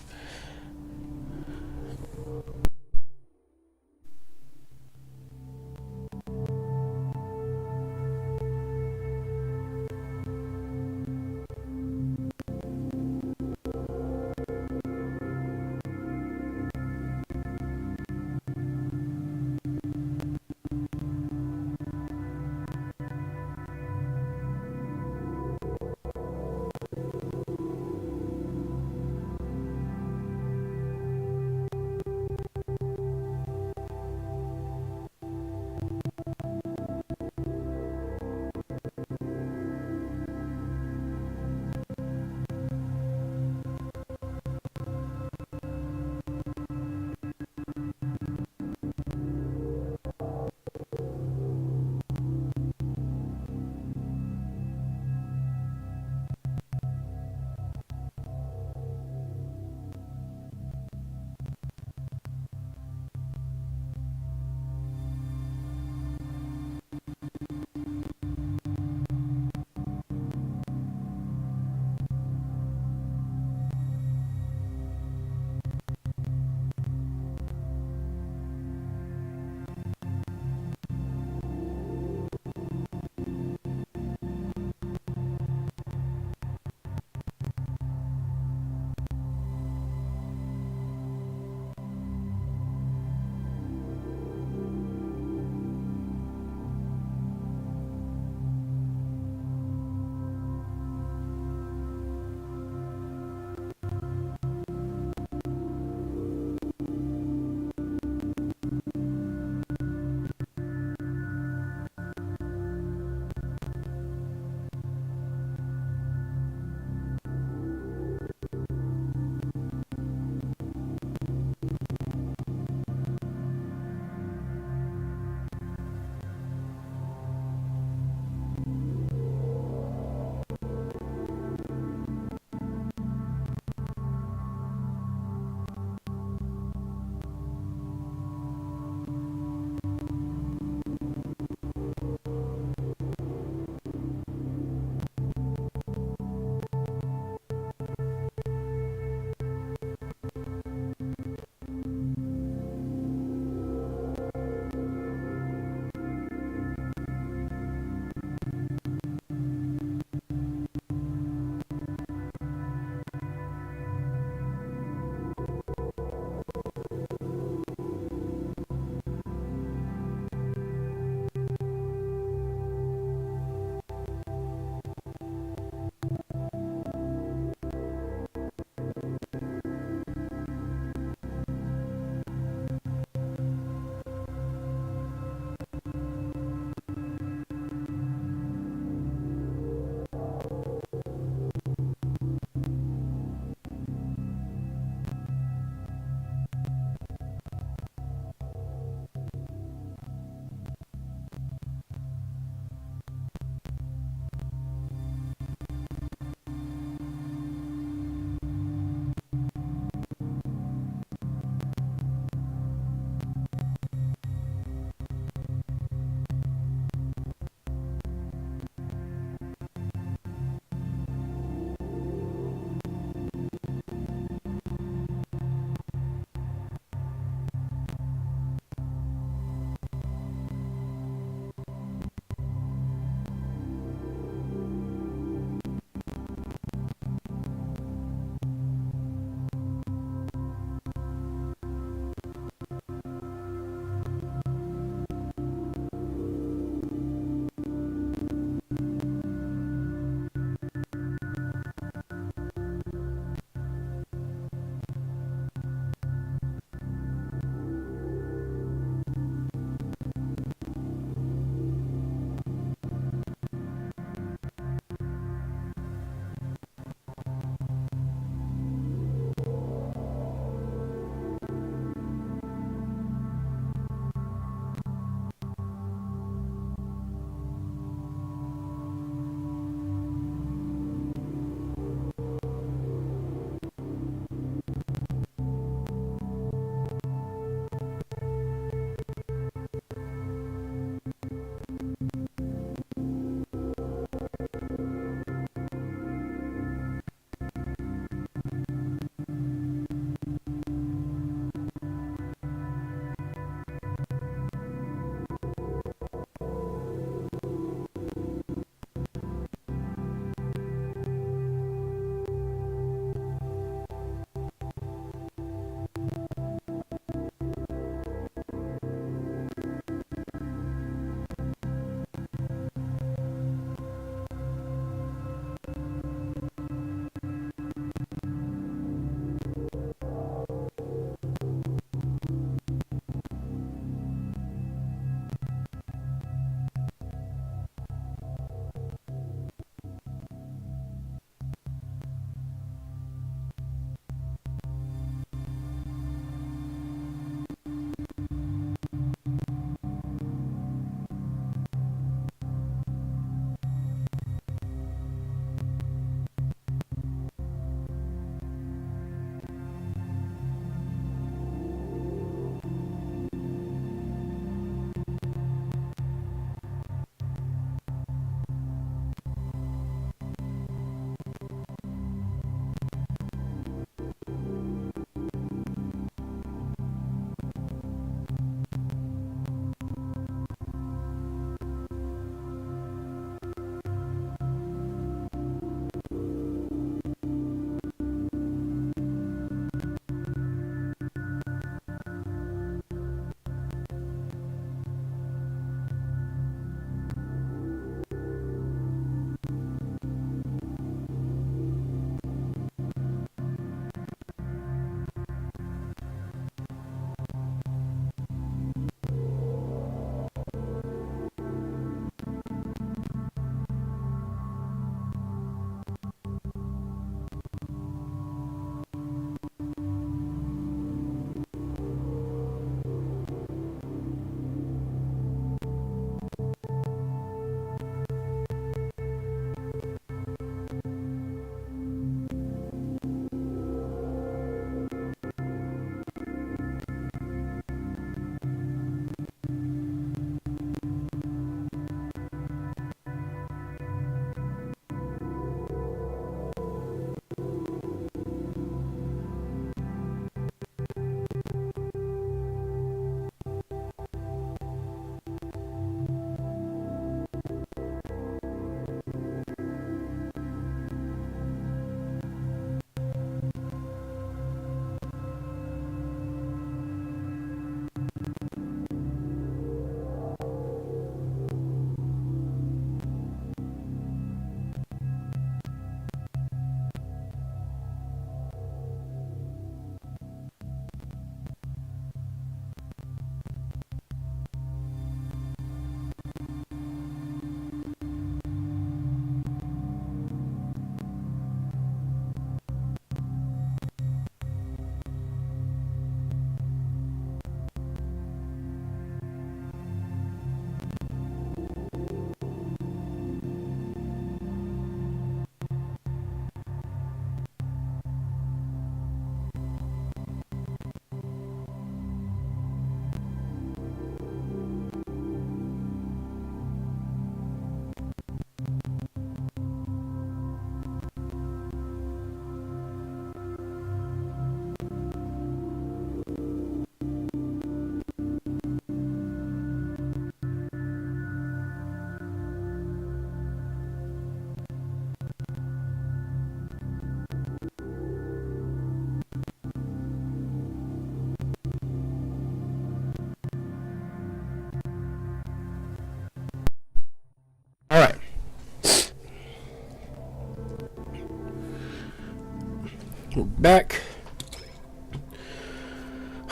S1: We're back.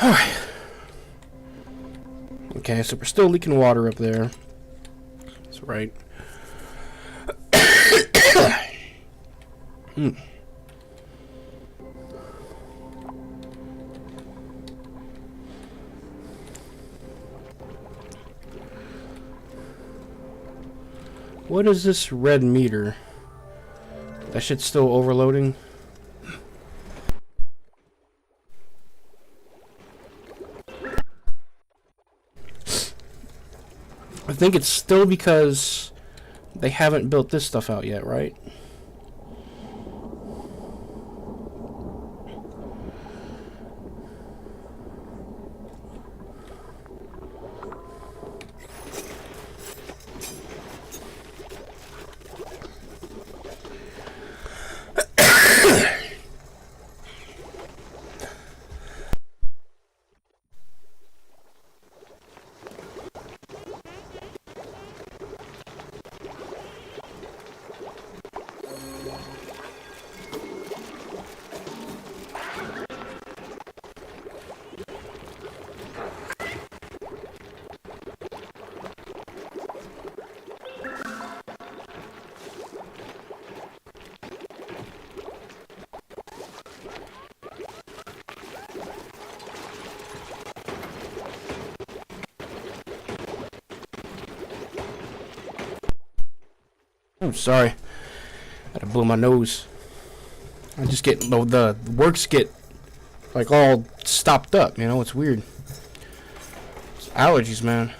S1: Alright. Okay, so we're still leaking water up there. That's right. Hmm. What is this red meter? That shit's still overloading? I think it's still because they haven't built this stuff out yet, right? Oh, sorry. I had to blow my nose. I just get the works get like all stopped up, you know, it's weird. It's allergies, man.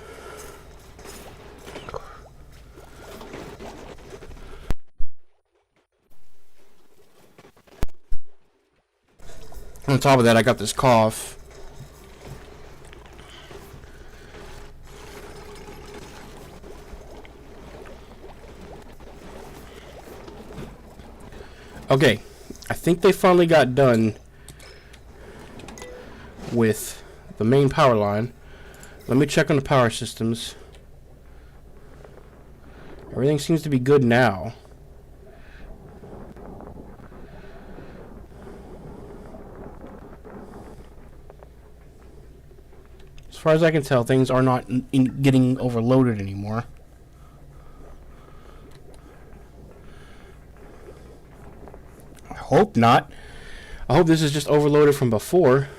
S1: On top of that, I got this cough. Okay, I think they finally got done with the main power line. Let me check on the power systems. Everything seems to be good now. As far as I can tell, things are not getting overloaded anymore. I hope not. I hope this is just overloaded from before.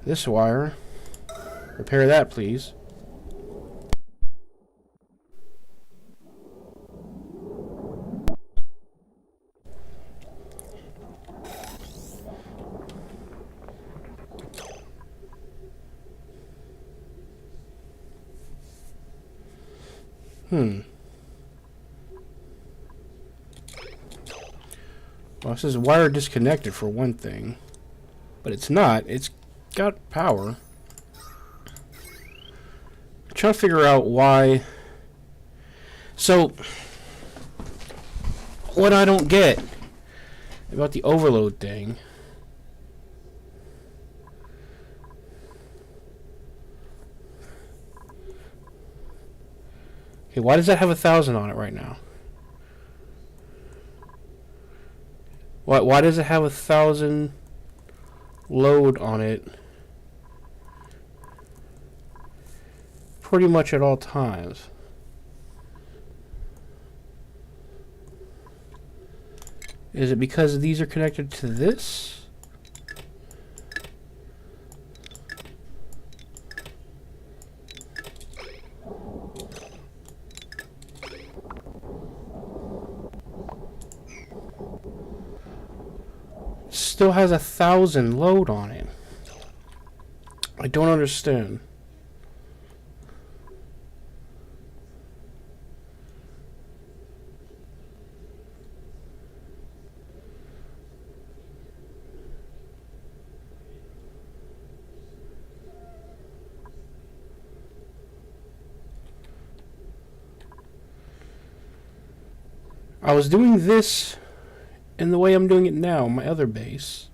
S1: This wire. Repair that, please. Well, it says wire disconnected for one thing. But it's not. It's got power. I'm trying to figure out why. So, what I don't get about the overload thing. Okay, why does that have 1,000 on it right now? Why does it have 1,000 load on it pretty much at all times? Is it because these are connected to this? Still has 1,000 load on it. I don't understand. I was doing this in the way I'm doing it now, my other base.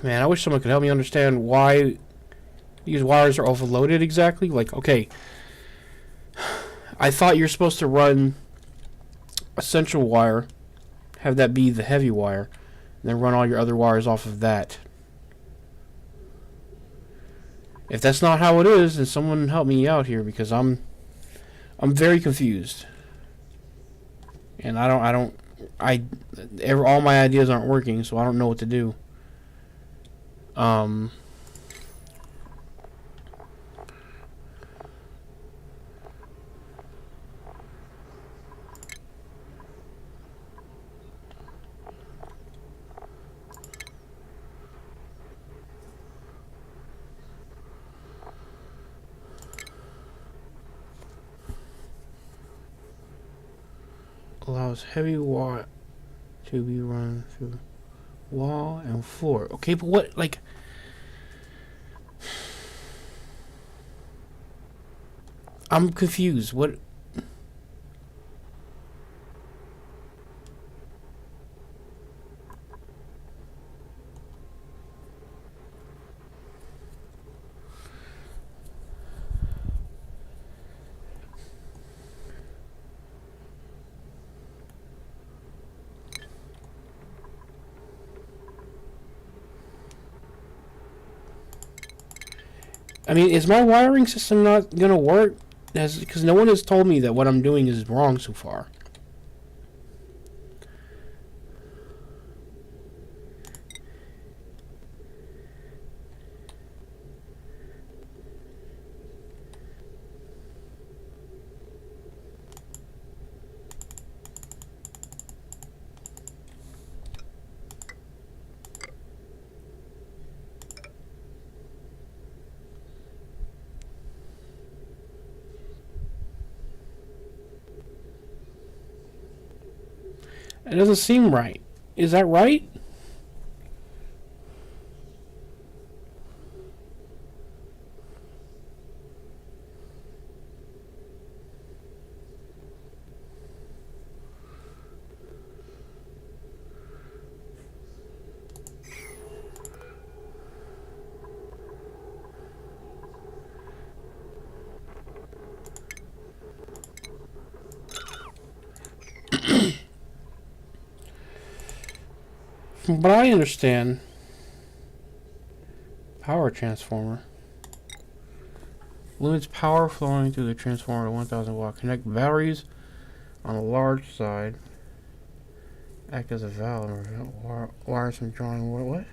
S1: Man, I wish someone could help me understand why these wires are overloaded exactly. Like, okay, I thought you're supposed to run a central wire, have that be the heavy wire, and then run all your other wires off of that. If that's not how it is, then someone help me out here, because I'm very confused. And all my ideas aren't working, so I don't know what to do. Allows heavy wire to be run through wall and floor. Okay, but what, like... I'm confused. What... I mean, is my wiring system not gonna work? Because no one has told me that what I'm doing is wrong so far. It doesn't seem right. Is that right? From what I understand, power transformer limits power flowing through the transformer to 1000 watt. Connect batteries on the large side. Act as a valve and prevent wires from drawing. What?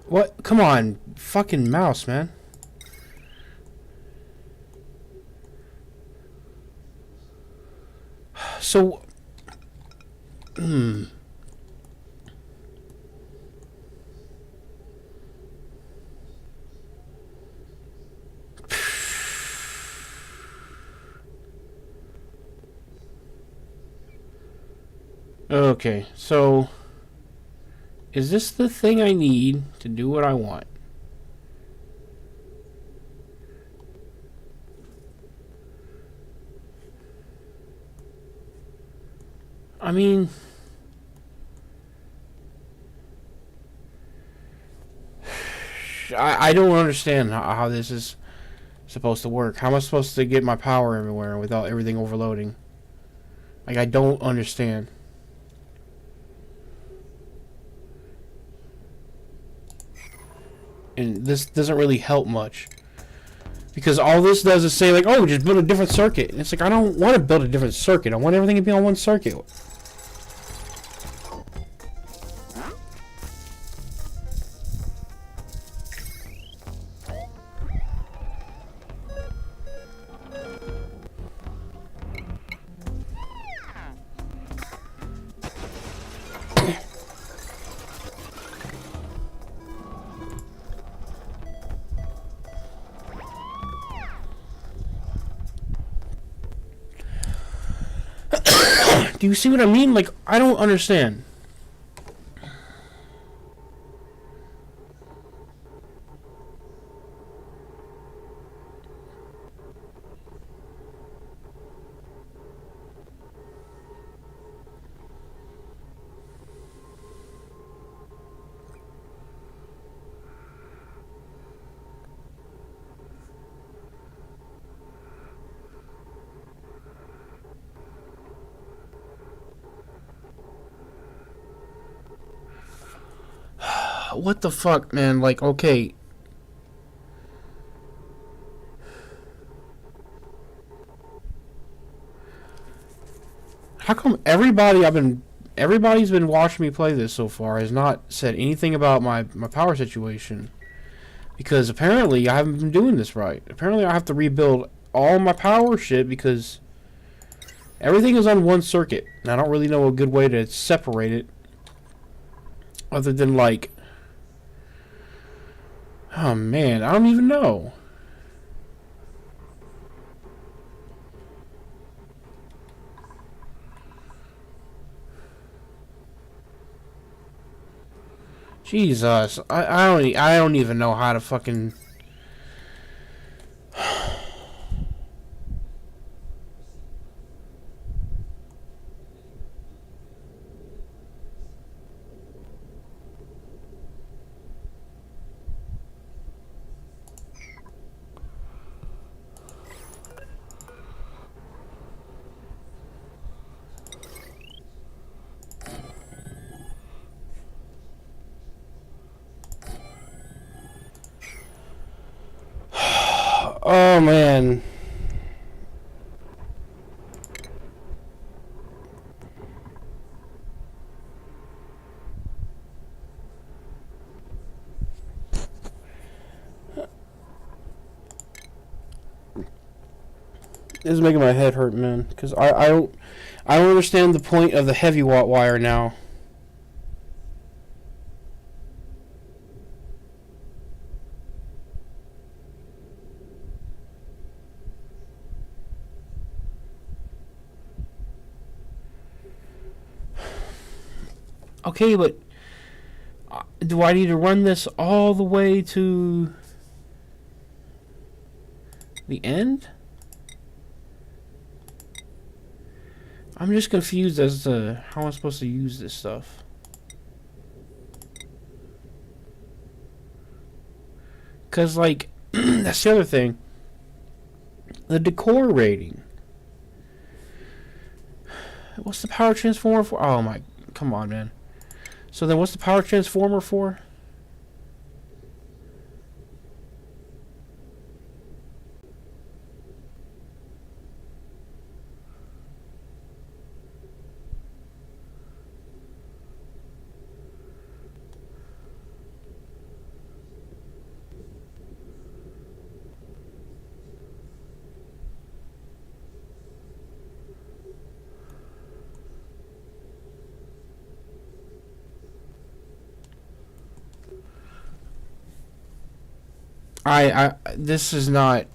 S1: What? Come on, fucking mouse, man. So, okay, so is this the thing I need to do what I want? I mean, I don't understand how this is supposed to work. How am I supposed to get my power everywhere without everything overloading? Like, I don't understand. And this doesn't really help much. Because all this does is say, like, oh, just build a different circuit. And it's like, I don't want to build a different circuit. I want everything to be on one circuit. Do you see what I mean? Like, I don't understand. What the fuck, man? Like, okay. How come everybody's been watching me play this so far has not said anything about my power situation? Because apparently I haven't been doing this right. Apparently I have to rebuild all my power shit because everything is on one circuit. And I don't really know a good way to separate it. Other than like... Oh man, I don't even know. Jesus, I don't even know how to fucking... Oh man. This is making my head hurt, man. Because I don't understand the point of the heavy watt wire now. Okay, but do I need to run this all the way to the end? I'm just confused as to how I'm supposed to use this stuff. Because, like, that's the other thing. The decor rating. What's the power transformer for? Oh my, come on, man. So then what's the power transformer for? This is not...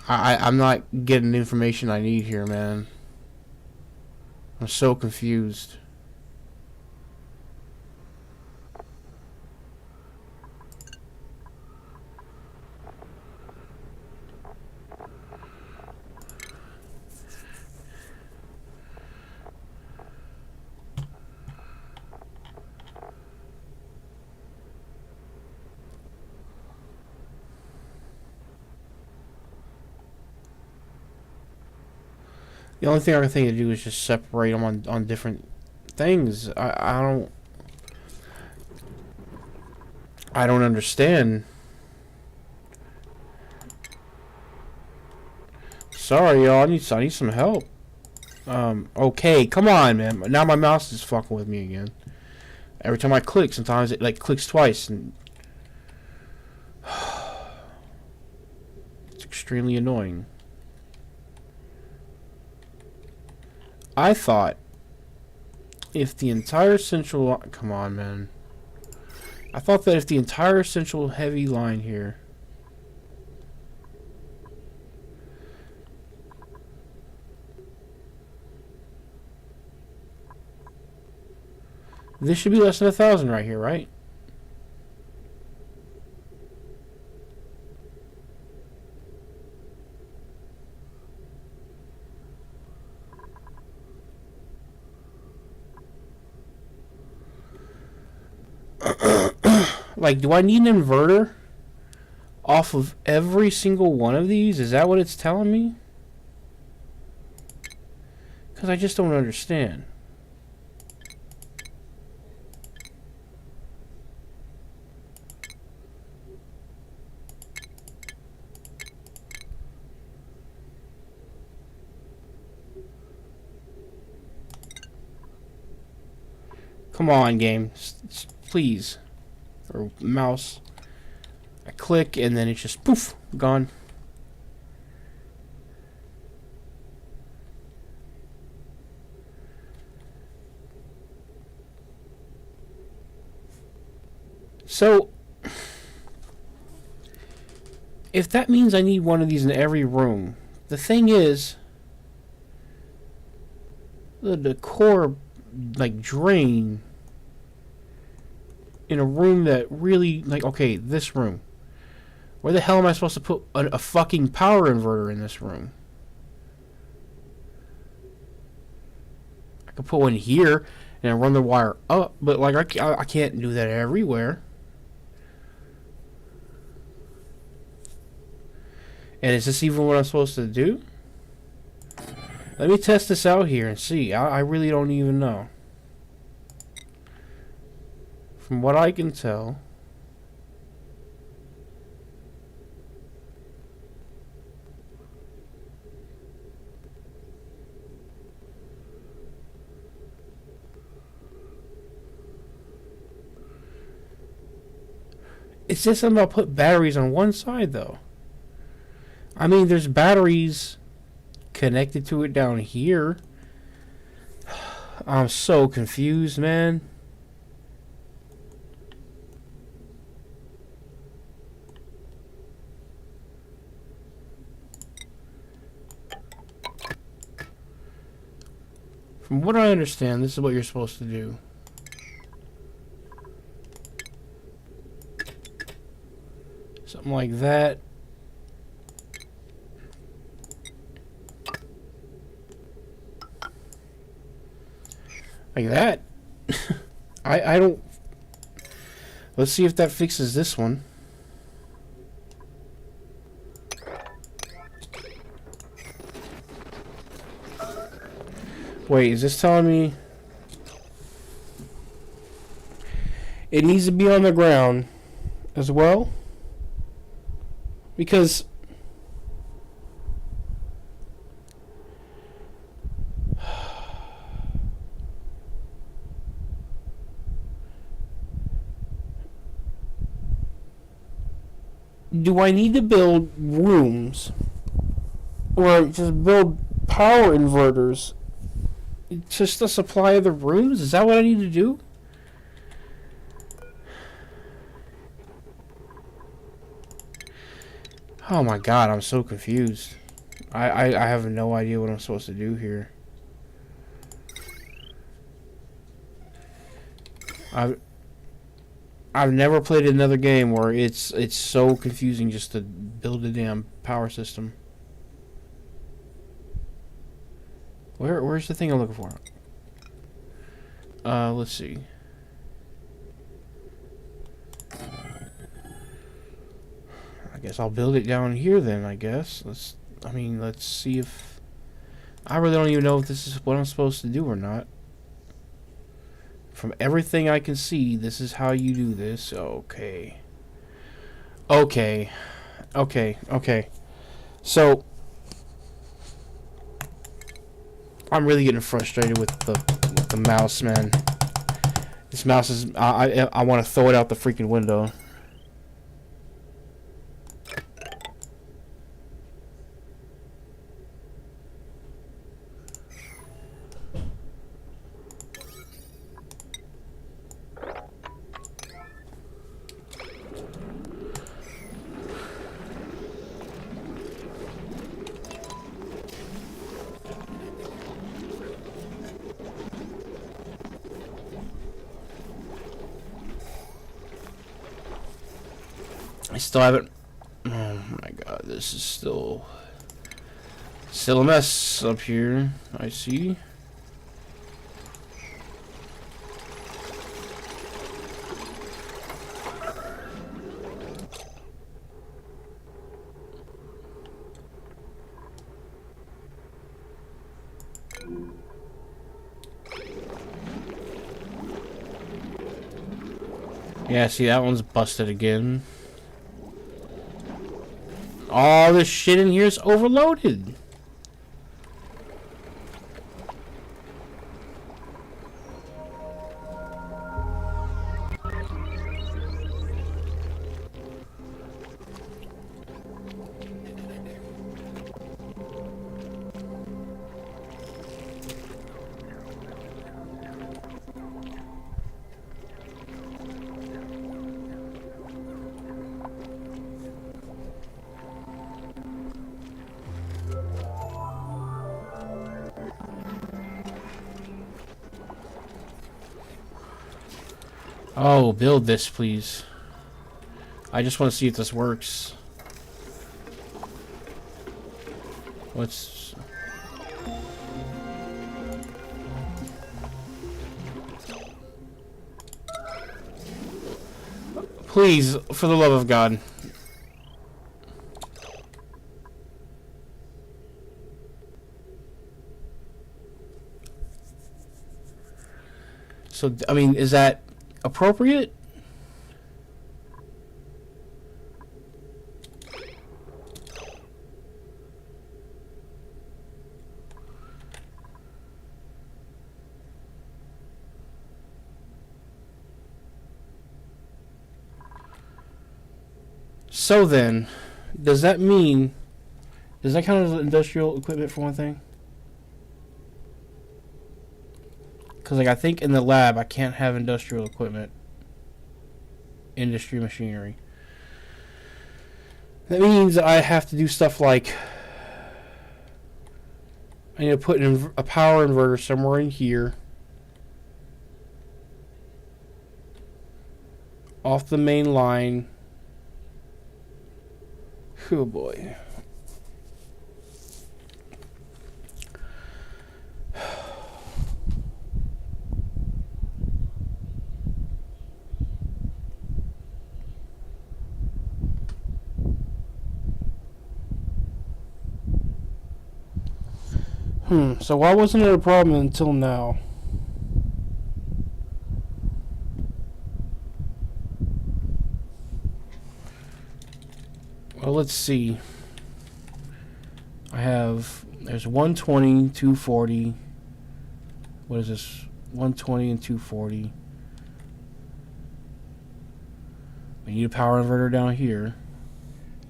S1: I'm not getting the information I need here, man. I'm so confused. The only thing I can think to do is just separate them on different things. I don't understand. Sorry, y'all. I need some help. Okay, come on, man. Now my mouse is fucking with me again. Every time I click, sometimes it like clicks twice, and it's extremely annoying. I thought if the entire central... Come on, man. I thought that if the entire central heavy line here... This should be less than 1,000 right here, right? Like, do I need an inverter off of every single one of these? Is that what it's telling me? Because I just don't understand. Come on, game. Please. Or mouse. I click and then it's just poof, gone. So, if that means I need one of these in every room, the thing is, the core, like, drain in a room that really, like, okay, this room. Where the hell am I supposed to put a fucking power inverter in this room? I could put one here and run the wire up, but, like, I can't do that everywhere. And is this even what I'm supposed to do? Let me test this out here and see. I really don't even know. From what I can tell, it's just something about put batteries on one side though. I mean, there's batteries connected to it down here. I'm so confused, man. From what I understand, this is what you're supposed to do. Something like that. Like that. I don't. Let's see if that fixes this one. Wait, is this telling me it needs to be on the ground as well? Because do I need to build rooms or just build power inverters just to supply the rooms? Is that what I need to do? Oh my god, I'm so confused. I have no idea what I'm supposed to do here. I've never played another game where it's so confusing just to build a damn power system. Where's the thing I'm looking for? Let's see. I guess I'll build it down here then, I guess. Let's see if... I really don't even know if this is what I'm supposed to do or not. From everything I can see, this is how you do this. Okay. Okay. So, I'm really getting frustrated with the mouse, man. This mouse is... I want to throw it out the freaking window. I still haven't... Oh my god, this is still a mess up here, I see. Yeah, see, that one's busted again. All this shit in here is overloaded. Oh, build this, please. I just want to see if this works. What's... Please, for the love of God. So, I mean, is that appropriate? So then, does that mean... Does that count as industrial equipment for one thing? Because, like, I think in the lab, I can't have industrial equipment. Industry machinery. That means I have to do stuff like... I need to put in a power inverter somewhere in here. Off the main line. Oh boy. So why wasn't it a problem until now? Well, let's see. There's 120, 240. What is this? 120 and 240. We need a power inverter down here.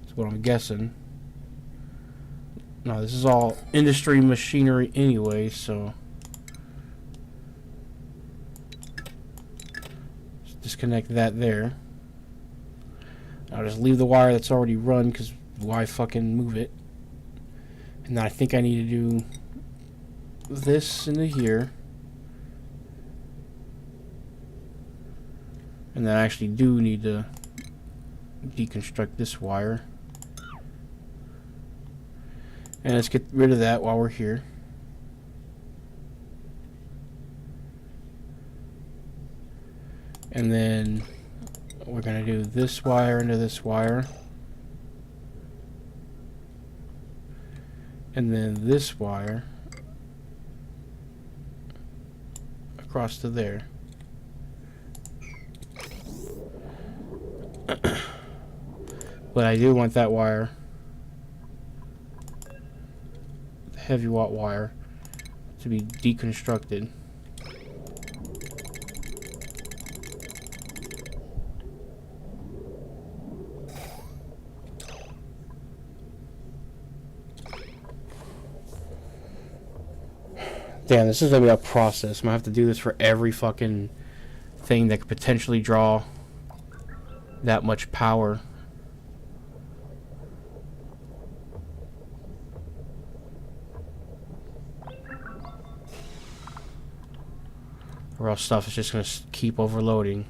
S1: That's what I'm guessing. No, this is all industry machinery anyway, so... Just disconnect that there. I'll just leave the wire that's already run, because why fucking move it? And then I think I need to do this into here. And then I actually do need to deconstruct this wire. And let's get rid of that while we're here. And then we're going to do this wire into this wire. And then this wire across to there. But I do want that wire, the heavy watt wire, to be deconstructed. Damn, this is gonna be a process. I'm gonna have to do this for every fucking thing that could potentially draw that much power. Or else stuff is just gonna keep overloading.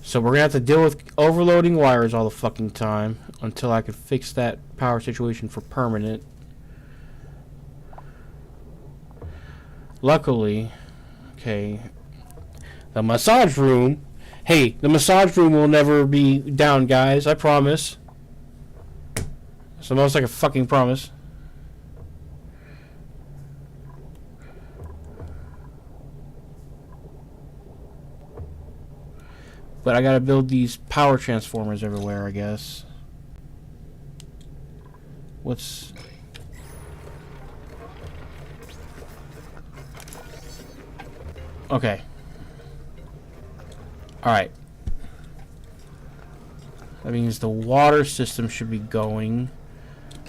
S1: So we're gonna have to deal with overloading wires all the fucking time until I can fix that power situation for permanent. Luckily, okay, the massage room. Hey, the massage room will never be down, guys. I promise. It's almost like a fucking promise. But I gotta build these power transformers everywhere, I guess. What's... Okay. Alright. That means the water system should be going.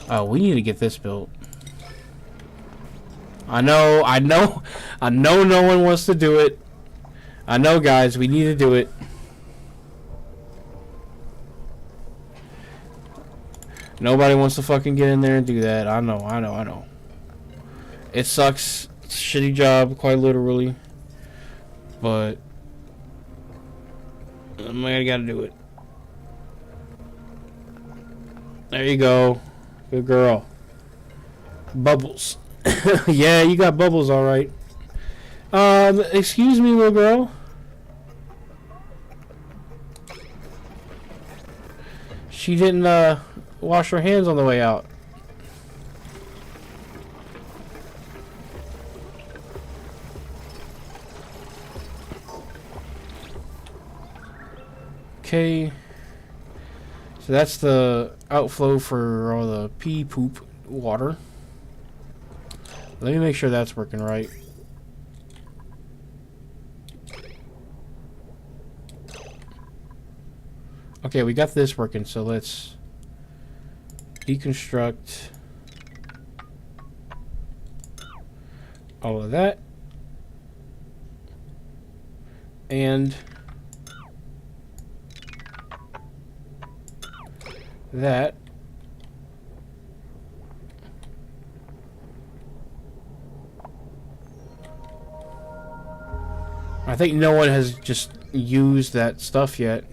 S1: Oh, we need to get this built. I know no one wants to do it. I know, guys, we need to do it. Nobody wants to fucking get in there and do that. I know. It sucks. It's a shitty job, quite literally. But I gotta do it. There you go. Good girl. Bubbles. Yeah, you got bubbles, all right. Excuse me, little girl. She didn't, wash her hands on the way out. Okay. So that's the outflow for all the pee poop water. Let me make sure that's working right. Okay, we got this working, so let's deconstruct all of that. And that. I think no one has just used that stuff yet.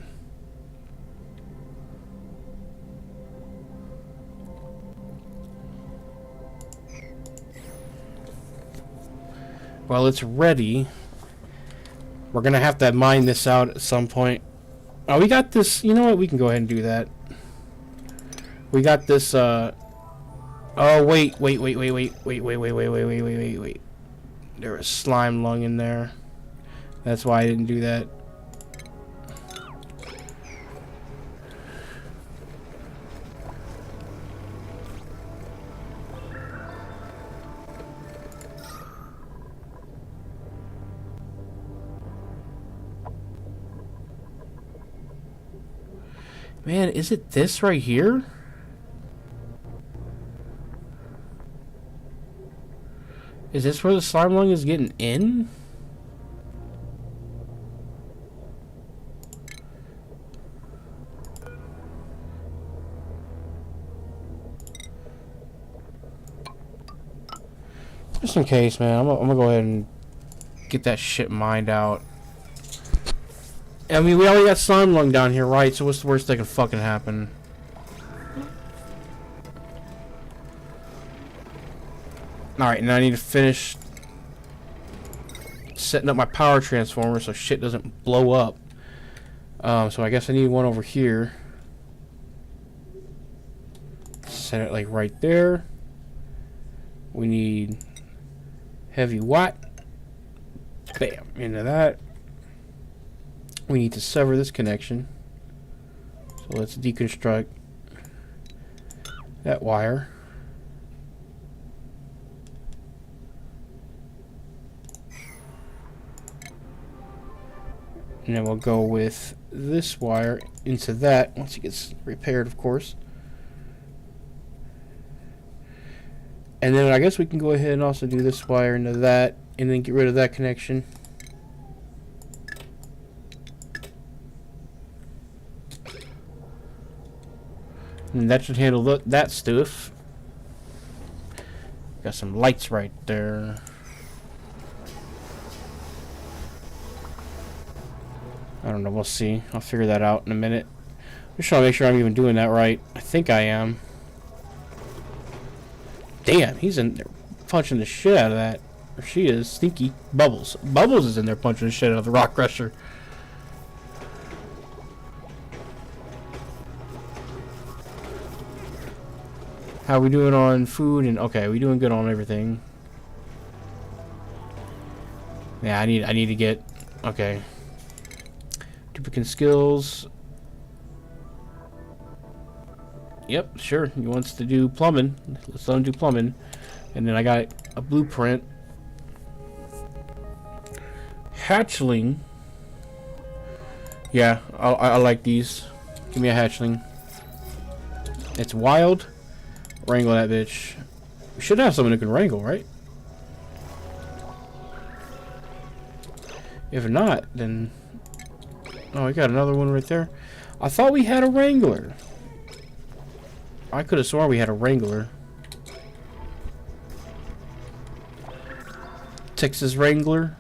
S1: Well, it's ready. We're gonna have to mine this out at some point. Oh, we got this. You know what? We can go ahead and do that. We got this. Oh, wait. There was slime lung in there. That's why I didn't do that. Man, is it this right here? Is this where the slime lung is getting in? Just in case, man, I'm gonna go ahead and get that shit mined out. I mean, we already got slime lung down here, right? So what's the worst that can fucking happen? Alright, now I need to finish setting up my power transformer so shit doesn't blow up. So I guess I need one over here. Set it like right there. We need heavy watt. Bam, into that. We need to sever this connection. So let's deconstruct that wire. And then we'll go with this wire into that once it gets repaired, of course. And then I guess we can go ahead and also do this wire into that and then get rid of that connection. And that should handle that stuff. Got some lights right there. I don't know, we'll see. I'll figure that out in a minute. Just trying to make sure I'm even doing that right. I think I am. Damn, he's in there punching the shit out of that. Or she is. Stinky. Bubbles. Bubbles is in there punching the shit out of the rock crusher. How we doing on food? And okay, we doing good on everything. Yeah, I need to get okay. Duplicate skills. Yep, sure. He wants to do plumbing. Let's let him do plumbing. And then I got a blueprint. Hatchling. Yeah, I like these. Give me a hatchling. It's wild. Wrangle that bitch. We should have someone who can wrangle, right? If not, then... Oh, we got another one right there. I thought we had a wrangler. I could have sworn we had a wrangler. Texas Wrangler.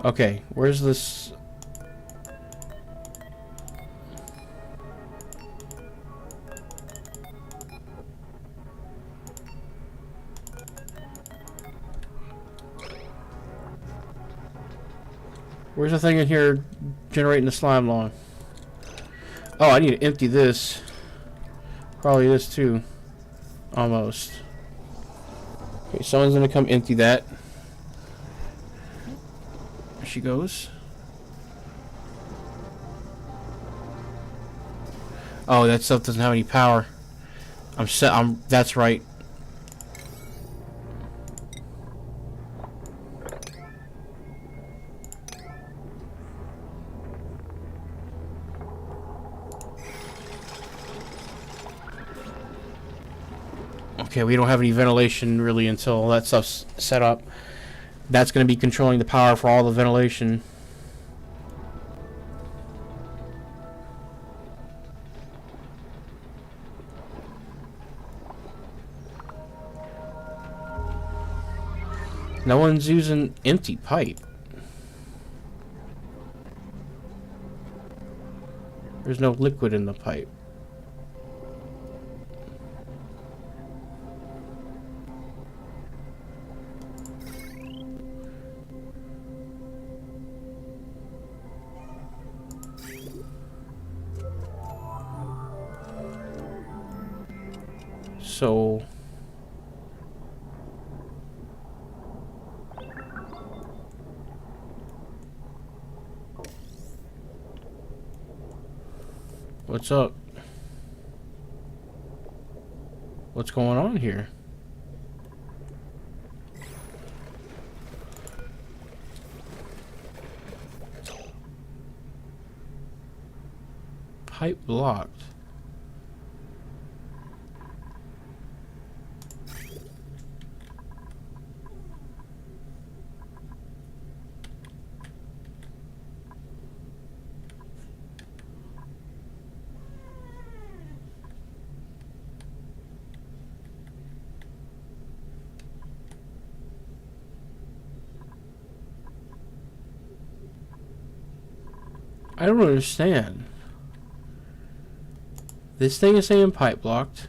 S1: Okay, where's this? Where's the thing in here generating the slime log? Oh, I need to empty this. Probably this too. Almost. Okay, someone's gonna come empty that. There she goes. Oh, that stuff doesn't have any power. That's right. Okay, we don't have any ventilation really until that stuff's set up. That's going to be controlling the power for all the ventilation. No one's using empty pipe. There's no liquid in the pipe. So what's up? What's going on here? Pipe blocked. I don't understand. This thing is saying pipe blocked.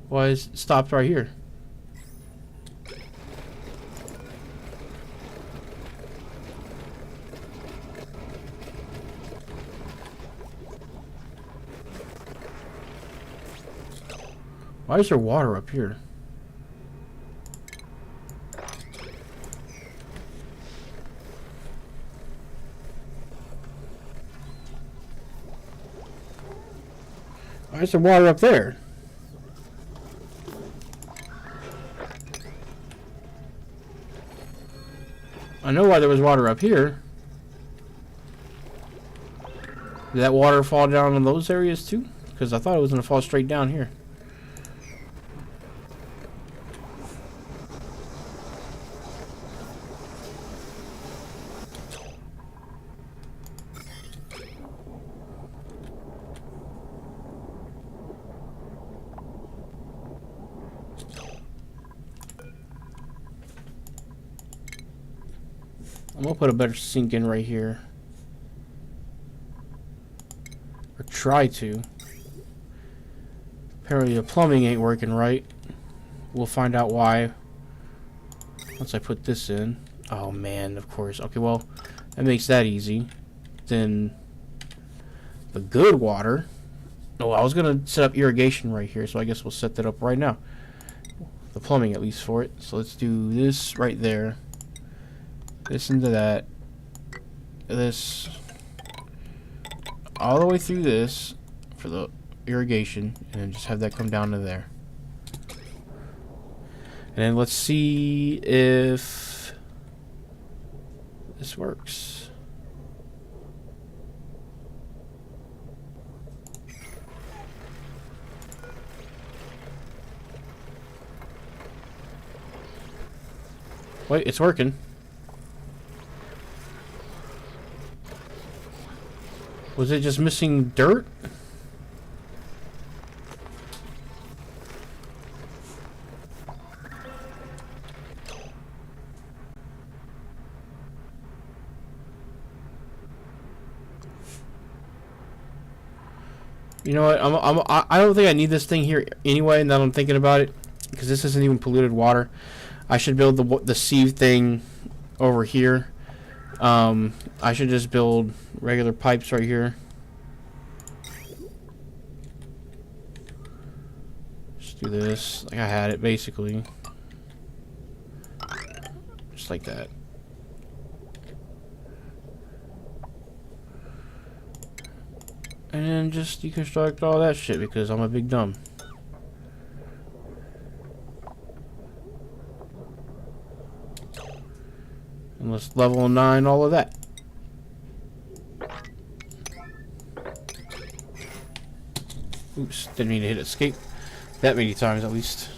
S1: Why is it stopped right here? Why is there water up here? Why is there water up there? I know why there was water up here. Did that water fall down in those areas too? Because I thought it was going to fall straight down here. I'm gonna put a better sink in right here. Or try to. Apparently the plumbing ain't working right. We'll find out why once I put this in. Oh man, of course. Okay, well, that makes that easy. Then the good water. Oh, I was gonna set up irrigation right here, so I guess we'll set that up right now. The plumbing at least for it. So let's do this right there. This into that. This all the way through this for the irrigation, and then just have that come down to there. And then let's see if this works. Wait, it's working. Was it just missing dirt? You know what? I don't think I need this thing here anyway. Now that I'm thinking about it, because this isn't even polluted water. I should build the sieve thing over here. I should just build regular pipes right here. Just do this like I had it basically, just like that. And then just deconstruct all that shit because I'm a big dumb. And let's level 9 all of that. Oops, didn't mean to hit escape that many times at least.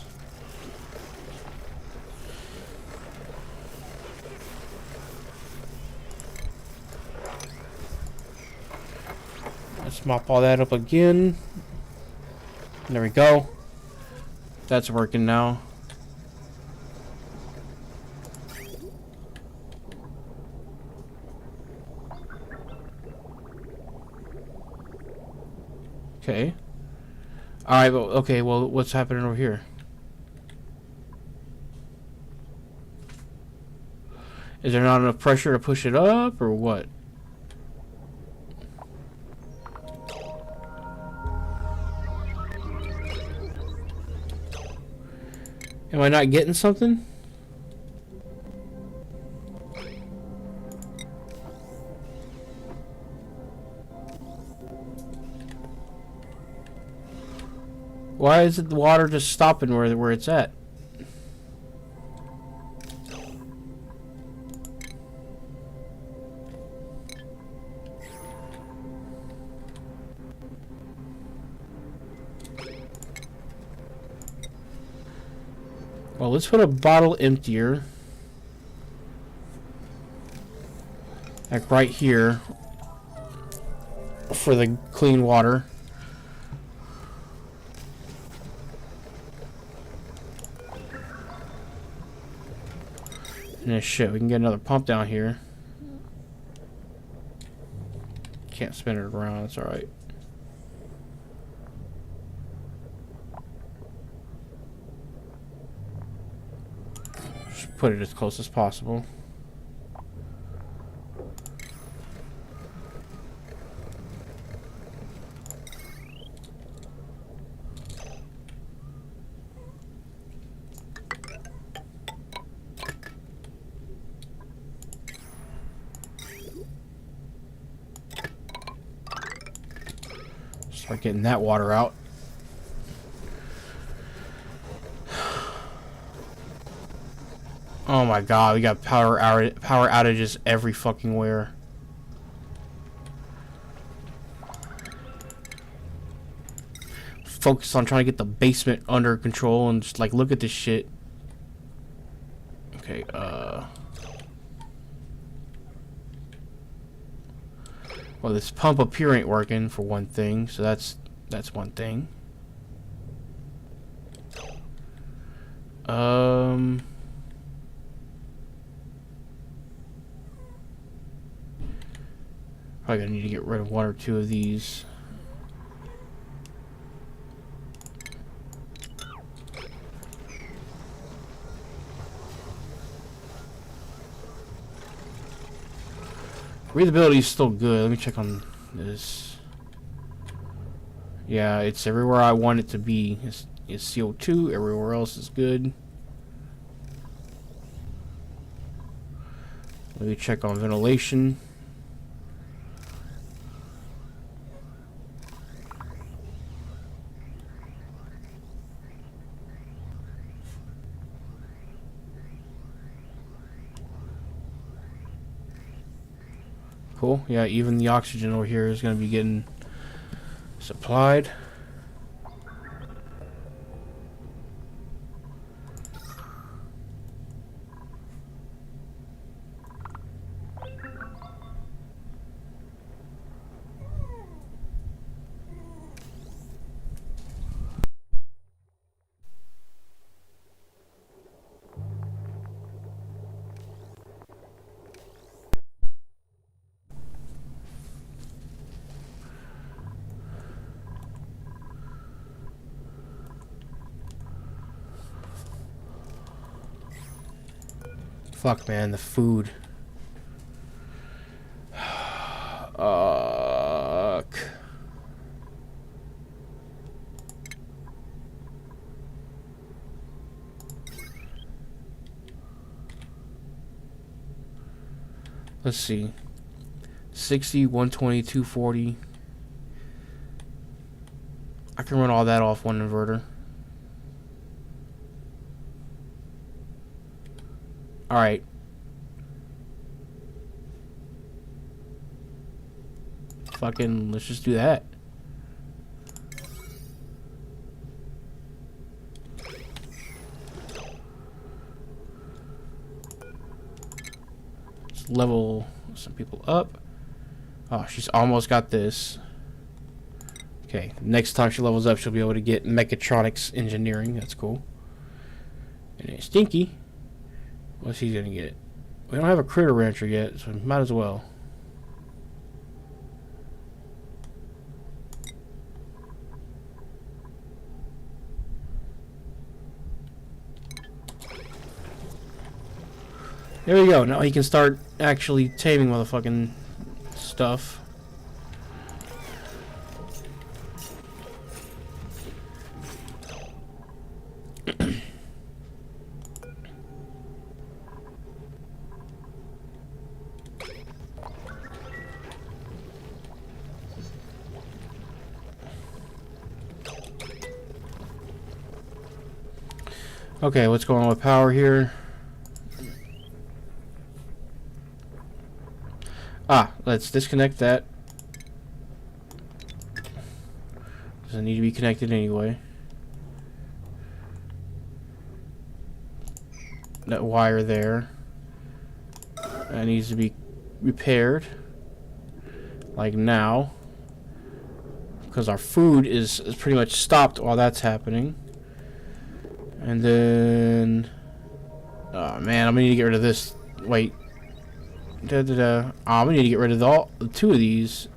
S1: Let's mop all that up again. There we go. That's working now. Okay. Alright, well, okay, well, what's happening over here? Is there not enough pressure to push it up, or what? Am I not getting something? Why is it the water just stopping where it's at? Well, let's put a bottle emptier. Like right here. For the clean water. And shit, we can get another pump down here. Can't spin it around, it's alright. Just put it as close as possible. Start getting that water out. Oh my god, we got power outages every fucking where. Focus on trying to get the basement under control and just like look at this shit. Okay, well, this pump up here ain't working for one thing, so that's one thing. Probably gonna need to get rid of one or two of these. Breathability is still good. Let me check on this. Yeah, it's everywhere I want it to be. It's CO2. Everywhere else is good. Let me check on ventilation. Cool. Yeah, even the oxygen over here is going to be getting supplied. Fuck, man, the food. Fuck. Let's see. 60, 120, 240. I can run all that off one inverter. Alright. Fucking, let's just do that. Let's level some people up. Oh, she's almost got this. Okay, next time she levels up, she'll be able to get mechatronics engineering. That's cool. And then Stinky. What's he gonna get? We don't have a critter rancher yet, so might as well. There we go. Now he can start actually taming motherfucking stuff. Okay, what's going on with power here? Ah, let's disconnect that. Doesn't need to be connected anyway. That wire there. That needs to be repaired. Like now. Because our food is pretty much stopped while that's happening. And then... oh man, I'm gonna need to get rid of this. Wait. Oh, I'm gonna need to get rid of two of these.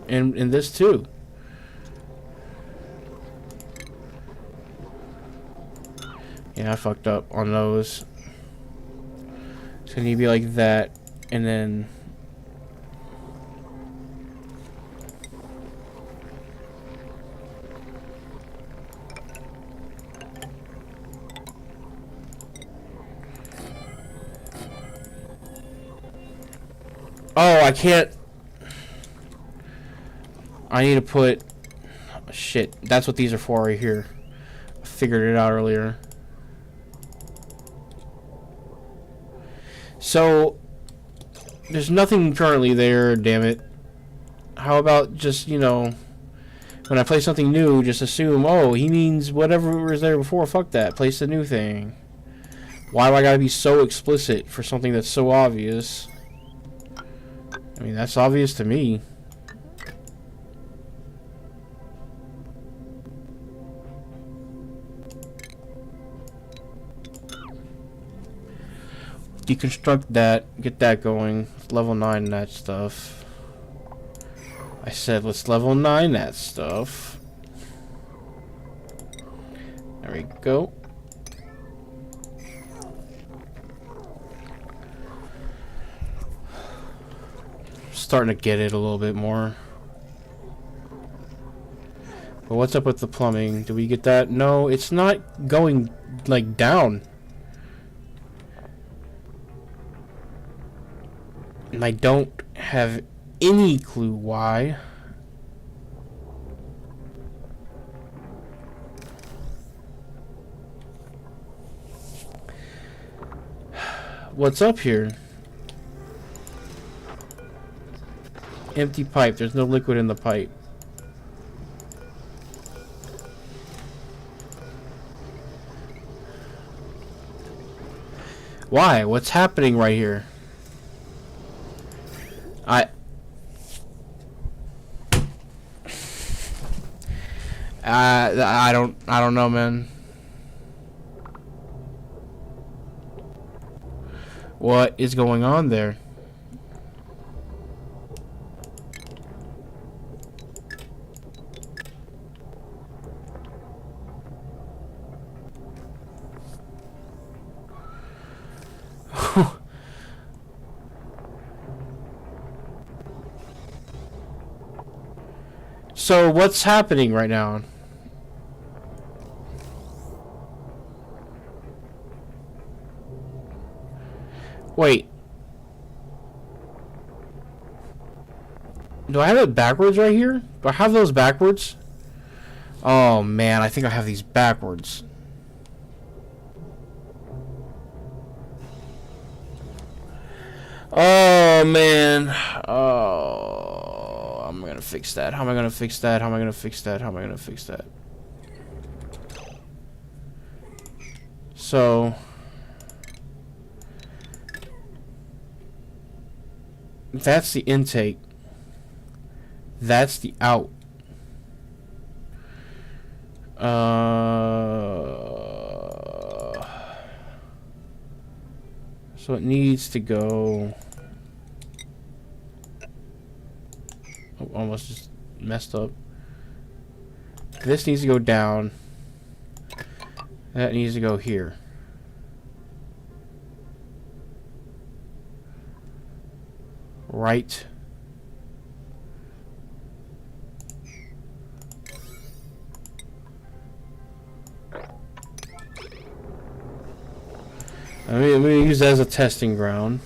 S1: And this too. Yeah, I fucked up on those. It's gonna need to be like that. And then... oh, I can't. I need to put... shit, that's what these are for right here. I figured it out earlier. So, there's nothing currently there, damn it. How about just, you know, when I place something new, just assume, oh, he means whatever was there before, fuck that, place the new thing. Why do I gotta be so explicit for something that's so obvious? I mean, that's obvious to me. Deconstruct that, get that going. Let's level 9 that stuff. I said let's level 9 that stuff. There we go. Starting to get it a little bit more. But what's up with the plumbing? Do we get that? No, it's not going like down. And I don't have any clue why. What's up here? Empty pipe. There's no liquid in the pipe. Why? What's happening right here? I don't know, man. What is going on there? So what's happening right now? Wait. Do I have it backwards right here? Do I have those backwards? Oh man, I think I have these backwards. Oh man. Oh, I'm gonna fix that. How am I gonna fix that? How am I gonna fix that? How am I gonna fix that? So that's the intake. That's the out. So it needs to go. Oh, almost just messed up. This needs to go down. That needs to go here. Right. I'm going to use that as a testing ground.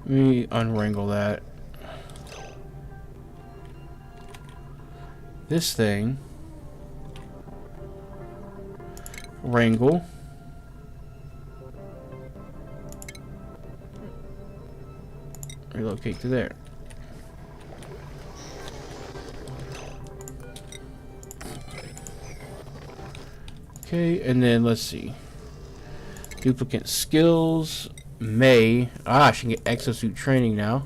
S1: Let me unwrangle that. This thing. Wrangle. Relocate to there. Okay, and then let's see. Duplicate skills. May. Ah, she can get exosuit training now.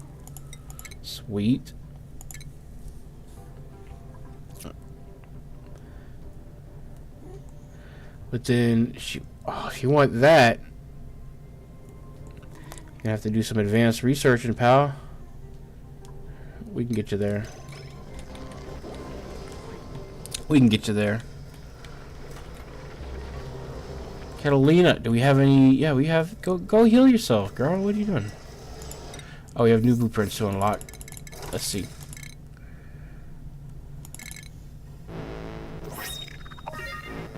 S1: Sweet. But then, if you want that, you're gonna have to do some advanced research, and pal, we can get you there. We can get you there. Catalina, do we have any? Yeah, we have. Go heal yourself, girl. What are you doing? Oh, we have new blueprints to unlock. Let's see.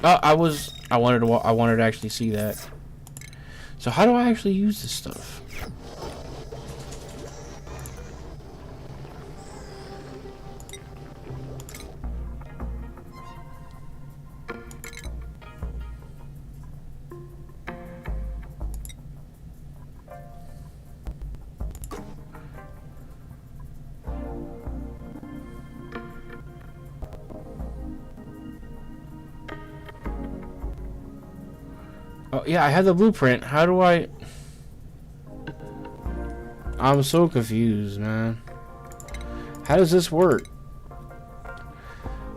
S1: Oh, I wanted to actually see that. So how do I actually use this stuff? Oh, yeah, I have the blueprint. How do I... I'm so confused, man. How does this work?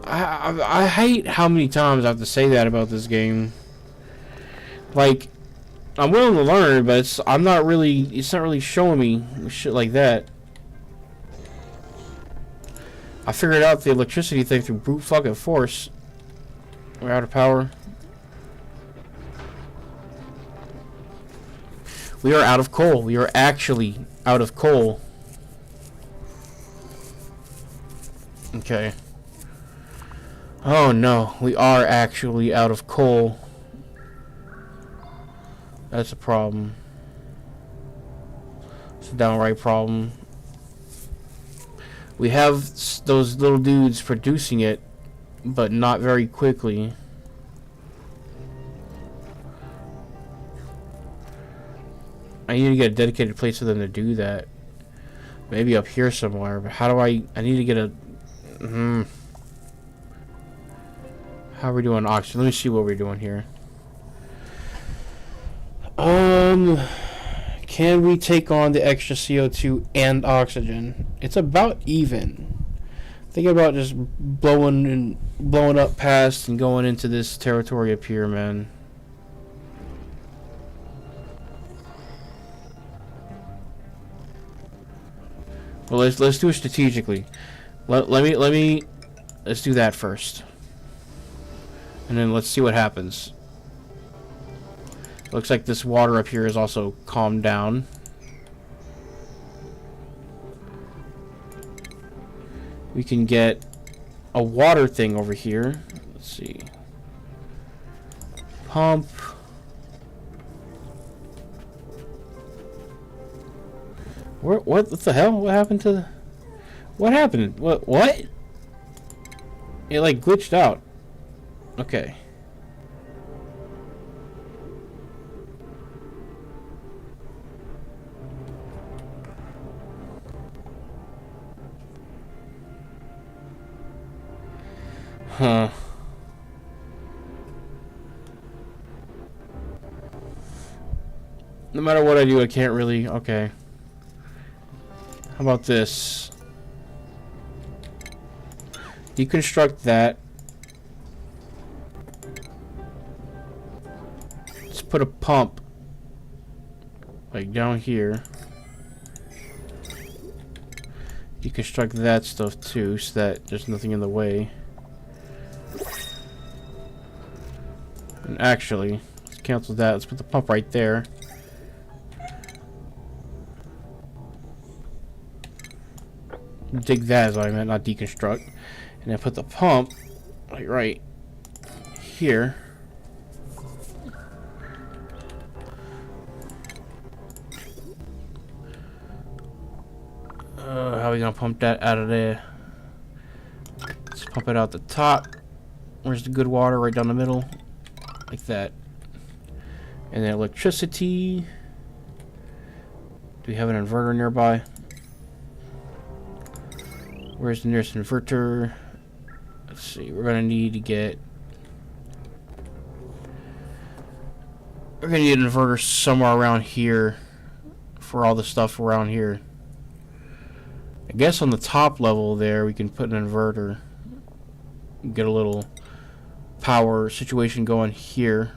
S1: I hate how many times I have to say that about this game. Like, I'm willing to learn, but it's not really showing me shit like that. I figured out the electricity thing through brute fucking force. We're out of power. We are out of coal. We are actually out of coal. Okay. Oh no, we are actually out of coal. That's a problem. It's a downright problem. We have those little dudes producing it, but not very quickly. I need to get a dedicated place for them to do that. Maybe up here somewhere, but how do I need to get a... How are we doing oxygen? Let me see what we're doing here. Can we take on the extra CO2 and oxygen? It's about even. Thinking about just blowing up past and going into this territory up here, man. Well, let's do it strategically. Let's do that first, and then let's see what happens. Looks like this water up here is also calmed down. We can get a water thing over here. Let's see. Pump. What the hell? What happened to the... What happened? What? It like glitched out. Okay. Huh. No matter what I do, I can't really... Okay. How about this? Deconstruct that. Let's put a pump like down here. Deconstruct that stuff too, so that there's nothing in the way. And actually, let's cancel that. Let's put the pump right there. Dig that is what I meant, not deconstruct. And then put the pump like right here. How are we gonna pump that out of there? Let's pump it out the top. Where's the good water? Right down the middle. Like that. And then electricity. Do we have an inverter nearby? Where's the nearest inverter? Let's see. We're gonna need to get... We're gonna need an inverter somewhere around here for all the stuff around here. I guess on the top level there we can put an inverter. Get a little power situation going here.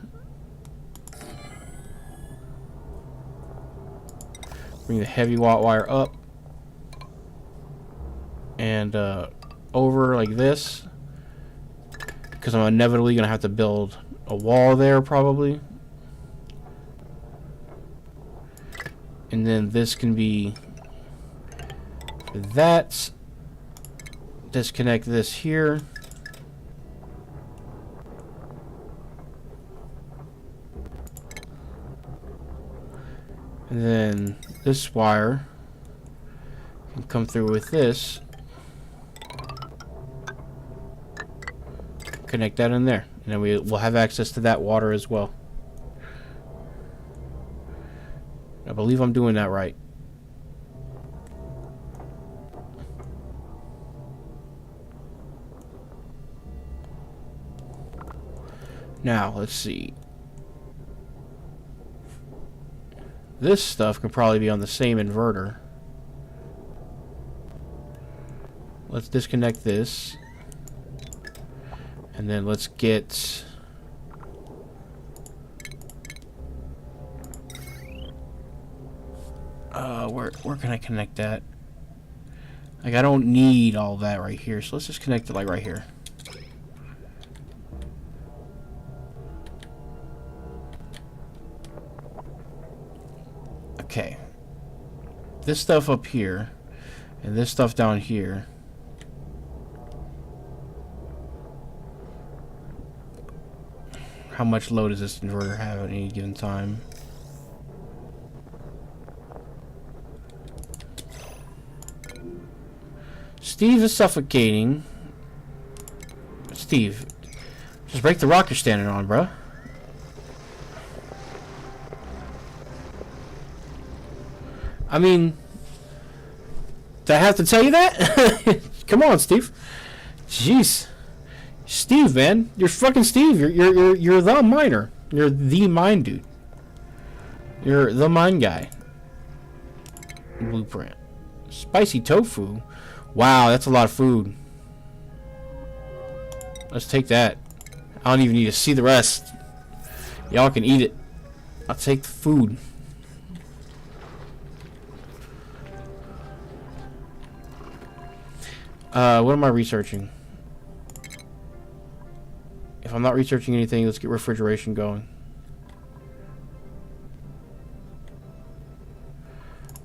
S1: Bring the heavy watt wire up. And over like this, because I'm inevitably gonna have to build a wall there probably, and then this can be that. Disconnect this here, and then this wire can come through with this. Connect that in there, and then we'll have access to that water as well. I believe I'm doing that right. Now, let's see. This stuff can probably be on the same inverter. Let's disconnect this. And then let's get... where can I connect that? Like, I don't need all that right here, so let's just connect it like right here. Okay. This stuff up here, and this stuff down here. How much load does this inverter have at any given time? Steve is suffocating. Steve, just break the rock you're standing on, bruh. I mean, do I have to tell you that? Come on, Steve. Jeez. Steve, man, you're fucking Steve. You're the miner. You're the mine dude. You're the mine guy. Blueprint. Spicy tofu. Wow, that's a lot of food. Let's take that. I don't even need to see the rest. Y'all can eat it. I'll take the food. What am I researching? If I'm not researching anything, let's get refrigeration going.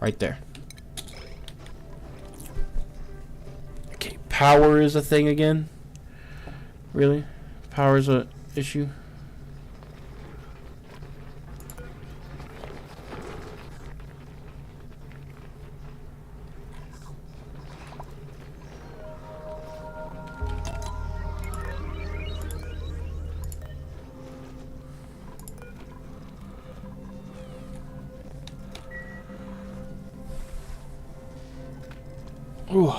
S1: Right there. Okay, power is a thing again? Really? Power is a issue? Ooh.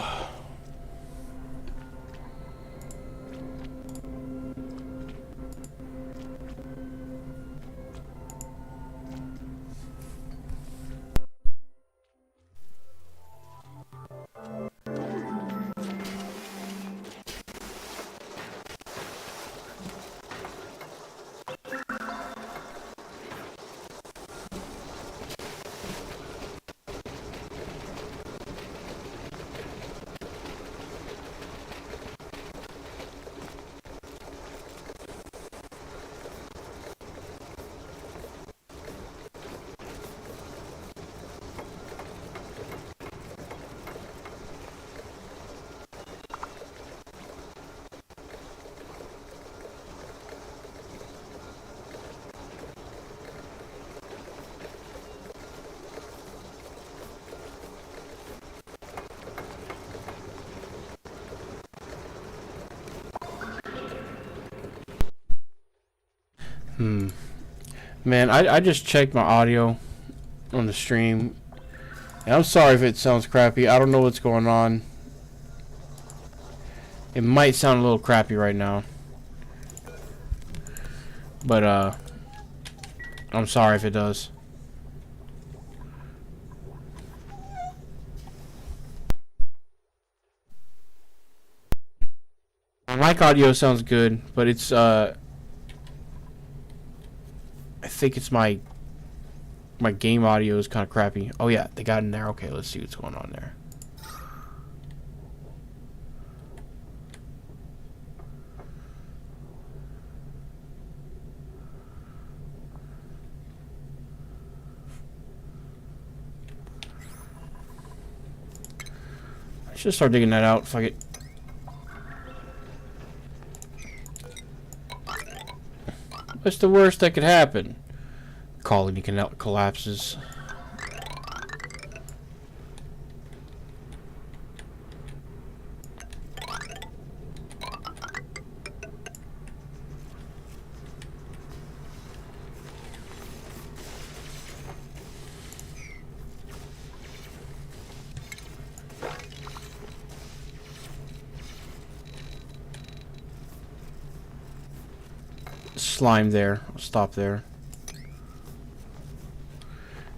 S1: Man, I just checked my audio on the stream. And I'm sorry if it sounds crappy. I don't know what's going on. It might sound a little crappy right now. But, I'm sorry if it does. My mic audio sounds good, but it's, I think it's my game audio is kind of crappy. Oh yeah, they got in there. Okay, let's see what's going on there. I should start digging that out if I get. What's the worst that could happen? Colony collapses. Slime there. I'll stop there.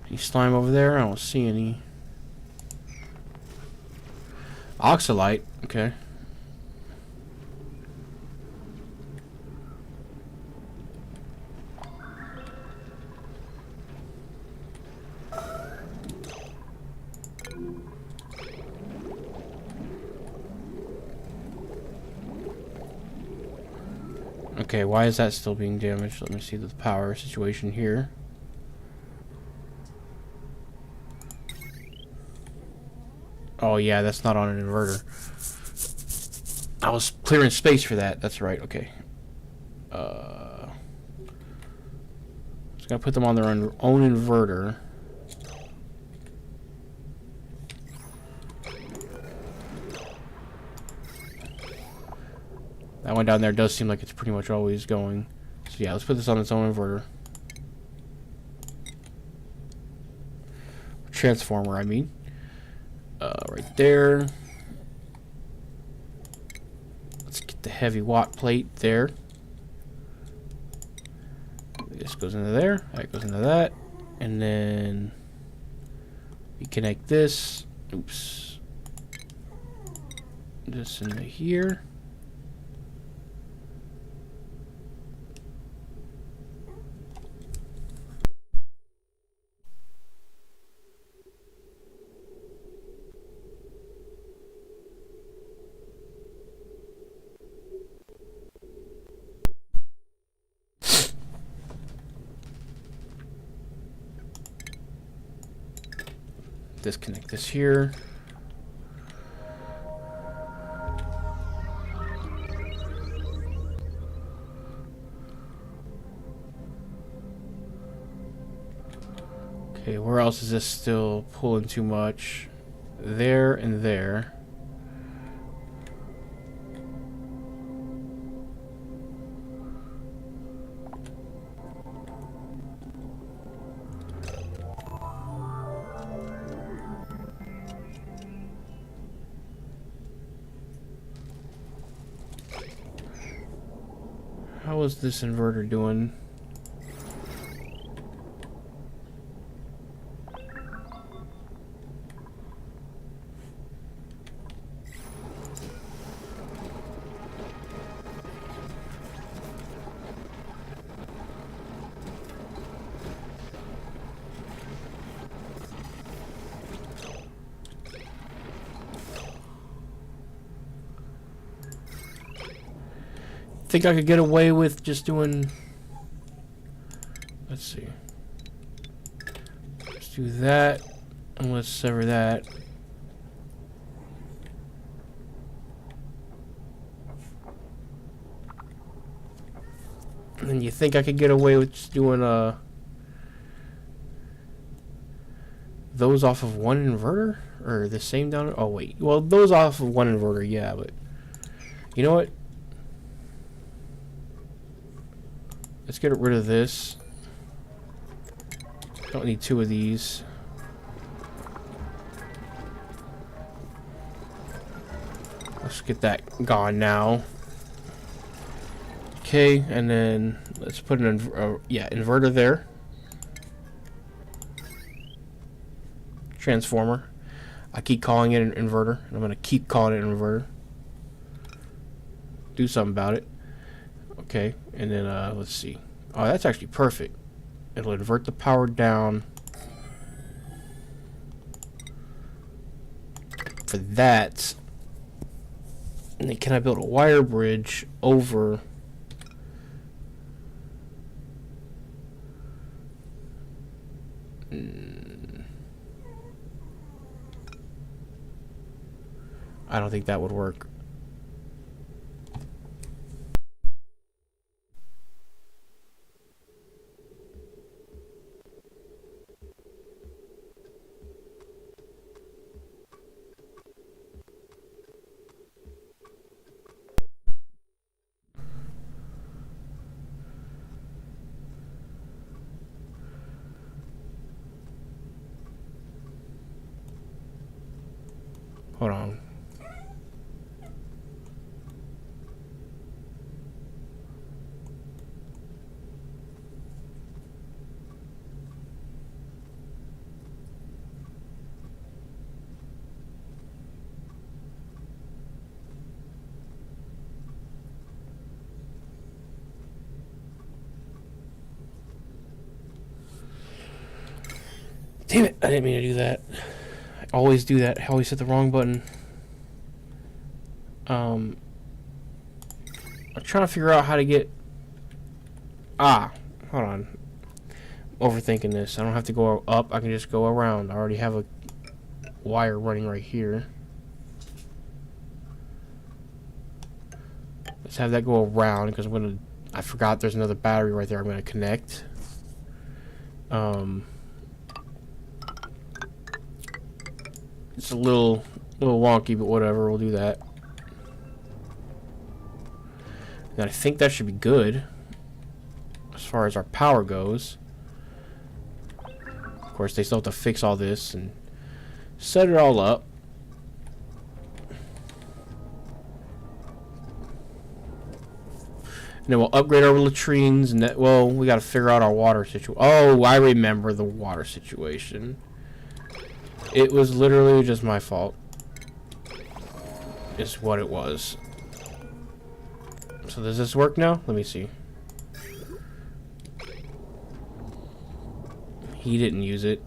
S1: Any slime over there? I don't see any. Oxalite. Okay. Okay, why is that still being damaged? Let me see the power situation here. Oh yeah, that's not on an inverter. I was clearing space for that. That's right, okay. Just gonna put them on their own inverter. That one down there does seem like it's pretty much always going. So yeah, let's put this on its own inverter. Transformer, I mean. Right there. Let's get the heavy watt plate there. This goes into there. That goes into that. And then we connect this. Oops. This into here. disconnect this here. Okay, where else is this still pulling too much? There and there. How is this inverter doing? Think I could get away with just doing, let's see, let's do that, and let's sever that. And then you think I could get away with just doing those off of one inverter, or the same down? Oh wait, well those off of one inverter, yeah, but you know what? Let's get rid of this. Don't need two of these. Let's get that gone now. Okay, and then let's put an inverter there. Transformer. I keep calling it an inverter, and I'm gonna keep calling it an inverter. Do something about it. Okay, and then let's see. Oh, that's actually perfect. It'll invert the power down for that. And then can I build a wire bridge over I don't think that would work. Hold on. Damn it, I didn't mean to do that. I always do that. I always hit the wrong button. I'm trying to figure out how to get... hold on. Overthinking this. I don't have to go up. I can just go around. I already have a wire running right here. Let's have that go around because I'm gonna... I forgot there's another battery right there I'm gonna connect. It's a little wonky, but whatever. We'll do that. And I think that should be good as far as our power goes. Of course, they still have to fix all this and set it all up. And then we'll upgrade our latrines and that, well, we got to figure out our water situation. Oh, I remember the water situation. It was literally just my fault. Is what it was. So does this work now? Let me see. He didn't use it.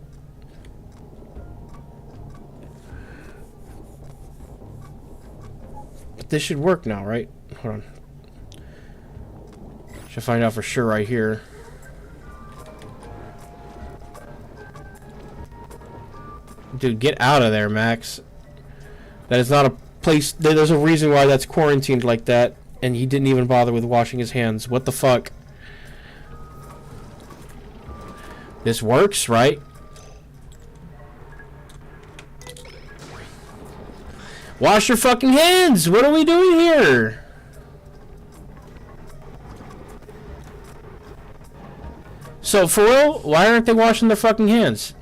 S1: But this should work now, right? Hold on. Should find out for sure right here. Dude, get out of there, Max. That is not a place. There's a reason why that's quarantined like that, and he didn't even bother with washing his hands. What the fuck? This works, right? Wash your fucking hands! What are we doing here? So, for real, why aren't they washing their fucking hands?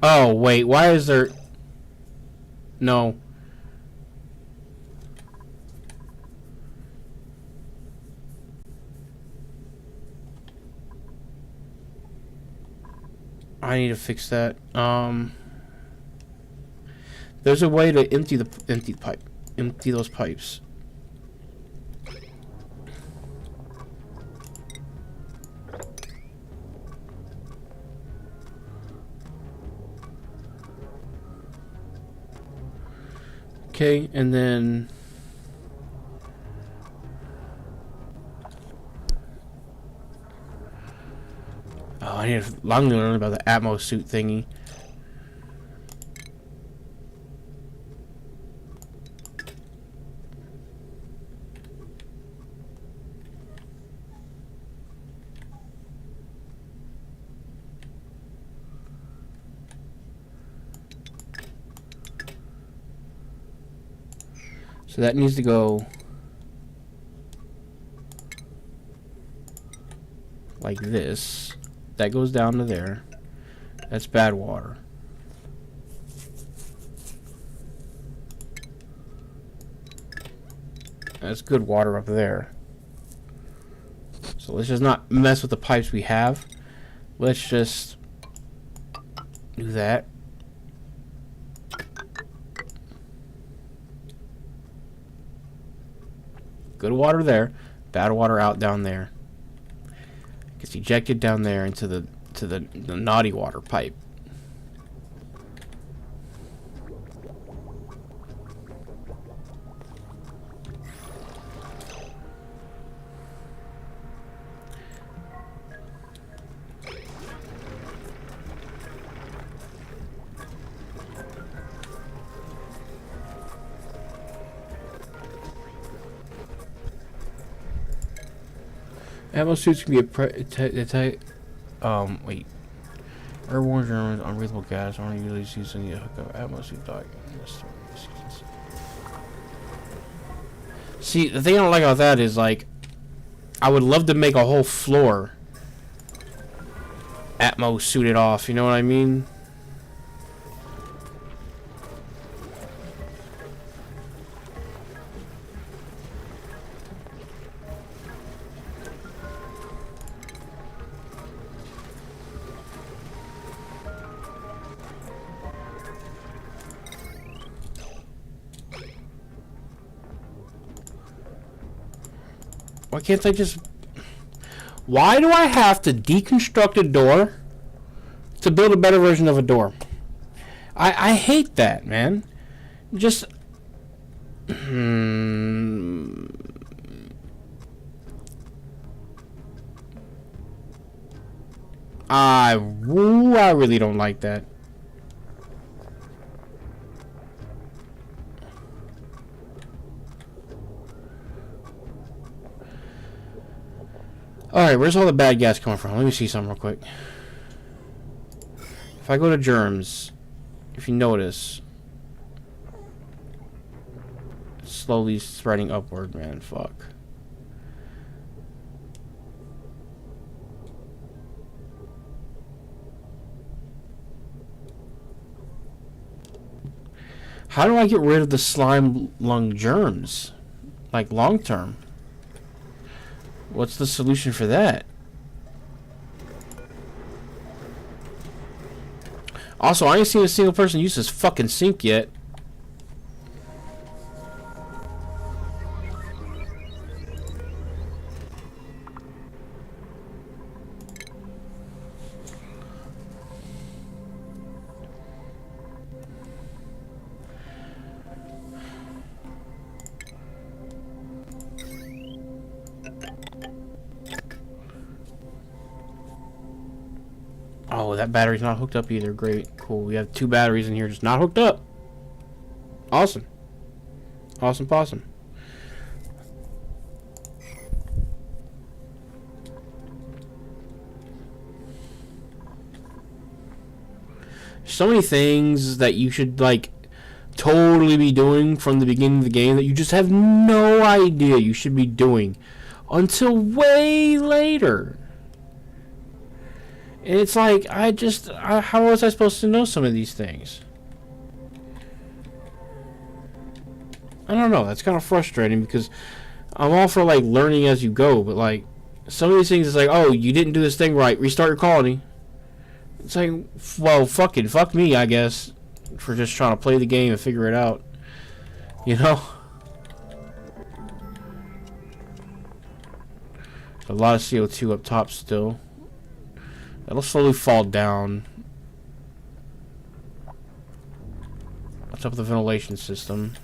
S1: Oh, wait, why is there... No. I need to fix that. There's a way to empty those pipes. Okay, and then I need to long learn about the Atmos suit thingy. So that needs to go like this. That goes down to there. That's bad water. That's good water up there. So let's just not mess with the pipes we have. Let's just do that. Good water there, bad water out down there. Gets ejected down there into the naughty water pipe. Ammo suits can be wait. Airborne Germans, unbreathable gas, only usually used in the hookup ammo suit dog. See, the thing I don't like about that is, like, I would love to make a whole floor Atmos suited off, you know what I mean? Why can't I just... Why do I have to deconstruct a door to build a better version of a door? I hate that, man. Just... I really don't like that. Alright, where's all the bad gas coming from? Let me see something real quick. If I go to germs, if you notice, it's slowly spreading upward, man. Fuck. How do I get rid of the slime lung germs? Like long term? What's the solution for that? Also, I ain't seen a single person use this fucking sink yet. Oh, that battery's not hooked up either. Great. Cool. We have 2 batteries in here just not hooked up. Awesome. Awesome possum. So many things that you should, like, totally be doing from the beginning of the game that you just have no idea you should be doing until way later. And it's like, how was I supposed to know some of these things? I don't know. That's kind of frustrating because I'm all for, like, learning as you go, but, like, some of these things is like, oh, you didn't do this thing right. Restart your colony. It's like, well, fuck me, I guess, for just trying to play the game and figure it out. You know? A lot of CO2 up top still. That'll slowly fall down. What's up with the ventilation system?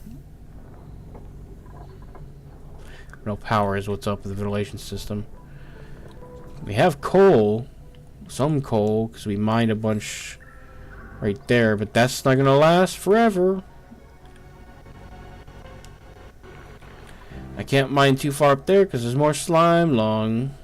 S1: No power is what's up with the ventilation system. We have coal. Some coal, because we mined a bunch right there, but that's not going to last forever. I can't mine too far up there because there's more slime long.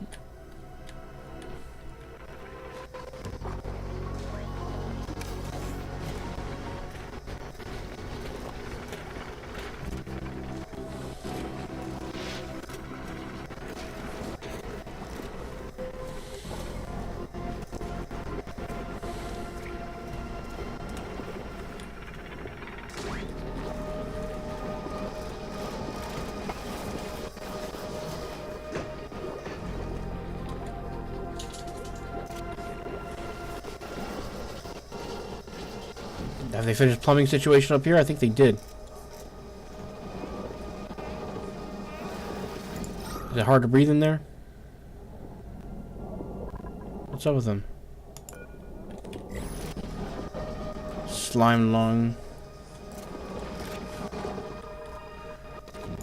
S1: Have they finished plumbing situation up here? I think they did. Is it hard to breathe in there? What's up with them? Slime lung.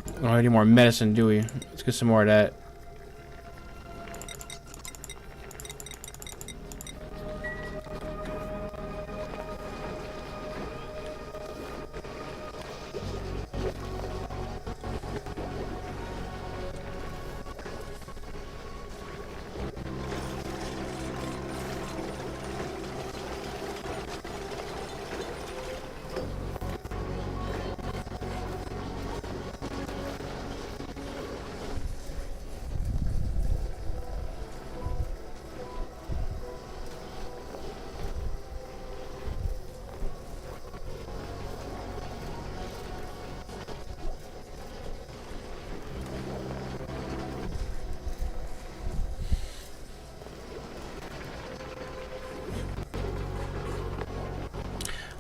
S1: We don't have any more medicine, do we? Let's get some more of that.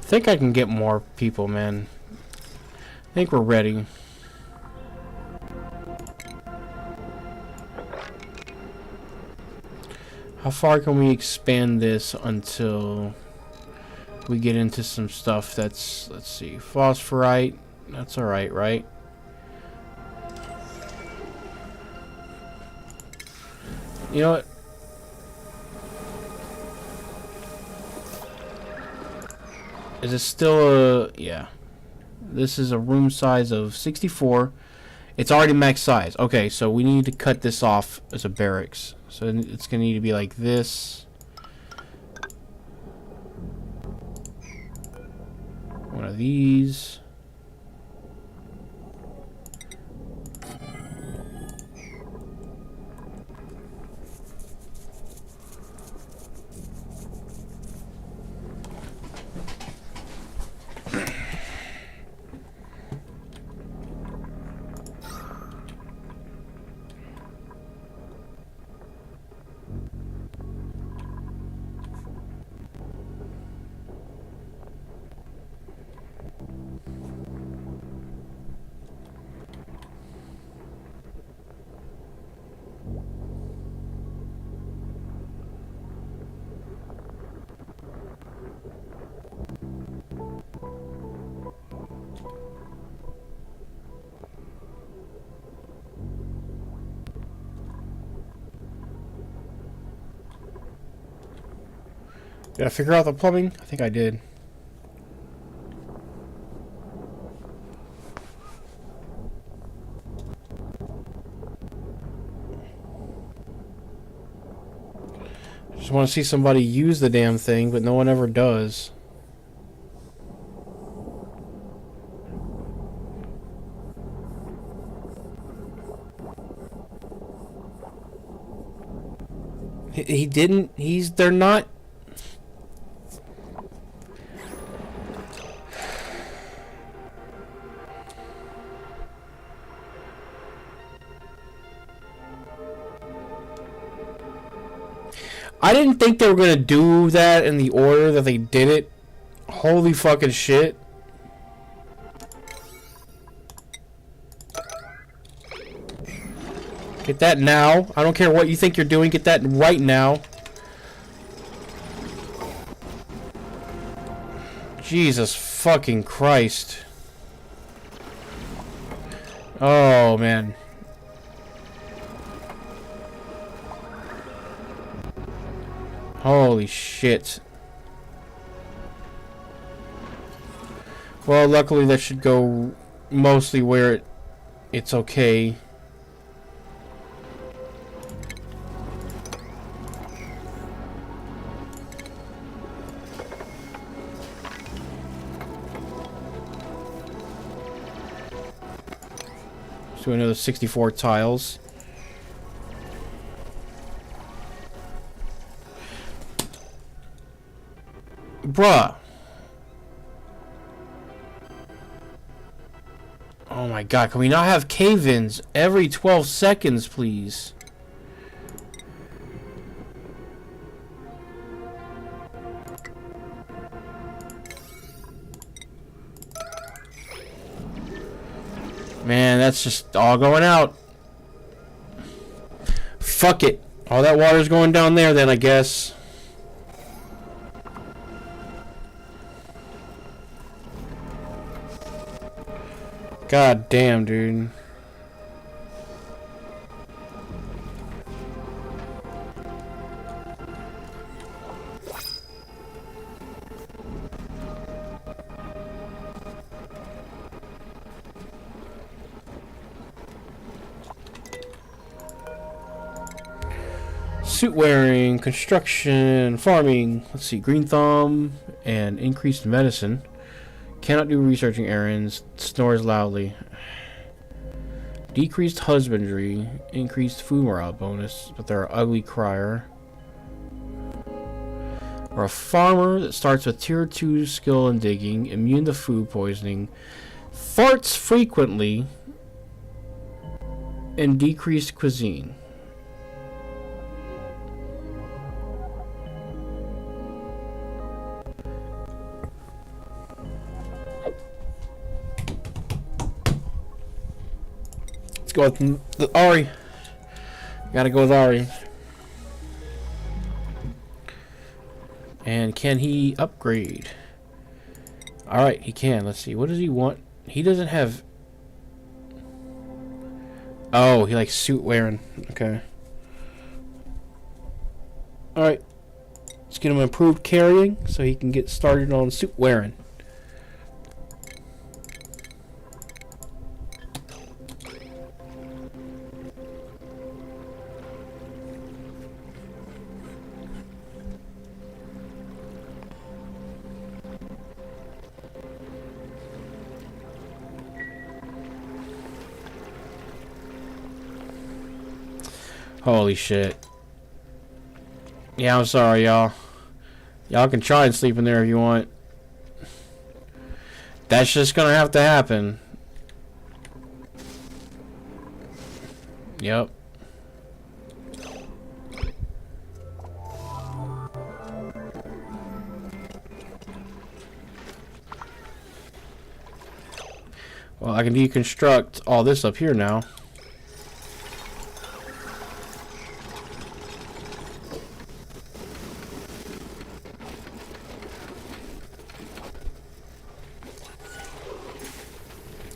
S1: I think I can get more people, man. I think we're ready. How far can we expand this until we get into some stuff that's, let's see, phosphorite. That's alright, right? You know what? Is it still a... yeah. This is a room size of 64. It's already max size. Okay, so we need to cut this off as a barracks. So it's going to need to be like this. One of these. Did I figure out the plumbing? I think I did. Just want to see somebody use the damn thing, but no one ever does. He didn't. They're not. I didn't think they were gonna do that in the order that they did it. Holy fucking shit. Get that now. I don't care what you think you're doing. Get that right now. Jesus fucking Christ. Oh, man. Holy shit. Well, luckily that should go mostly where it's okay. So another 64 tiles. Bruh. Oh my god, can we not have cave-ins every 12 seconds, please? Man, that's just all going out. Fuck it. All that water's going down there then, I guess. God damn, dude. Suit wearing, construction, farming. Let's see, green thumb and increased medicine. Cannot do researching errands. Snores loudly. Decreased husbandry. Increased food morale bonus. But they're an ugly crier. Or a farmer that starts with tier 2 skill in digging. Immune to food poisoning. Farts frequently. And decreased cuisine. Go with Ari. Gotta go with Ari. And can he upgrade? Alright, he can. Let's see. What does he want? He doesn't have... Oh, he likes suit wearing. Okay. Alright. Let's get him improved carrying so he can get started on suit wearing. Holy shit. Yeah, I'm sorry, y'all. Y'all can try and sleep in there if you want. That's just gonna have to happen. Yep. Well, I can deconstruct all this up here now.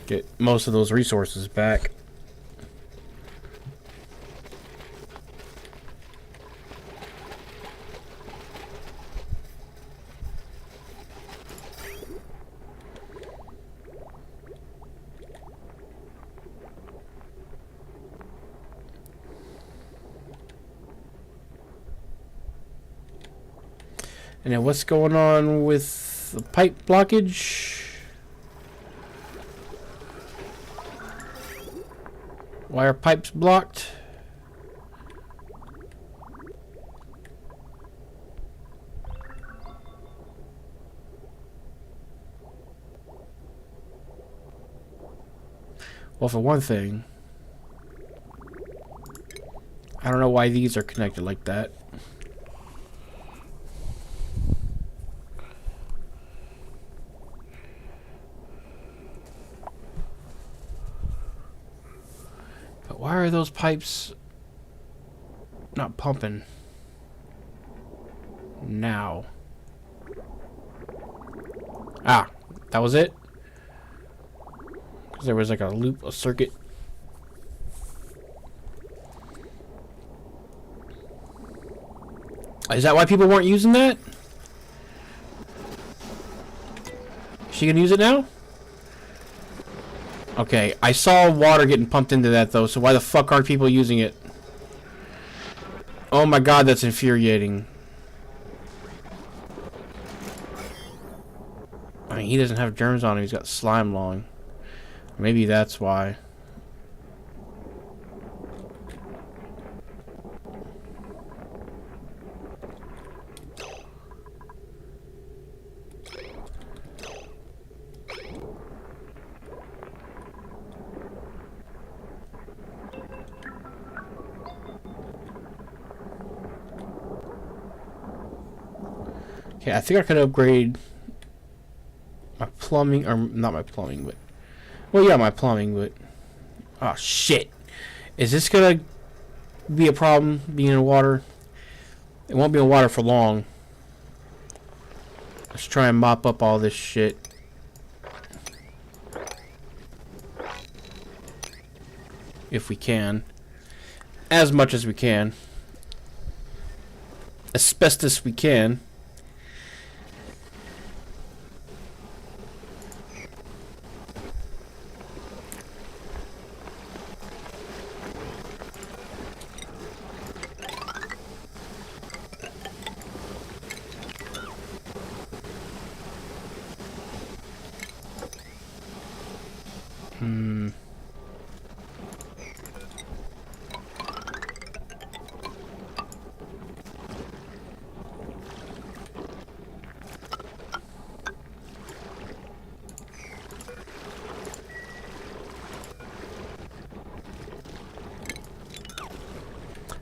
S1: Get most of those resources back. And then what's going on with the pipe blockage? Why are pipes blocked? Well, for one thing, I don't know why these are connected like that. But why are those pipes not pumping now? Ah, that was it? Because there was like a loop, a circuit. Is that why people weren't using that? She can use it now? Okay, I saw water getting pumped into that though, so why the fuck aren't people using it? Oh my god, that's infuriating. I mean, he doesn't have germs on him, he's got slime lung. Maybe that's why. Okay, I think I could upgrade my plumbing, or not my plumbing, but... Well, yeah, my plumbing, but... Oh, shit. Is this gonna be a problem, being in water? It won't be in water for long. Let's try and mop up all this shit. If we can. As much as we can. As best as we can.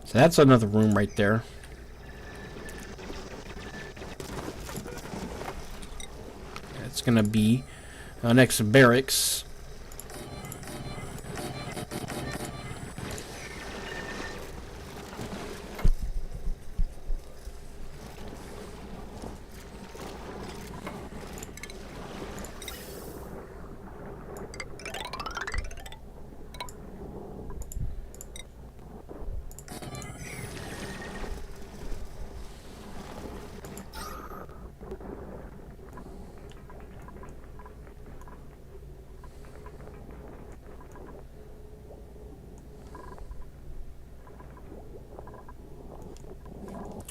S1: So that's another room right there. It's gonna be next to barracks.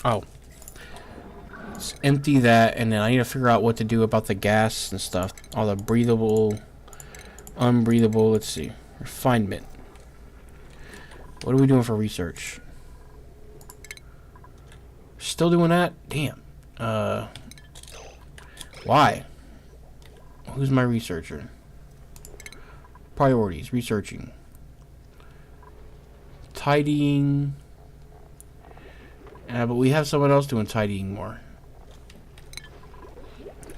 S1: Oh. Let's empty that, and then I need to figure out what to do about the gas and stuff. All the breathable, unbreathable, let's see. Refinement. What are we doing for research? Still doing that? Damn. Why? Who's my researcher? Priorities, researching. Tidying. But we have someone else doing tidying more.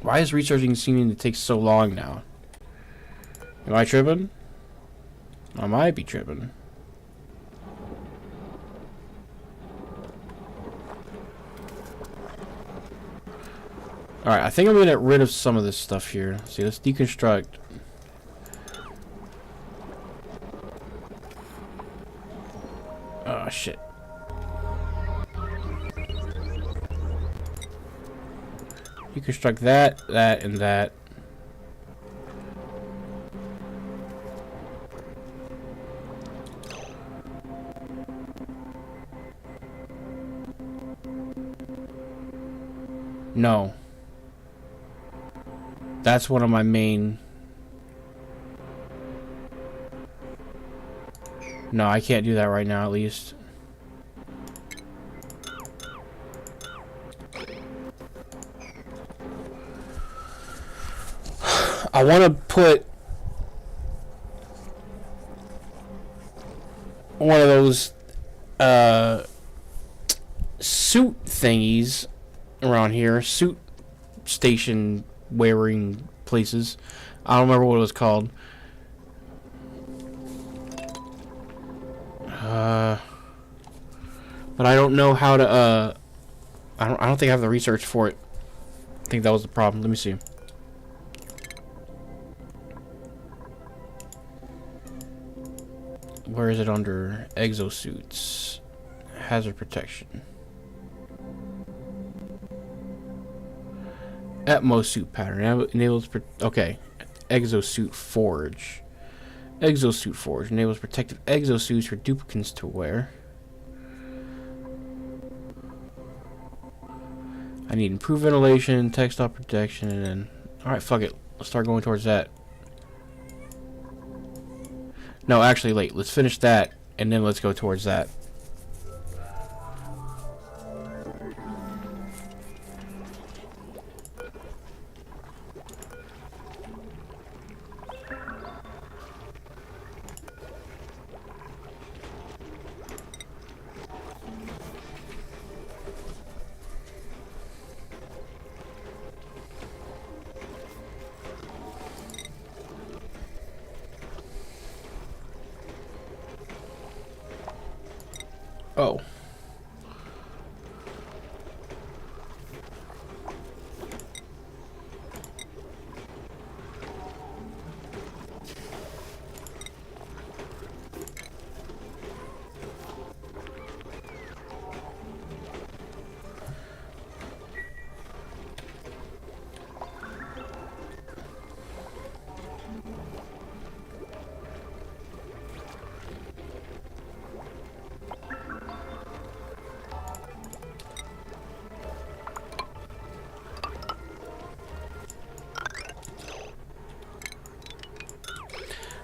S1: Why is researching seeming to take so long now? Am I tripping? I might be tripping. Alright, I think I'm gonna get rid of some of this stuff here. See, let's deconstruct. Oh, shit. Deconstruct that, that, and that. No. That's one of my main... No, I can't do that right now, at least. I want to put one of those suit thingies around here, suit station wearing places. I don't remember what it was called. But I don't know how to I don't think I have the research for it. I think that was the problem. Let me see. Where is it under exosuits? Hazard protection. Atmos suit pattern enables okay. Exosuit forge. Exosuit forge enables protective exosuits for duplicants to wear. I need improved ventilation, textile protection, and then alright, fuck it. Let's start going towards that. No, actually, wait. Let's finish that, and then let's go towards that. Oh.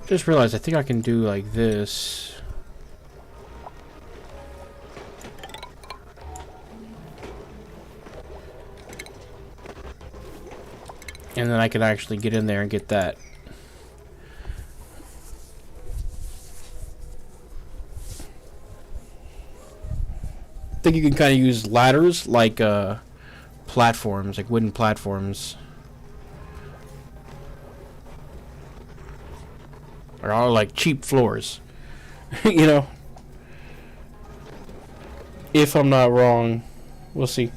S1: Just realized I think I can do like this. And then I can actually get in there and get that. I think you can kind of use ladders like platforms, like wooden platforms. Or like cheap floors. You know? If I'm not wrong. We'll see.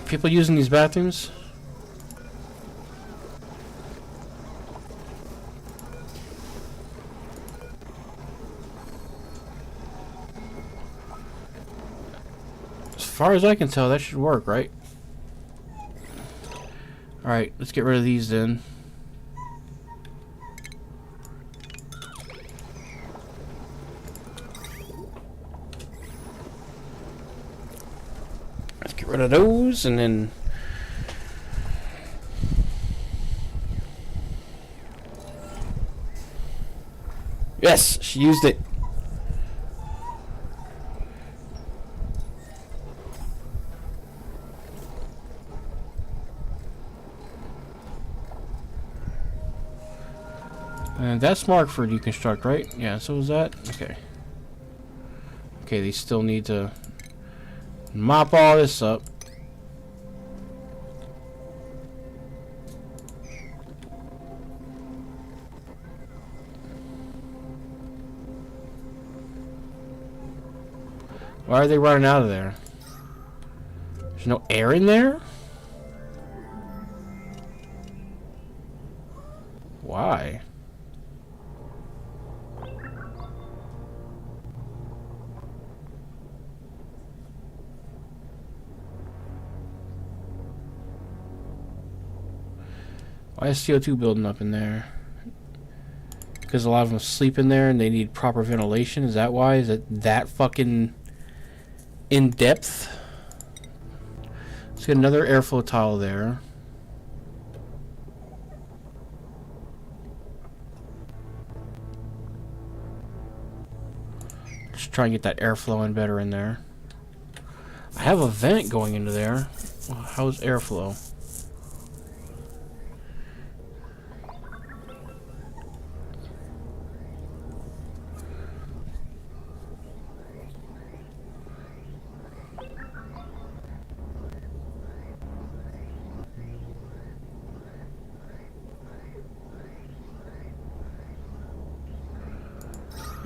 S1: People using these bathrooms? As far as I can tell, that should work, right? Alright, let's get rid of these then. Get rid of those, and then yes, she used it. And that's marked for deconstruct, right? Yeah, so is that? Okay. Okay, they still need to mop all this up. Why are they running out of there? There's no air in there? Why? Why is CO2 building up in there? Because a lot of them sleep in there and they need proper ventilation. Is that why? Is it that fucking in depth? Let's get another airflow tile there. Just try and get that airflow in better in there. I have a vent going into there. Well, how's airflow?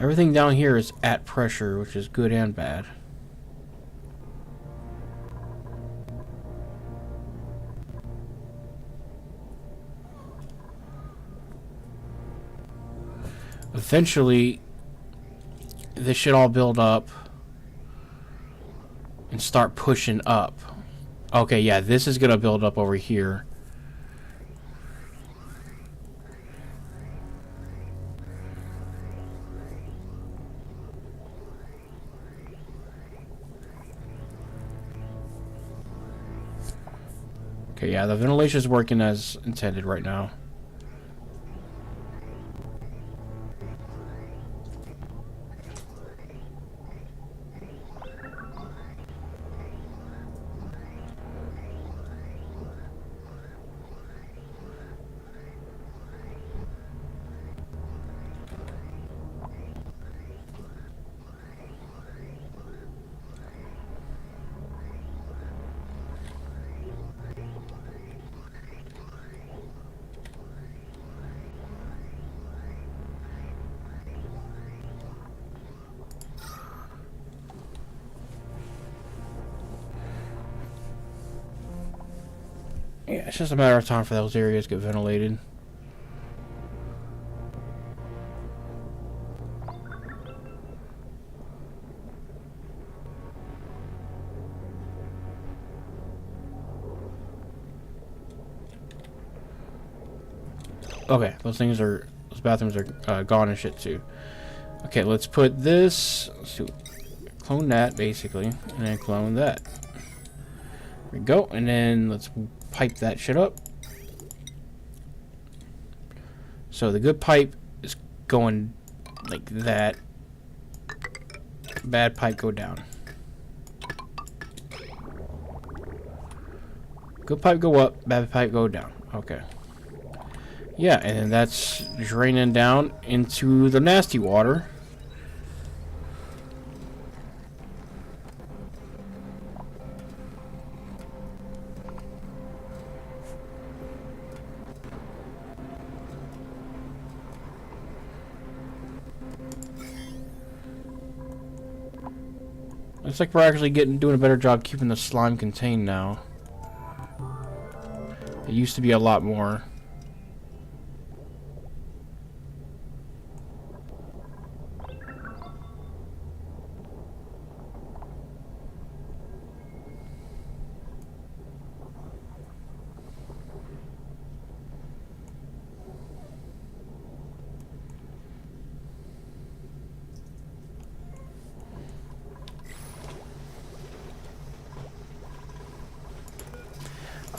S1: Everything down here is at pressure, which is good and bad. Eventually, this should all build up and start pushing up. Okay, yeah, this is gonna build up over here. Okay, yeah, the ventilation is working as intended right now. Yeah, it's just a matter of time for those areas to get ventilated. Okay, those bathrooms are gone and shit too. Okay, let's put this, clone that basically, and then clone that. There we go, and then let's pipe that shit up. So the good pipe is going like that. Bad pipe go down. Good pipe go up, bad pipe go down. Okay. Yeah, and then that's draining down into the nasty water. Looks like we're actually doing a better job keeping the slime contained now. It used to be a lot more.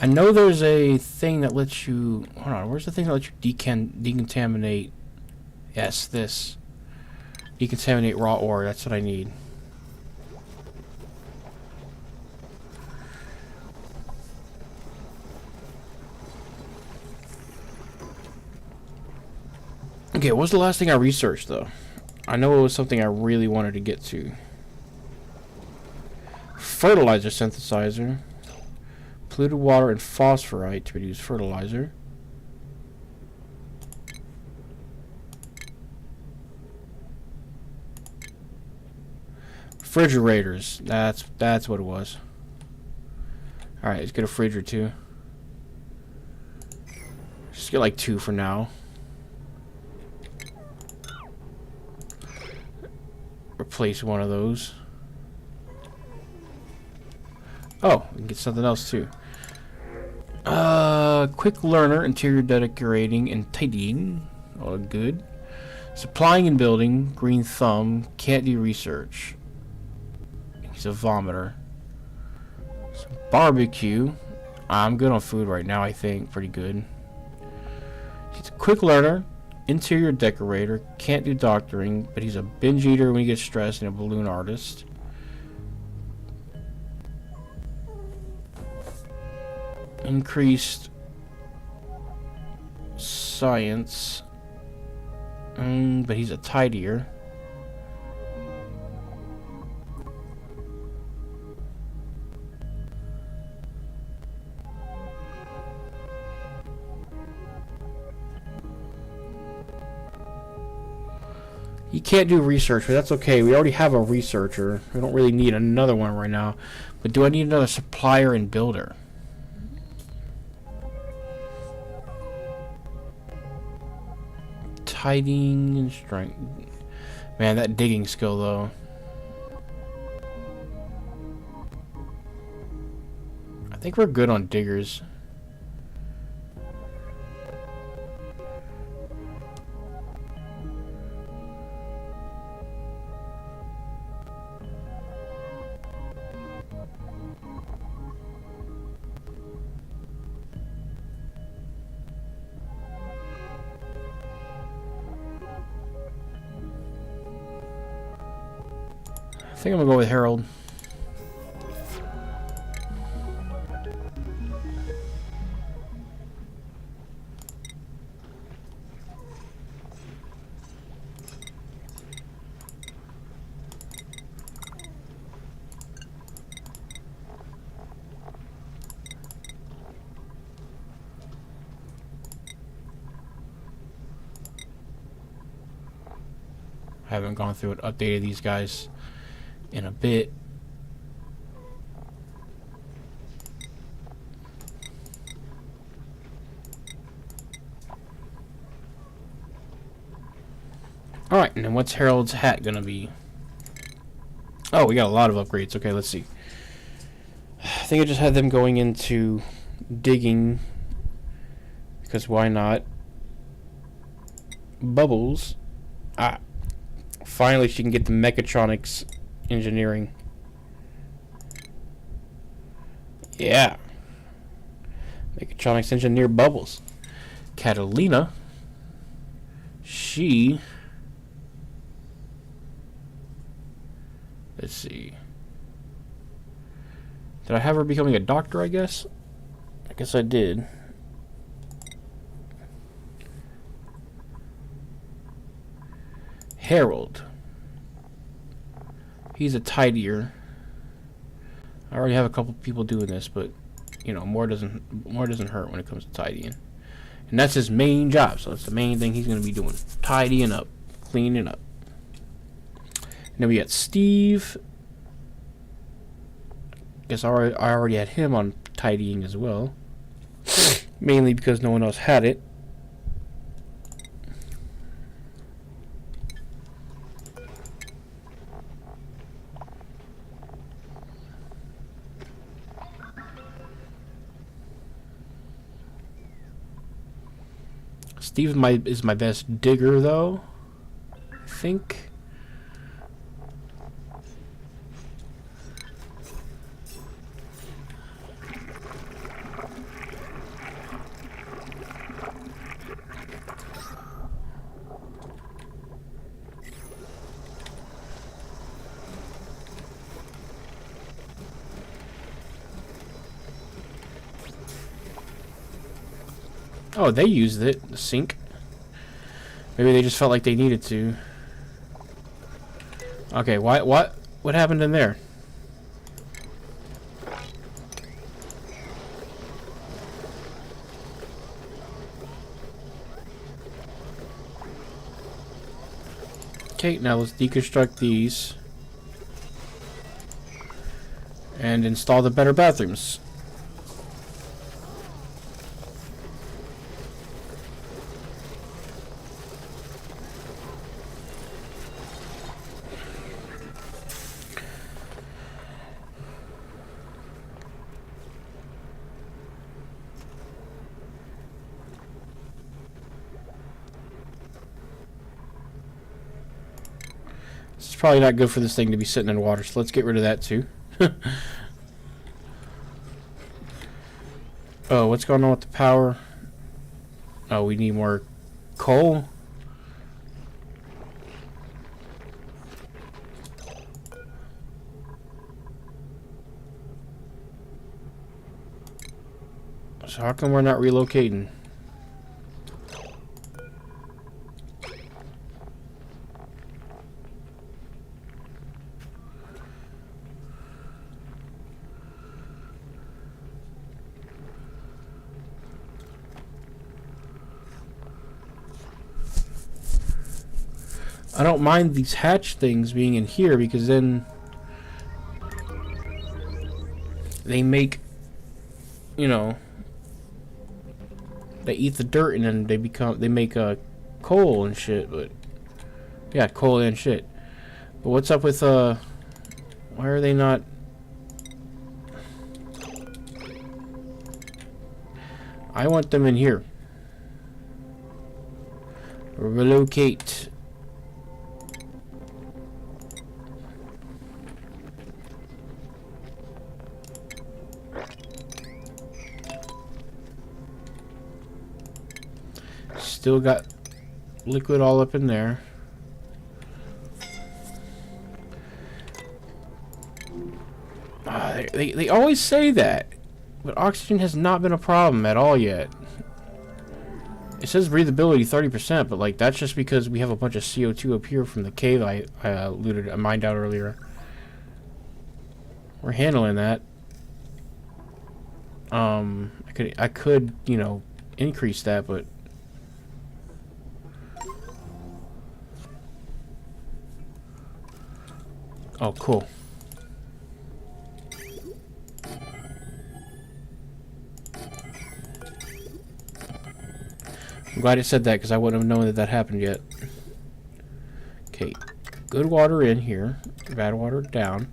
S1: I know there's a thing that lets you... Hold on, where's the thing that lets you decontaminate... Yes, this. Decontaminate raw ore, that's what I need. Okay, what was the last thing I researched, though? I know it was something I really wanted to get to. Fertilizer synthesizer. Polluted water and phosphorite to produce fertilizer. Refrigerators. That's what it was. Alright, let's get a fridge or two. Just get like 2 for now. replace one of those. Oh, we can get something else too. Quick learner, interior decorating and tidying. Oh, good. Supplying and building, green thumb, can't do research. He's a vomiter. Some barbecue. I'm good on food right now, I think. Pretty good. He's a quick learner, interior decorator, can't do doctoring, but he's a binge eater when he gets stressed and a balloon artist. Increased science. But he's a tidier. He can't do research, but that's okay. We already have a researcher. We don't really need another one right now. But do I need another supplier and builder? Tidying and strength. Man, that digging skill though. I think we're good on diggers. I think I'm gonna go with Harold. I haven't gone through and updated these guys in a bit. Alright, and then what's Harold's hat gonna be? Oh, we got a lot of upgrades. Okay, let's see. I think I just had them going into digging, because why not? Bubbles. Ah. Finally, she can get the mechatronics engineering. Yeah. Mechatronics engineer Bubbles. Catalina. She... Let's see. Did I have her becoming a doctor, I guess? I guess I did. Harold. He's a tidier. I already have a couple people doing this, but you know, more doesn't hurt when it comes to tidying. And that's his main job, so that's the main thing he's gonna be doing. Tidying up. Cleaning up. And then we got Steve. Guess I already had him on tidying as well. Mainly because no one else had it. Steve is my best digger, though. I think. Oh, they used it, the sink. Maybe they just felt like they needed to. Okay, what happened in there? Okay, now let's deconstruct these and install the better bathrooms. It's probably not good for this thing to be sitting in water, so let's get rid of that too. Oh, what's going on with the power? Oh, we need more coal. So how come we're not relocating? I don't mind these hatch things being in here because then they make, you know, they eat the dirt and then they make coal and shit. But yeah, coal and shit. But what's up with why are they not? I want them in here. Relocate. Still got liquid all up in there. They always say that, but oxygen has not been a problem at all yet. It says breathability 30%, but like that's just because we have a bunch of CO2 up here from the cave I mined out earlier. We're handling that. I could, you know, increase that, but oh, cool. I'm glad it said that because I wouldn't have known that that happened yet. Okay, good water in here, bad water down.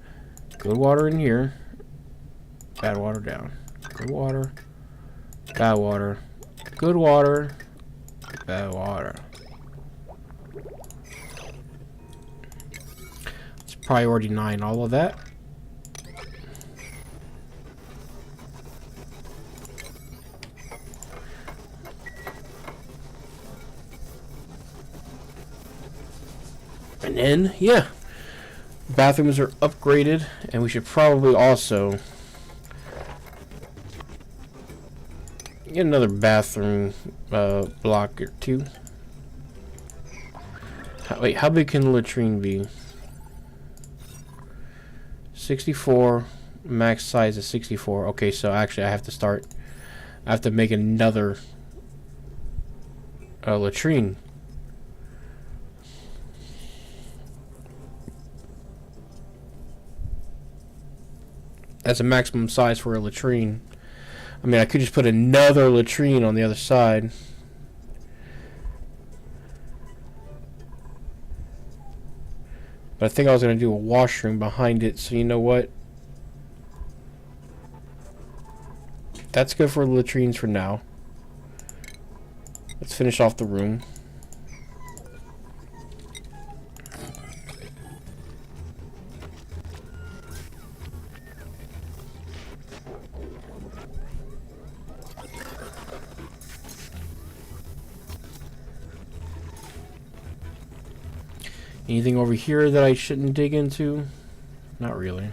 S1: Good water in here, bad water down. Good water, bad water. Good water, bad water. It's priority 9, all of that. And then, yeah, bathrooms are upgraded, and we should probably also get another bathroom block or 2. Wait, how big can the latrine be? 64, max size is 64. Okay, so actually I have to make another latrine. That's a maximum size for a latrine. I mean, I could just put another latrine on the other side. But I think I was going to do a washroom behind it, so you know what? That's good for the latrines for now. Let's finish off the room. Anything over here that I shouldn't dig into? Not really.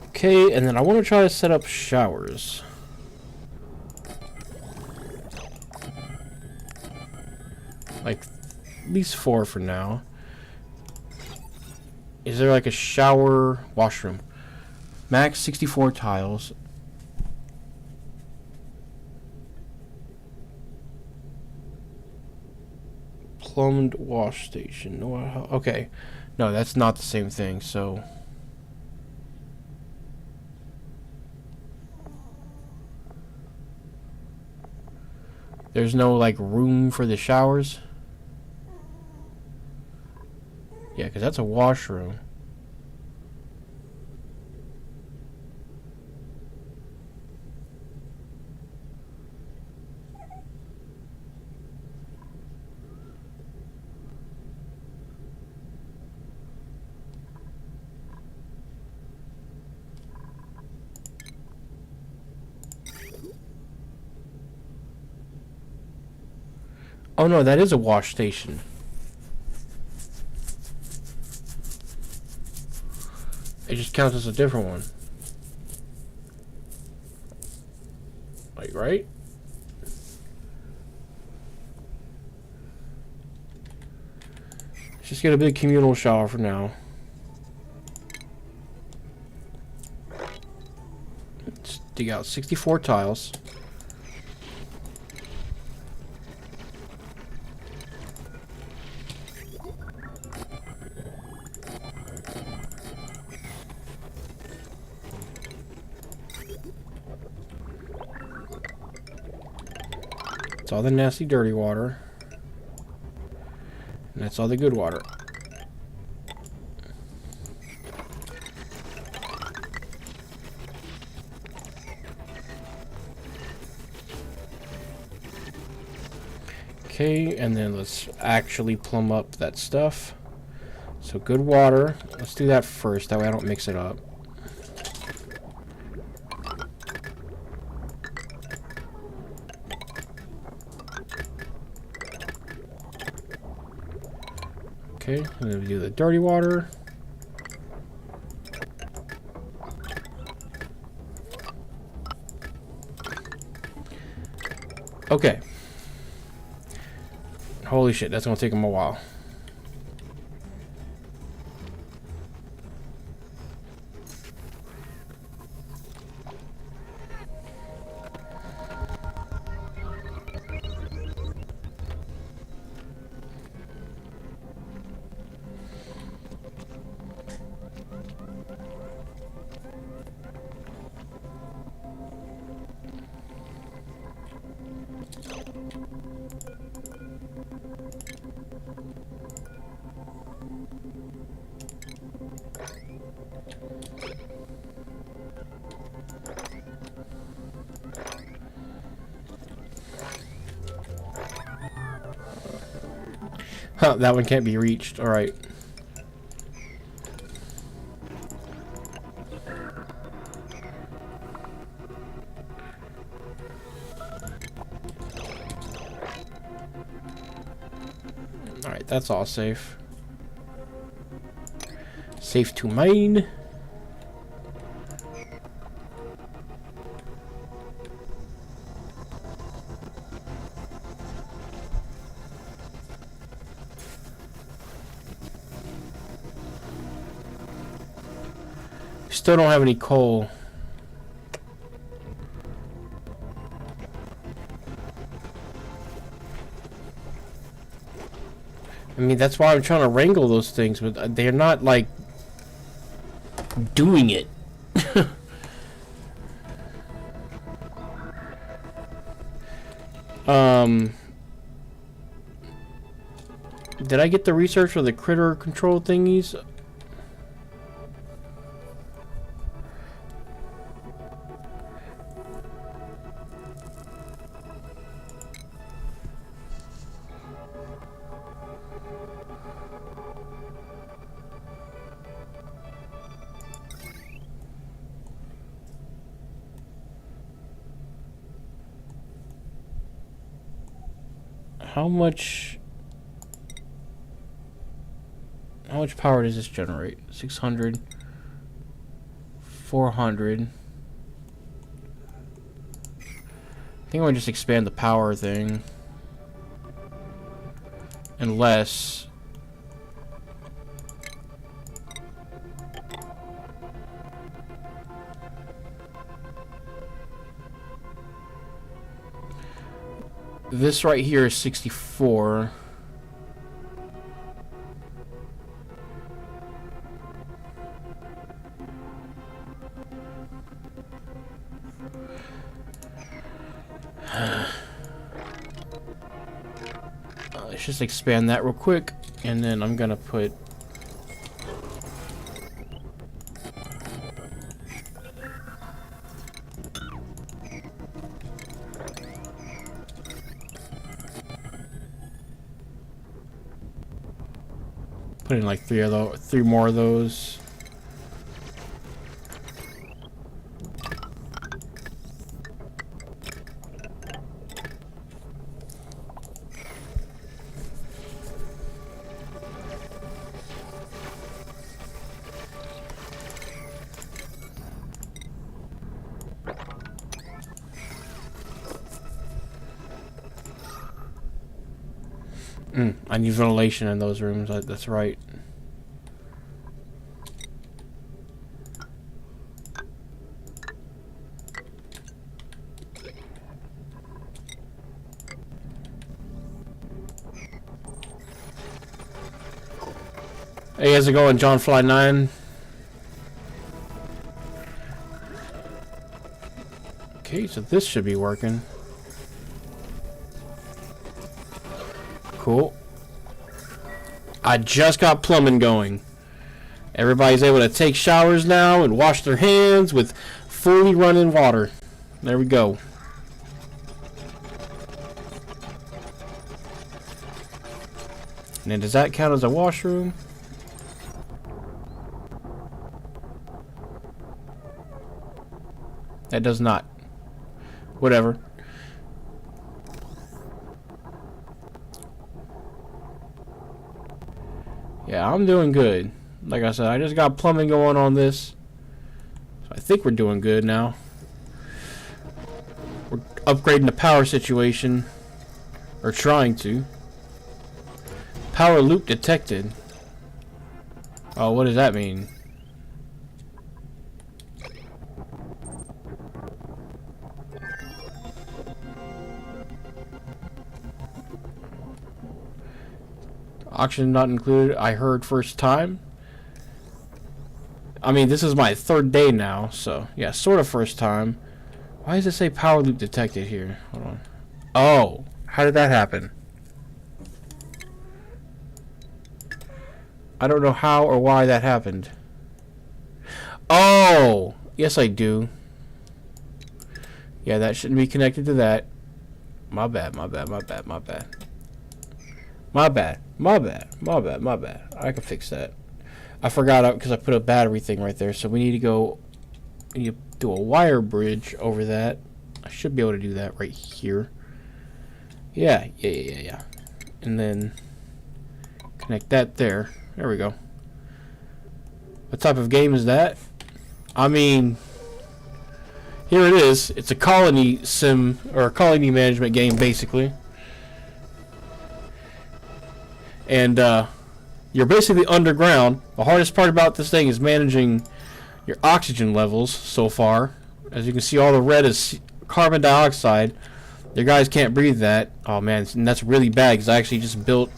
S1: Okay, and then I want to try to set up showers. Like, at least 4 for now. Is there like a shower washroom? Max 64 tiles. Plumbed wash station. Okay. No, that's not the same thing, so... There's no, like, room for the showers? Yeah, because that's a washroom. Oh no, that is a wash station. It just counts as a different one. Like, right? Let's just get a big communal shower for now. Let's dig out 64 tiles. It's all the nasty, dirty water. And that's all the good water. Okay, and then let's actually plumb up that stuff. So good water. Let's do that first, that way I don't mix it up. Okay, and then we do the dirty water. Okay. Holy shit, that's gonna take them a while. Huh, that one can't be reached. Alright. Alright, that's all safe. Safe to mine. Still don't have any coal. I mean, that's why I'm trying to wrangle those things, but they're not, like, doing it. Did I get the research for the critter control thingies? How much power does this generate? 600, 400. I think I'm gonna just expand the power thing. Unless this right here is 64. let's just expand that real quick, and then I'm gonna put in like three more of those. I need ventilation in those rooms. That's right. Hey, how's it going, John Fly 9? Okay, so this should be working. Cool. I just got plumbing going. Everybody's able to take showers now and wash their hands with fully running water. There we go. And then does that count as a washroom? That does not. Whatever. Yeah, I'm doing good. Like I said, I just got plumbing going on this. So I think we're doing good now. We're upgrading the power situation. Or trying to. Power loop detected. Oh, what does that mean? Oxygen not included. I heard first time. I mean, this is my third day now, so yeah, sort of first time. Why does it say power loop detected here? Hold on. Oh, how did that happen? I don't know how or why that happened. Oh, yes I do. Yeah, that shouldn't be connected to that. My bad, my bad, my bad, my bad. My bad, my bad, my bad, my bad. I can fix that. I forgot because I put a battery thing right there, so we need to go. We need to do a wire bridge over that. I should be able to do that right here. Yeah. And then connect that there. There we go. What type of game is that? I mean, here it is. It's a colony sim, or a colony management game, basically. And you're basically underground. The hardest part about this thing is managing your oxygen levels so far. As you can see, all the red is carbon dioxide. Your guys can't breathe that. Oh man, and that's really bad because I just built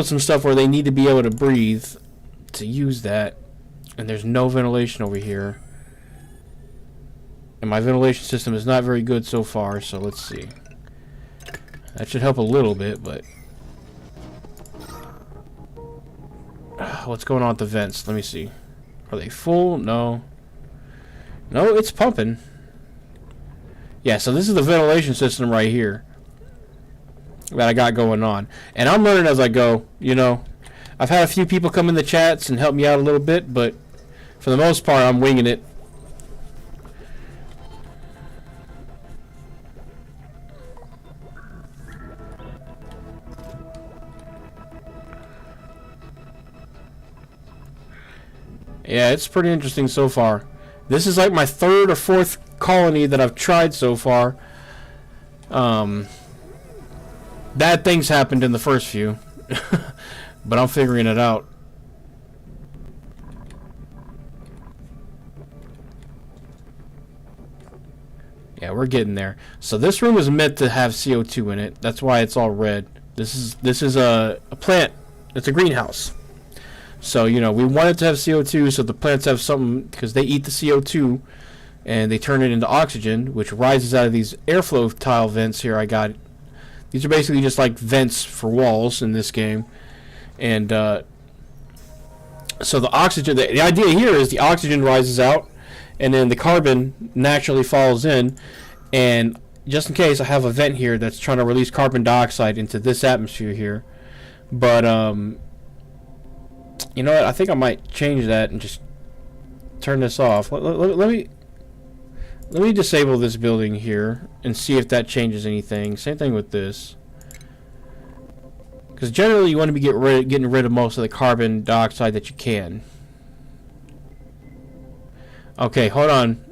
S1: some stuff where they need to be able to breathe to use that. And there's no ventilation over here. And my ventilation system is not very good so far, so let's see. That should help a little bit, but what's going on with the vents? Let me see. Are they full? No. No, it's pumping. Yeah, so this is the ventilation system right here that I got going on. And I'm learning as I go, you know. I've had a few people come in the chats and help me out a little bit, but for the most part, I'm winging it. Yeah, it's pretty interesting so far. This is like my third or fourth colony that I've tried so far. Bad things happened in the first few. But I'm figuring it out. Yeah, we're getting there. So this room is meant to have CO2 in it. That's why it's all red. This is a plant. It's a greenhouse. So, you know, we want it to have CO2 so the plants have something, because they eat the CO2 and they turn it into oxygen, which rises out of these airflow tile vents here I got These are basically just like vents for walls in this game. And so the oxygen, the idea here is the oxygen rises out, and then the carbon naturally falls in. And just in case, I have a vent here that's trying to release carbon dioxide into this atmosphere here. But you know what? I think I might change that and just turn this off. Let me disable this building here and see if that changes anything. Same thing with this. Because generally you want to be getting rid of most of the carbon dioxide that you can. Okay, hold on.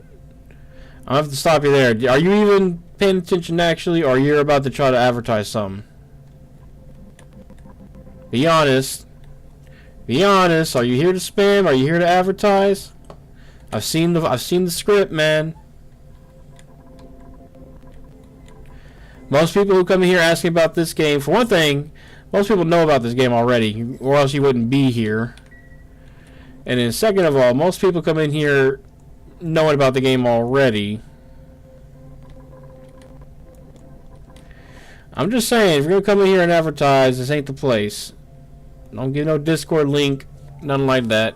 S1: I'll have to stop you there. Are you even paying attention actually, or you're about to try to advertise something? Be honest. Be honest. Are you here to spam? Are you here to advertise? I've seen the script, man. Most people who come in here asking about this game, for one thing, most people know about this game already, or else you wouldn't be here. And then second of all, most people come in here knowing about the game already. I'm just saying, if you're gonna come in here and advertise, this ain't the place. Don't give no Discord link, nothing like that.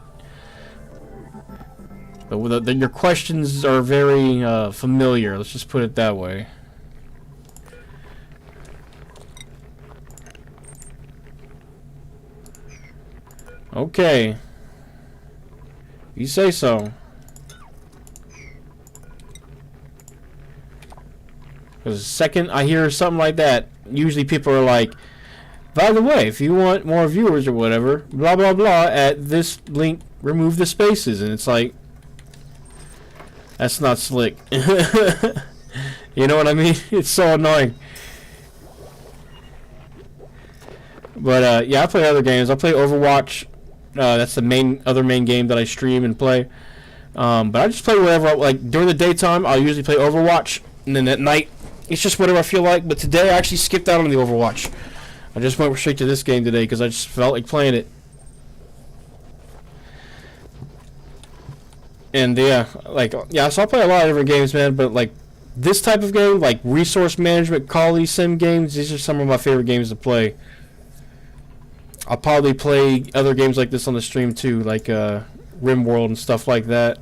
S1: But your questions are very familiar, let's just put it that way. Okay. You say so. Because the second I hear something like that, usually people are like, by the way, if you want more viewers or whatever, blah blah blah, at this link, remove the spaces. And it's like, that's not slick. You know what I mean? It's so annoying. But yeah, I play other games. I play Overwatch. That's the other main game that I stream and play. But I just play whatever. Like during the daytime, I'll usually play Overwatch, and then at night, it's just whatever I feel like. But today, I actually skipped out on the Overwatch. I just went straight to this game today because I just felt like playing it. And yeah, so I play a lot of different games, man. But like this type of game, like resource management, quality sim games, these are some of my favorite games to play. I'll probably play other games like this on the stream too, like RimWorld and stuff like that.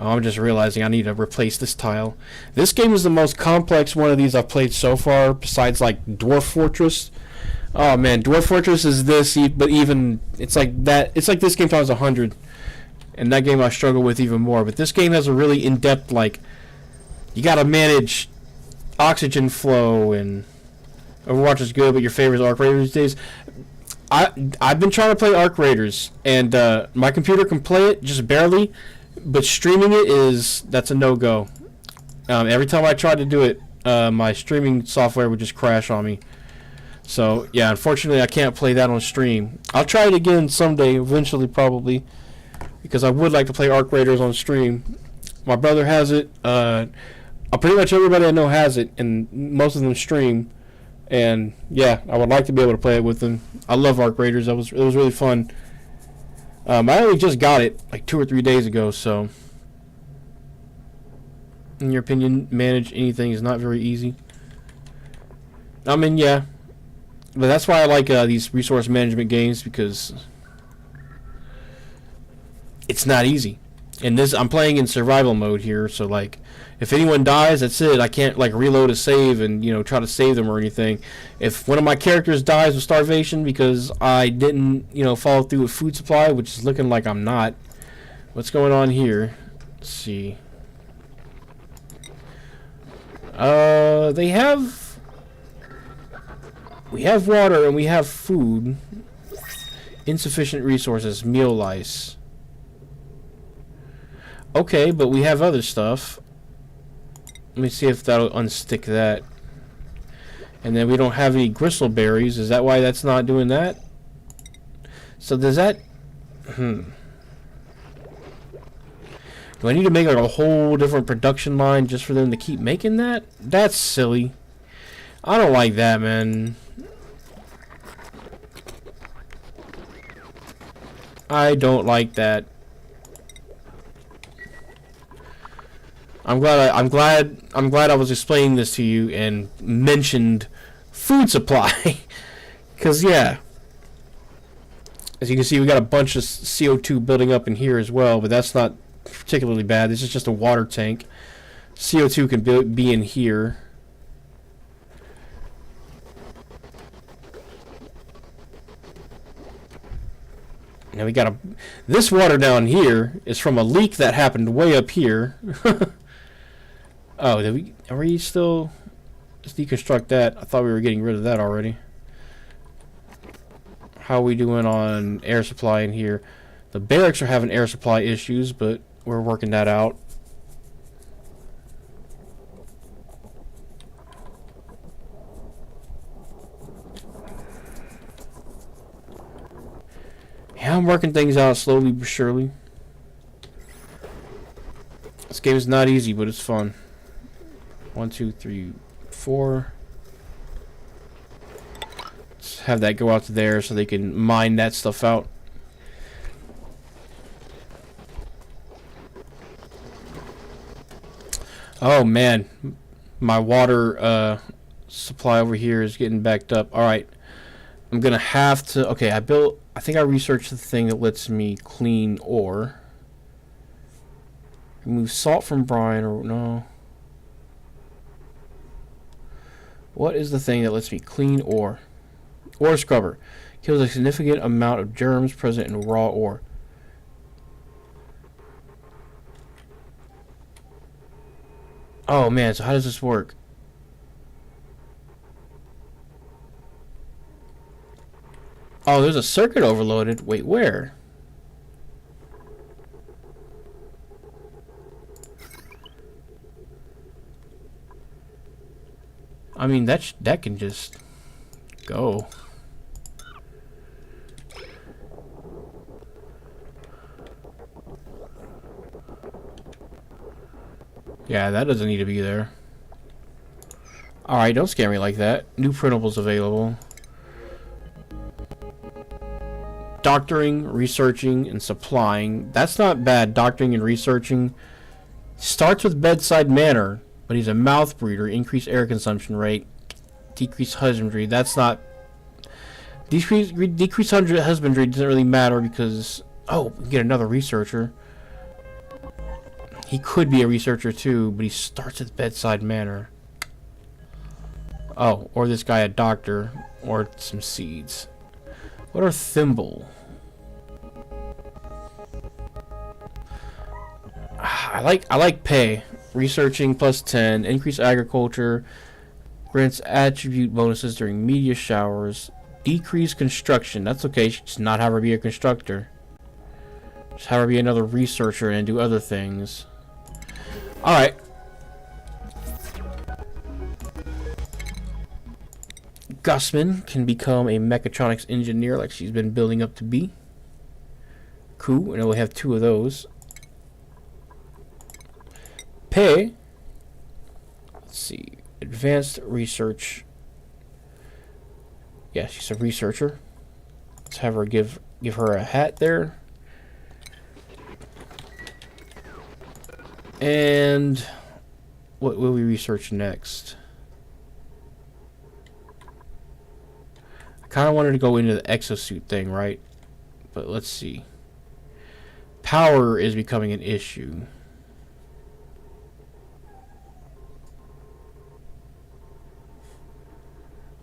S1: Oh, I'm just realizing I need to replace this tile. This game is the most complex one of these I've played so far, besides like Dwarf Fortress. Oh man, Dwarf Fortress is this, but even it's like that. It's like this game times 100, and that game I struggle with even more. But this game has a really in-depth, like, you gotta manage oxygen flow, and Overwatch is good, but your favorite is Arc Raiders these days. I've been trying to play Arc Raiders, and my computer can play it just barely, but streaming it that's a no-go. Every time I tried to do it, my streaming software would just crash on me. So yeah, unfortunately I can't play that on stream. I'll try it again someday, eventually probably, because I would like to play Arc Raiders on stream. My brother has it. Pretty much everybody I know has it, and most of them stream. And yeah, I would like to be able to play it with them. I love Arc Raiders. It was really fun. I only just got it like 2 or 3 days ago, so in your opinion, manage anything is not very easy. I mean, yeah, but that's why I like these resource management games, because it's not easy. And this, I'm playing in survival mode here, so like, if anyone dies, that's it. I can't like reload a save and try to save them or anything. If one of my characters dies of starvation because I didn't follow through with food supply, which is looking like I'm not. What's going on here? Let's see. We have water and we have food. Insufficient resources, meal lice. Okay, but we have other stuff. Let me see if that'll unstick that. And then we don't have any gristleberries. Is that why that's not doing that? So does that... Do I need to make like a whole different production line just for them to keep making that? That's silly. I don't like that, man. I don't like that. I'm glad I was explaining this to you and mentioned food supply. Cause yeah. As you can see, we got a bunch of CO2 building up in here as well, but that's not particularly bad. This is just a water tank. CO2 can be in here. Now we got this water down here is from a leak that happened way up here. Oh, are we still? Let's deconstruct that. I thought we were getting rid of that already. How are we doing on air supply in here? The barracks are having air supply issues, but we're working that out. Yeah, I'm working things out slowly but surely. This game is not easy, but it's fun. 1, 2, 3, 4. Let's have that go out to there so they can mine that stuff out. Oh man, my water supply over here is getting backed up. All right, I'm gonna have to. Okay, I think I researched the thing that lets me clean ore. Remove salt from brine, or no? What is the thing that lets me clean ore? Ore scrubber kills a significant amount of germs present in raw ore. Oh man, so how does this work? Oh, there's a circuit overloaded. Wait, where? I mean, that can just go. Yeah, that doesn't need to be there. Alright, don't scare me like that. New printables available. Doctoring, researching, and supplying. That's not bad. Doctoring and researching. Starts with bedside manner, but he's a mouth breeder. Increase air consumption rate. Decrease husbandry. That's not... Decrease husbandry doesn't really matter because... Oh, we can get another researcher. He could be a researcher too, but he starts with bedside manner. Oh, or this guy a doctor, or some seeds. What are thimble? I like pay. Researching +10, increase agriculture, grants attribute bonuses during media showers, decrease construction. That's okay. Just not have her be a constructor. Just have her be another researcher and do other things. All right. Gusman can become a mechatronics engineer like she's been building up to be. Cool, and we have 2 of those. Pay. Let's see. Advanced research. Yeah, she's a researcher. Let's have her give her a hat there. And what will we research next? I kind of wanted to go into the exosuit thing, right? But let's see. Power is becoming an issue.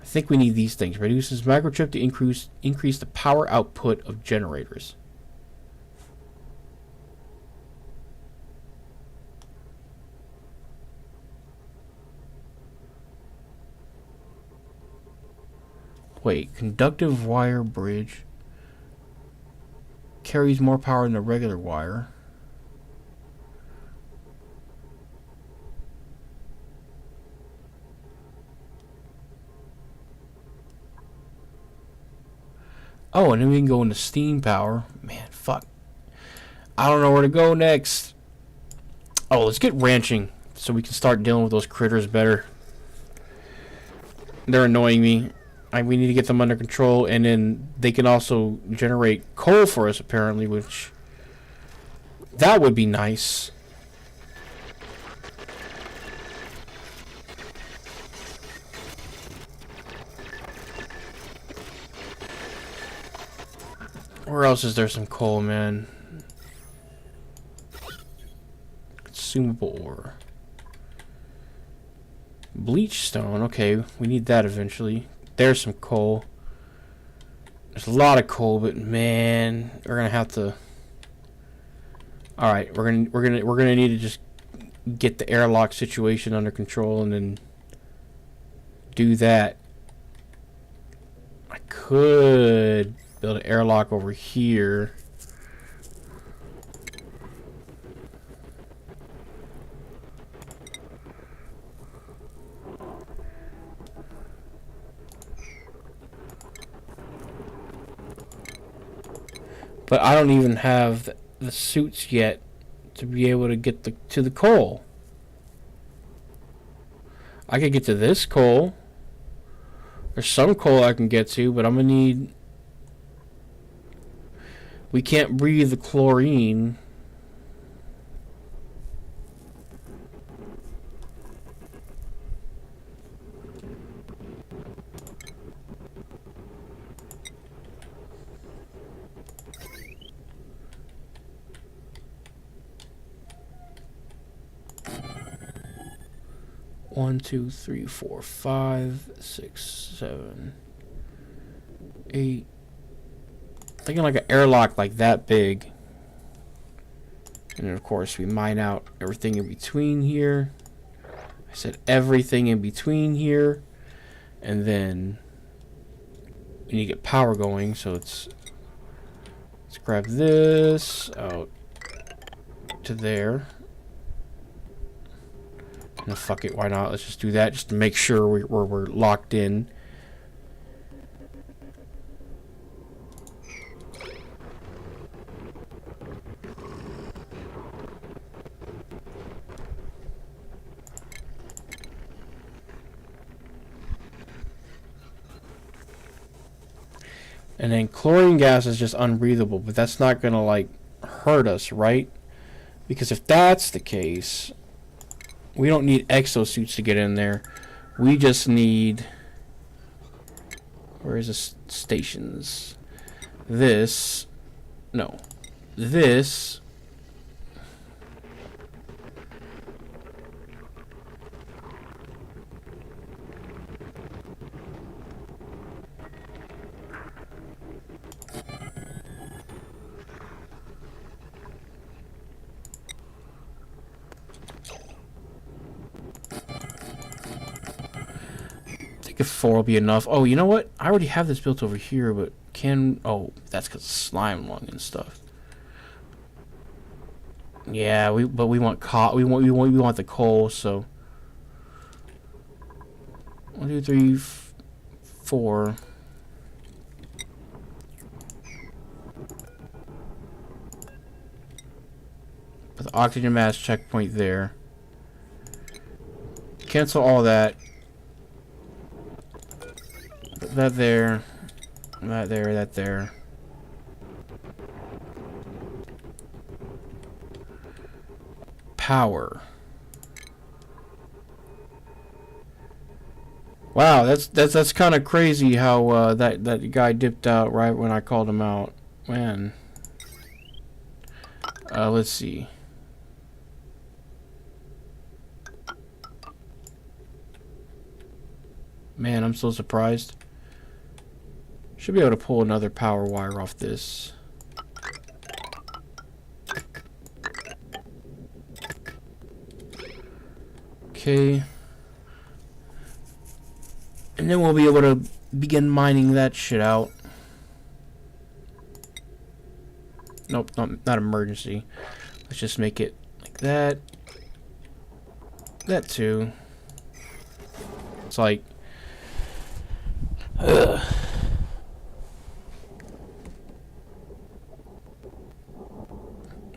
S1: I think we need these things. Reduces microchip to increase the power output of generators. Wait, conductive wire bridge carries more power than the regular wire. Oh, and then we can go into steam power. Man, fuck. I don't know where to go next. Oh, let's get ranching so we can start dealing with those critters better. They're annoying me. We need to get them under control, and then they can also generate coal for us, apparently, which... That would be nice. Where else is there some coal, man? Consumable ore. Bleach stone. Okay, we need that eventually. There's some coal. There's a lot of coal, but man, we're gonna have to. All right, we're gonna need to just get the airlock situation under control and then do that. I could build an airlock over here. But I don't even have the suits yet to be able to get to the coal. I could get to this coal. There's some coal I can get to, but I'm gonna need. We can't breathe the chlorine. One, two, three, four, 5, 6, 7, 8. Thinking like an airlock like that big. And then of course we mine out everything in between here. I said everything in between here. And then we need to get power going, so let's grab this out to there. No, fuck it, why not? Let's just do that just to make sure we're locked in. And then chlorine gas is just unbreathable, but that's not gonna like hurt us, right? Because if that's the case, we don't need exosuits to get in there. We just need... Where is the stations? This... No. This... If 4 will be enough. Oh, you know what? I already have this built over here, but can... Oh, that's because of slime lung and stuff. Yeah, but we want we want the coal, so 1, 2, 3, 4. Put the oxygen mask checkpoint there. Cancel all that. Put that there. That there, that there. Power. Wow, that's kind of crazy how that guy dipped out right when I called him out. Man. Let's see. Man, I'm so surprised. Should be able to pull another power wire off this. Okay. And then we'll be able to begin mining that shit out. Nope, not emergency. Let's just make it like that. That too. It's like... Ugh.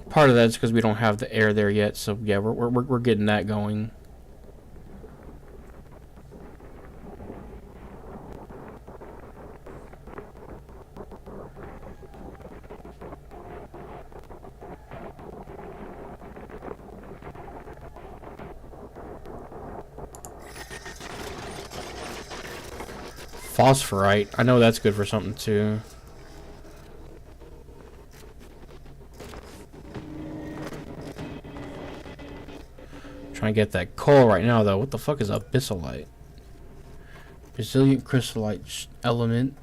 S1: Part of that's because we don't have the air there yet, so yeah, we're getting that going. Phosphorite, I know that's good for something too. Trying to get that coal right now, though. What the fuck is abyssalite? Resilient crystallite element.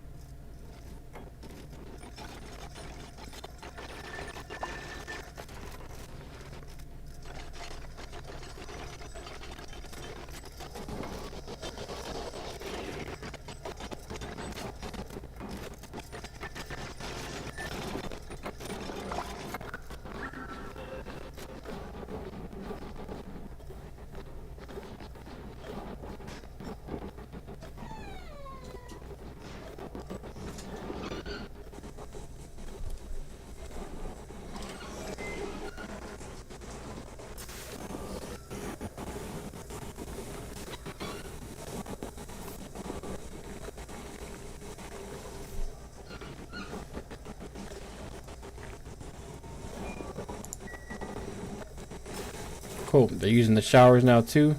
S1: Cool. They're using the showers now too.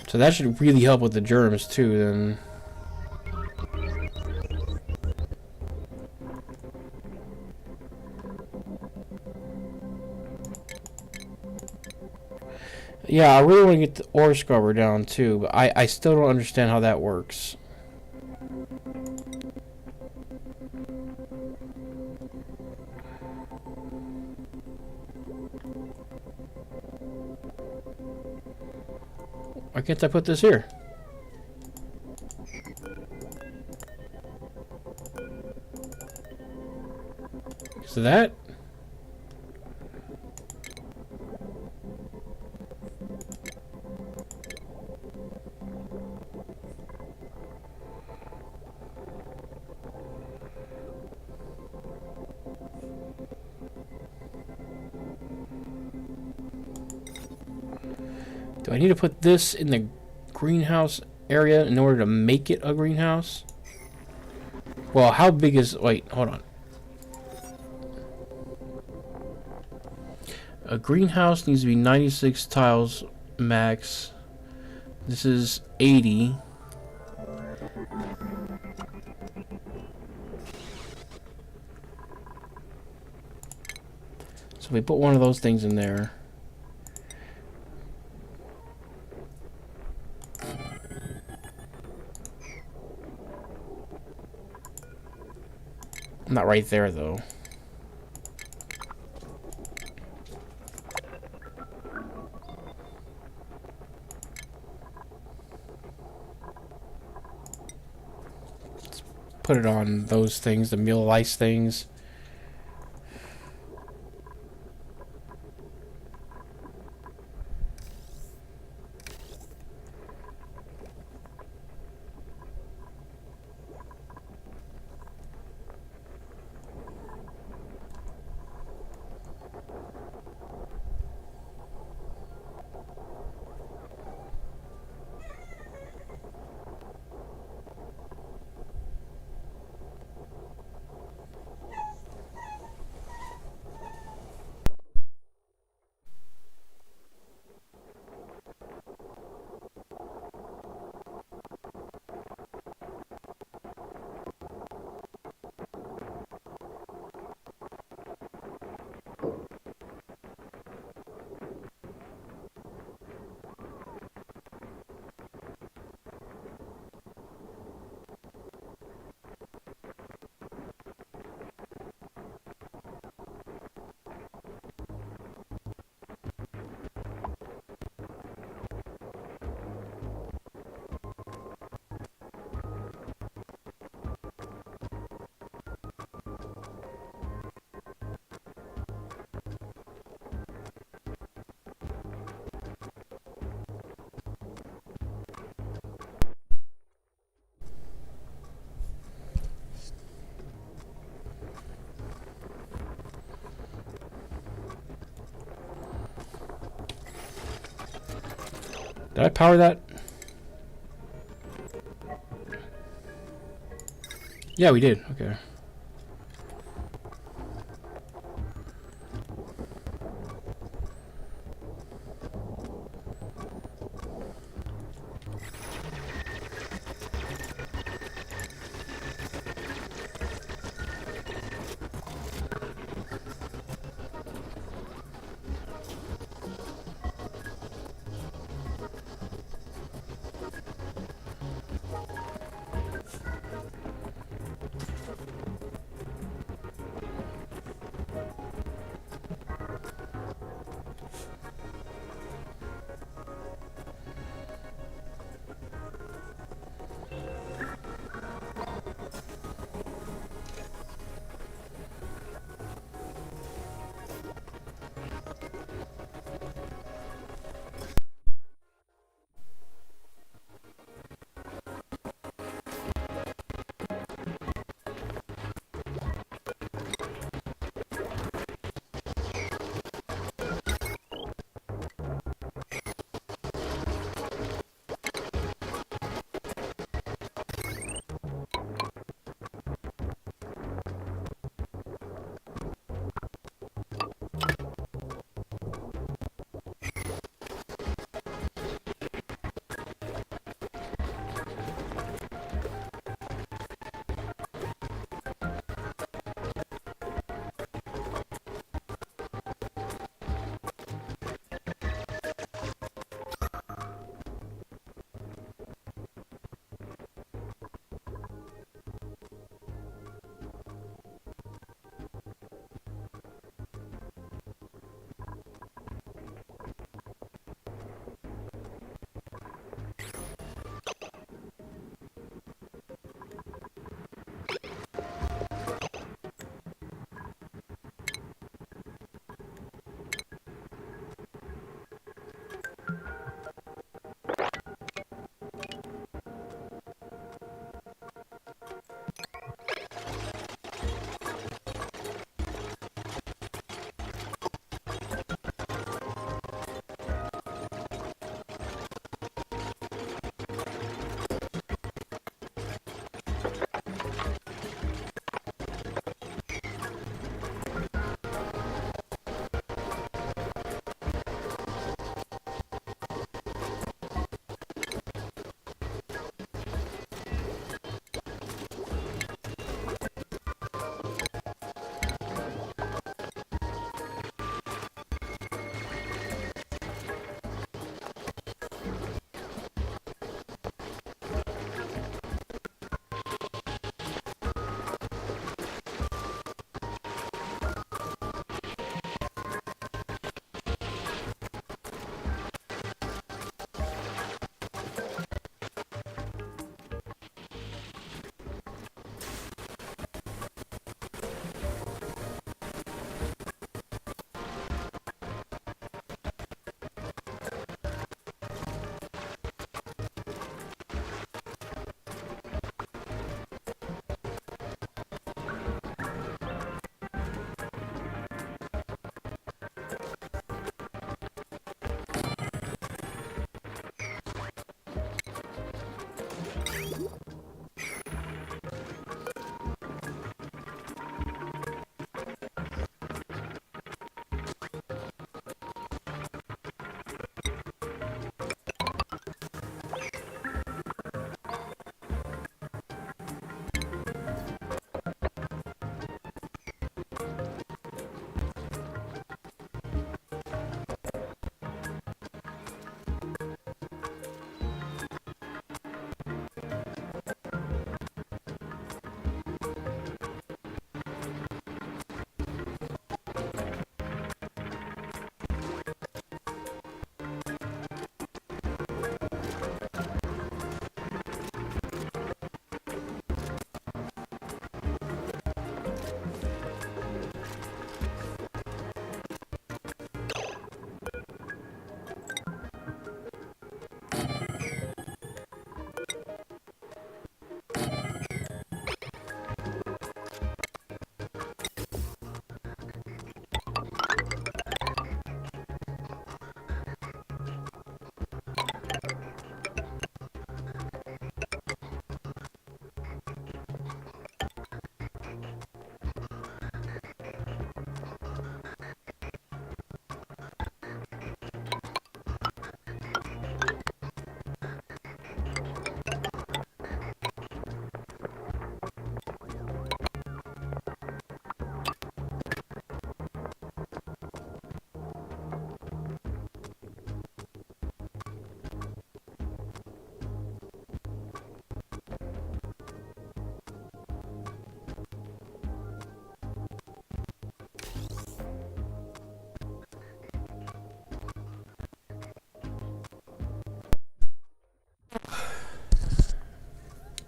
S1: So that should really help with the germs too then. Yeah, I really want to get the ore scrubber down too, but I still don't understand how that works. Why can't I put this here? So that? Do I need to put this in the greenhouse area in order to make it a greenhouse? Well, how big is... Wait, hold on. A greenhouse needs to be 96 tiles max. This is 80. So we put one of those things in there. Not right there, though. Let's put it on those things, the meal ice things. Did I power that? Yeah, we did. Okay.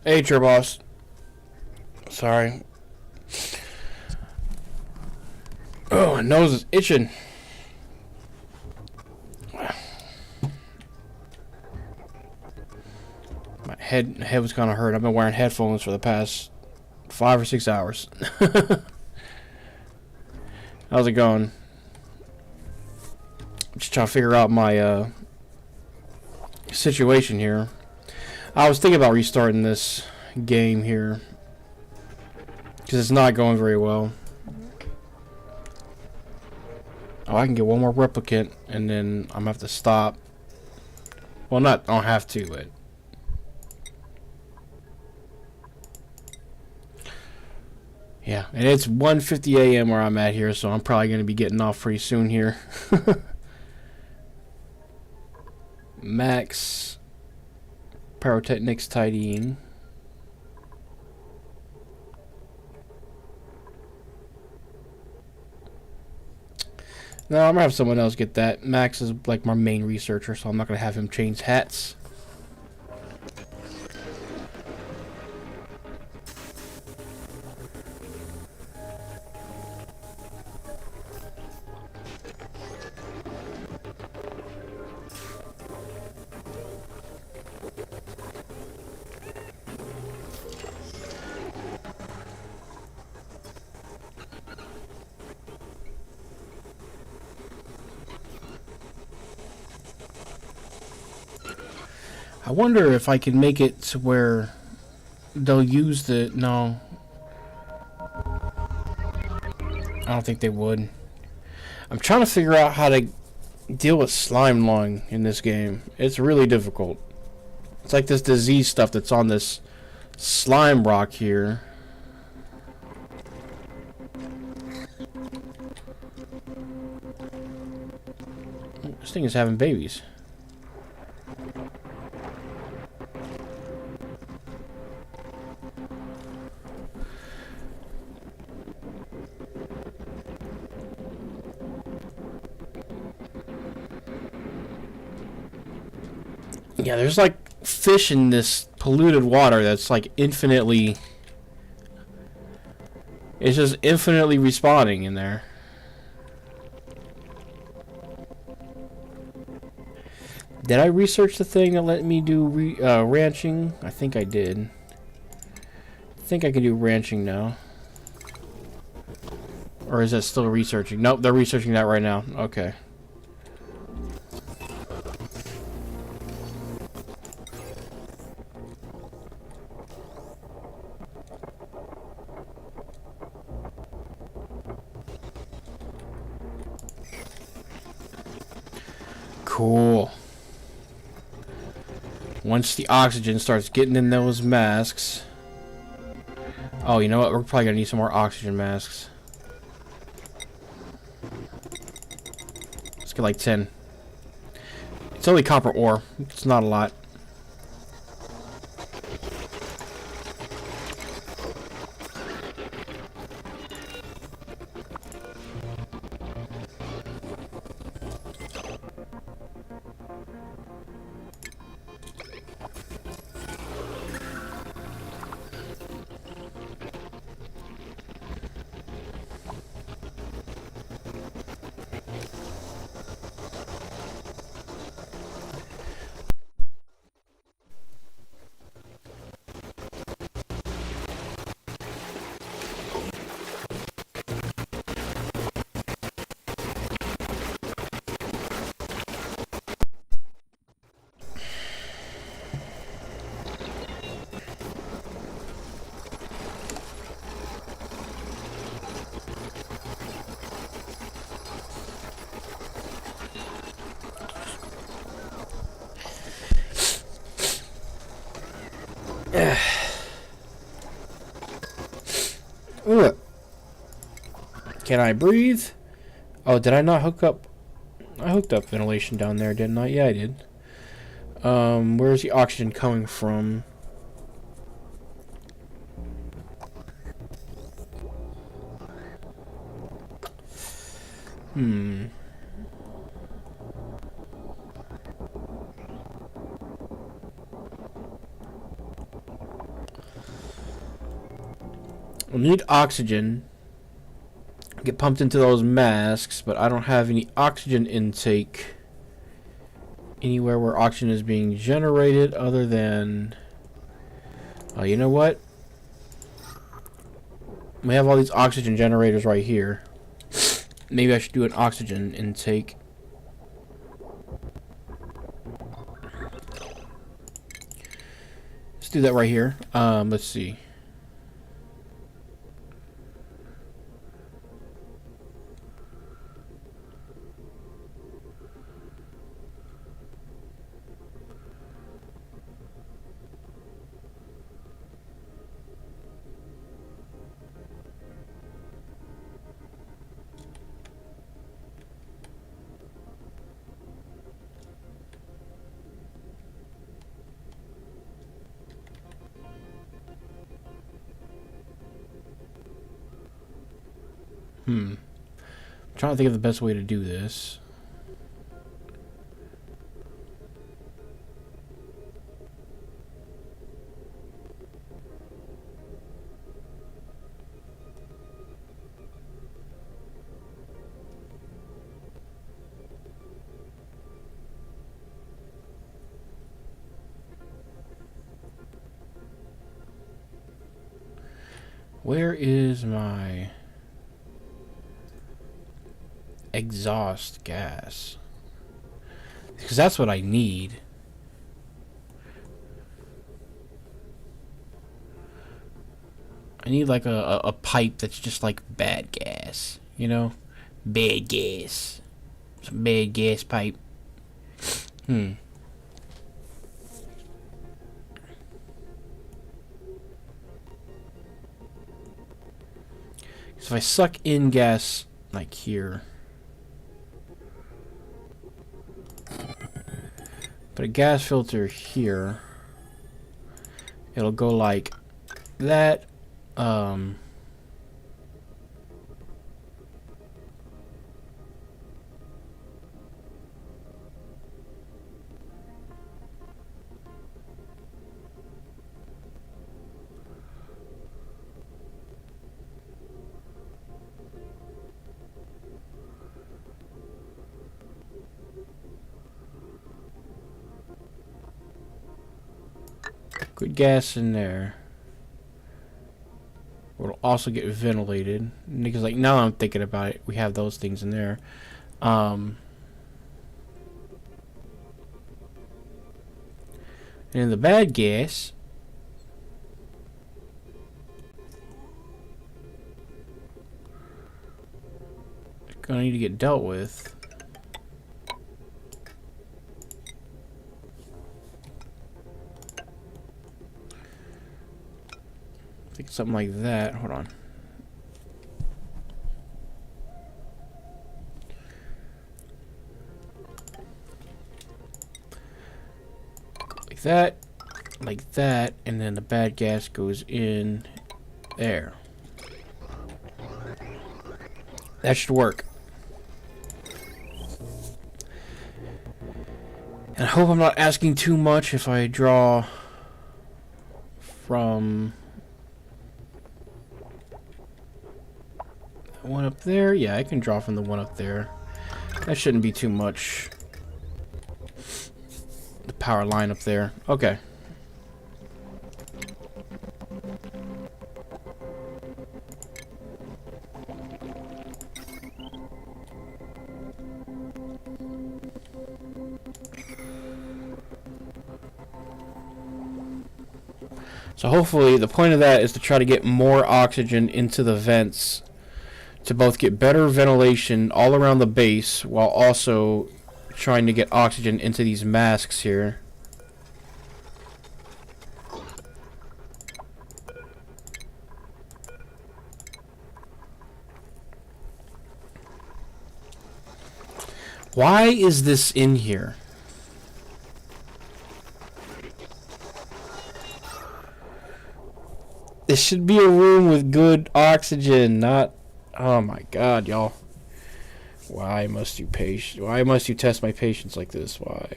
S1: Hey, Chair Boss. Sorry. Oh, my nose is itching. My head was kind of hurt. I've been wearing headphones for the past 5 or 6 hours. How's it going? Just trying to figure out my situation here. I was thinking about restarting this game here because it's not going very well. Oh, I can get one more replicant and then I'm gonna have to stop. Well, I don't have to, but yeah. And it's 1:50 a.m. where I'm at here, so I'm probably gonna be getting off pretty soon here. Max Pyrotechnics tidying. No, I'm gonna have someone else get that. Max is like my main researcher, so I'm not gonna have him change hats. I wonder if I can make it to where they'll use the... No. I don't think they would. I'm trying to figure out how to deal with slime lung in this game. It's really difficult. It's like this disease stuff that's on this slime rock here. This thing is having babies. Yeah, there's like fish in this polluted water that's like infinitely... It's just infinitely respawning in there. Did I research the thing that let me do ranching? I think I did. I think I can do ranching now. Or is that still researching? Nope, they're researching that right now. Okay. Cool. Once the oxygen starts getting in those masks... Oh, you know what? We're probably gonna need some more oxygen masks. Let's get like 10. It's only copper ore. It's not a lot. Ugh. Can I breathe? Oh, did I not hook up? I hooked up ventilation down there, didn't I? Yeah, I did. Where's the oxygen coming from? Hmm. need oxygen. Get pumped into those masks, but I don't have any oxygen intake anywhere where oxygen is being generated other than... you know what? We have all these oxygen generators right here. Maybe I should do an oxygen intake. Let's do that right here. Let's see. I'm trying to think of the best way to do this. Where is my exhaust gas? Because that's what I need. I need like a pipe that's just like bad gas, you know? Bad gas. Some bad gas pipe. So if I suck in gas like here, put a gas filter here, it'll go like that. Good gas in there. It'll also get ventilated because, like, now I'm thinking about it, we have those things in there. And the bad gas, it's gonna need to get dealt with. I think something like that. Hold on. Like that, and then the bad gas goes in there. That should work. And I hope I'm not asking too much if I draw from the one up there. Yeah, I can draw from the one up there. That shouldn't be too much. The power line up there. Okay. So hopefully the point of that is to try to get more oxygen into the vents to both get better ventilation all around the base while also trying to get oxygen into these masks here. Why is this in here? This should be a room with good oxygen, not... Oh my god, y'all. Why must you test my patience like this? Why?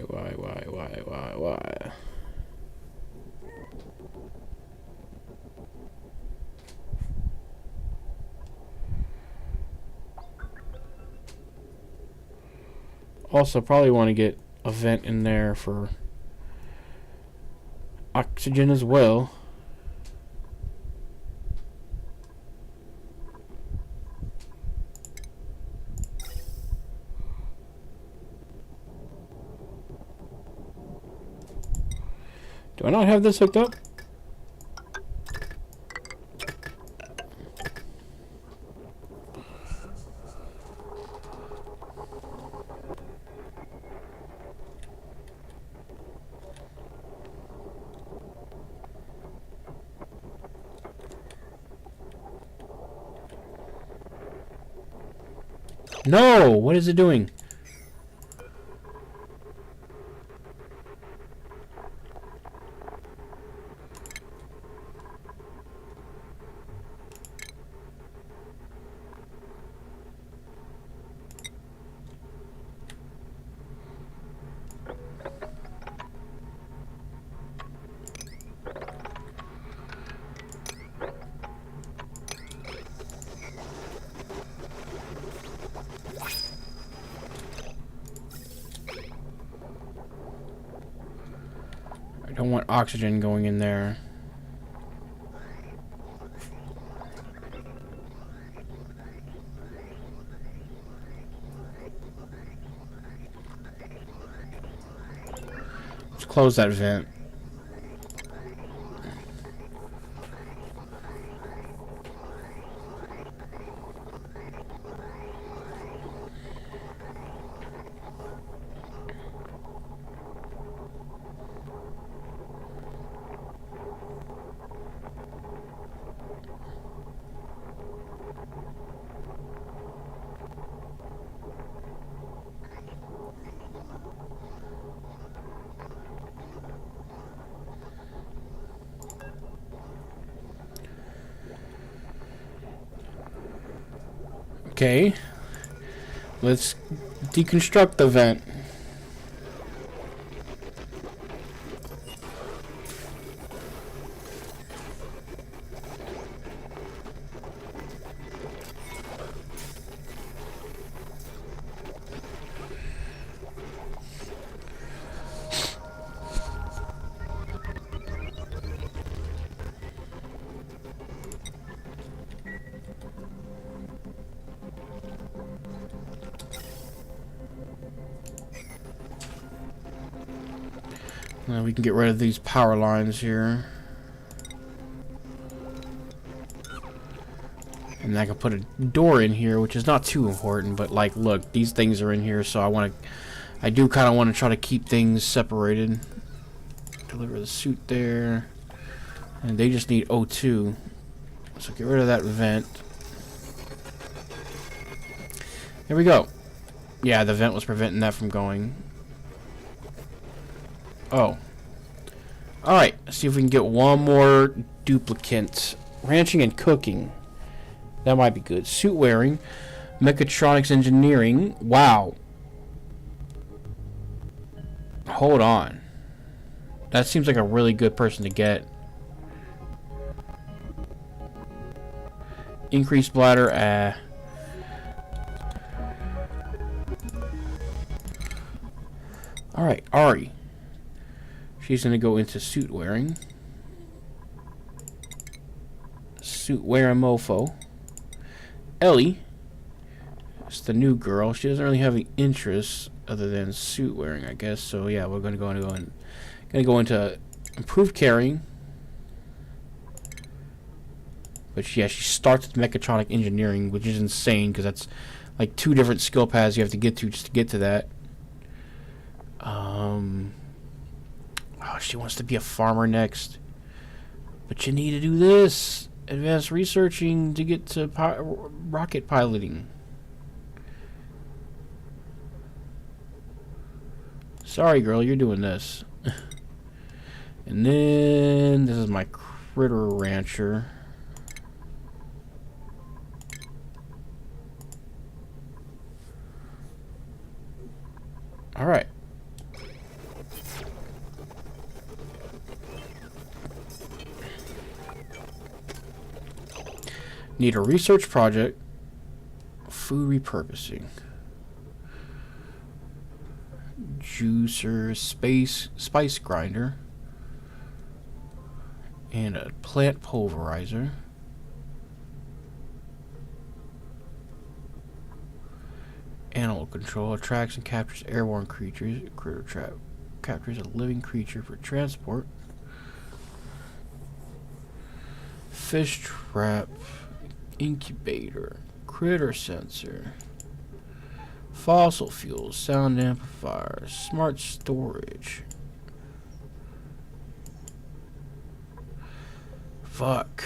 S1: Also, probably want to get a vent in there for oxygen as well. Do I not have this hooked up? No! What is it doing? I don't want oxygen going in there. Let's close that vent. Okay. Let's deconstruct the vent. Now we can get rid of these power lines here. And I can put a door in here, which is not too important, but like, look, these things are in here, so I do kind of want to try to keep things separated. Deliver the suit there. And they just need O2. So get rid of that vent. There we go. Yeah, the vent was preventing that from going. Oh. Alright, let's see if we can get one more duplicate. Ranching and cooking. That might be good. Suit wearing. Mechatronics engineering. Wow. Hold on. That seems like a really good person to get. Increased bladder. Alright, Ari. She's going to go into suit wearing. Suit wearing mofo. Ellie. It's the new girl. She doesn't really have any interests other than suit wearing, I guess. So yeah, we're going to go into improved carrying. But yeah, she starts with mechatronic engineering, which is insane because that's like 2 different skill paths you have to get to just to get to that. Oh, she wants to be a farmer next. But you need to do this. Advanced researching to get to rocket piloting. Sorry, girl, you're doing this. And then this is my critter rancher. All right. Need a research project. Food repurposing. juicer, spice grinder, and a plant pulverizer. Animal control attracts and captures airborne creatures. Critter trap captures a living creature for transport. Fish trap, incubator, critter sensor, fossil fuels, sound amplifier, smart storage. Fuck.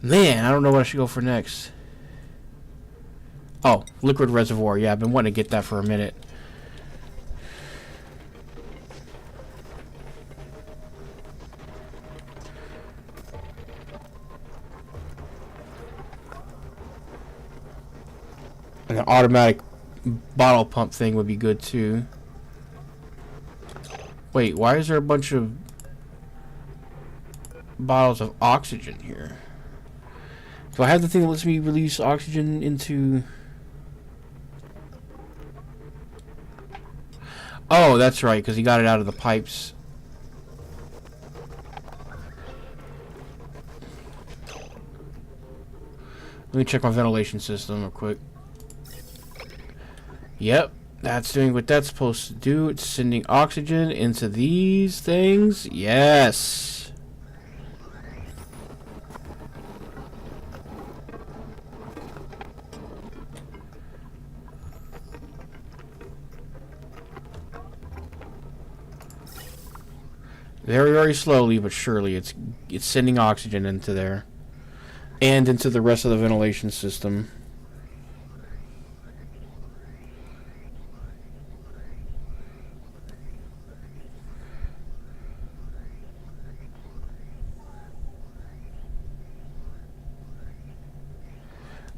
S1: Man, I don't know what I should go for next. Oh, liquid reservoir. Yeah, I've been wanting to get that for a minute. And an automatic bottle pump thing would be good too. Wait, why is there a bunch of bottles of oxygen here? Do I have the thing that lets me release oxygen into... Oh, that's right, because he got it out of the pipes. Let me check my ventilation system real quick. Yep, that's doing what that's supposed to do. It's sending oxygen into these things. Yes. Very, very slowly but surely, it's sending oxygen into there, and into the rest of the ventilation system.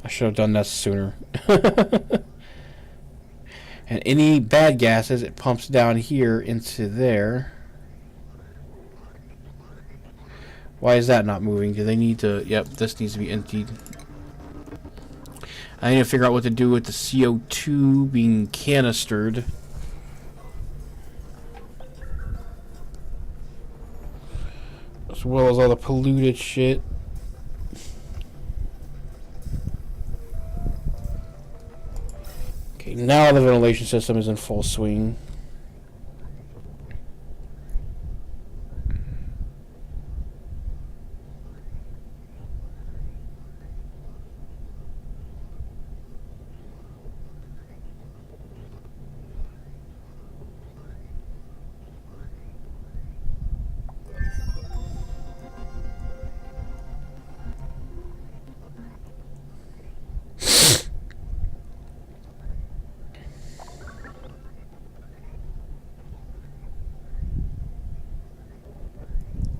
S1: I should have done that sooner. And any bad gases, it pumps down here into there. Why is that not moving? Do they need to... Yep, this needs to be emptied. I need to figure out what to do with the CO2 being canistered. As well as all the polluted shit. Okay, now the ventilation system is in full swing.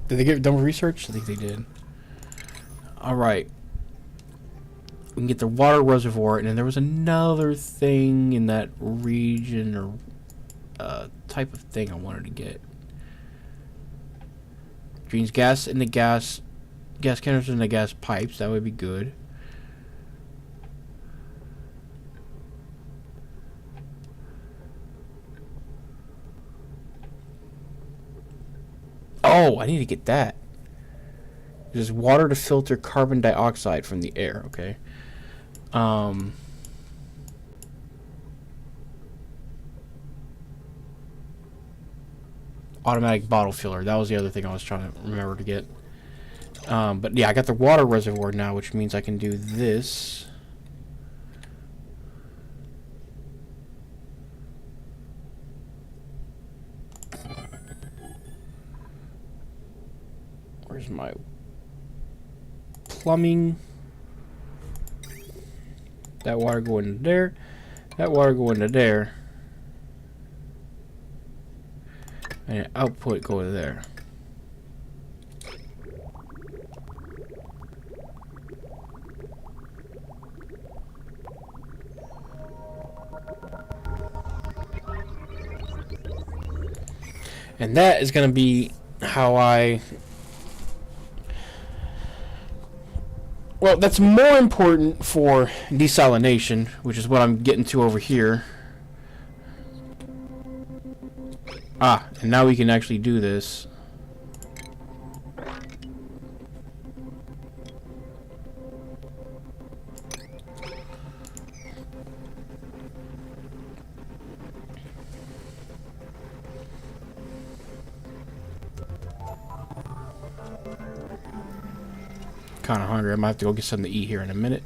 S1: Did they get done with research? I think they did. Alright. We can get the water reservoir, and then there was another thing in that region, or type of thing I wanted to get. Drains gas in the gas canisters in the gas pipes. That would be good. Oh, I need to get that. There's water to filter carbon dioxide from the air. Okay. Automatic bottle filler. That was the other thing I was trying to remember to get. But yeah, I got the water reservoir now, which means I can do this. Where's my plumbing? That water go into there. That water go into there. And output go to there. And that is going to be how I... Well, that's more important for desalination, which is what I'm getting to over here. Ah, and now we can actually do this. Kind of hungry. I might have to go get something to eat here in a minute.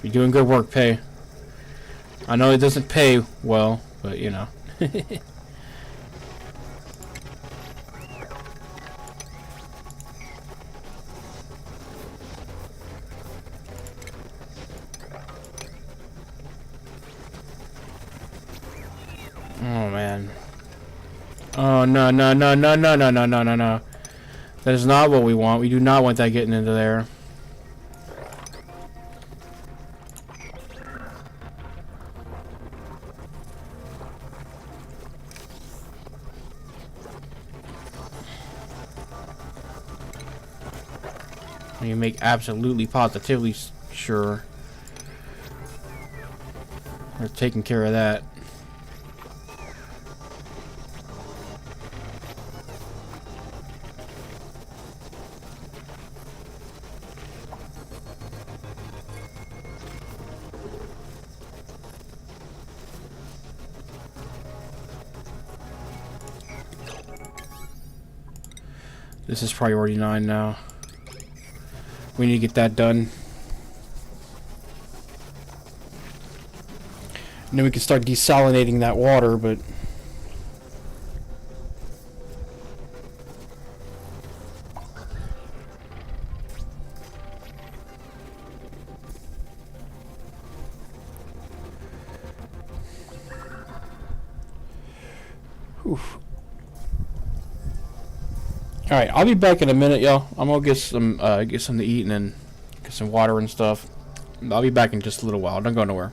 S1: You're doing good work, Pay. I know it doesn't pay well, but you know. Oh man. Oh no no no no no no no no no no. That is not what we want. We do not want that getting into there. You make absolutely positively sure they're taking care of that. This is priority 9 now. We need to get that done. And then we can start desalinating that water, but... Oof. Alright, I'll be back in a minute, y'all. I'm gonna get something to eat and then get some water and stuff. I'll be back in just a little while. Don't go nowhere.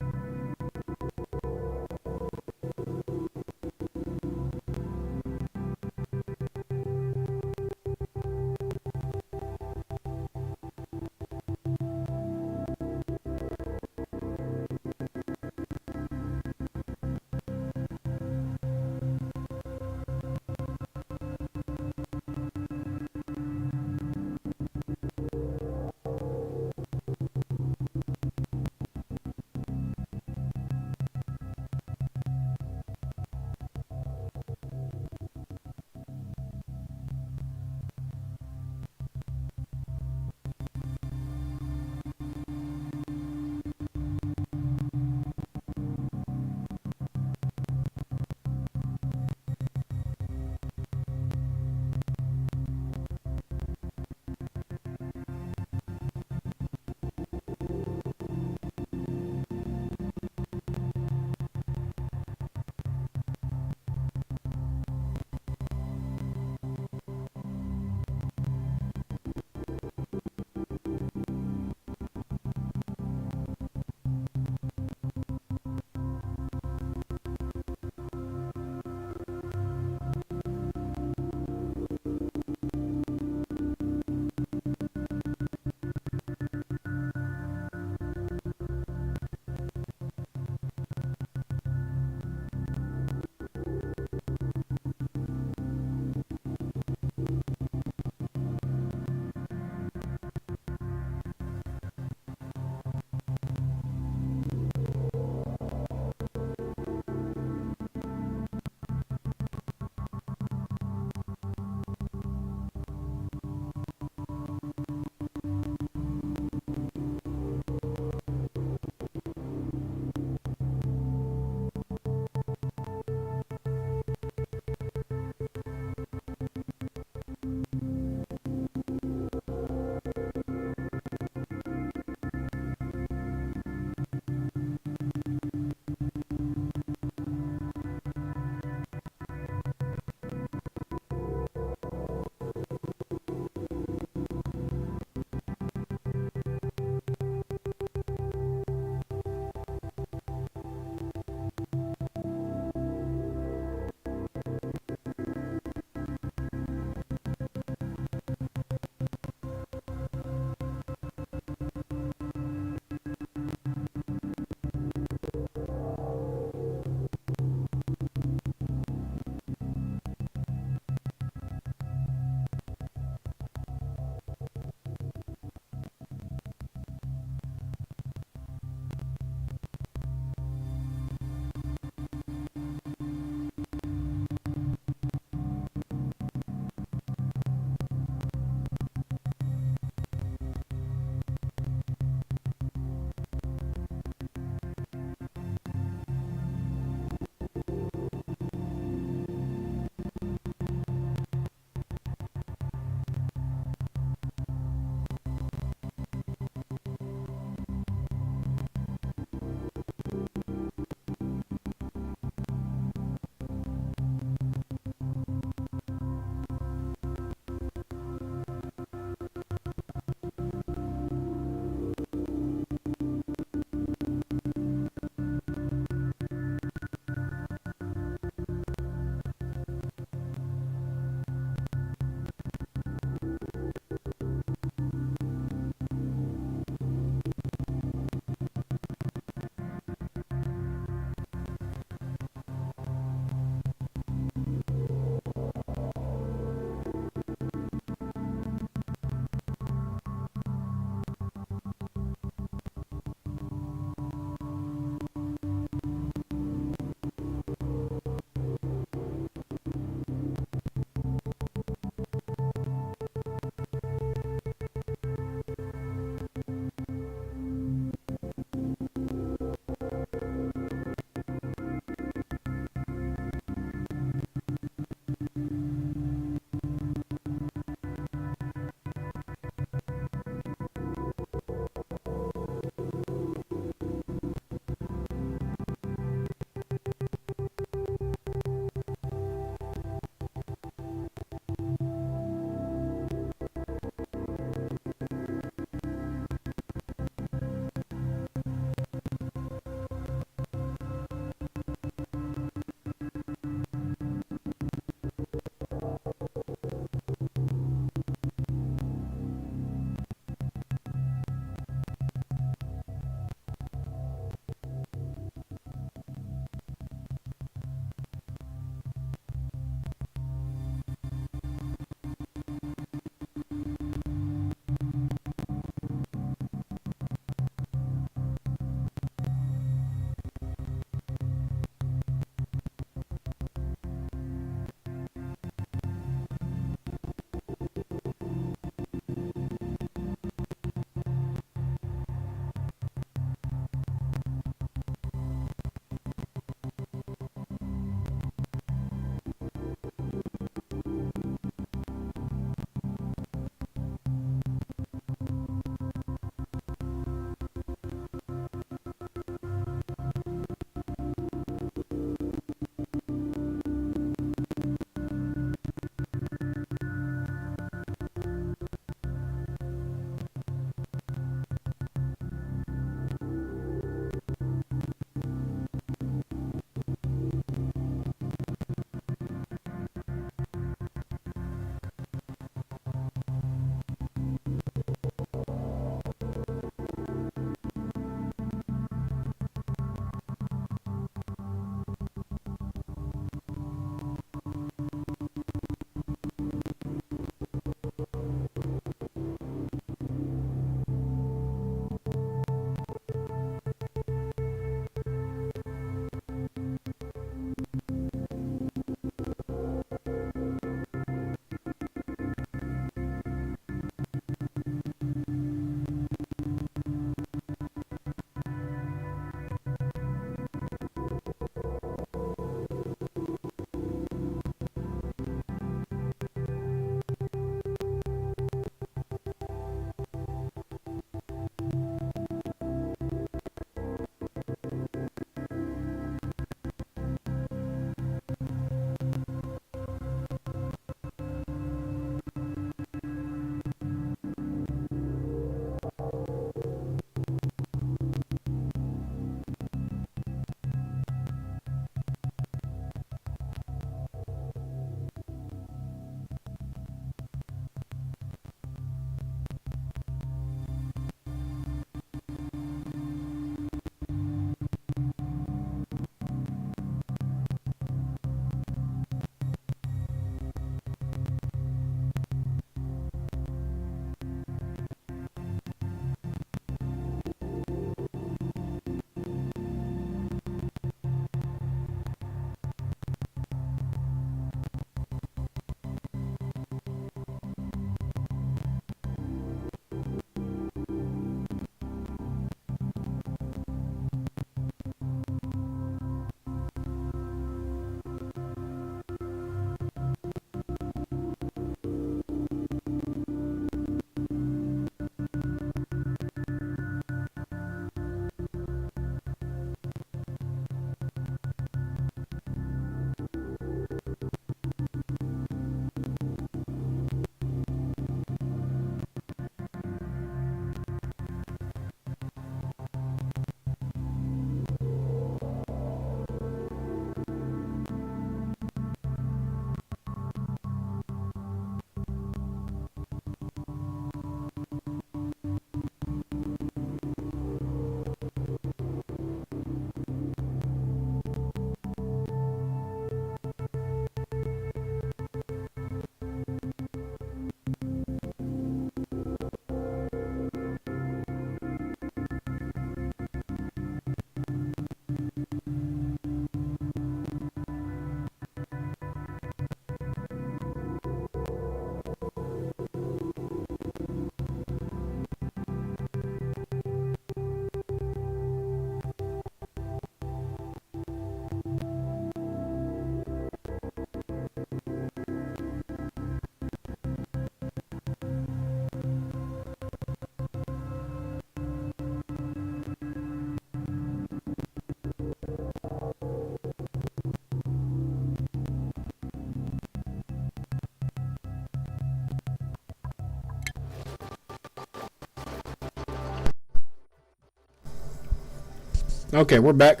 S1: Okay, we're back.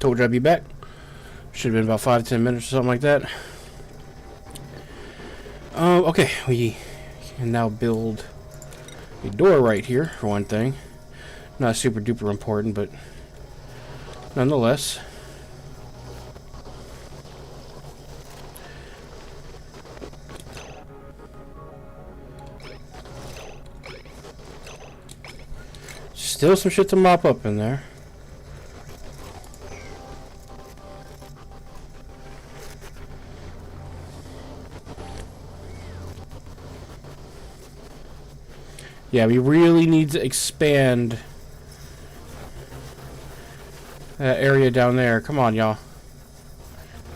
S1: Told you I'd be back. Should have been about 5-10 minutes or something like that. Okay, we can now build a door right here, for one thing. Not super duper important, but nonetheless. Still some shit to mop up in there. Yeah, we really need to expand that area down there. Come on, y'all.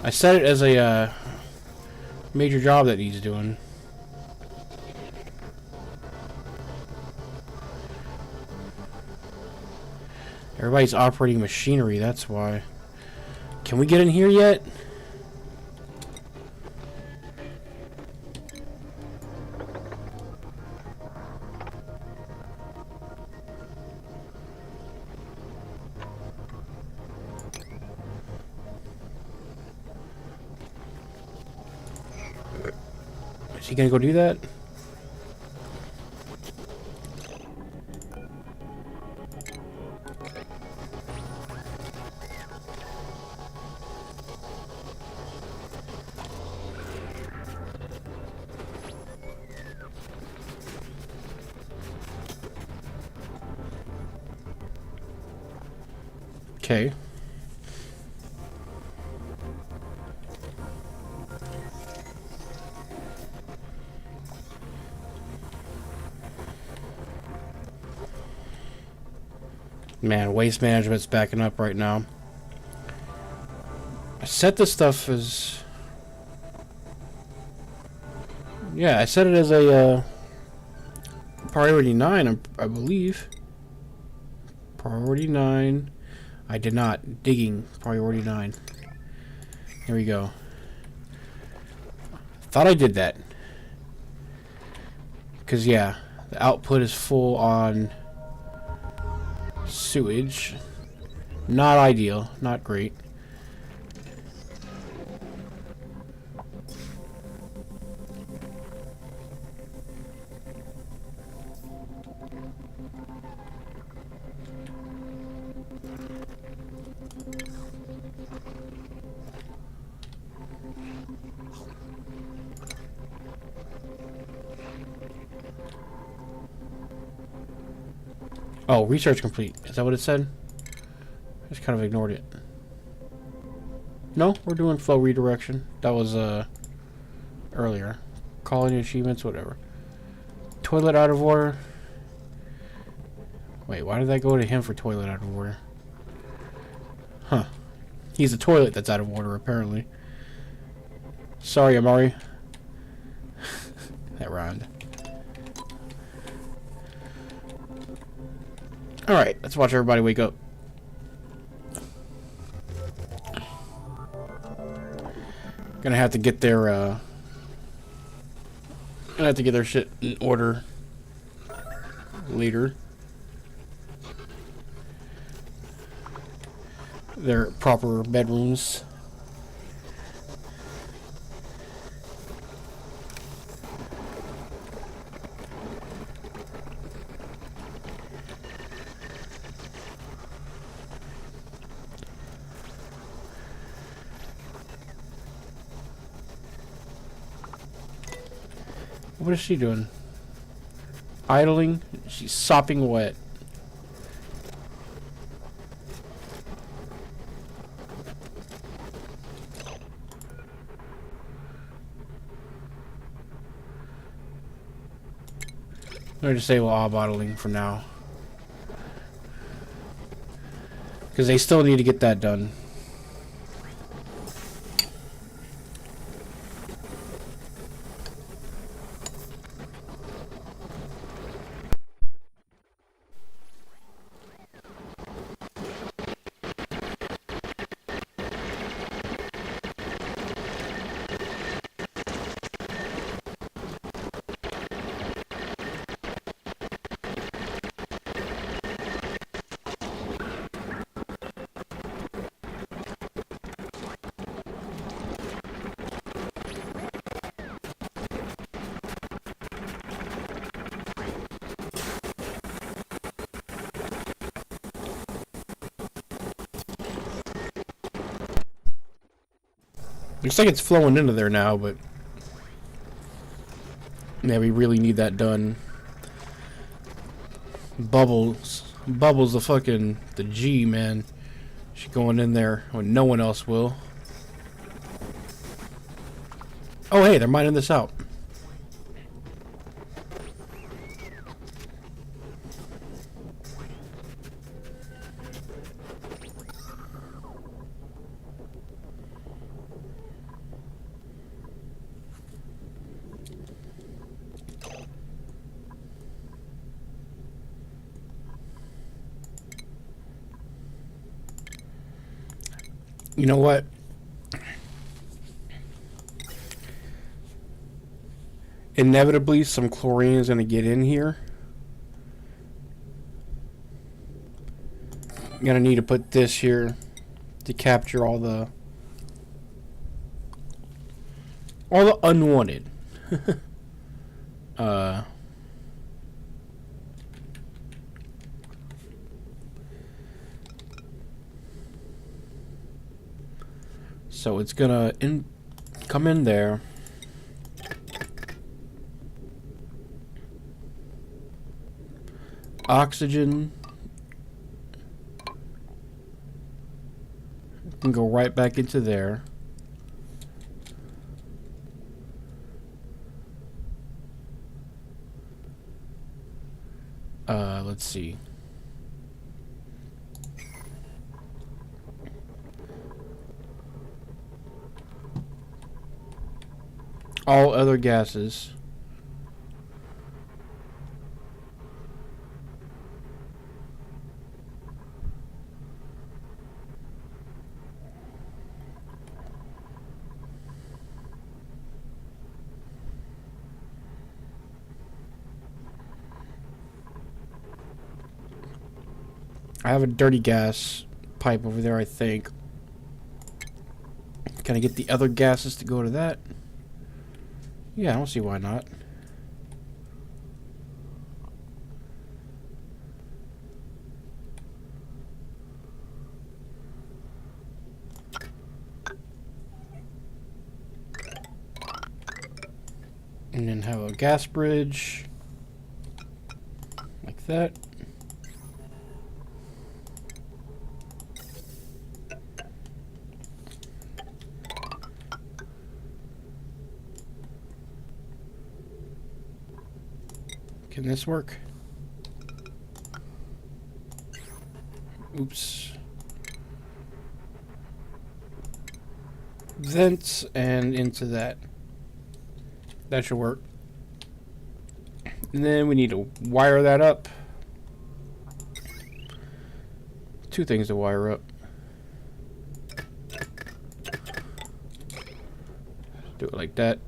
S1: I set it as a major job that he's doing. Everybody's operating machinery, that's why. Can we get in here yet? Is he gonna go do that? Okay. Man, waste management's backing up right now. I set this stuff as... Yeah, I set it as a priority 9, I believe. Priority 9. I did not. Digging. Priority 9. Here we go. Thought I did that. Because, yeah, the output is full on sewage. Not ideal. Not great. Oh, research complete. Is that what it said? I just kind of ignored it. No, we're doing flow redirection. That was earlier. Colony achievements, whatever. Toilet out of order. Wait, why did that go to him for toilet out of order? Huh. He's a toilet that's out of order, apparently. Sorry, Amari. That rhymed. Alright, let's watch everybody wake up. Gonna have to get their shit in order later. Their proper bedrooms. What is she doing? Idling? She's sopping wet. I'm going to disable all bottling for now. Because they still need to get that done. Looks like it's flowing into there now, but yeah, we really need that done. Bubbles the G, man. She's going in there when no one else will. Oh, hey, they're mining this out. You know what? Inevitably, some chlorine is going to get in here. I'm going to need to put this here to capture all the unwanted. So it's gonna come in there. Oxygen can go right back into there. Let's see. All other gases. I have a dirty gas pipe over there, I think. Can I get the other gases to go to that? Yeah, I don't see why not. And then have a gas bridge. Like that. Can this work? Oops. Vents and into that. That should work. And then we need to wire that up. Two things to wire up. Do it like that.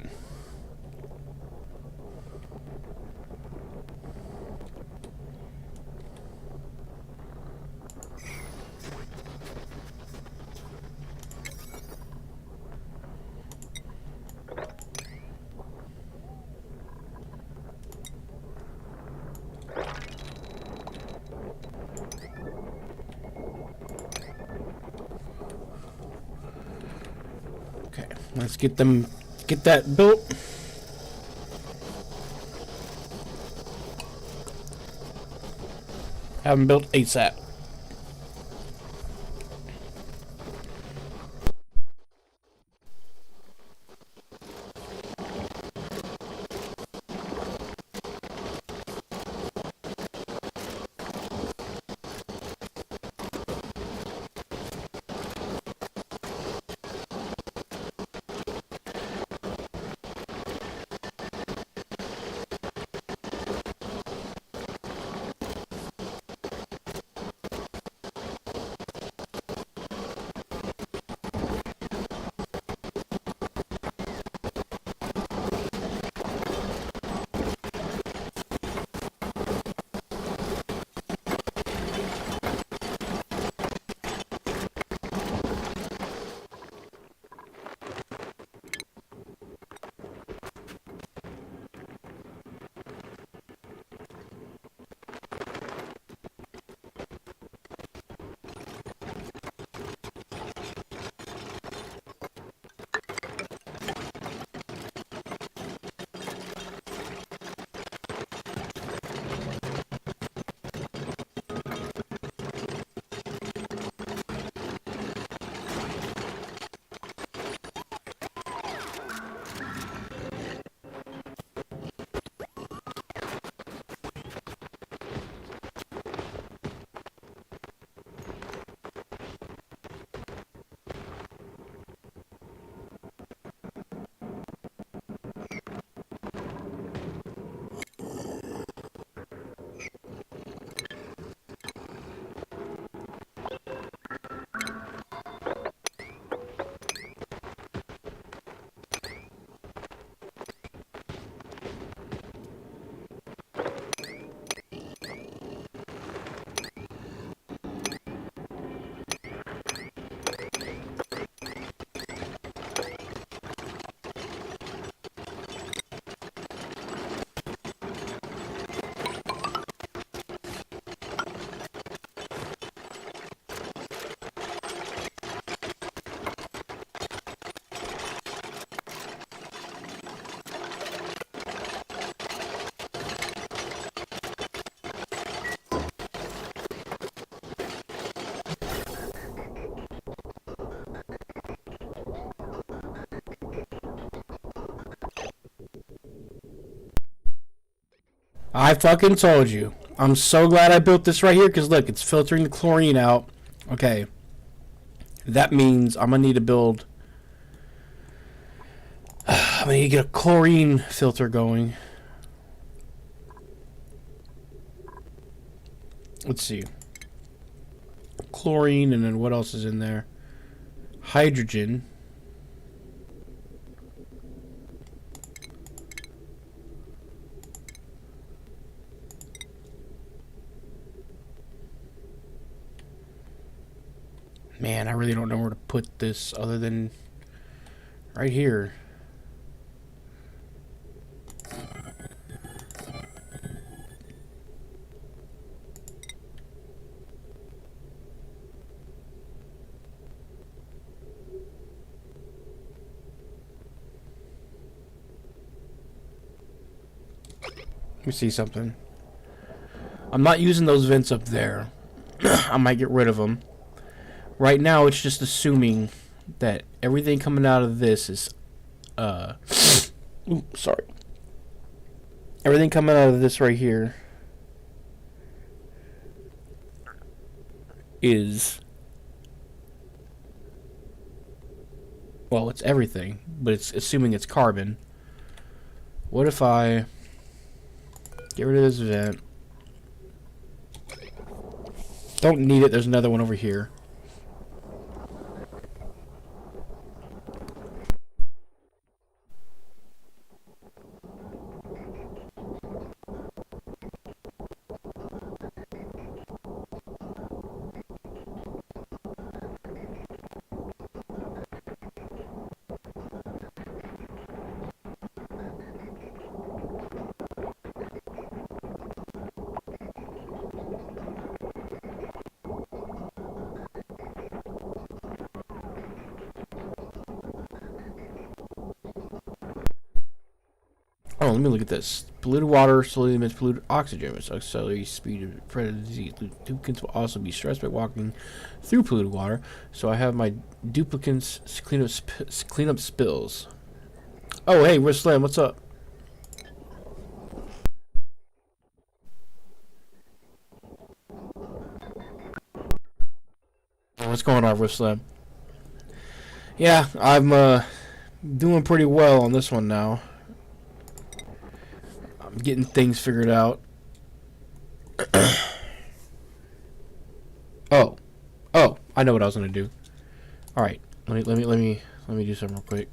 S1: Okay, let's get that built. Have them built ASAP. I fucking told you. I'm so glad I built this right here, because look, it's filtering the chlorine out. Okay. That means I'm going to need to build... I'm going to need to get a chlorine filter going. Let's see. Chlorine, and then what else is in there? Hydrogen. Man, I really don't know where to put this other than right here. Let me see something. I'm not using those vents up there. I might get rid of them. Right now, it's just assuming that everything coming out of this is, ooh, sorry. Everything coming out of this right here is, well, it's everything, but it's assuming it's carbon. What if I get rid of this vent? Don't need it. There's another one over here. Oh, let me look at this. Polluted water slowly emits polluted oxygen, which accelerates speed of spread disease. Duplicants will also be stressed by walking through polluted water. So I have my duplicants clean up spills. Oh, hey, where's Slim? What's up? What's going on, with Slim? Yeah, I'm doing pretty well on this one now. I'm getting things figured out. Oh, I know what I was gonna do. All right, let me do something real quick.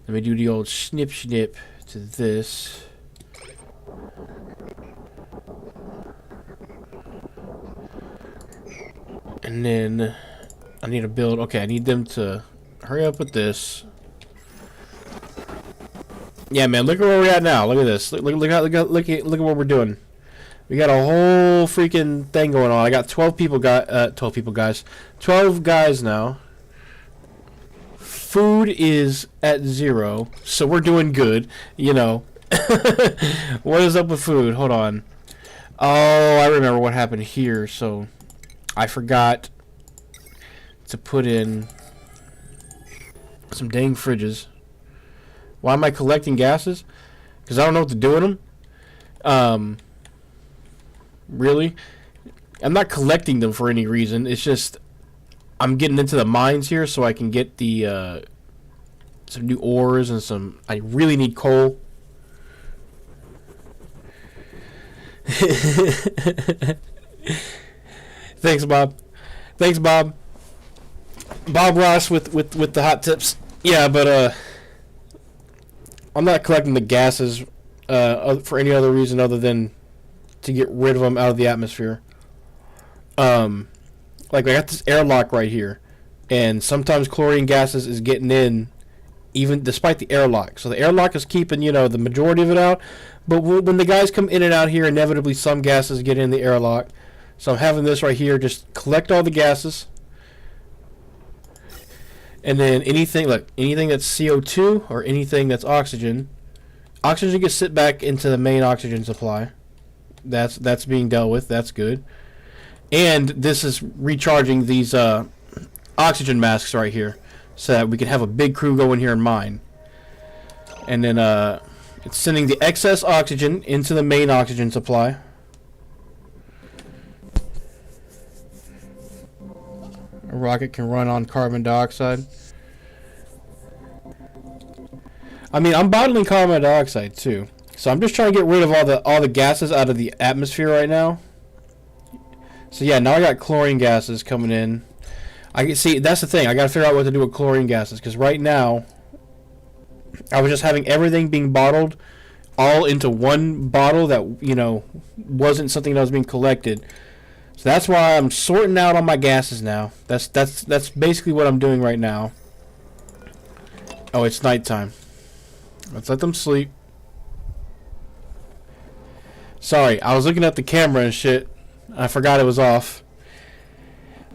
S1: Let me do the old snip to this. And then I need to build. Okay, I need them to hurry up with this. Yeah, man, look at where we're at now. Look at this. Look at what we're doing. We got a whole freaking thing going on. I got 12 guys. 12 guys now. Food is at 0, so we're doing good, you know. What is up with food? Hold on. Oh, I remember what happened here. So I forgot to put in some dang fridges. Why am I collecting gases? Because I don't know what to do with them. Really? I'm not collecting them for any reason. It's just I'm getting into the mines here so I can get the some new ores and some. I really need coal. Thanks, Bob. Thanks, Bob. Bob Ross with the hot tips. Yeah, but I'm not collecting the gases for any other reason other than to get rid of them out of the atmosphere. Like I got this airlock right here, and sometimes chlorine gases is getting in, even despite the airlock. So the airlock is keeping, you know, the majority of it out, but when the guys come in and out here, inevitably some gases get in the airlock. So I'm having this right here, just collect all the gases, and then anything that's CO2 or anything that's oxygen gets sent back into the main oxygen supply. That's being dealt with. That's good. And this is recharging these oxygen masks right here, so that we can have a big crew go in here and mine. And then It's sending the excess oxygen into the main oxygen supply. A rocket can run on carbon dioxide. I mean, I'm bottling carbon dioxide too. So I'm just trying to get rid of all the gases out of the atmosphere right now. So yeah, now I got chlorine gases coming in. I can see, that's the thing. I got to figure out what to do with chlorine gases, because right now I was just having everything being bottled all into one bottle that, you know, wasn't something that was being collected. So that's why I'm sorting out all my gases now. That's basically what I'm doing right now. Oh, it's nighttime. Let's let them sleep. Sorry, I was looking at the camera and shit. I forgot it was off.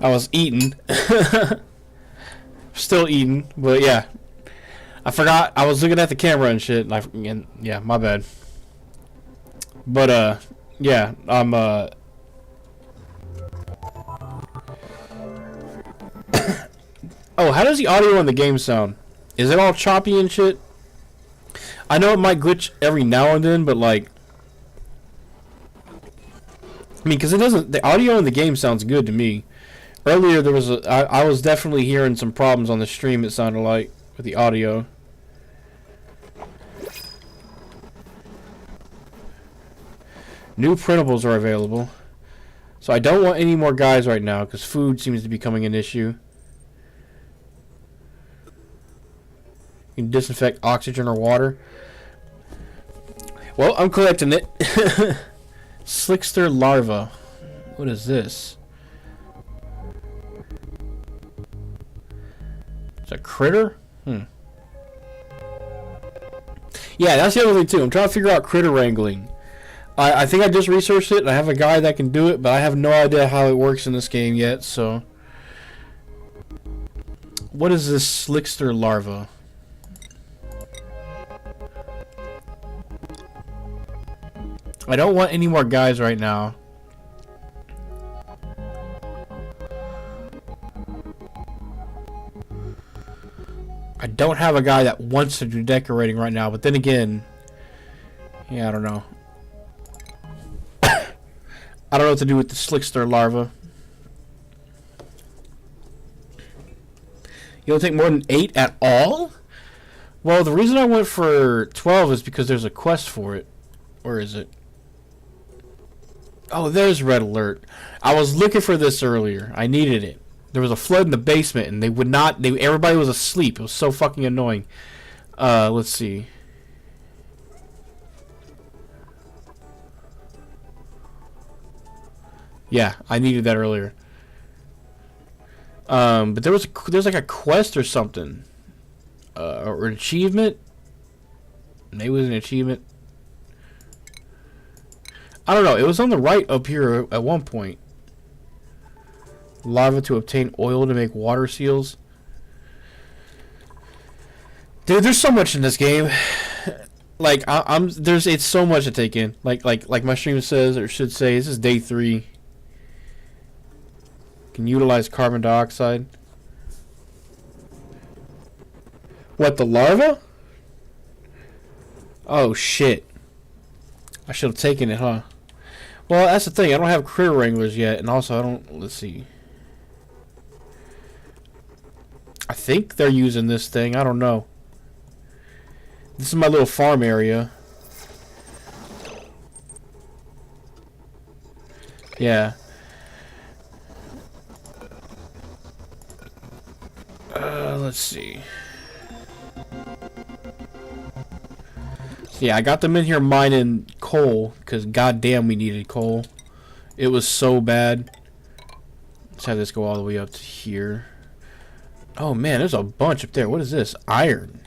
S1: I was eating. Still eating, but yeah. I forgot I was looking at the camera and shit. And yeah, my bad. But yeah, I'm Oh, how does the audio in the game sound? Is it all choppy and shit? I know it might glitch every now and then, but like, I mean, because it doesn't. The audio in the game sounds good to me. Earlier, there was I was definitely hearing some problems on the stream. It sounded like with the audio. New printables are available, so I don't want any more guys right now because food seems to be becoming an issue. You can disinfect oxygen or water. Well, I'm collecting it. Slickster larva. What is this? It's a critter? Yeah, that's the other thing too. I'm trying to figure out critter wrangling. I think I just researched it. I have a guy that can do it, but I have no idea how it works in this game yet, so. What is this Slickster larva? I don't want any more guys right now. I don't have a guy that wants to do decorating right now, but then again, yeah, I don't know. I don't know what to do with the Slickster larva. You don't take more than 8 at all? Well, the reason I went for 12 is because there's a quest for it. Where is it? Oh, there's Red Alert. I was looking for this earlier. I needed it. There was a flood in the basement, and they would not. Everybody was asleep. It was so fucking annoying. Let's see. Yeah, I needed that earlier. But there's like a quest or something, or an achievement. Maybe it was an achievement. I don't know. It was on the right up here at one point. Lava to obtain oil to make water seals. Dude, there's so much in this game. Like it's so much to take in. Like my stream says, or should say, this is day 3. Can utilize carbon dioxide. What, the larva? Oh shit. I should have taken it, huh? Well, that's the thing. I don't have critter wranglers yet, and also I don't. Let's see. I think they're using this thing. I don't know. This is my little farm area. Yeah. Let's see. Yeah, I got them in here mining coal because goddamn we needed coal. It was so bad. Let's have this go all the way up to here. Oh man, there's a bunch up there. What is this? Iron.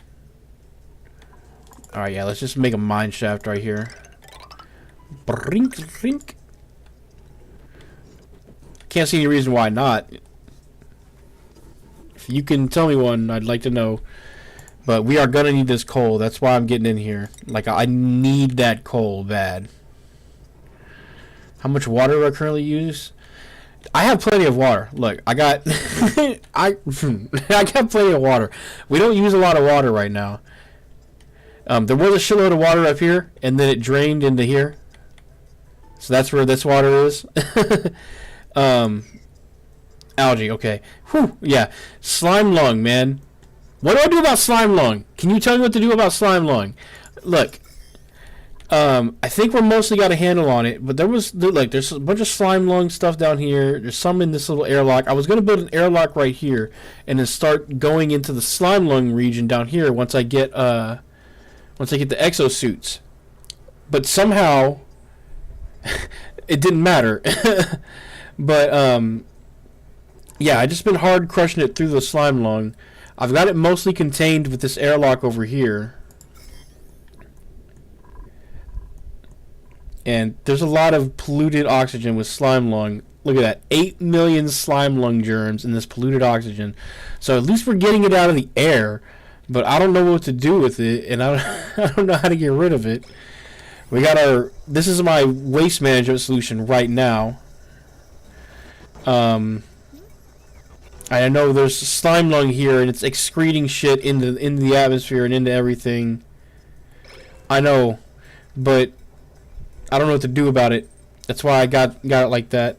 S1: Alright, yeah, let's just make a mine shaft right here. Brink, brink. Can't see any reason why not. If you can tell me one, I'd like to know. But we are gonna need this coal. That's why I'm getting in here. Like, I need that coal bad. How much water do I currently use? I have plenty of water. Look, I got I got plenty of water. We don't use a lot of water right now. There was a shitload of water up here, and then it drained into here. So that's where this water is. Algae, okay. Whew, yeah. Slime lung, man. What do I do about slime lung? Can you tell me what to do about slime lung? Look, I think we're mostly got a handle on it, but there's a bunch of slime lung stuff down here. There's some in this little airlock. I was going to build an airlock right here and then start going into the slime lung region down here once I get the exosuits. But somehow it didn't matter. But yeah, I just been hard crushing it through the slime lung. I've got it mostly contained with this airlock over here. And there's a lot of polluted oxygen with slime lung. Look at that. 8 million slime lung germs in this polluted oxygen. So at least we're getting it out of the air. But I don't know what to do with it. And I don't know how to get rid of it. We got our... This is my waste management solution right now. I know there's slime lung here, and it's excreting shit into the atmosphere and into everything. I know, but I don't know what to do about it. That's why I got it like that.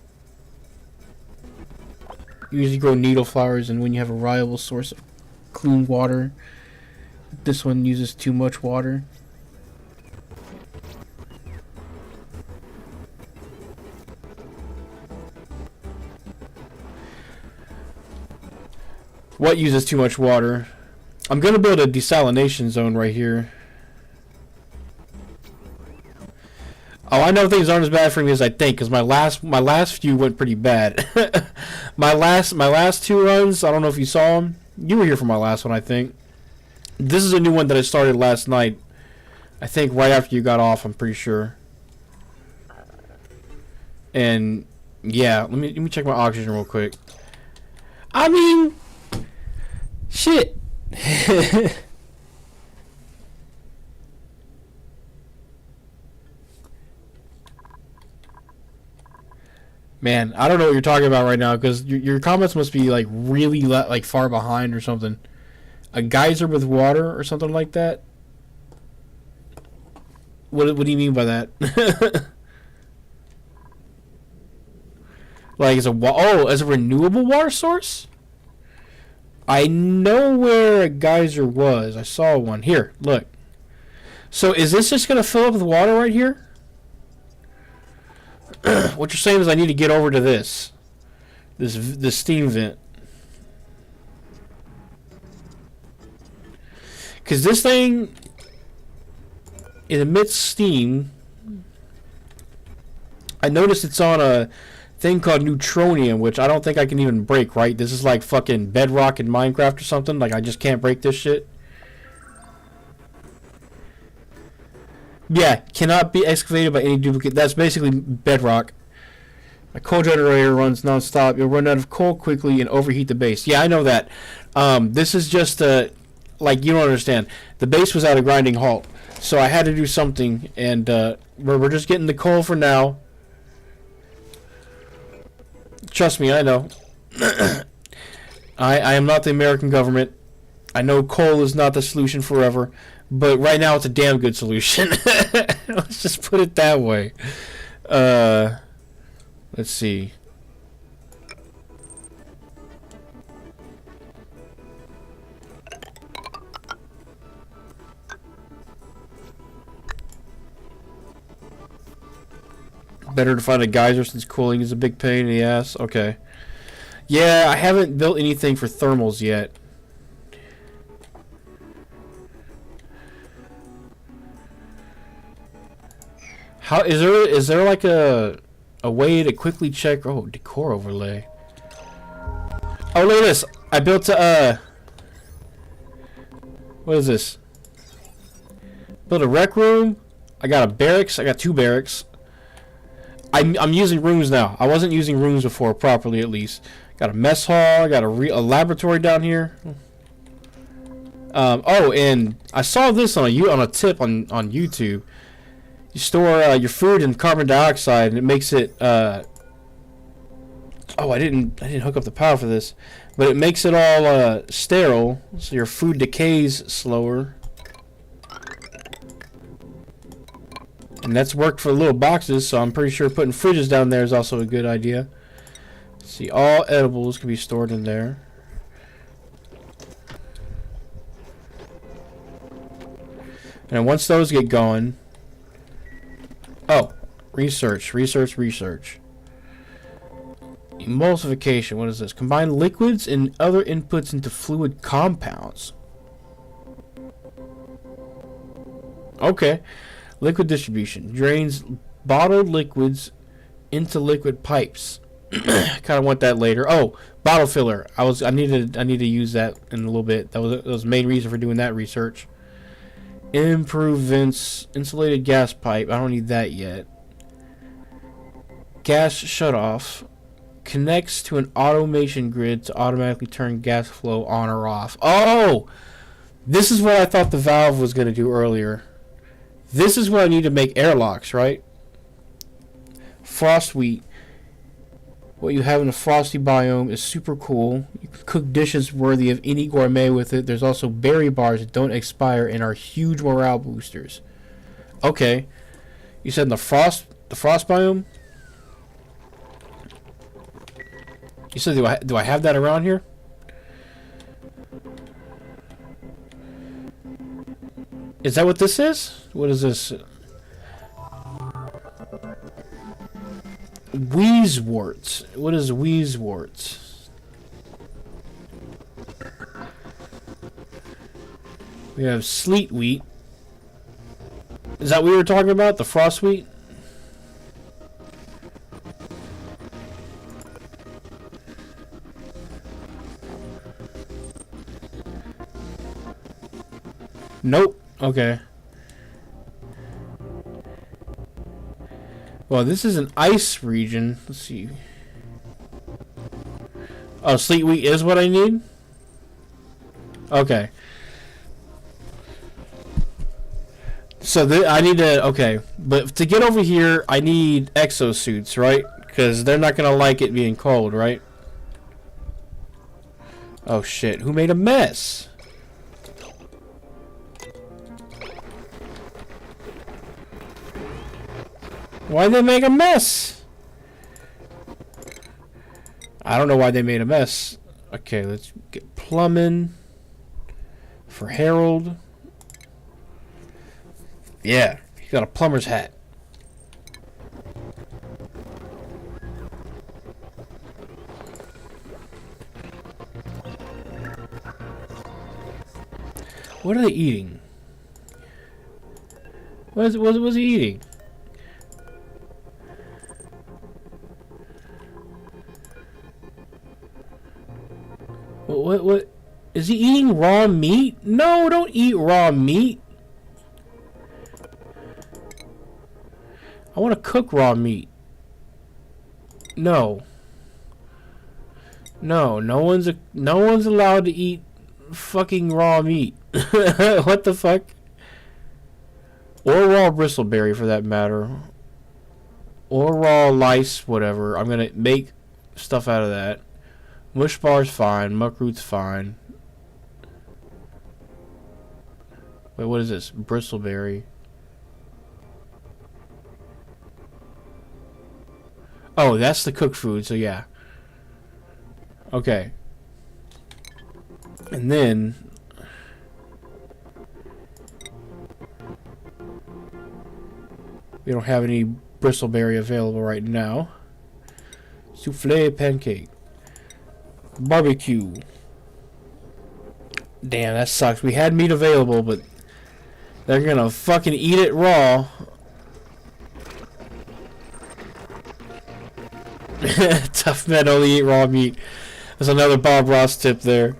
S1: You usually grow needle flowers, and when you have a reliable source of clean water, this one uses too much water. What uses too much water? I'm gonna build a desalination zone right here. Oh, I know things aren't as bad for me as I think, because my last few went pretty bad. my last 2 runs, I don't know if you saw them. You were here for my last one, I think. This is a new one that I started last night. I think right after you got off, I'm pretty sure. And yeah, let me check my oxygen real quick. I mean, shit. Man, I don't know what you're talking about right now, because your comments must be like really like far behind or something. A geyser with water or something like that. What do you mean by that? Like as a renewable water source? I know where a geyser was. I saw one. Here, look. So is this just going to fill up with water right here? What you're saying is I need to get over to this steam vent. Because this thing, it emits steam. I noticed it's on a thing called neutronium, which I don't think I can even break, right? This is like fucking bedrock in Minecraft or something. Like I just can't break this shit. Yeah, cannot be excavated by any duplicate. That's basically bedrock. A coal generator runs non-stop. You'll run out of coal quickly and overheat the base. Yeah, I know that. This is just like, you don't understand. The base was at a grinding halt, so I had to do something, and we're just getting the coal for now. Trust me, I know. I am not the American government. I know coal is not the solution forever, but right now it's a damn good solution. Let's just put it that way. Let's see. Better to find a geyser since cooling is a big pain in the ass. Okay. Yeah, I haven't built anything for thermals yet. How is there like a way to quickly check? Oh, decor overlay. Oh, look at this. I built a what is this? Built a rec room. I got a barracks. I got 2 barracks. I'm using rooms now. I wasn't using rooms before properly, at least. Got a mess hall. I got a laboratory down here. Oh, and I saw this on a tip on YouTube. You store your food in carbon dioxide, and it makes it. Oh, I didn't hook up the power for this, but it makes it all sterile, so your food decays slower. And that's worked for little boxes, so I'm pretty sure putting fridges down there is also a good idea. See, all edibles can be stored in there. And once those get going... Oh, research. Emulsification, what is this? Combine liquids and other inputs into fluid compounds. Okay. Liquid distribution. Drains bottled liquids into liquid pipes. Kind of want that later. Oh, bottle filler. I need to use that in a little bit. That was the main reason for doing that research. Improve vents, insulated gas pipe. I don't need that yet. Gas shutoff. Connects to an automation grid to automatically turn gas flow on or off. Oh! This is what I thought the valve was going to do earlier. This is what I need to make airlocks, right? Frost wheat. What you have in the frosty biome is super cool. You can cook dishes worthy of any gourmet with it. There's also berry bars that don't expire and are huge morale boosters. Okay. You said in the frost biome? You said do I have that around here? Is that what this is? What is this? Wheezeworts. What is wheezeworts? We have sleet wheat. Is that what we were talking about? The frost wheat? Nope. Okay. Well, this is an ice region. Let's see. Oh, sleet wheat is what I need? Okay. So I need to... Okay. But to get over here, I need exosuits, right? Because they're not going to like it being cold, right? Oh, shit. Who made a mess? Why'd they make a mess? I don't know why they made a mess. Okay, let's get plumbing for Harold. Yeah, he got a plumber's hat. What are they eating? What was he eating? What? Is he eating raw meat? No, don't eat raw meat. I want to cook raw meat. No. No one's allowed to eat fucking raw meat. What the fuck? Or raw bristleberry for that matter. Or raw lice, whatever. I'm gonna make stuff out of that. Mush bar's fine. Muckroot's fine. Wait, what is this? Bristleberry. Oh, that's the cooked food, so yeah. Okay. And then... we don't have any bristleberry available right now. Souffle pancake. Barbecue. Damn, that sucks. We had meat available, but they're gonna fucking eat it raw. Tough men only eat raw meat. There's another Bob Ross tip there.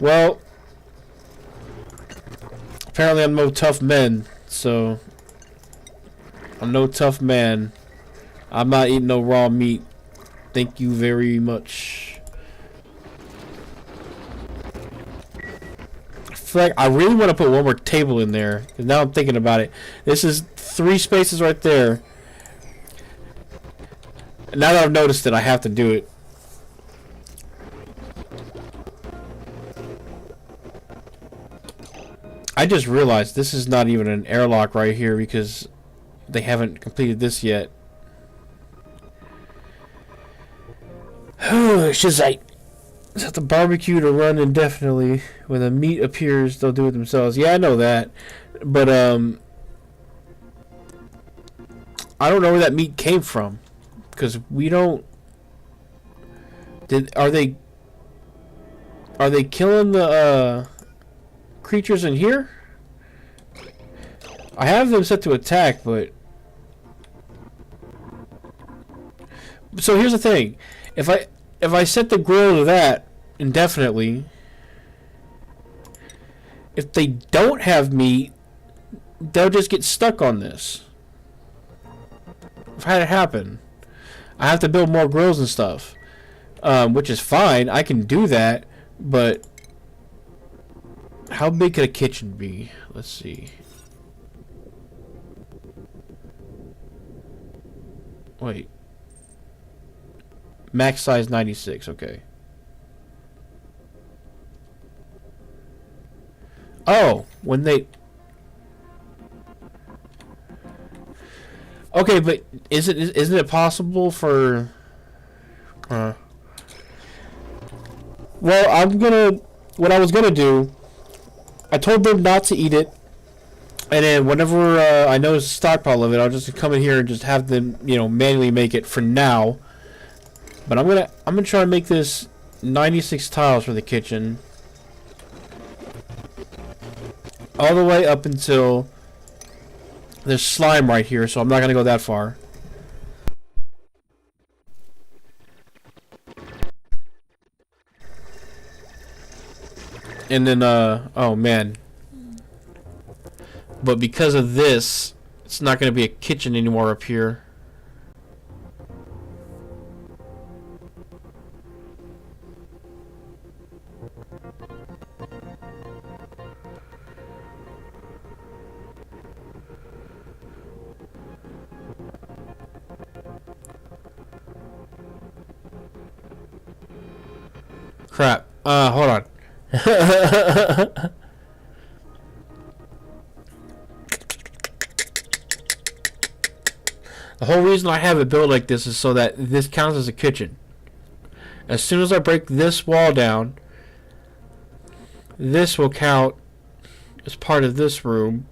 S1: Well, apparently I'm no tough man, so I'm no tough man. I'm not eating no raw meat. Thank you very much. I feel like I really want to put one more table in there. Now I'm thinking about it. This is 3 spaces right there. Now that I've noticed it, I have to do it. I just realized this is not even an airlock right here because they haven't completed this yet. Shazite. Set the barbecue to run indefinitely. When the meat appears, they'll do it themselves. Yeah, I know that. But, I don't know where that meat came from. Because we don't... Are they killing the, creatures in here? I have them set to attack, but... So here's the thing. If I set the grill to that indefinitely, if they don't have meat, they'll just get stuck on this. I've had it happen. I have to build more grills and stuff, which is fine. I can do that, but how big could a kitchen be? Let's see. Wait. Max size 96, okay. Oh, when they... Okay, but isn't it possible for... Well, what I was gonna do, I told them not to eat it, and then whenever I know there's a stockpile of it, I'll just come in here and just have them, manually make it for now. But I'm gonna try to make this 96 tiles for the kitchen, all the way up until there's slime right here. So I'm not gonna go that far. And then oh man. But because of this, it's not gonna be a kitchen anymore up here. Crap. Hold on. The whole reason I have it built like this is so that this counts as a kitchen. As soon as I break this wall down, this will count as part of this room.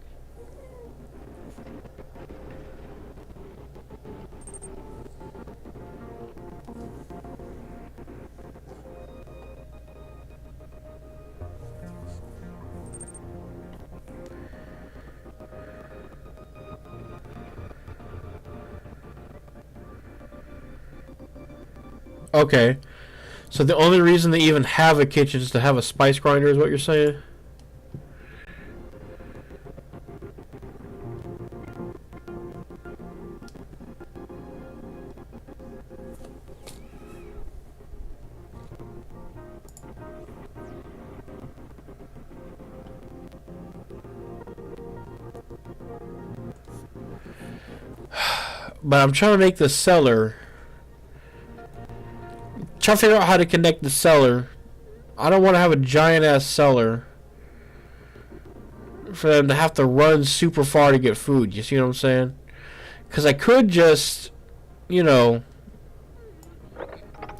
S1: Okay, so the only reason they even have a kitchen is to have a spice grinder, is what you're saying? But I'm trying to make the cellar... Trying to figure out how to connect the cellar. I don't want to have a giant ass cellar for them to have to run super far to get food. You see what I'm saying? Because I could just, kind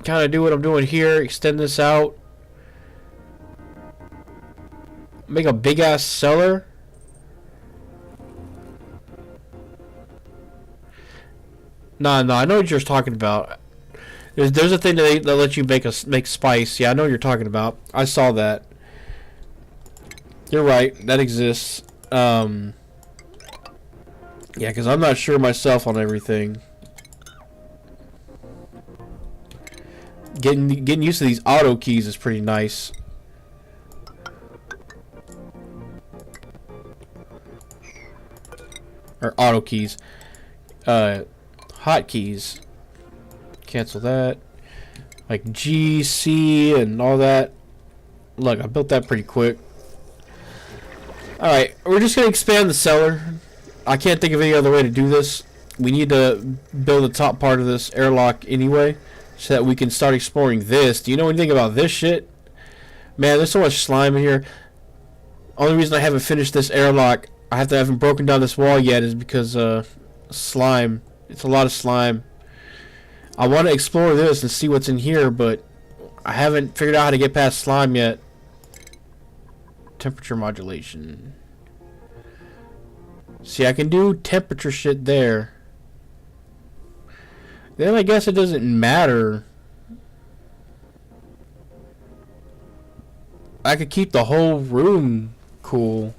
S1: of do what I'm doing here, extend this out, make a big ass cellar. Nah, I know what you're talking about. There's a thing that lets you make spice. Yeah, I know what you're talking about. I saw that. You're right. That exists. Yeah, because I'm not sure myself on everything. Getting used to these auto keys is pretty nice. Or auto keys. Hotkeys. Cancel that. Like G, C, and all that. Look, I built that pretty quick. Alright, we're just going to expand the cellar. I can't think of any other way to do this. We need to build the top part of this airlock anyway, so that we can start exploring this. Do you know anything about this shit? Man, there's so much slime in here. Only reason I haven't finished this airlock, I haven't broken down this wall yet, is because slime. It's a lot of slime. I want to explore this and see what's in here, but I haven't figured out how to get past slime yet. Temperature modulation. See, I can do temperature shit there. Then I guess it doesn't matter. I could keep the whole room cool.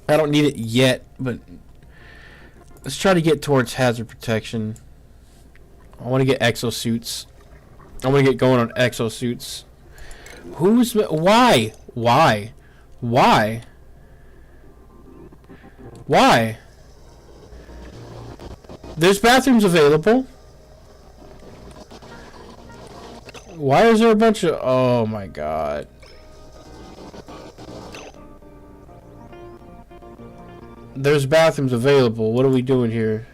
S1: I don't need it yet, but let's try to get towards hazard protection. I want to get exosuits. I want to get going on exosuits. Why? Why? Why? Why? There's bathrooms available. Why is there a bunch of... Oh my god. There's bathrooms available. What are we doing here?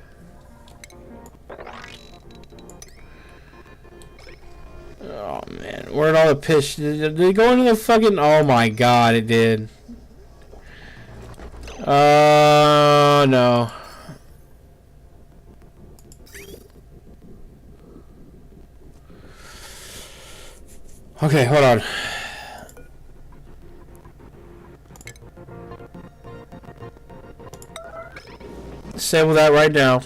S1: Oh man, where'd all the piss... Did they go into the fucking... Oh my god, it did. No. Okay, hold on. Disable that right now.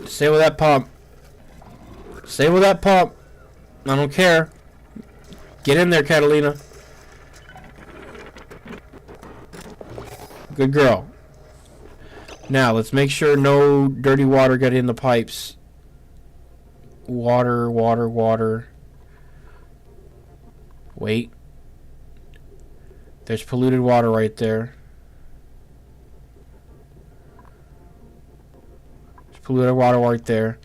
S1: Disable that pump. Disable that pump. I don't care. Get in there, Catalina. Good girl. Now, let's make sure no dirty water got in the pipes. Water, water, water. Wait. There's polluted water right there. There's polluted water right there.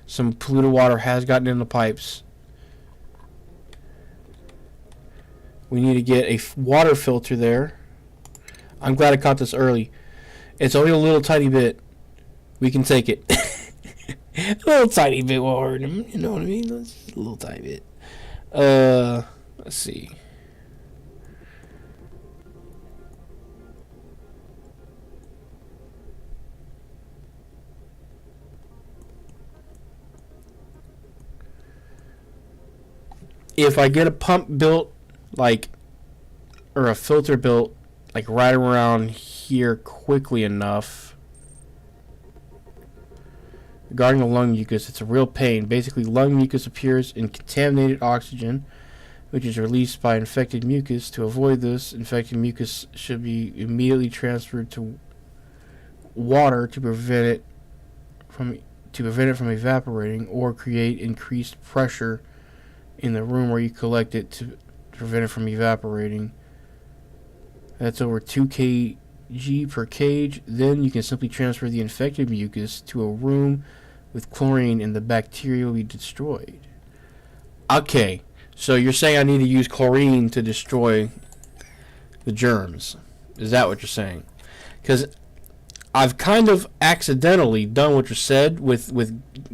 S1: Some polluted water has gotten in the pipes. We need to get a water filter there. I'm glad I caught this early. It's only a little tiny bit. We can take it. A little tiny bit won't hurt him. You know what I mean? Just a little tiny bit. Let's see. If I get a pump built, like, or a filter built, like right around here quickly enough. Regarding the lung mucus, it's a real pain. Basically, lung mucus appears in contaminated oxygen, which is released by infected mucus. To avoid this, infected mucus should be immediately transferred to water to prevent it from evaporating, or create increased pressure in the room where you collect it to prevent it from evaporating. That's over 2 kg per cage. Then you can simply transfer the infected mucus to a room with chlorine and the bacteria will be destroyed. Okay, so you're saying I need to use chlorine to destroy the germs. Is that what you're saying? Because I've kind of accidentally done what you said with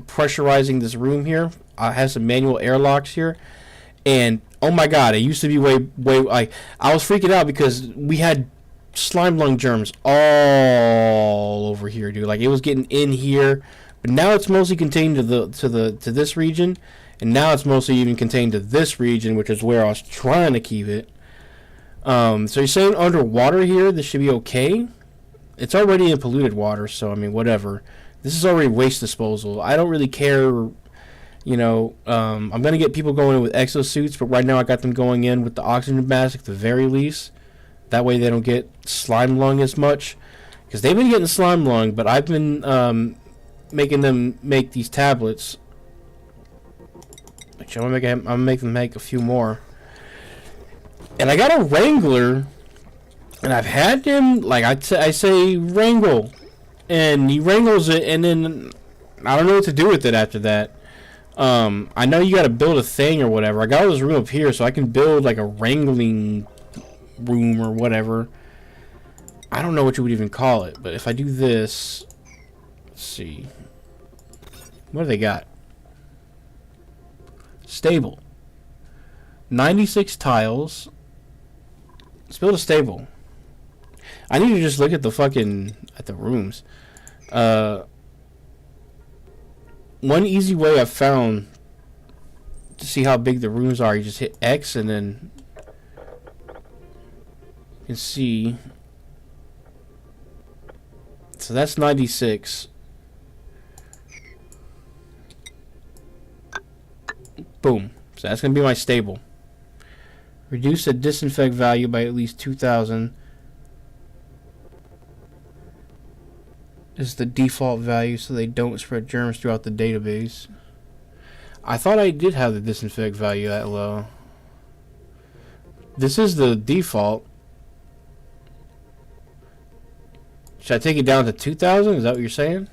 S1: pressurizing this room here. I have some manual airlocks here. And oh my god, it used to be way I was freaking out because we had slime lung germs all over here, dude. Like, it was getting in here, but now it's mostly contained to this region, and now it's mostly even contained to this region, which is where I was trying to keep it. So you're saying underwater here, this should be okay? It's already in polluted water, so I mean, whatever. This is already waste disposal. I don't really care. You know, I'm going to get people going in with exosuits, but right now I got them going in with the oxygen mask at the very least. That way they don't get slime lung as much. Because they've been getting slime lung, but I've been making them make these tablets. Actually, I'm going to make them make a few more. And I got a Wrangler, and I've had him, like I say wrangle. And he wrangles it, and then I don't know what to do with it after that. I know you gotta build a thing or whatever. I got all this room up here, so I can build like a wrangling room or whatever. I don't know what you would even call it, but if I do this, let's see. What do they got? Stable. 96 tiles. Let's build a stable. I need to just look at the rooms. One easy way I've found to see how big the rooms are, you just hit X and then you can see. So that's 96. Boom. So that's going to be my stable. Reduce the disinfect value by at least 2,000. This is the default value so they don't spread germs throughout the database. I thought I did have the disinfect value that low. This is the default. Should I take it down to 2,000? Is that what you're saying?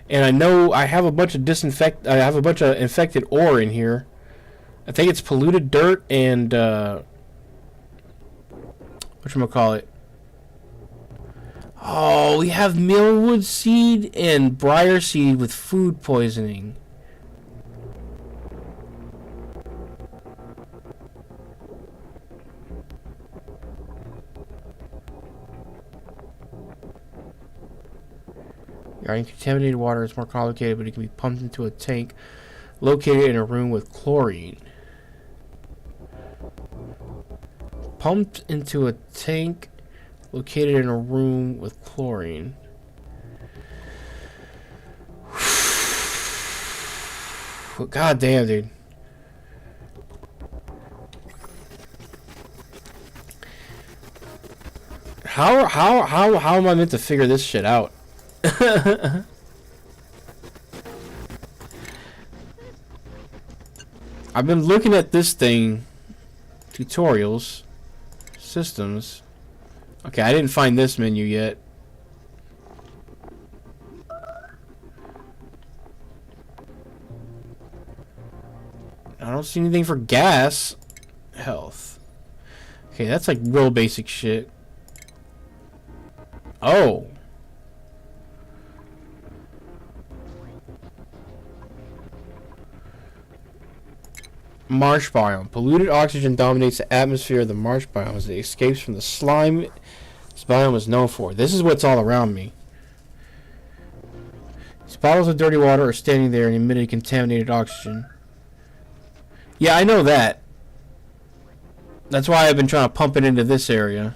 S1: And I know I have a bunch of infected ore in here. I think it's polluted dirt and whatchamacallit. Oh, we have millwood seed and briar seed with food poisoning. Regarding contaminated water, it's more complicated, but it can be pumped into a tank located in a room with chlorine. Pumped into a tank located in a room with chlorine. God damn, dude. How am I meant to figure this shit out? I've been looking at this thing. Tutorials. Systems. Okay, I didn't find this menu yet. I don't see anything for gas. Health. Okay, that's like real basic shit. Oh. Marsh biome. Polluted oxygen dominates the atmosphere of the marsh biome as it escapes from the slime this biome is known for. This is what's all around me. These bottles of dirty water are standing there and emitting contaminated oxygen. Yeah, I know that. That's why I've been trying to pump it into this area.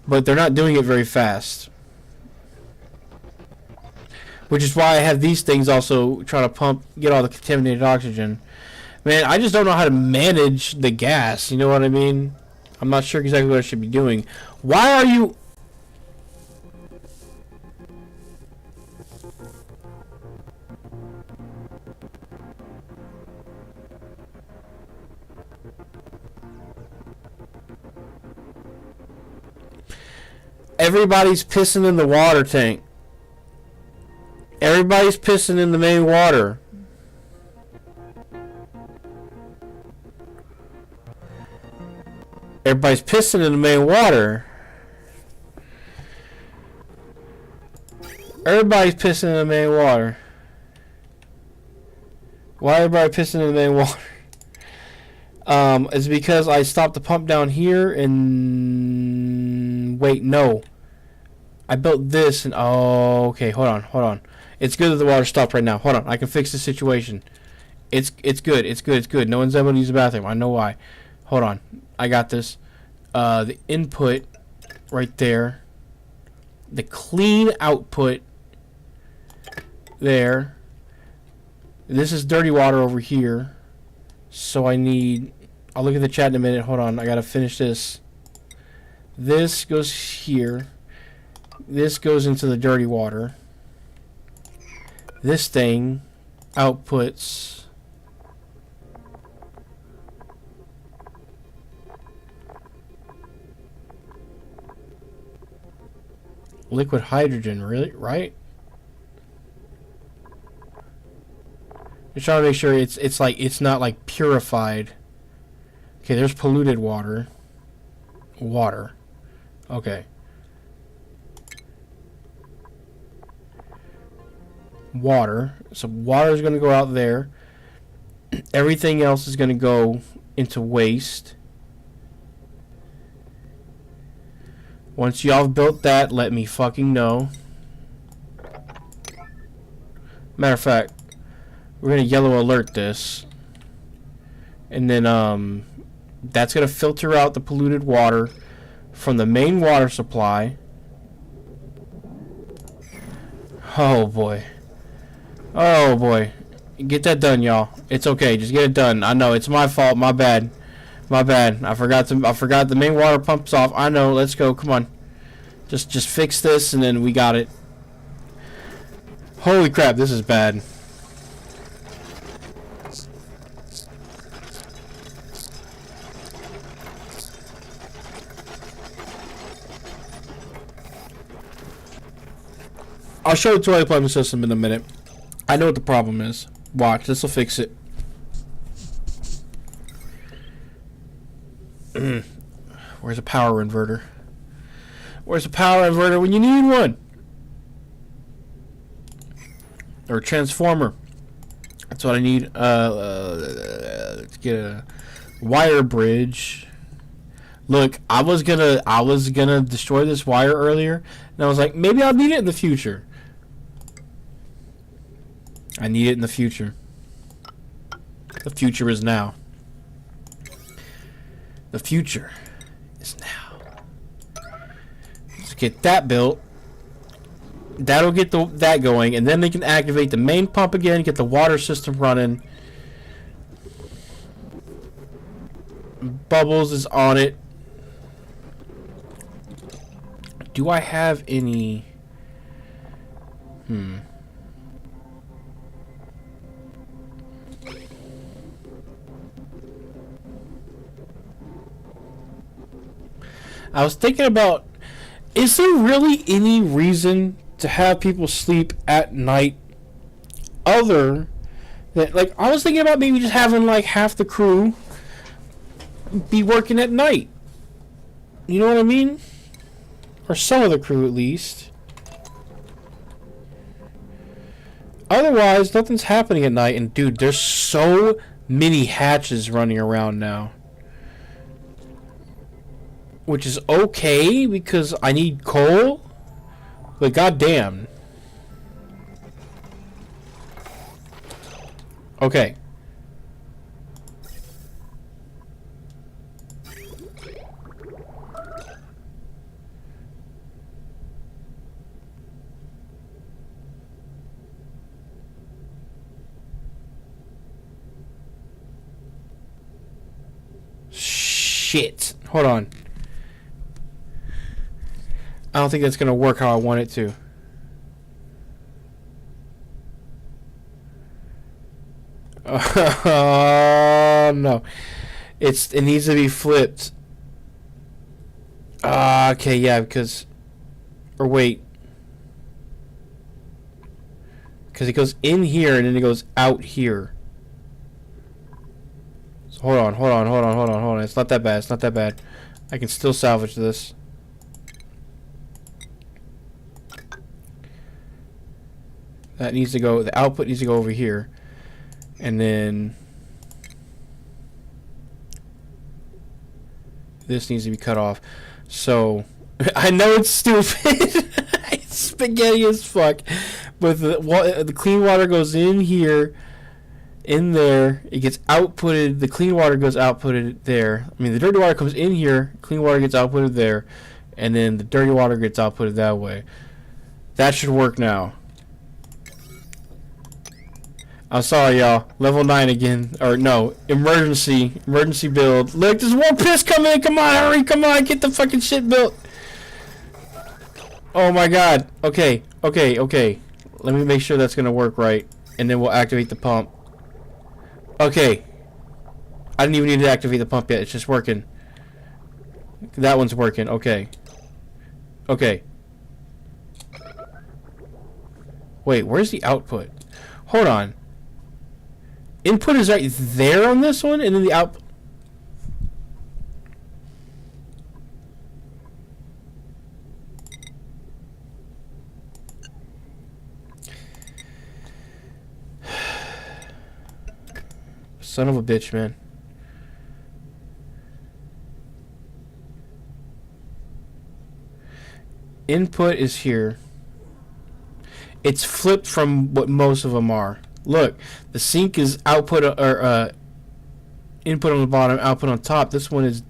S1: But they're not doing it very fast. Which is why I have these things also trying to get all the contaminated oxygen. Man, I just don't know how to manage the gas. You know what I mean? I'm not sure exactly what I should be doing. Why are you... Everybody's pissing in the water tank. Everybody's pissing in the main water. Everybody's pissing in the main water. Everybody's pissing in the main water. Why everybody pissing in the main water? It's because I stopped the pump down here and... Wait, no. I built this and... Oh, okay, hold on. It's good that the water stopped right now. Hold on, I can fix the situation. It's good. No one's able to use the bathroom. I know why. Hold on. I got this. The input right there. The clean output there. This is dirty water over here. So I need... I'll look at the chat in a minute. Hold on. I gotta finish this. This goes here. This goes into the dirty water. This thing outputs liquid hydrogen, really? Right? Just trying to make sure it's like it's not like purified. Okay, there's polluted water. Water. Okay. Water. So water is going to go out there. Everything else is going to go into waste. Once y'all have built that, let me fucking know. Matter of fact, we're going to yellow alert this. And then that's going to filter out the polluted water from the main water supply. Oh boy. Oh boy. Get that done, y'all. It's okay. Just get it done. I know it's my fault. My bad. My bad. I forgot the main water pump's off. I know. Let's go. Come on. Just fix this and then we got it. Holy crap, this is bad. I'll show the toilet plumbing system in a minute. I know what the problem is. Watch, this will fix it. Where's a power inverter? Where's a power inverter when you need one? Or a transformer. That's what I need. Let's get a wire bridge. Look, I was gonna destroy this wire earlier, and I was like, maybe I'll need it in the future. I need it in the future. The future is now. The future is now. Let's get that built. That'll get that going, and then they can activate the main pump again, get the water system running. Bubbles is on it. Do I have any... I was thinking about, is there really any reason to have people sleep at night other than, like, I was thinking about maybe just having like half the crew be working at night. You know what I mean? Or some of the crew at least. Otherwise, nothing's happening at night. And dude, there's so many hatches running around now. Which is okay because I need coal. But goddamn. Okay. Shit. Hold on. I don't think that's going to work how I want it to. No. It needs to be flipped. Okay, yeah, because... Or wait. Because it goes in here and then it goes out here. So hold on. It's not that bad. I can still salvage this. That needs to go, the output needs to go over here. And then this needs to be cut off. So, I know it's stupid. It's spaghetti as fuck. But the clean water goes in here, in there. It gets outputted. The clean water goes outputted there. I mean, the dirty water comes in here. Clean water gets outputted there. And then the dirty water gets outputted that way. That should work now. I'm sorry, y'all. Level 9 again. Or, no. Emergency build. Look, there's more piss coming in. Come on, hurry. Come on, get the fucking shit built. Oh, my God. Okay. Let me make sure that's going to work right. And then we'll activate the pump. Okay. I didn't even need to activate the pump yet. It's just working. That one's working. Okay. Wait, where's the output? Hold on. Input is right there on this one, and then the output. Son of a bitch, man. Input is here. It's flipped from what most of them are. Look, the sink is output or input on the bottom, output on top. This one is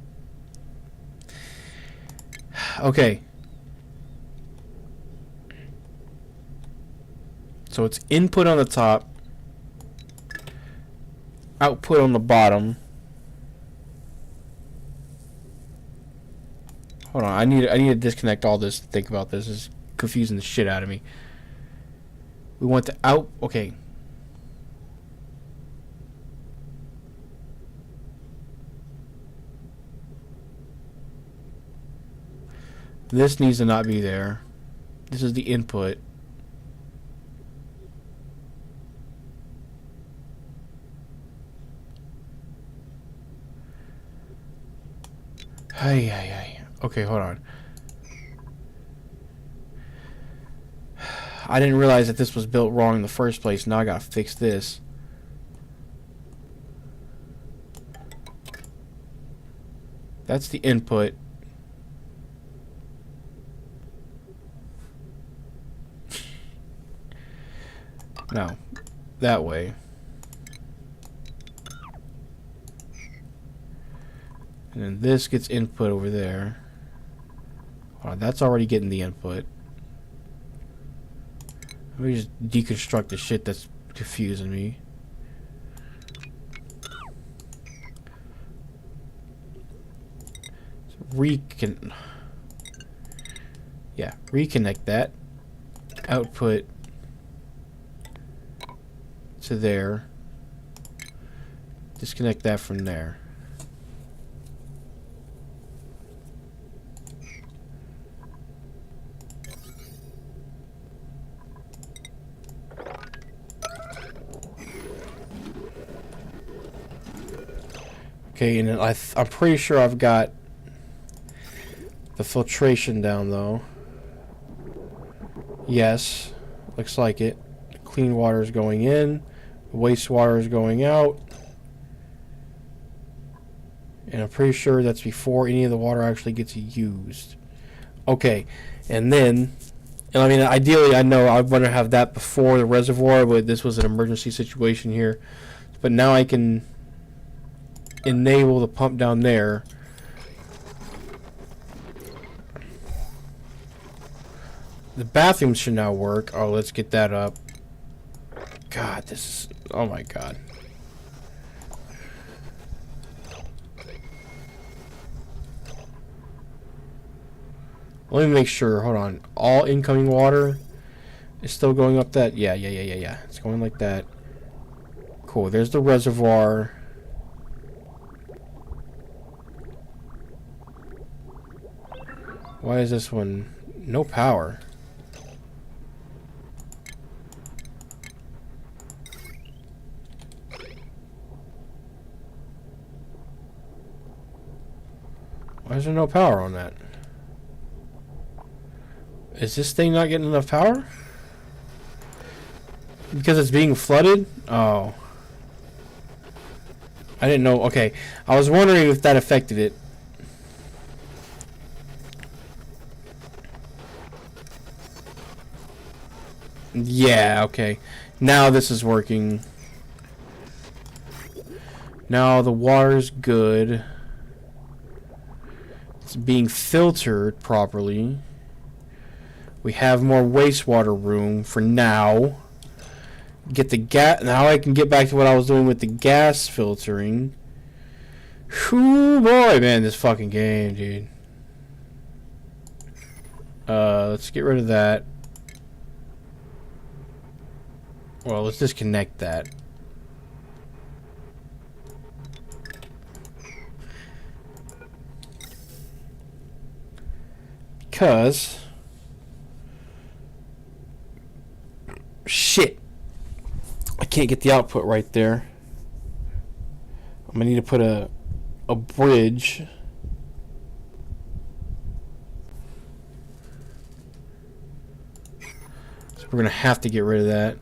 S1: okay. So it's input on the top, output on the bottom. Hold on, I need to disconnect all this to think about this. It's confusing the shit out of me. We want the out. Okay. This needs to not be there. This is the input. Hey. Okay, hold on. I didn't realize that this was built wrong in the first place. Now I gotta fix this. That's the input. No, that way. And then this gets input over there. Hold on, that's already getting the input. Let me just deconstruct the shit that's confusing me. So reconnect that. Output to there. Disconnect that from there. Okay, and I'm pretty sure I've got the filtration down though. Yes, looks like it. Clean water is going in, wastewater is going out, and I'm pretty sure that's before any of the water actually gets used. Okay, and then, and I mean, ideally, I know I want to have that before the reservoir, but this was an emergency situation here. But now I can enable the pump down there. The bathroom should now work. Oh, let's get that up. God, this is... Oh my god. Let me make sure. Hold on. All incoming water is still going up that... Yeah. It's going like that. Cool. There's the reservoir. Why is this one... No power? Why is there no power on that? Is this thing not getting enough power? Because it's being flooded? Oh. I didn't know. Okay. I was wondering if that affected it. Yeah, okay. Now this is working. Now the water's good. It's being filtered properly. We have more wastewater room for now. Get the gas. Now I can get back to what I was doing with the gas filtering. Whew, boy, man, this fucking game, dude. Let's get rid of that. Well, let's disconnect that. Because... Shit. I can't get the output right there. gonna need to put a bridge. So we're gonna have to get rid of that.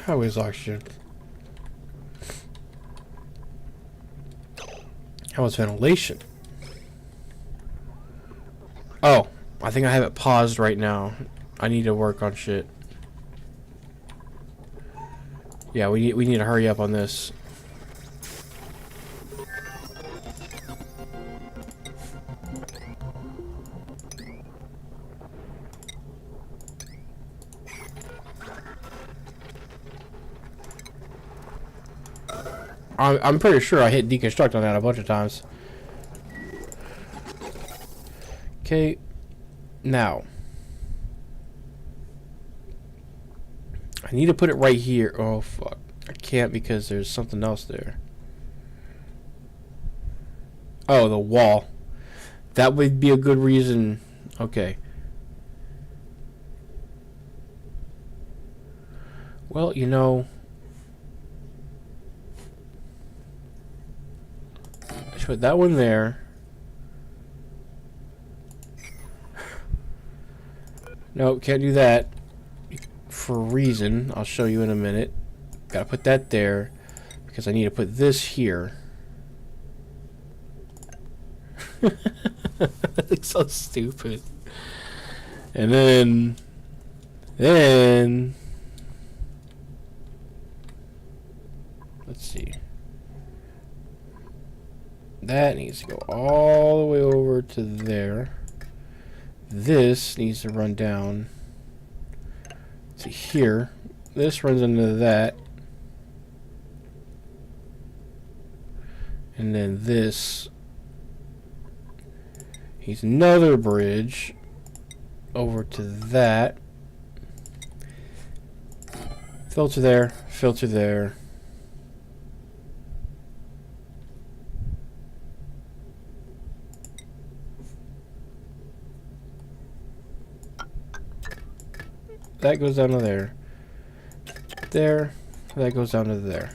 S1: How is oxygen? How is ventilation? Oh, I think I have it paused right now. I need to work on shit. Yeah, we need to hurry up on this. I'm pretty sure I hit deconstruct on that a bunch of times. Okay, now I need to put it right here. Oh fuck, I can't because there's something else there. Oh, the wall. That would be a good reason. Okay. Well, you know, I should put that one there. Nope, can't do that for a reason. I'll show you in a minute. Gotta put that there because I need to put this here. It's so stupid. And then let's see. That needs to go all the way over to there. This needs to run down to here. This runs into that. And then this needs another bridge over to that. Filter there, filter there. That goes down to there. There. That goes down to there.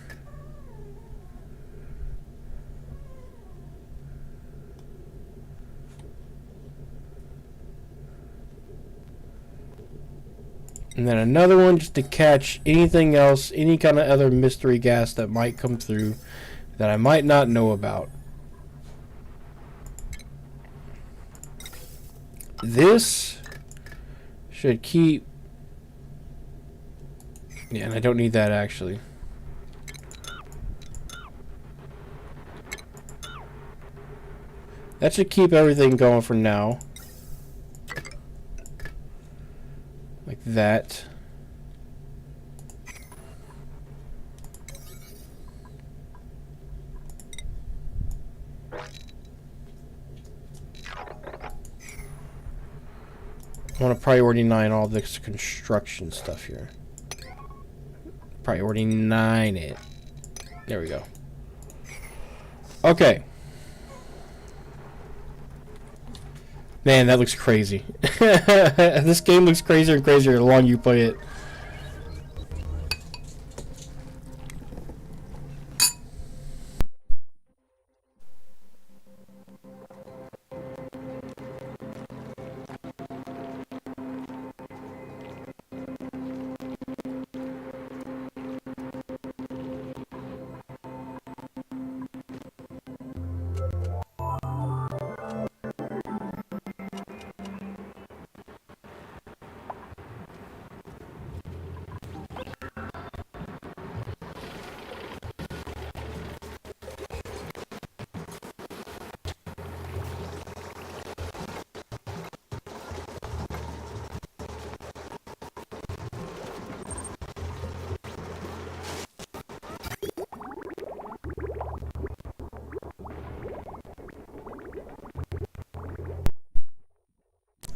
S1: And then another one just to catch anything else, any kind of other mystery gas that might come through that I might not know about. This should keep... Yeah, and I don't need that actually. That should keep everything going for now. Like that. I want to priority 9 all this construction stuff here. Priority 9 it. There we go. Okay. Man, that looks crazy. This game looks crazier and crazier the longer you play it.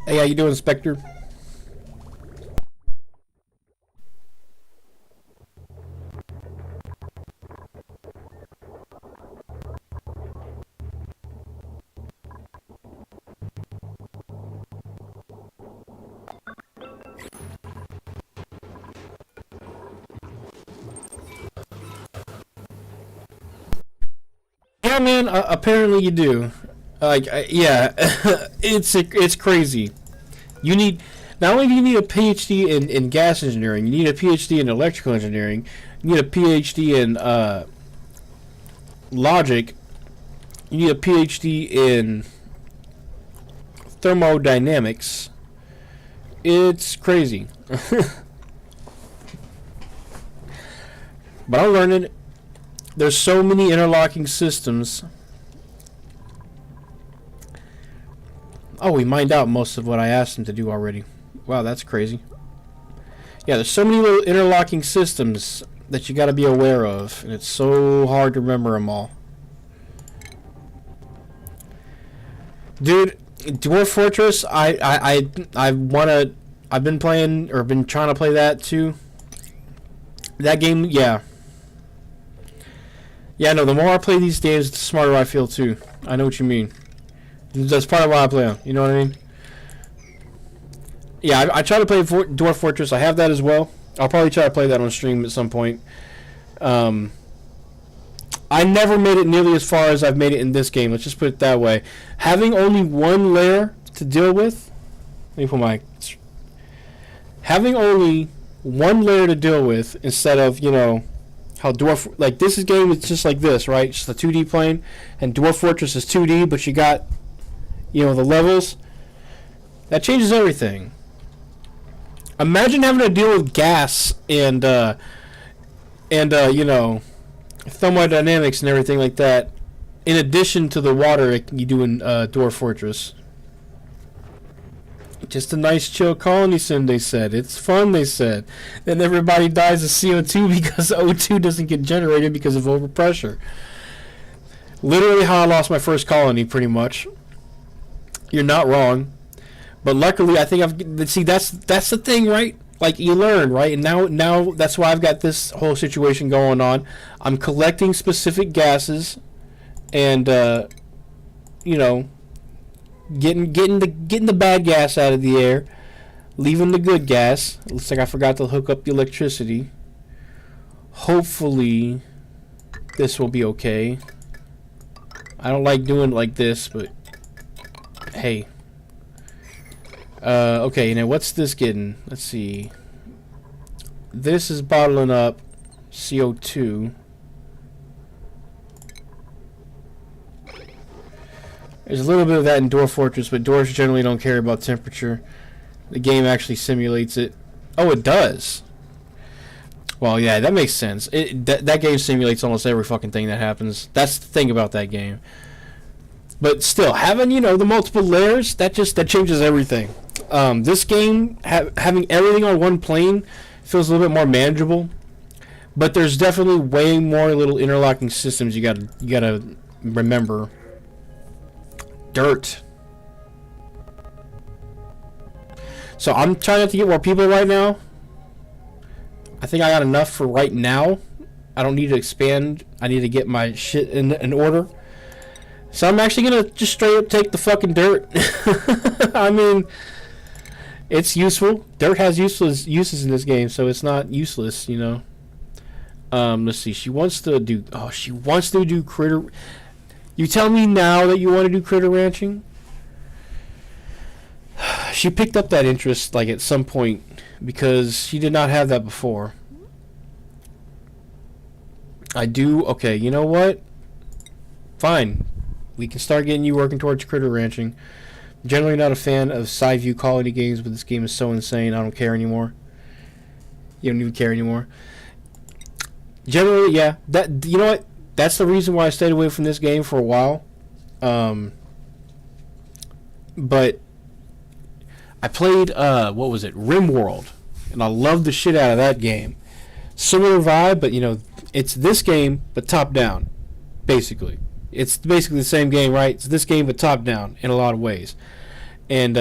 S1: Hey, how you doing, Spectre? Yeah, man. Apparently you do. Yeah, it's crazy. You need not only do you need a PhD in gas engineering, you need a PhD in electrical engineering, you need a PhD in logic, you need a PhD in thermodynamics. It's crazy. But I'm learning. There's so many interlocking systems. Oh, we mined out most of what I asked him to do already. Wow, that's crazy. Yeah, there's so many little interlocking systems that you got to be aware of, and it's so hard to remember them all. Dude, Dwarf Fortress, I wanna. I've been playing or been trying to play that too. That game, yeah. Yeah, no, the more I play these games, the smarter I feel too. I know what you mean. That's part of why I play them. You know what I mean? Yeah, I try to play Dwarf Fortress. I have that as well. I'll probably try to play that on stream at some point. I never made it nearly as far as I've made it in this game. Let's just put it that way. Having only one layer to deal with. Let me put my. Having only one layer to deal with instead of, you know, how Dwarf, like this game is just like this, right? Just a 2D plane, and Dwarf Fortress is 2D, but you got, you know, the levels. That changes everything. Imagine having to deal with gas and you know, thermodynamics and everything like that, in addition to the water you do in Dwarf Fortress. Just a nice chill colony sim, they said. It's fun, they said. Then everybody dies of CO2 because O2 doesn't get generated because of overpressure. Literally how I lost my first colony, pretty much. You're not wrong. But luckily, I think see, that's the thing, right? Like, you learn, right? And now that's why I've got this whole situation going on. I'm collecting specific gases and, you know, getting the bad gas out of the air, leaving the good gas. Looks like I forgot to hook up the electricity. Hopefully this will be okay. I don't like doing it like this, but hey. Okay, now what's this getting? Let's see. This is bottling up CO2. There's a little bit of that in Dwarf Fortress, but dwarves generally don't care about temperature. The game actually simulates it. Oh, it does. Well, yeah, that makes sense. That game simulates almost every fucking thing that happens. That's the thing about that game. But still, having, you know, the multiple layers, that changes everything. This game, having everything on one plane feels a little bit more manageable. But there's definitely way more little interlocking systems you gotta remember. Dirt. So I'm trying not to get more people right now. I think I got enough for right now. I don't need to expand. I need to get my shit in order. So I'm actually gonna just straight up take the fucking dirt. I mean, it's useful. Dirt has uses in this game, so it's not useless, you know. Let's see. She wants to do critter. You tell me now that you want to do critter ranching? She picked up that interest like at some point because she did not have that before. I do. Okay, you know what? Fine. We can start getting you working towards critter ranching. Generally not a fan of side view quality games, but this game is so insane I don't care anymore. You don't even care anymore. Generally, yeah. That, you know what? That's the reason why I stayed away from this game for a while. But I played, what was it? RimWorld. And I loved the shit out of that game. Similar vibe, but, you know, it's this game, but top down. Basically. It's basically the same game, right? It's this game, but top down in a lot of ways. And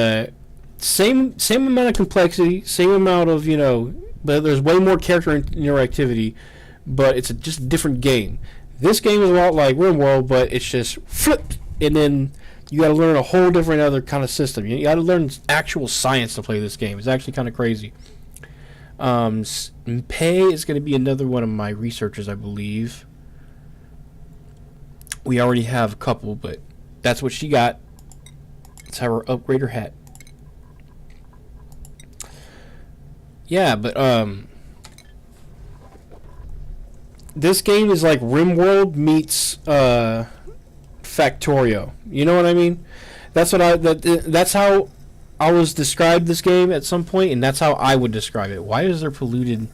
S1: same amount of complexity, same amount of, you know, but there's way more character interactivity, but it's just a different game. This game is a lot like RimWorld, but it's just flipped, and then you got to learn a whole different other kind of system. You got to learn actual science to play this game. It's actually kind of crazy. Pei is going to be another one of my researchers, I believe. We already have a couple, but that's what she got. Let's have her upgrade her hat. Yeah, but this game is like RimWorld meets Factorio. You know what I mean? That's how I was described this game at some point, and that's how I would describe it. Why is there polluted?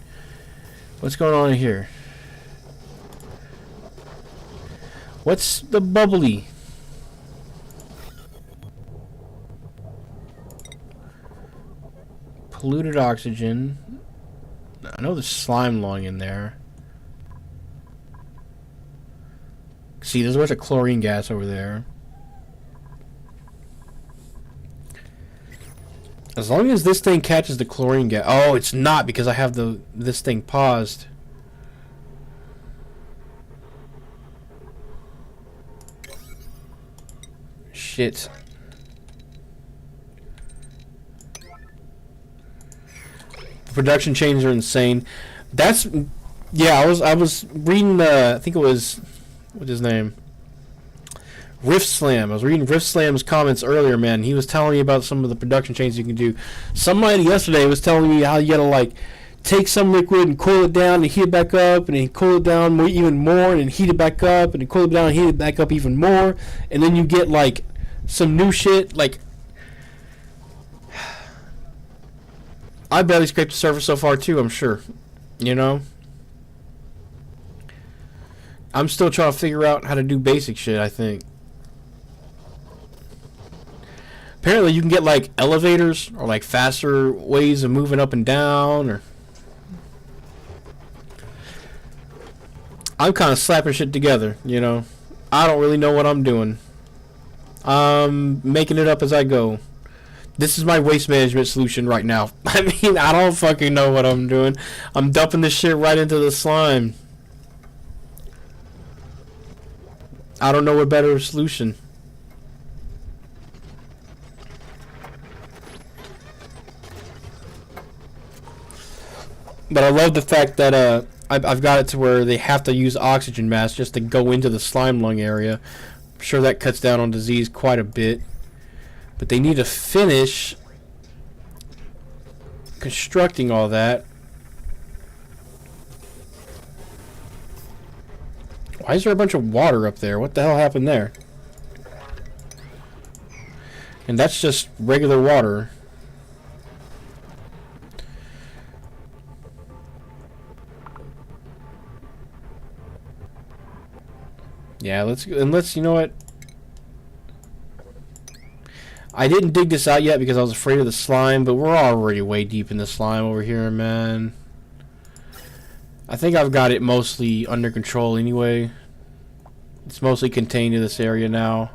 S1: What's going on here? What's the bubbly? Polluted oxygen. I know there's slime lung in there. See, there's a bunch of chlorine gas over there. As long as this thing catches the chlorine gas. Oh, it's not, because I have this thing paused. Shit. The production chains are insane. That's, yeah, I was reading I think it was, what's his name? Rift Slam. I was reading Rift Slam's comments earlier, man. He was telling me about some of the production chains you can do. Somebody yesterday was telling me how you gotta like take some liquid and cool it down and heat it back up, and then cool it down even more, and then heat it back up, and then cool it down and heat it back up even more, and then you get like some new shit. Like, I barely scraped the surface so far too, I'm sure. You know? I'm still trying to figure out how to do basic shit, I think. Apparently you can get like elevators or like faster ways of moving up and down, or I'm kind of slapping shit together, you know. I don't really know what I'm doing. I'm making it up as I go. This is my waste management solution right now. I mean, I don't fucking know what I'm doing. I'm dumping this shit right into the slime. I don't know what better solution. But I love the fact that I've got it to where they have to use oxygen masks just to go into the slime lung area. I'm sure that cuts down on disease quite a bit. But they need to finish constructing all that. Why is there a bunch of water up there? What the hell happened there? And that's just regular water. Yeah, let's, you know what? I didn't dig this out yet because I was afraid of the slime, but we're already way deep in the slime over here, man. I think I've got it mostly under control anyway. It's mostly contained to this area now.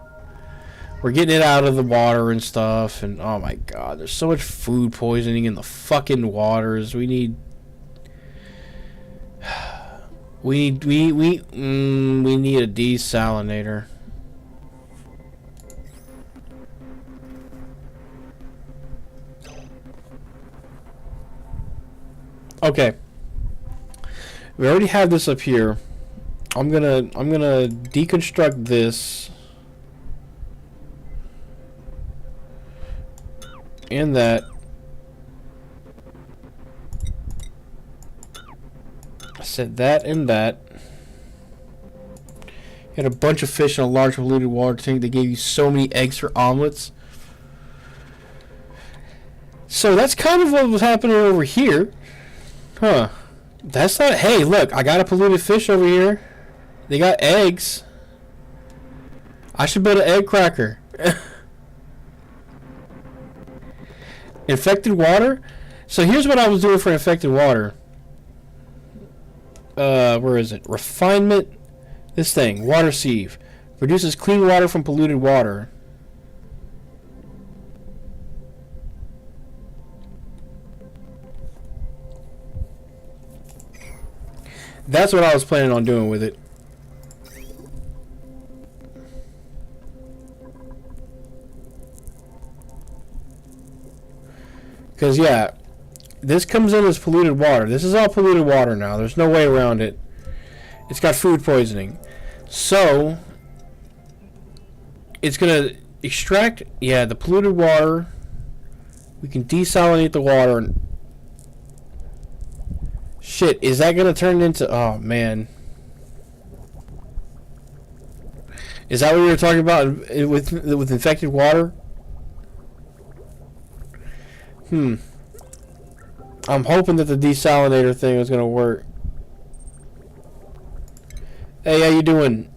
S1: We're getting it out of the water and stuff, and oh my god, there's so much food poisoning in the fucking waters. We need we need a desalinator. Okay. We already have this up here. I'm gonna deconstruct this and that. I said that and that. You had a bunch of fish in a large polluted water tank. They gave you so many eggs for omelets. So that's kind of what was happening over here. Huh. That's not... Hey, look. I got a polluted fish over here. They got eggs. I should build an egg cracker. Infected water? So here's what I was doing for infected water. Where is it? Refinement. This thing. Water sieve. Produces clean water from polluted water. That's what I was planning on doing with it. Because, yeah, this comes in as polluted water. This is all polluted water now. There's no way around it. It's got food poisoning. So, it's going to extract, yeah, the polluted water. We can desalinate the water. And shit, is that going to turn into... Oh, man. Is that what we were talking about with infected water? I'm hoping that the desalinator thing is going to work. Hey, how you doing?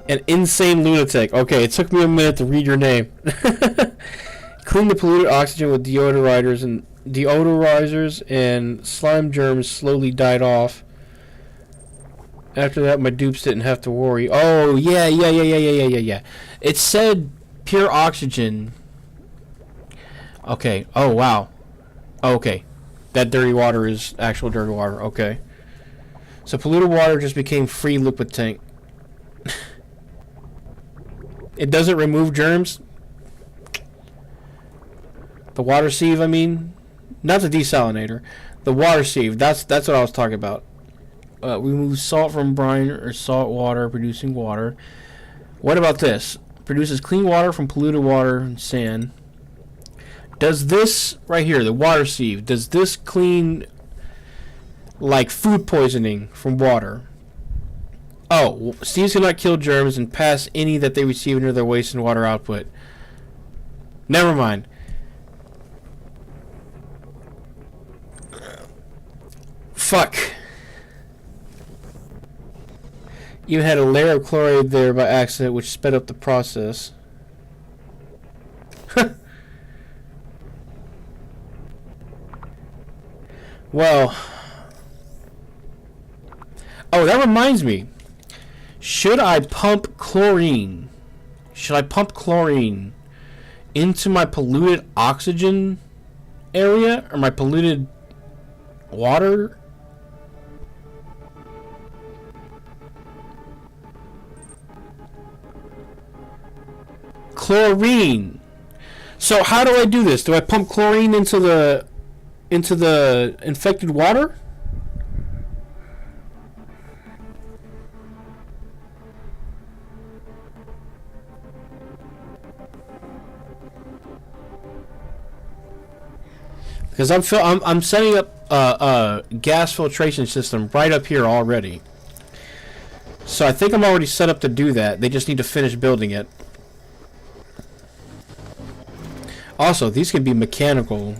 S1: An insane lunatic. Okay, it took me a minute to read your name. Clean the polluted oxygen with deodorizers and slime germs slowly died off. After that, my dupes didn't have to worry. Oh, yeah. It said pure oxygen. Okay. Oh, wow. Okay. That dirty water is actual dirty water. Okay. So polluted water just became free liquid tank. It doesn't remove germs. The water sieve, I mean. Not the desalinator. The water sieve. That's what I was talking about. Remove salt from brine or salt water, producing water. What about this? Produces clean water from polluted water and sand. Does this right here, the water sieve, does this clean like food poisoning from water? Oh, sieves cannot kill germs and pass any that they receive into their waste and water output. Never mind. Fuck. You had a layer of chloride there by accident, which sped up the process. Well. Oh, that reminds me. Should I pump chlorine? Should I pump chlorine into my polluted oxygen area or my polluted water? Chlorine. So how do I do this? Do I pump chlorine into the infected water? Because I'm setting up a gas filtration system right up here already. So I think I'm already set up to do that. They just need to finish building it. Also, these can be mechanical,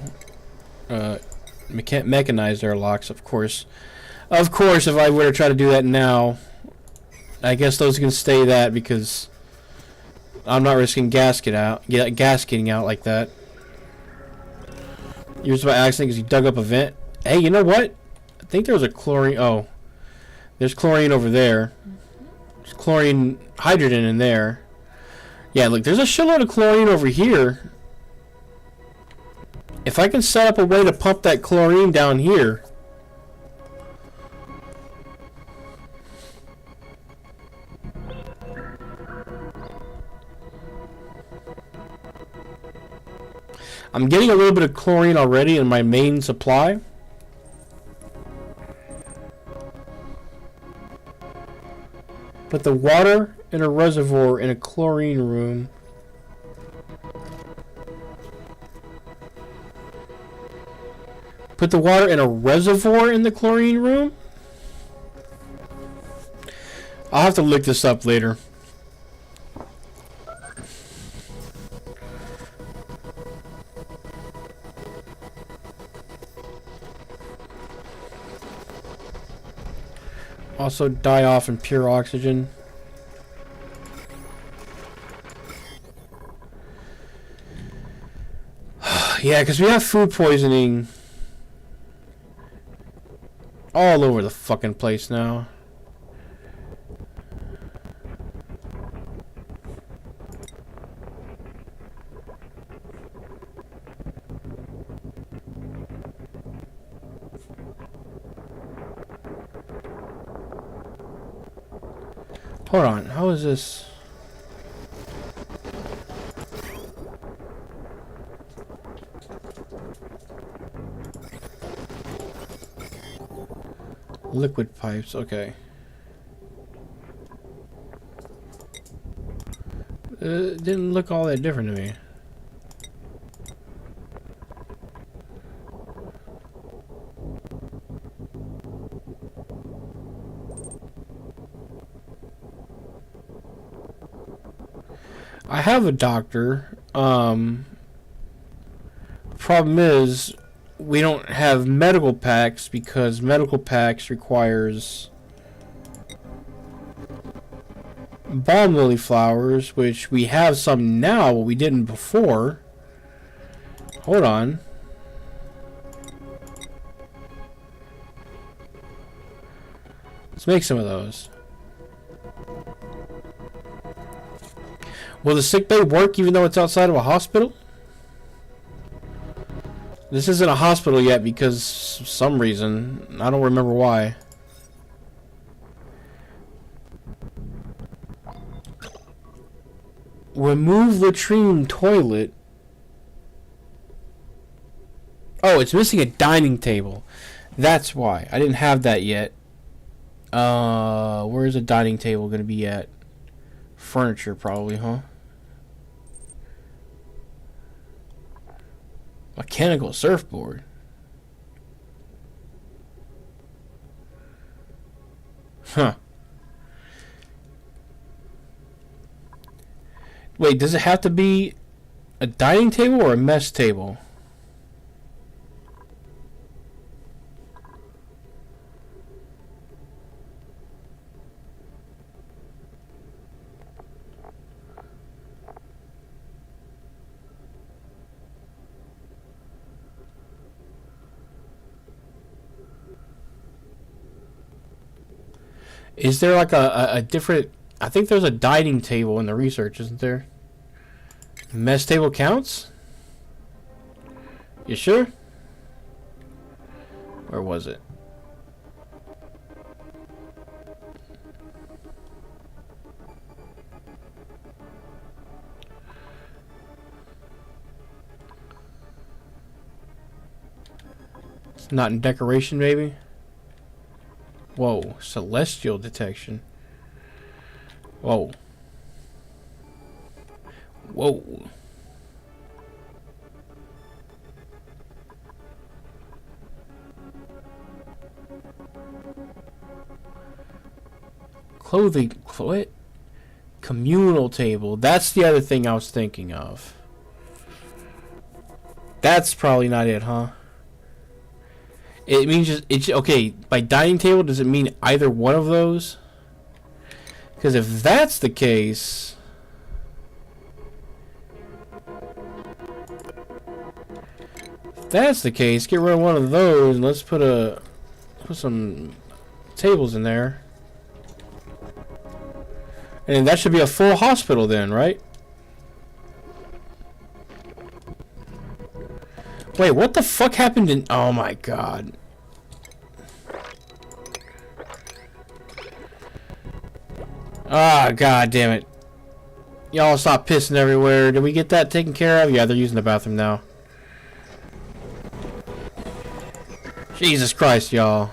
S1: mechanized airlocks, of course. Of course, if I were to try to do that now, I guess those can stay that because I'm not risking gasketing out like that. Used by accident because he dug up a vent. Hey, you know what? I think there was a chlorine. Oh, there's chlorine over there. There's chlorine, hydrogen in there. Yeah, look, there's a shitload of chlorine over here. If I can set up a way to pump that chlorine down here. I'm getting a little bit of chlorine already in my main supply. Put the water in a reservoir in a chlorine room. Put the water in a reservoir in the chlorine room? I'll have to look this up later. Also die off in pure oxygen. Yeah, because we have food poisoning all over the fucking place now. Hold on, how is this? Liquid pipes, okay. It didn't look all that different to me. I have a doctor. Problem is, we don't have medical packs because medical packs requires balm lily flowers, which we have some now, but we didn't before. Hold on. Let's make some of those. Will the sick bay work even though it's outside of a hospital? This isn't a hospital yet because for some reason, I don't remember why. Remove latrine toilet. Oh, it's missing a dining table. That's why. I didn't have that yet. Where's a dining table gonna be at? Furniture probably, huh? Mechanical surfboard. Huh. Wait, does it have to be a dining table or a mess table? Is there like a different... I think there's a dining table in the research, isn't there? Mess table counts? You sure? Or was it? It's not in decoration, maybe? Whoa, celestial detection. Whoa. Whoa. Clothing, what? Communal table. That's the other thing I was thinking of. That's probably not it, huh? It means just it's okay. By dining table, does it mean either one of those? Because if that's the case, get rid of one of those and let's put some tables in there, and that should be a full hospital then, right? Wait, what the fuck happened in... Oh my god. Ah, god damn it. Y'all stop pissing everywhere. Did we get that taken care of? Yeah, they're using the bathroom now. Jesus Christ, y'all.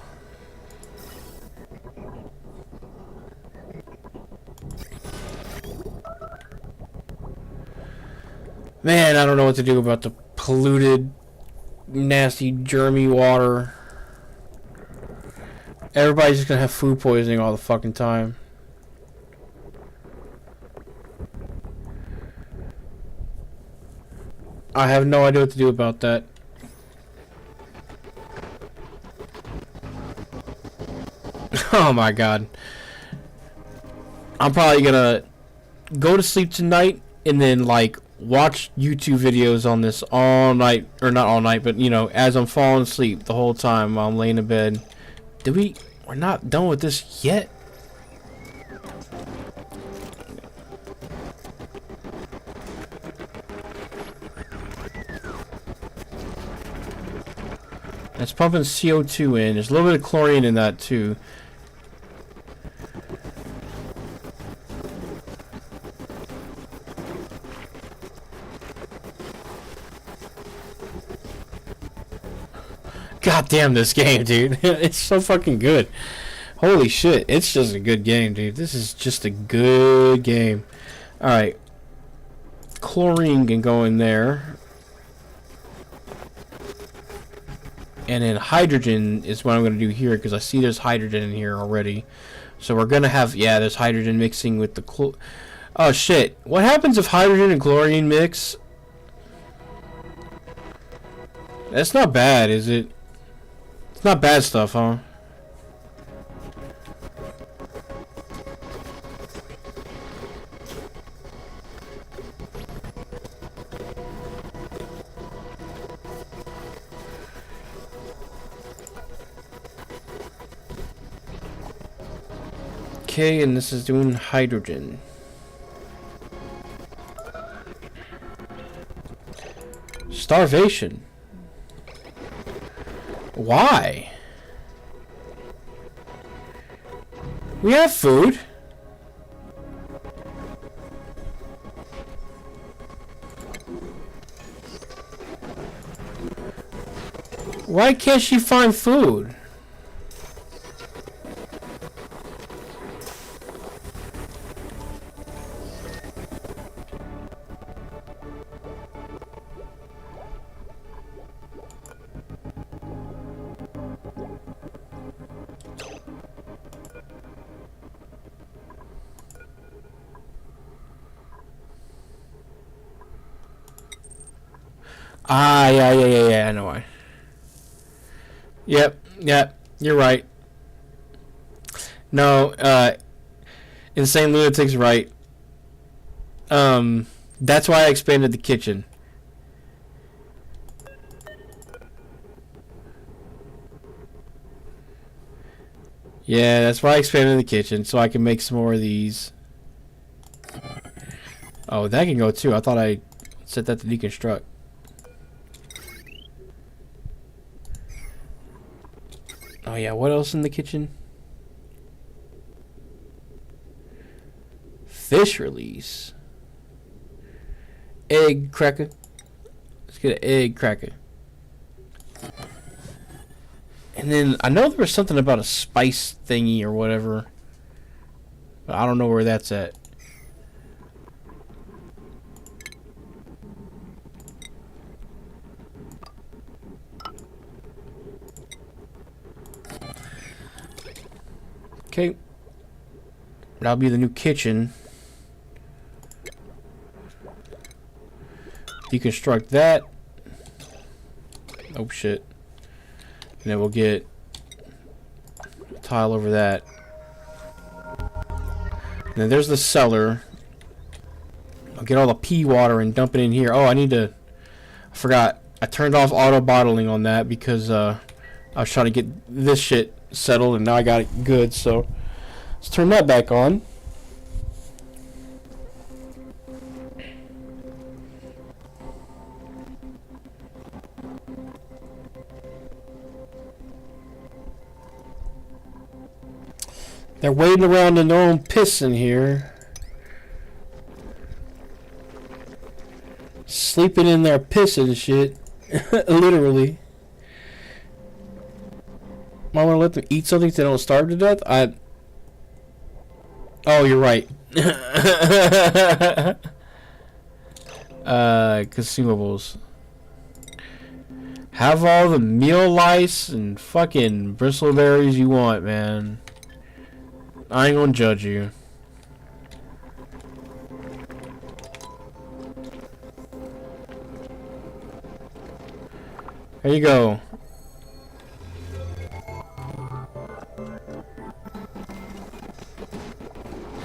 S1: Man, I don't know what to do about the polluted, nasty, germy water. Everybody's just gonna have food poisoning all the fucking time. I have no idea what to do about that. Oh my god. I'm probably gonna go to sleep tonight and then like watch YouTube videos on this all night, or not all night, but you know, as I'm falling asleep the whole time while I'm laying in bed. We're not done with this yet. It's pumping CO2 in. There's a little bit of chlorine in that too. God damn this game, dude. It's so fucking good. Holy shit. It's just a good game, dude. This is just a good game. Alright. Chlorine can go in there. And then hydrogen is what I'm going to do here, because I see there's hydrogen in here already. So we're going to have, yeah, there's hydrogen mixing with the oh shit. What happens if hydrogen and chlorine mix? That's not bad, is it? It's not bad stuff, huh? Okay, and this is doing hydrogen. Starvation. Why? We have food. Why can't she find food? Ah, yeah, I know why. Yep, you're right. No, Insane Lunatic's right. That's why I expanded the kitchen. Yeah, that's why I expanded the kitchen, so I can make some more of these. Oh, that can go too. I thought I set that to deconstruct. Oh yeah, what else in the kitchen? Fish release. Egg cracker. Let's get an egg cracker. And then I know there was something about a spice thingy or whatever, but I don't know where that's at. Okay, that'll be the new kitchen. Deconstruct that. Oh shit. And then we'll get a tile over that. And then there's the cellar. I'll get all the pea water and dump it in here. Oh, I forgot. I turned off auto bottling on that because I was trying to get this shit settled, and now I got it good, so let's turn that back on. They're wading around in their own piss in here. Sleeping in their piss and shit. Literally. I want to let them eat something so they don't starve to death? Oh, you're right. Consumables. Have all the meal lice and fucking bristleberries you want, man. I ain't gonna judge you. There you go.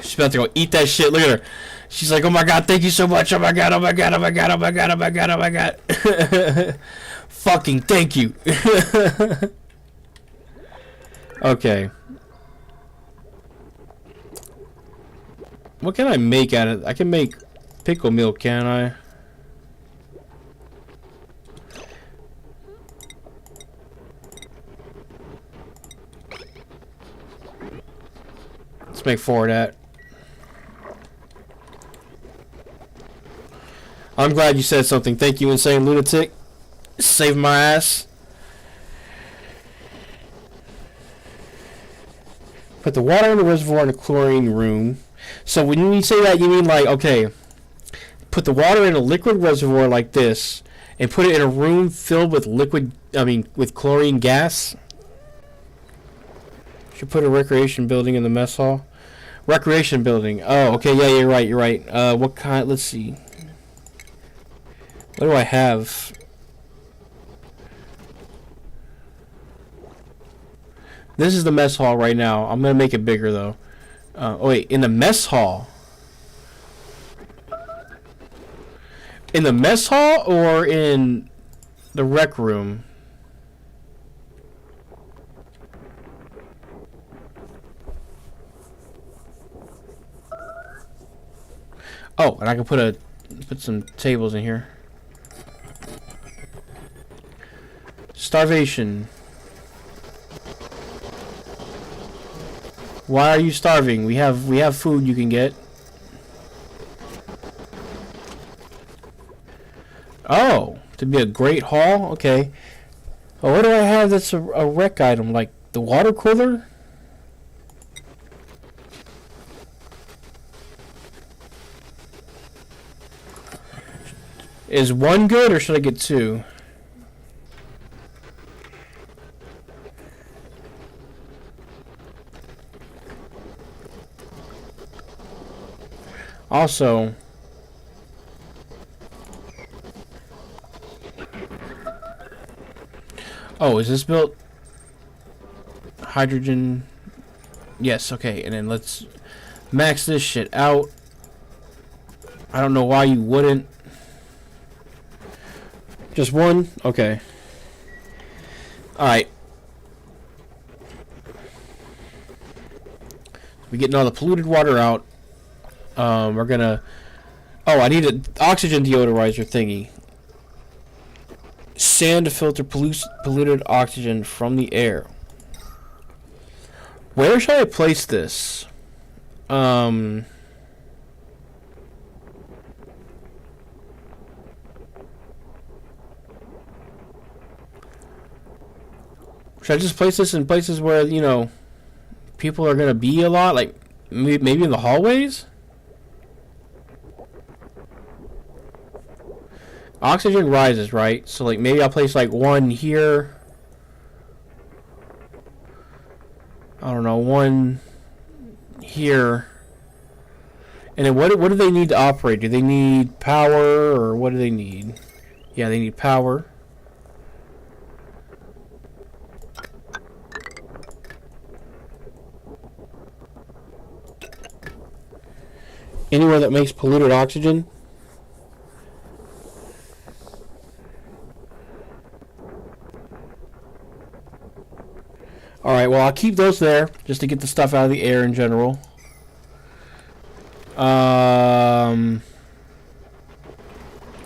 S1: She's about to go eat that shit. Look at her. She's like, oh my god, thank you so much. Oh my god, oh my god, oh my god, oh my god, oh my god, oh my god. Fucking thank you. Okay. What can I make out of it? I can make pickle milk, can I? Let's make 4 of that. I'm glad you said something. Thank you, Insane Lunatic. Saved my ass. Put the water in the reservoir in a chlorine room. So when you say that, you mean like, okay, put the water in a liquid reservoir like this, and put it in a room filled with with chlorine gas. Should put a recreation building in the mess hall. Recreation building. Oh, okay, yeah, you're right, you're right. What kind? Let's see. What do I have? This is the mess hall right now. I'm gonna make it bigger though. Oh wait, in the mess hall. In the mess hall or in the rec room? Oh, and I can put some tables in here. Starvation. Why are you starving? We have food you can get. Oh, to be a great hall? Okay. Well, what do I have that's a rec item? Like the water cooler? Is one good or should I get two? Also, oh, is this built hydrogen? Yes, okay, and then let's max this shit out. I don't know why you wouldn't. Just one? Okay. Alright. We're getting all the polluted water out. We're gonna... Oh, I need an oxygen deodorizer thingy. Sand to filter polluted oxygen from the air. Where should I place this? Should I just place this in places where, you know, people are going to be a lot? Like, maybe in the hallways? Oxygen rises, right? So, like, maybe I'll place, like, one here. I don't know, one here. And then what do they need to operate? Do they need power, or what do they need? Yeah, they need power. Anywhere that makes polluted oxygen. Alright, well, I'll keep those there just to get the stuff out of the air in general.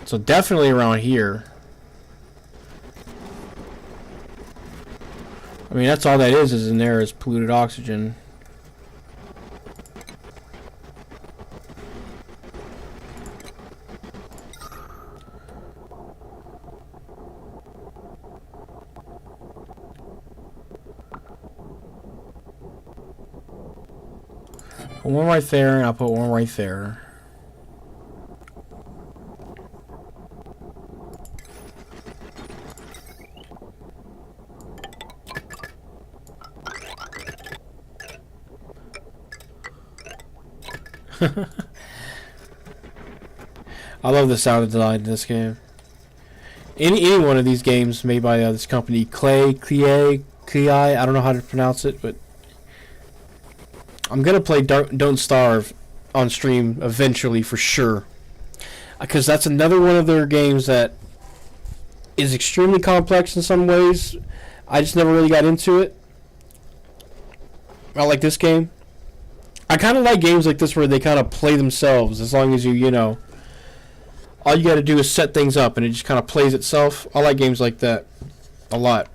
S1: So definitely around here. I mean, that's all that is in there is polluted oxygen. Put one right there, and I'll put one right there. I love the sound design in this game. Any one of these games made by this company, Klei, I don't know how to pronounce it, but I'm gonna play Don't Starve on stream eventually for sure, because that's another one of their games that is extremely complex in some ways. I just never really got into it. I like this game. I kind of like games like this where they kind of play themselves, as long as you know, all you got to do is set things up and it just kind of plays itself. I like games like that a lot.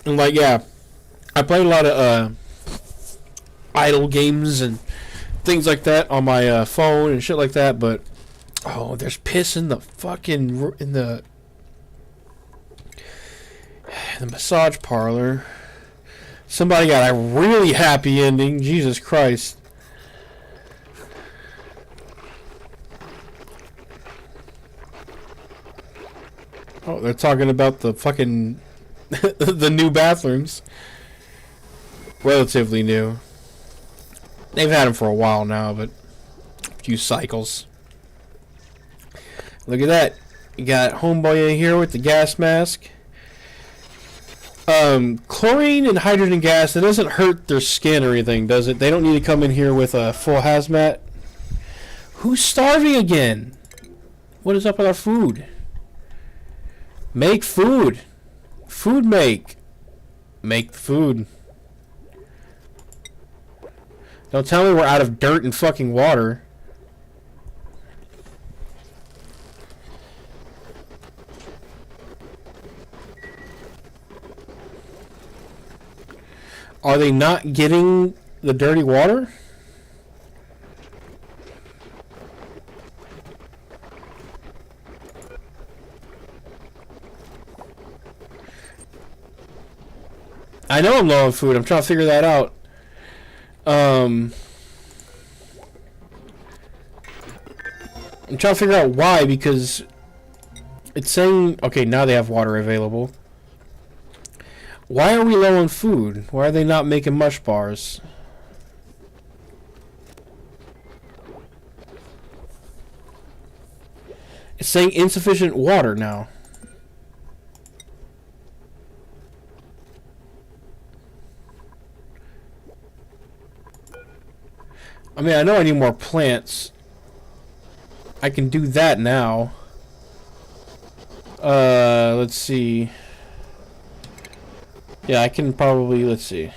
S1: And like, yeah, I played a lot of idle games and things like that on my phone and shit like that. But oh, there's piss in the fucking in the massage parlor. Somebody got a really happy ending. Jesus Christ. Oh, they're talking about the fucking the new bathrooms. Relatively new. They've had them for a while now, but a few cycles. Look at that. You got homeboy in here with the gas mask. Chlorine and hydrogen gas, it doesn't hurt their skin or anything, does it? They don't need to come in here with a full hazmat. Who's starving again? What is up with our food? Make food. Food make. Make the food. Don't tell me we're out of dirt and fucking water. Are they not getting the dirty water? I know I'm low on food. I'm trying to figure that out. I'm trying to figure out why, because it's saying, okay, now they have water available. Why are we low on food? Why are they not making mush bars? It's saying insufficient water now. I mean, I know I need more plants. I can do that now. Let's see. Yeah, I can probably, let's see.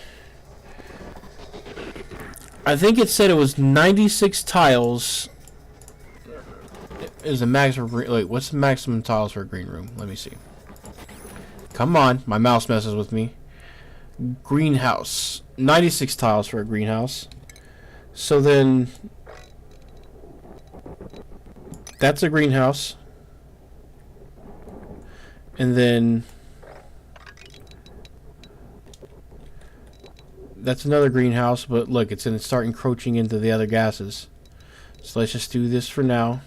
S1: I think it said it was 96 tiles is the maximum. Wait, what's the maximum tiles for a green room? Let me see. Come on, my mouse messes with me. Greenhouse. 96 tiles for a greenhouse. So then, that's a greenhouse. And then, that's another greenhouse, but look, it's going to start encroaching into the other gases. So let's just do this for now.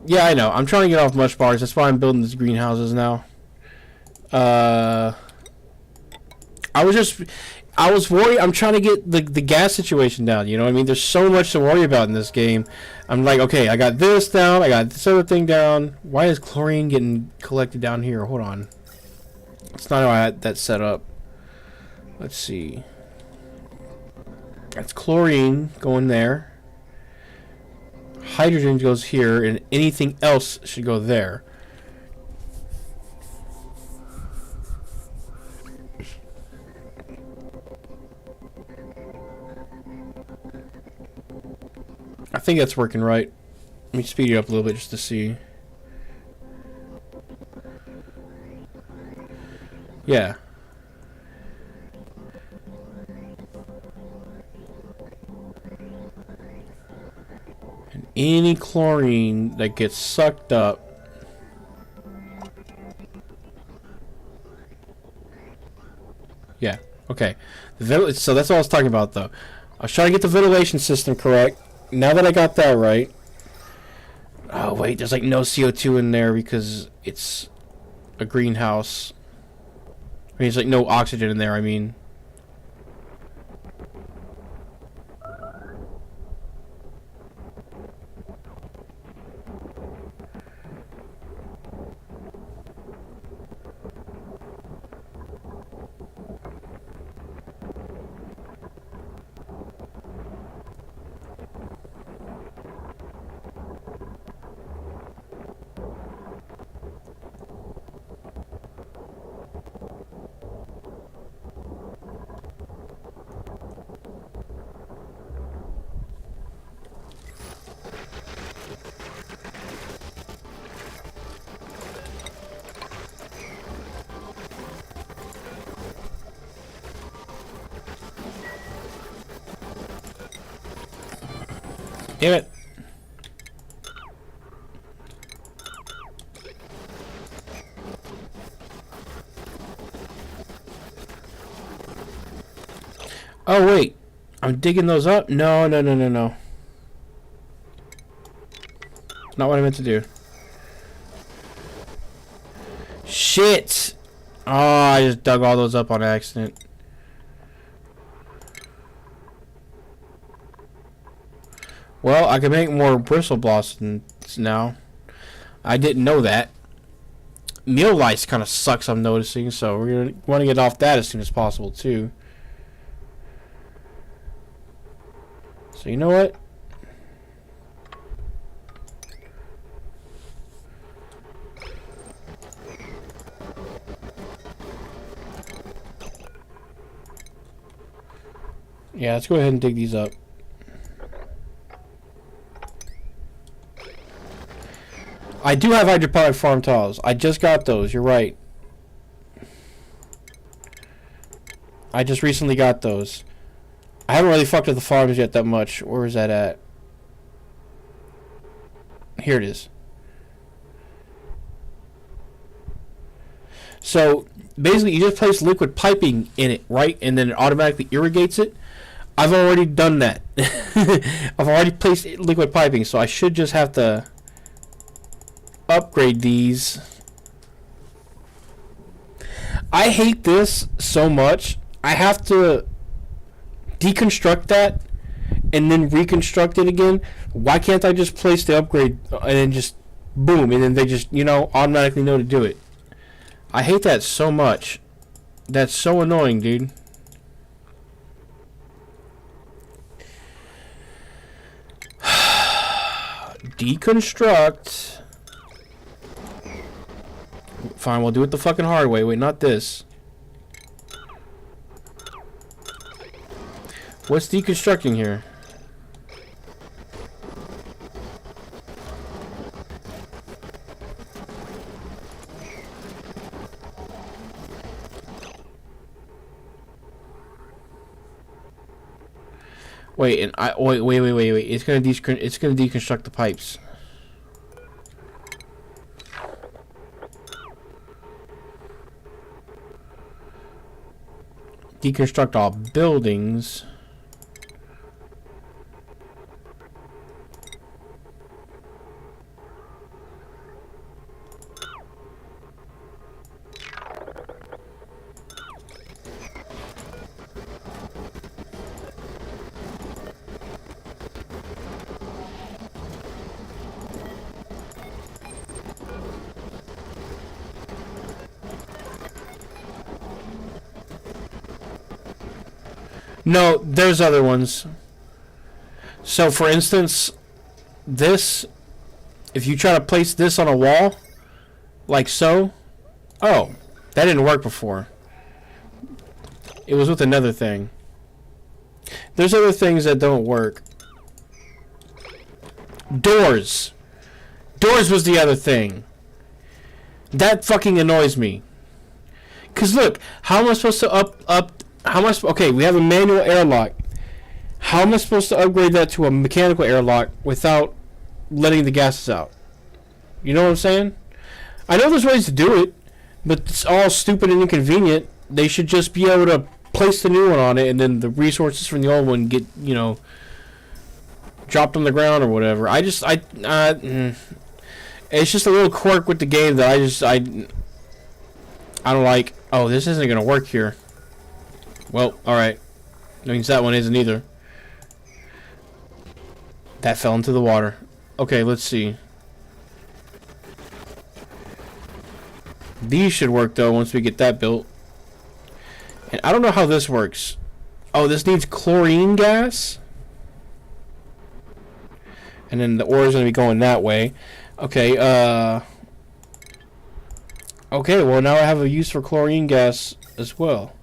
S1: Yeah, I know. I'm trying to get off mush bars. That's why I'm building these greenhouses now. I was worried. I'm trying to get the gas situation down. You know what I mean? There's so much to worry about in this game. I'm like, okay, I got this down. I got this other thing down. Why is chlorine getting collected down here? Hold on. It's not how I had that set up. Let's see. That's chlorine going there. Hydrogen goes here, and anything else should go there. I think that's working right. Let me speed it up a little bit just to see. Yeah. And any chlorine that gets sucked up. Yeah, okay. So that's what I was talking about, though. I was trying to get the ventilation system correct. Now that I got that right. Oh, wait, there's like no CO2 in there because it's a greenhouse. I mean, there's like no oxygen in there, I mean. Damn it. Oh, wait. I'm digging those up? No. Not what I meant to do. Shit! Oh, I just dug all those up on accident. Well, I can make more bristle blossoms now. I didn't know that. Meal lice kind of sucks, I'm noticing, so we're going to want to get off that as soon as possible, too. So, you know what? Yeah, let's go ahead and dig these up. I do have hydroponic farm tiles. I just got those. You're right. I just recently got those. I haven't really fucked with the farms yet that much. Where is that at? Here it is. So, basically, you just place liquid piping in it, right? And then it automatically irrigates it. I've already done that. I've already placed liquid piping, so I should just have to upgrade these. I hate this so much. I have to deconstruct that and then reconstruct it again. Why can't I just place the upgrade and then just boom, and then they just, you know, automatically know to do it? I hate that so much. That's so annoying, dude. Deconstruct. Fine, we'll do it the fucking hard way. Wait, not this. What's deconstructing here? Wait, and wait. It's gonna deconstruct the pipes. Deconstruct all buildings. No, there's other ones. So, for instance, this, if you try to place this on a wall, like so, oh, that didn't work before. It was with another thing. There's other things that don't work. Doors. Doors was the other thing. That fucking annoys me. Cause look, how am I supposed to okay, we have a manual airlock. How am I supposed to upgrade that to a mechanical airlock without letting the gases out? You know what I'm saying? I know there's ways to do it, but it's all stupid and inconvenient. They should just be able to place the new one on it, and then the resources from the old one get, you know, dropped on the ground or whatever. It's just a little quirk with the game that I don't like. Oh, this isn't gonna work here. Well, alright. That means that one isn't either. That fell into the water. Okay, let's see. These should work, though, once we get that built. And I don't know how this works. Oh, this needs chlorine gas? And then the ore is going to be going that way. Okay, okay, well, now I have a use for chlorine gas as well.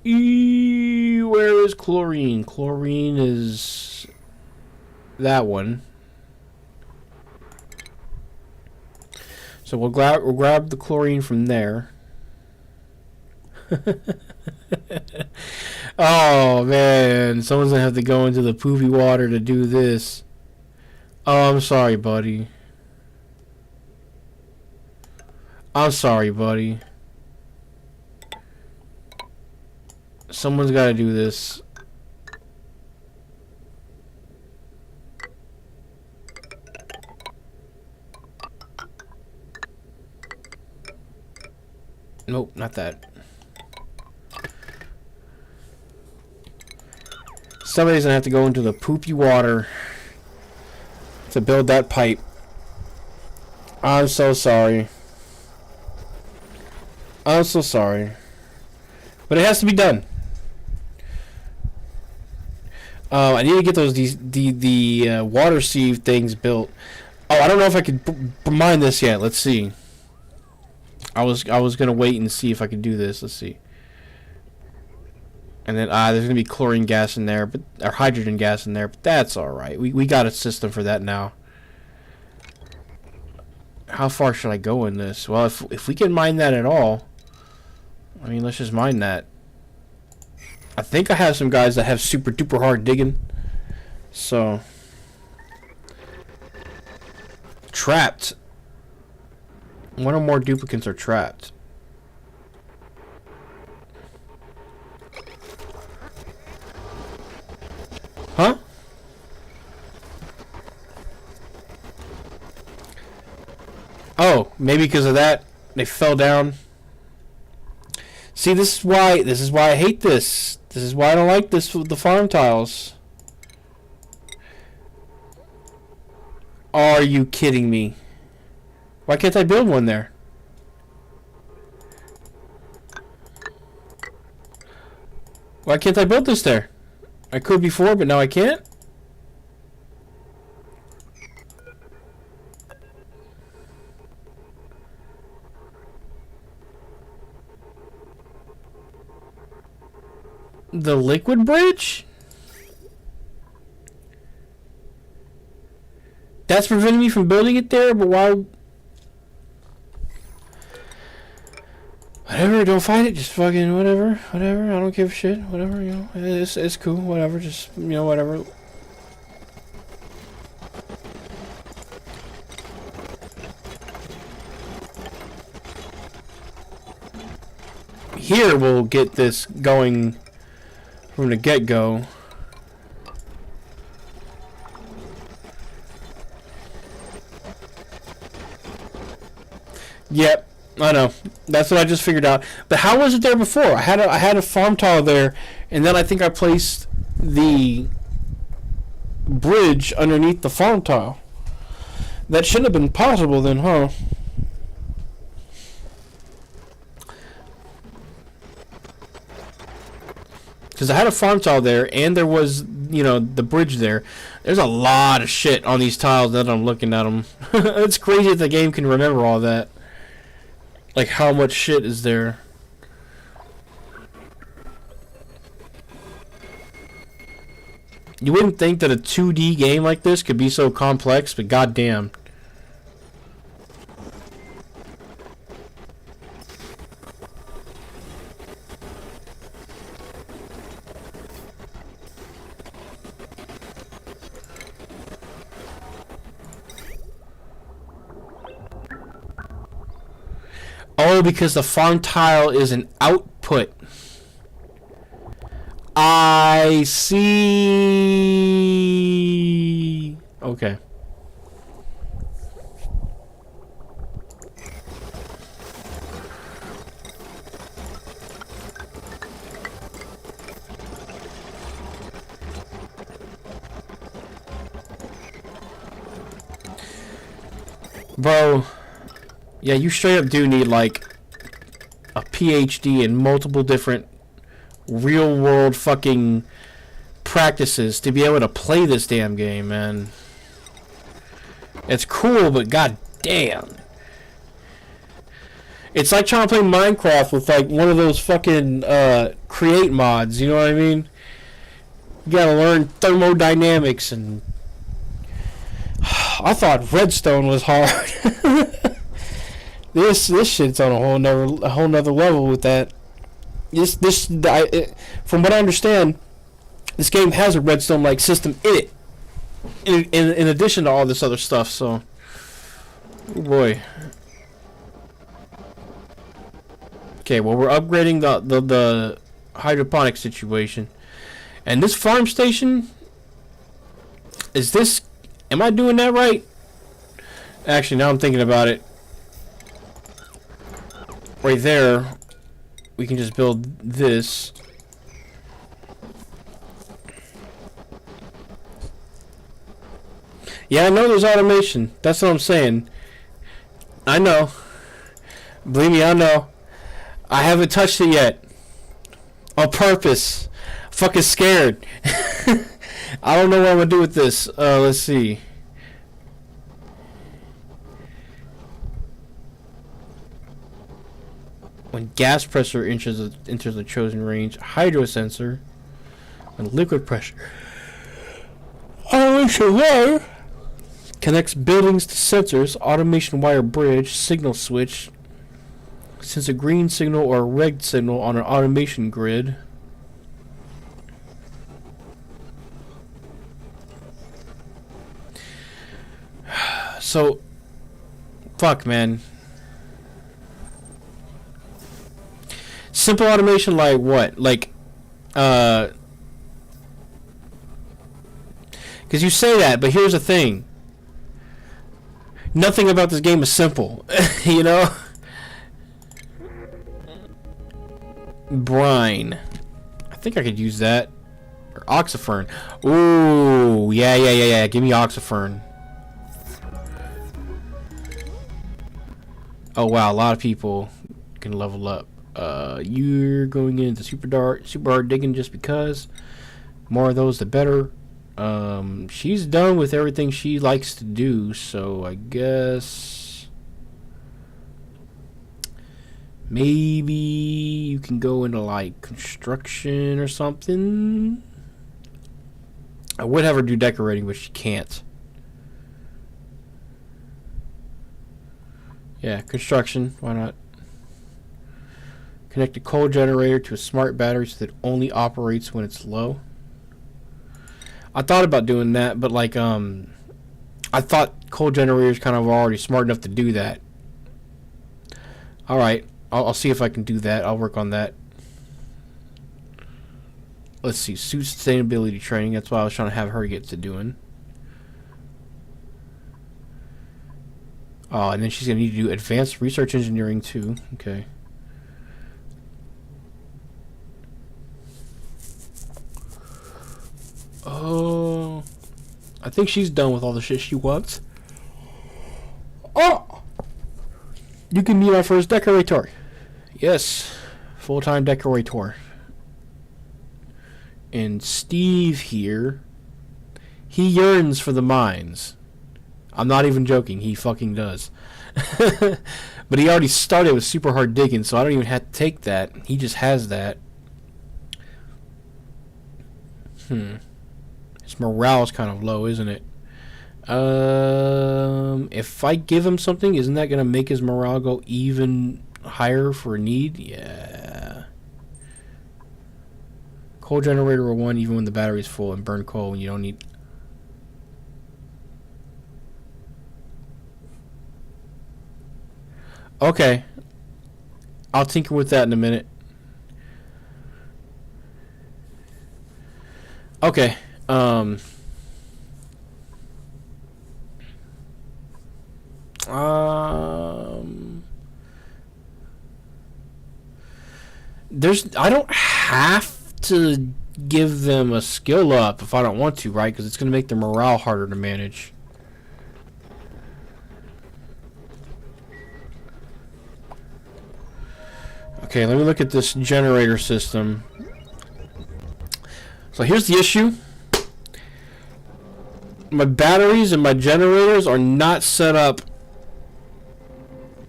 S1: Where is chlorine? Chlorine is that one. So we'll grab the chlorine from there. Oh man, someone's gonna have to go into the poopy water to do this. Oh, I'm sorry, buddy. I'm sorry, buddy. Someone's gotta do this. Nope, not that. Somebody's gonna have to go into the poopy water to build that pipe. I'm so sorry. I'm so sorry. But it has to be done. I need to get those the water sieve things built. Oh, I don't know if I could mine this yet. Let's see. I was gonna wait and see if I could do this. Let's see. And then there's gonna be chlorine gas in there, or hydrogen gas in there, but that's all right. We got a system for that now. How far should I go in this? Well, if we can mine that at all, I mean, let's just mine that. I think I have some guys that have super duper hard digging. So trapped. One or more duplicates are trapped. Huh? Oh, maybe because of that they fell down. See, this is why I hate this. This is why I don't like this with the farm tiles. Are you kidding me? Why can't I build one there? Why can't I build this there? I could before, but now I can't? The liquid bridge? That's preventing me from building it there, but why? Whatever, don't fight it, just fucking whatever, I don't give a shit, whatever, you know, it's cool, whatever, just, you know, whatever. Here we'll get this going from the get-go. Yep, I know. That's what I just figured out. But how was it there before? I had a farm tile there, and then I think I placed the bridge underneath the farm tile. That shouldn't have been possible then, huh? Because I had a farm tile there, and there was, you know, the bridge there. There's a lot of shit on these tiles that I'm looking at them. It's crazy that the game can remember all that. Like, how much shit is there? You wouldn't think that a 2D game like this could be so complex, but goddamn. Oh, because the farm tile is an output. I see. Okay. Bro. Yeah, you straight up do need, like, a PhD in multiple different real-world fucking practices to be able to play this damn game, man. It's cool, but goddamn. It's like trying to play Minecraft with, like, one of those fucking, create mods, you know what I mean? You gotta learn thermodynamics and... I thought redstone was hard. This shit's on a whole nother level with that. From what I understand, this game has a redstone-like system in it. In addition to all this other stuff, so. Oh boy. Okay, well we're upgrading the hydroponic situation. And this farm station, am I doing that right? Actually, now I'm thinking about it. Right there, we can just build this. Yeah, I know there's automation. That's what I'm saying. I know. Believe me, I know. I haven't touched it yet. On purpose. Fucking scared. I don't know what I'm gonna do with this. Let's see. When gas pressure enters the chosen range, hydro sensor. When liquid pressure. Automation wire connects buildings to sensors. Automation wire bridge. Signal switch. Sense a green signal or a red signal on an automation grid. So, fuck, man. Simple automation like what? Like, because you say that, but here's the thing. Nothing about this game is simple, you know? Brine. I think I could use that. Or Oxifern. Ooh, yeah. Give me Oxifern. Oh wow, a lot of people can level up. You're going into super hard digging just because. More of those the better. She's done with everything she likes to do, so I guess maybe you can go into like construction or something. I would have her do decorating, but she can't. Yeah, construction, why not? Connect a coal generator to a smart battery so that it only operates when it's low. I thought about doing that, but like I thought coal generators kind of already smart enough to do that. Alright, I'll see if I can do that. I'll work on that. Let's see, suit sustainability training, that's what I was trying to have her get to doing. Oh, and then she's going to need to do advanced research engineering too. Okay. Oh, I think she's done with all the shit she wants. Oh! You can be my first decorator. Yes. Full-time decorator. And Steve here, he yearns for the mines. I'm not even joking. He fucking does. But he already started with super hard digging, so I don't even have to take that. He just has that. His morale's kind of low, isn't it? If I give him something, isn't that going to make his morale go even higher for a need? Yeah. Coal generator will 1 even when the battery's full, and burn coal when you don't need... Okay. I'll tinker with that in a minute. Okay. I don't have to give them a skill up if I don't want to, right? Because it's going to make their morale harder to manage. Okay, let me look at this generator system. So here's the issue. My batteries and my generators are not set up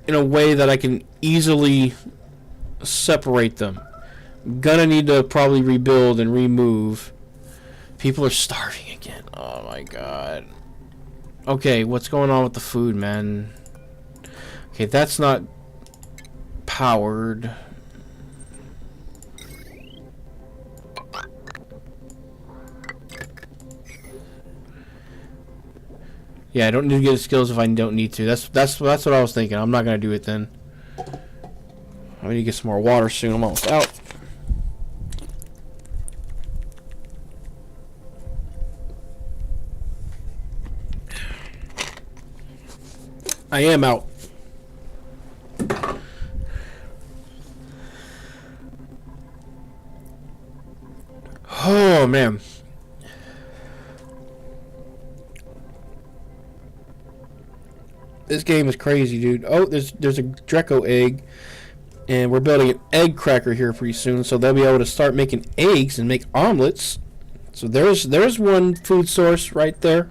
S1: in a way that I can easily separate them. I'm gonna need to probably rebuild and remove. People are starving again. Oh my god. Okay, what's going on with the food, man? Okay, that's not powered. Yeah, I don't need to get the skills if I don't need to. That's what I was thinking. I'm not gonna do it then. I need to get some more water soon. I'm almost out. I am out. Oh man. This game is crazy, dude. Oh, there's a Draco egg, and we're building an egg cracker here pretty soon, so they'll be able to start making eggs and make omelets. So there's one food source right there.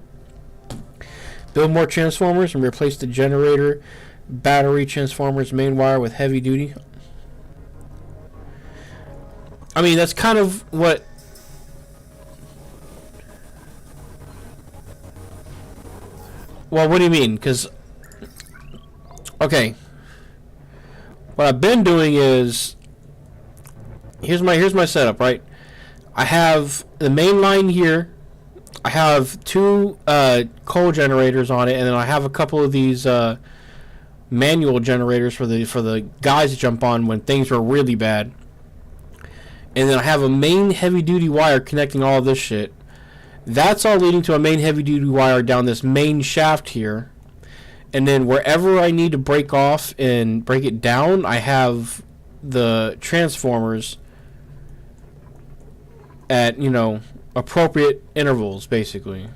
S1: Build more transformers and replace the generator battery transformers main wire with heavy duty. I mean, that's kind of what. Well, what do you mean? Because okay, what I've been doing is here's my setup, right? I have the main line here. I have two coal generators on it, and then I have a couple of these manual generators for the guys to jump on when things are really bad. And then I have a main heavy duty wire connecting all of this shit. That's all leading to a main heavy duty wire down this main shaft here. And then wherever I need to break off and break it down, I have the transformers at, you know, appropriate intervals, basically.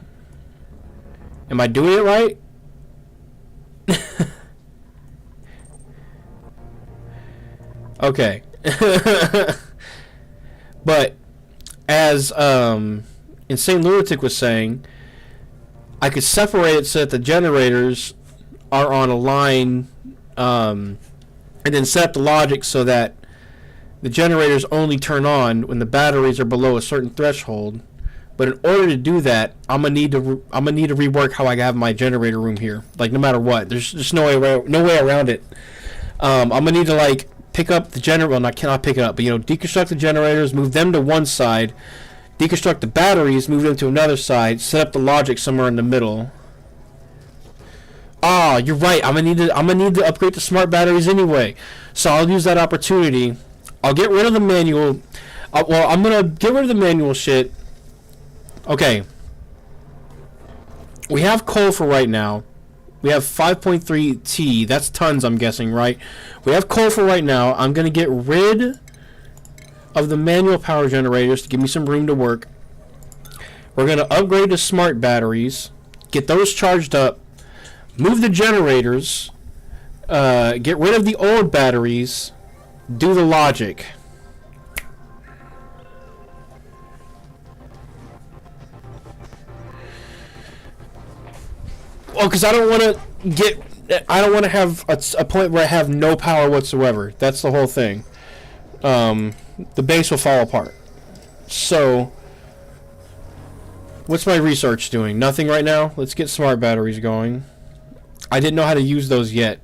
S1: Am I doing it right? Okay. But as Insane Lunatic was saying, I could separate it so that the generators are on a line, and then set up the logic so that the generators only turn on when the batteries are below a certain threshold. But in order to do that, I'm gonna need to rework how I have my generator room here. Like, no matter what, there's just no way around it. I'm gonna need to like pick up the generator. Well, I cannot pick it up, but you know, deconstruct the generators, move them to one side, deconstruct the batteries, move them to another side, set up the logic somewhere in the middle. Ah, you're right. I'm gonna need to upgrade the smart batteries anyway, so I'll use that opportunity. I'll get rid of the manual. Well, I'm gonna get rid of the manual shit. Okay. We have coal for right now. We have 5.3 T. That's tons, I'm guessing, right? We have coal for right now. I'm gonna get rid of the manual power generators to give me some room to work. We're gonna upgrade to smart batteries, get those charged up, move the generators, get rid of the old batteries, do the logic. Well, because I don't want to have a point where I have no power whatsoever. That's the whole thing. The base will fall apart. So, what's my research doing? Nothing right now? Let's get smart batteries going. I didn't know how to use those yet.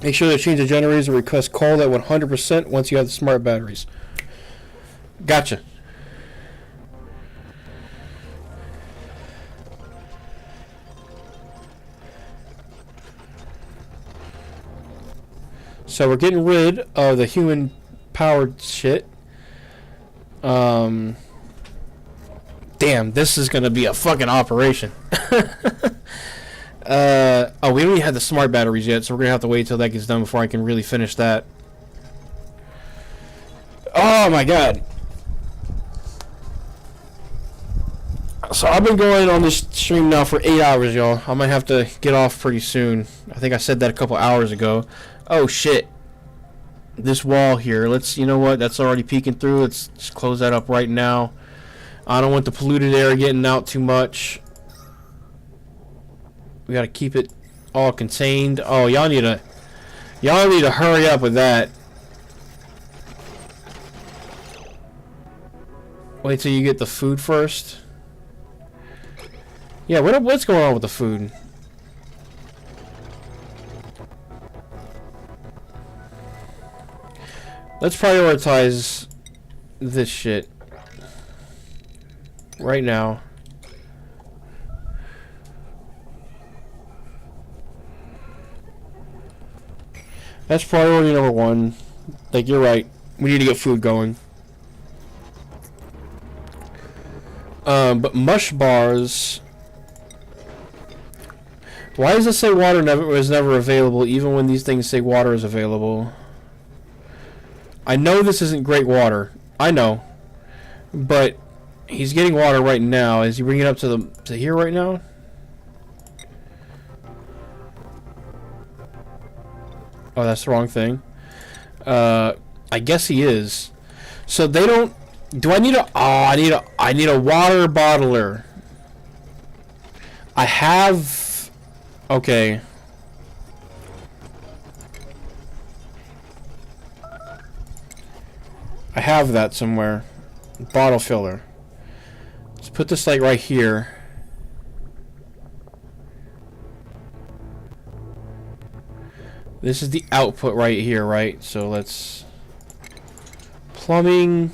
S1: Make sure to change the generators and request coal at 100% once you have the smart batteries. Gotcha. So we're getting rid of the human powered shit. Damn, this is gonna be a fucking operation. Oh, we don't even have the smart batteries yet, so we're gonna have to wait till that gets done before I can really finish that. Oh my god. So I've been going on this stream now for 8 hours, y'all. I might have to get off pretty soon. I think I said that a couple hours ago. Oh shit. This wall here, you know what, that's already peeking through. Let's just close that up right now. I don't want the polluted air getting out too much. We gotta keep it all contained. Oh, y'all need to hurry up with that. Wait till you get the food first. Yeah, what's going on with the food? Let's prioritize this shit right now. That's priority number one. Like, you're right. We need to get food going. But mush bars. Why does it say water was never available, even when these things say water is available? I know this isn't great water. I know. But he's getting water right now. Is he bringing it up to here right now? Oh, that's the wrong thing. I guess he is. So they don't. Do I need a? Oh, I need a water bottler. I have. Okay. I have that somewhere. Bottle filler. Let's put this like right here. This is the output right here, right? So let's plumbing.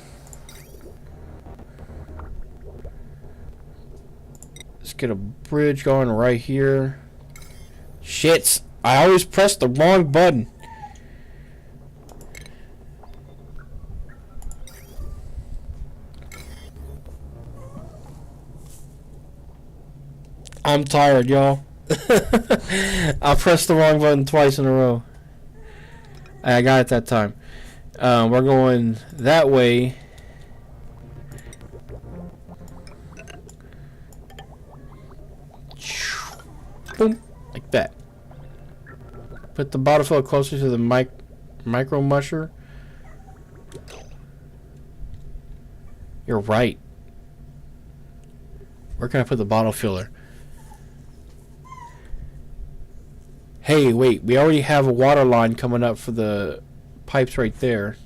S1: Let's get a bridge going right here. Shit! I always press the wrong button. I'm tired, y'all. I pressed the wrong button twice in a row. I got it that time. We're going that way. Boom. Like that. Put the bottle filler closer to the micro musher. You're right. Where can I put the bottle filler? Hey, wait, we already have a water line coming up for the pipes right there.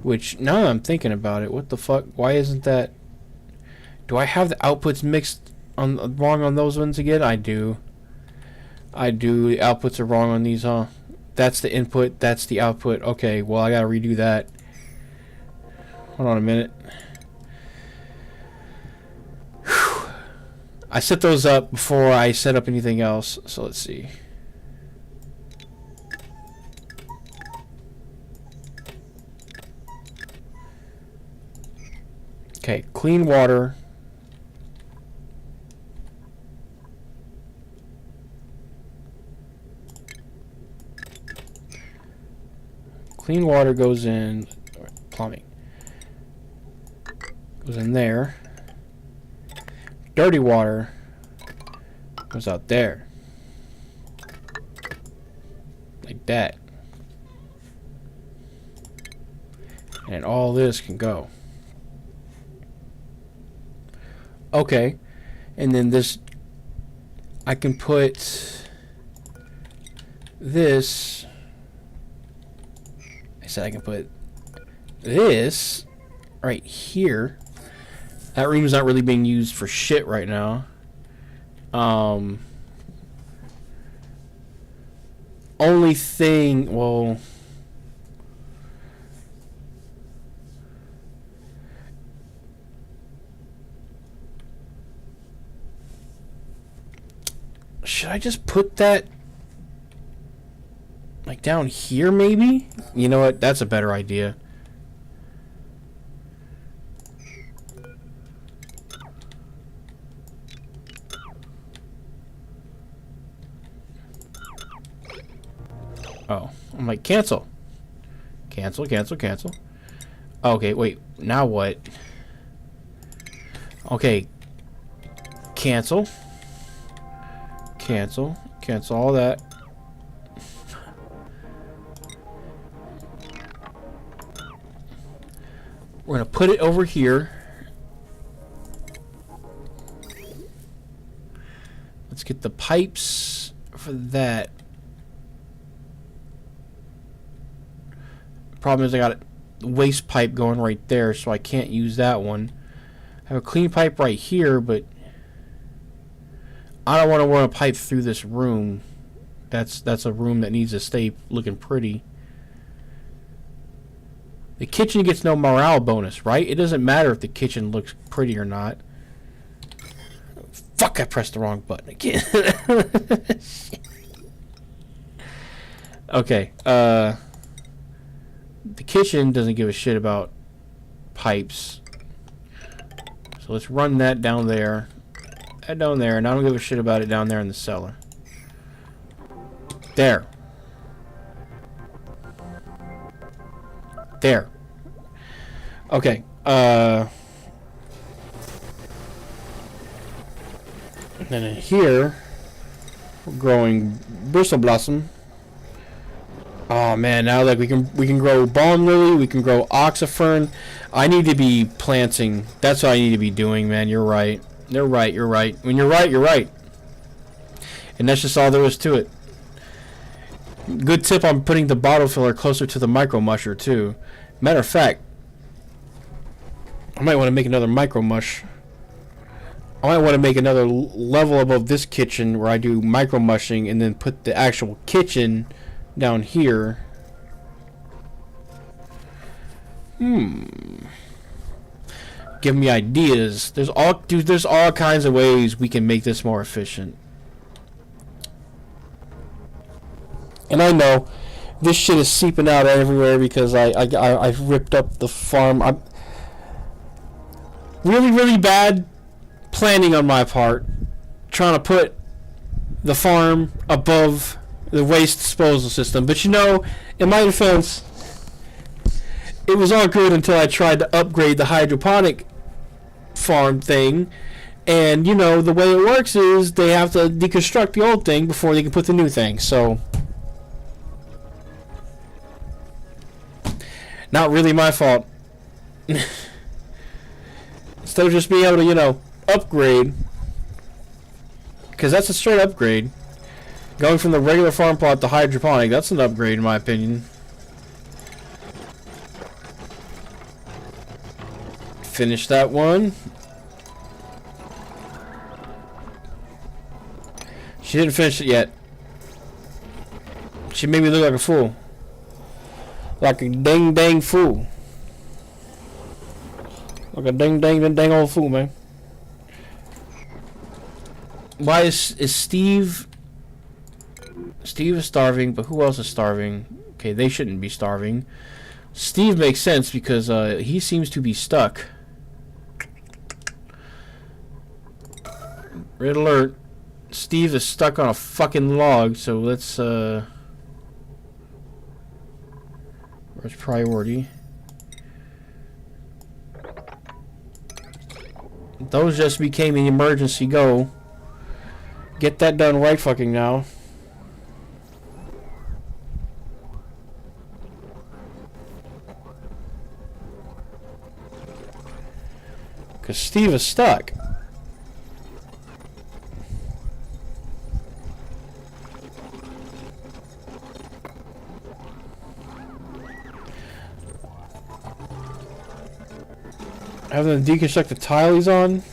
S1: Which, now I'm thinking about it, what the fuck? Why isn't that... Do I have the outputs mixed on wrong on those ones again? I do. I do. The outputs are wrong on these, huh? That's the input, that's the output. Okay, well, I gotta redo that. Hold on a minute. I set those up before I set up anything else, so let's see. Okay, clean water. Clean water goes in plumbing. Goes in there. Dirty water goes out there. Like that. And all this can go. Okay. And then this, I can put this, I said I can put this right here. That room is not really being used for shit right now. Only thing, well... Should I just put that... like down here, maybe? You know what? That's a better idea. Oh, I'm like, cancel. Cancel, cancel, cancel. Okay, wait, now what? Okay. Cancel. Cancel. Cancel all that. We're gonna put it over here. Let's get the pipes for that. Problem is I got a waste pipe going right there, so I can't use that one. I have a clean pipe right here, but I don't want to run a pipe through this room. That's a room that needs to stay looking pretty. The kitchen gets no morale bonus, right? It doesn't matter if the kitchen looks pretty or not. Fuck, I pressed the wrong button again. Okay, the kitchen doesn't give a shit about pipes. So let's run that down there. That down there, and I don't give a shit about it down there in the cellar. There. There. Okay, and then in here, we're growing bristle blossom. Oh man, now like we can grow balm lily, we can grow oxyfern. I need to be planting. That's what I need to be doing, man. You're right. You're right. You're right. When you're right, you're right. And that's just all there is to it. Good tip on putting the bottle filler closer to the micro musher too. Matter of fact, I might want to make another micro mush. I might want to make another level above this kitchen where I do micro mushing and then put the actual kitchen down here. Give me ideas. There's all kinds of ways we can make this more efficient. And I know this shit is seeping out everywhere because I've ripped up the farm. I'm really bad planning on my part, trying to put the farm above the waste disposal system. But you know, in my defense, it was all good until I tried to upgrade the hydroponic farm thing. And you know, the way it works is they have to deconstruct the old thing before they can put the new thing. So not really my fault. Instead of just being able to, you know, upgrade, because that's a straight upgrade. Going from the regular farm plot to hydroponic, that's an upgrade in my opinion. Finish that one. She didn't finish it yet. She made me look like a fool. Like a dang fool. Like a dang old fool, man. Why is Steve... Steve is starving, but who else is starving? Okay, they shouldn't be starving. Steve makes sense because he seems to be stuck. Red alert. Steve is stuck on a fucking log, so let's where's priority? Those just became an emergency go. Get that done right fucking now. Because Steve is stuck. Have them deconstruct the tile he's on.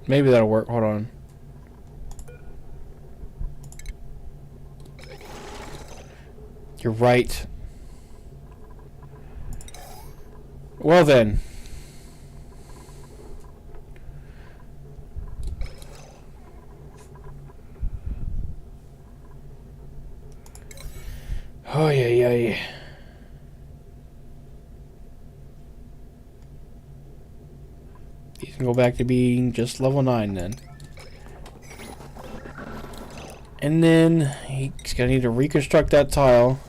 S1: Maybe that'll work. Hold on. You're right. Well then. Oh yeah. These can go back to being just level 9 then. And then he's gonna need to reconstruct that tile.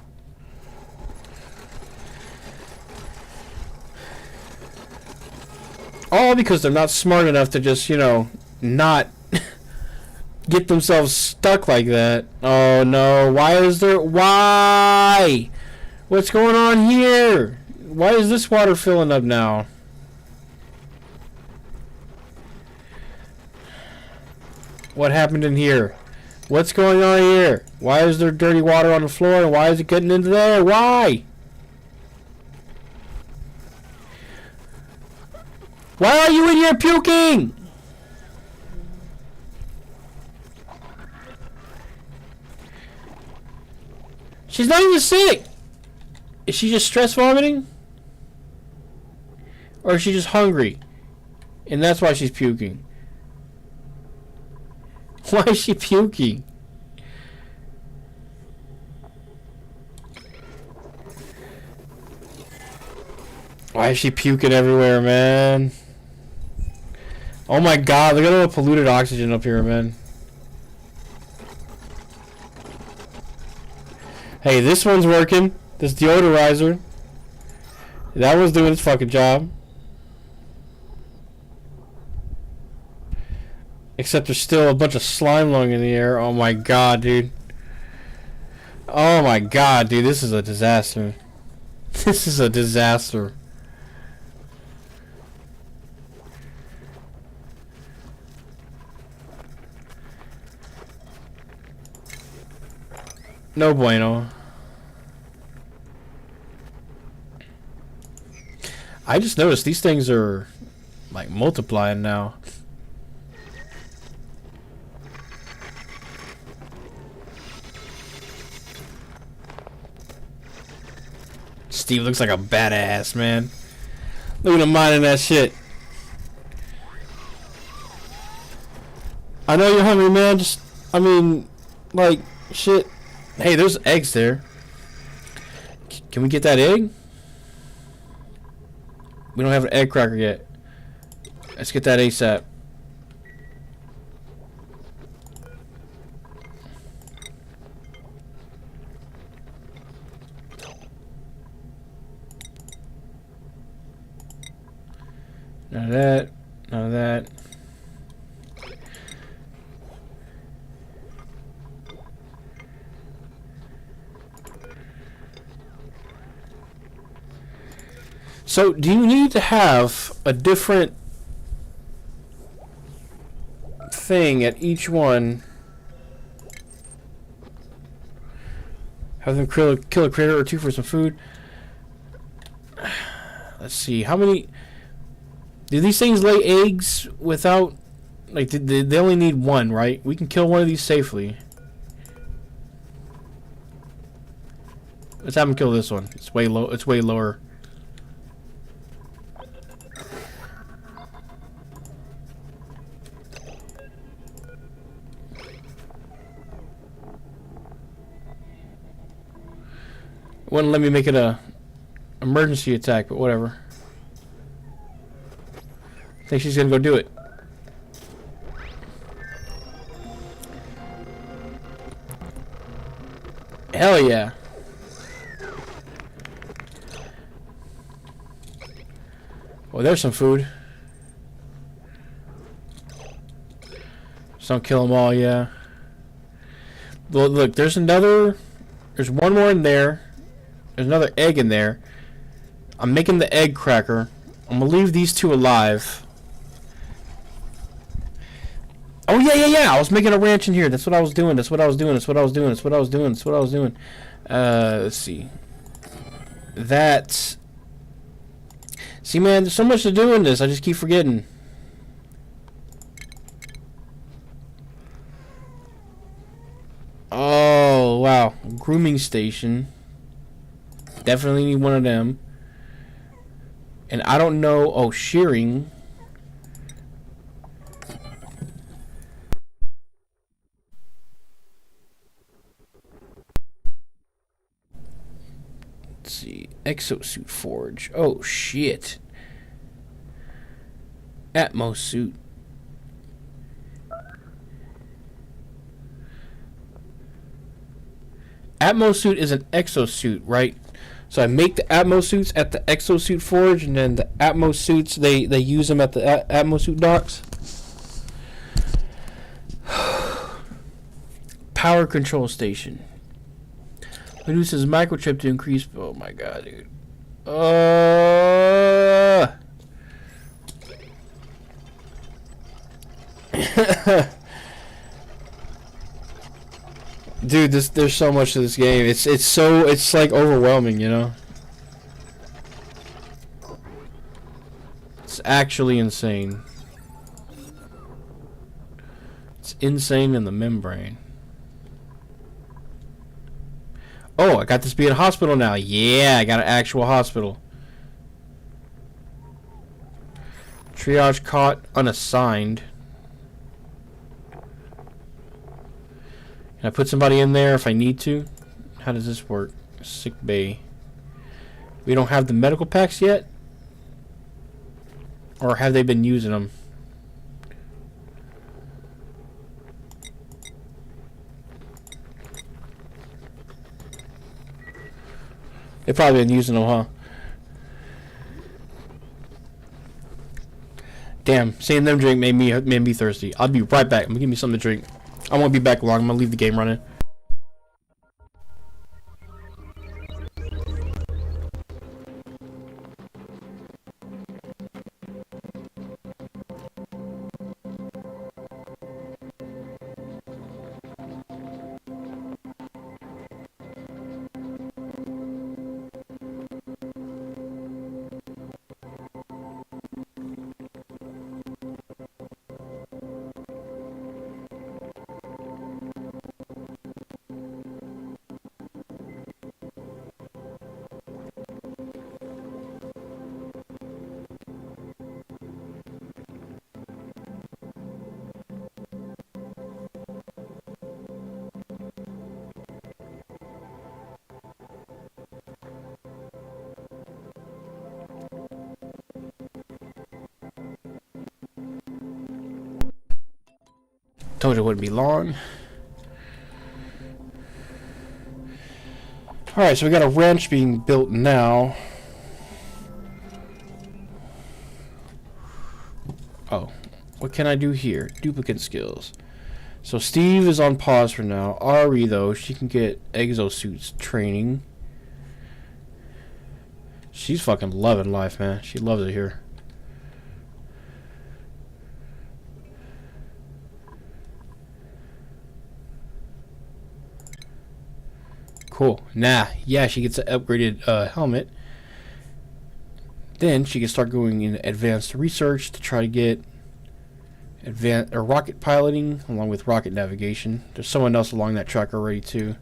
S1: All because they're not smart enough to just, you know, not get themselves stuck like that. Oh no, why is there... Why? What's going on here? Why is this water filling up now? What happened in here? What's going on here? Why is there dirty water on the floor and why is it getting into there? Why? Why are you in here puking? She's not even sick. Is she just stress vomiting? Or is she just hungry? And that's why she's puking. Why is she puking? Why is she puking everywhere, man? Oh my god, look at all the polluted oxygen up here, man. Hey, this one's working. This deodorizer. That one's doing its fucking job. Except there's still a bunch of slime lung in the air. Oh my god, dude. Oh my god, dude. This is a disaster. This is a disaster. No bueno. I just noticed these things are like multiplying now. Steve looks like a badass, man. Look at him mining that shit. I know you're hungry, man. Just, I mean, like, shit. Hey, there's eggs there. Can we get that egg? We don't have an egg cracker yet. Let's get that ASAP. None of that. None of that. So, do you need to have a different thing at each one? Have them kill a critter or two for some food? Let's see. How many... Do these things lay eggs without... Like, they only need one, right? We can kill one of these safely. Let's have them kill this one. It's way low. It's way lower. Wouldn't let me make it a emergency attack, but whatever. I think she's gonna go do it. Hell yeah. Well, there's some food. Just don't kill them all, yeah. Look, there's another... There's one more in there. There's another egg in there. I'm making the egg cracker. I'm gonna leave these two alive. Oh, yeah. I was making a ranch in here. That's what I was doing. Let's see. That's... See, man, there's so much to do in this. I just keep forgetting. Oh, wow. Grooming station. Definitely need one of them. And I don't know... Oh, shearing. Let's see. Exosuit forge. Oh, shit. Atmos suit. Atmos suit is an exosuit, right? So I make the Atmos suits at the exosuit forge, and then the Atmos suits, they use them at the Atmos suit docks. Power control station. Reduces microchip to increase... Oh my god, dude. Dude, there's so much to this game. It's like overwhelming, you know? It's actually insane. It's insane in the membrane. Oh, I got this being a hospital now. Yeah, I got an actual hospital. Triage caught unassigned. Can I put somebody in there if I need to? How does this work? Sick bay. We don't have the medical packs yet? Or have they been using them? They've probably been using them, huh? Damn, seeing them drink made me thirsty. I'll be right back. I'm gonna give me something to drink. I won't be back long. I'm gonna leave the game running. Told you it wouldn't be long. Alright, so we got a wrench being built now. Oh, what can I do here? Duplicate skills. So Steve is on pause for now. Ari, though, she can get exosuits training. She's fucking loving life, man. She loves it here. Cool. Nah, yeah, she gets an upgraded helmet. Then she can start going in advanced research to try to get advanced rocket piloting along with rocket navigation. There's someone else along that track already too.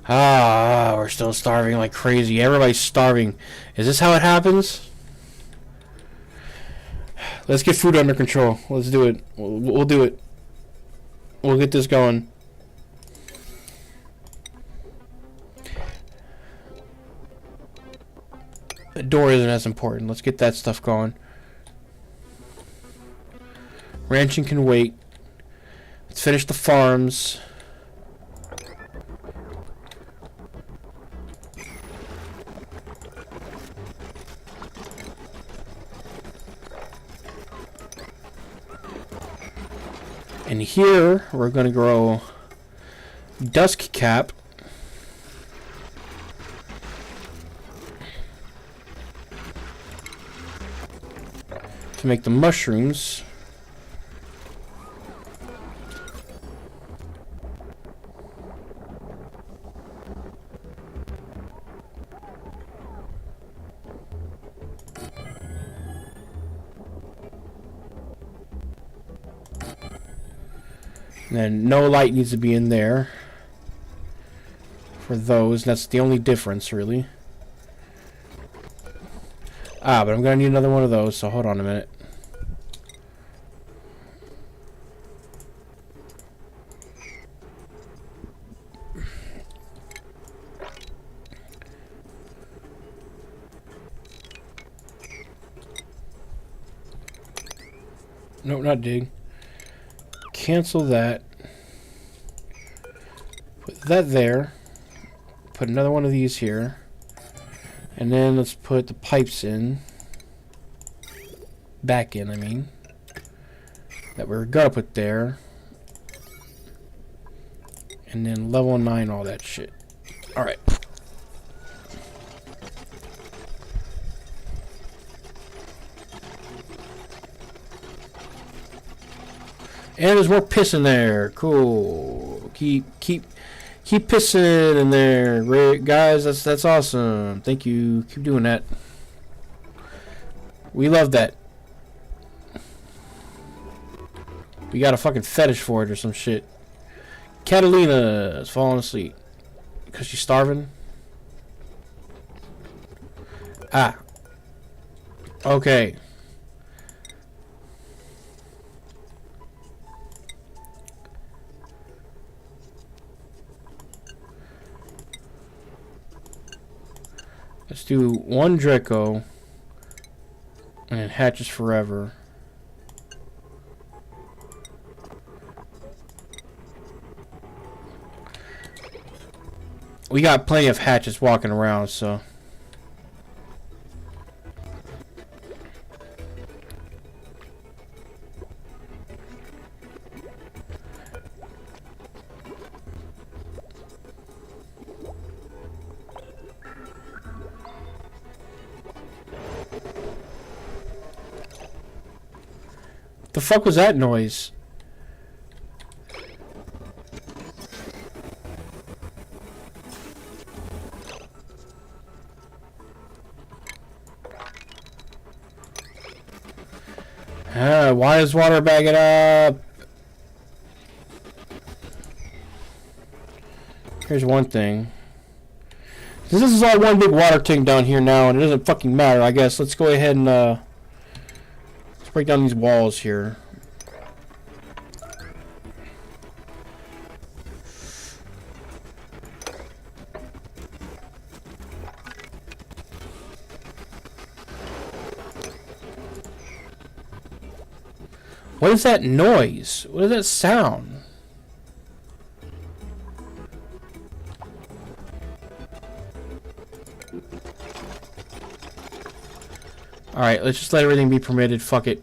S1: Ah, we're still starving like crazy. Everybody's starving. Is this how it happens? Let's get food under control. Let's do it. We'll do it. We'll get this going. The door isn't as important. Let's get that stuff going. Ranching can wait. Let's finish the farms. And here we're going to grow dusk cap. To make the mushrooms. And then no light needs to be in there for those. That's the only difference, really. Ah, but I'm going to need another one of those, so hold on a minute. Nope, not dig. Cancel that. Put that there. Put another one of these here. And then let's put the pipes in. Back in, I mean. That we're gonna put there. And then level 9 all that shit. Alright. And there's more piss in there. Cool. Keep pissing in there. Great guys, that's awesome. Thank you. Keep doing that. We love that. We got a fucking fetish for it or some shit. Catalina is falling asleep because she's starving. Ah. Okay. Let's do one Draco and it hatches forever. We got plenty of hatches walking around, so. The fuck was that noise? Why is water bagging up? Here's one thing. This is all one big water tank down here now, and it doesn't fucking matter, I guess. Let's go ahead and, let's break down these walls here. What is that noise? What is that sound? Alright, let's just let everything be permitted. Fuck it.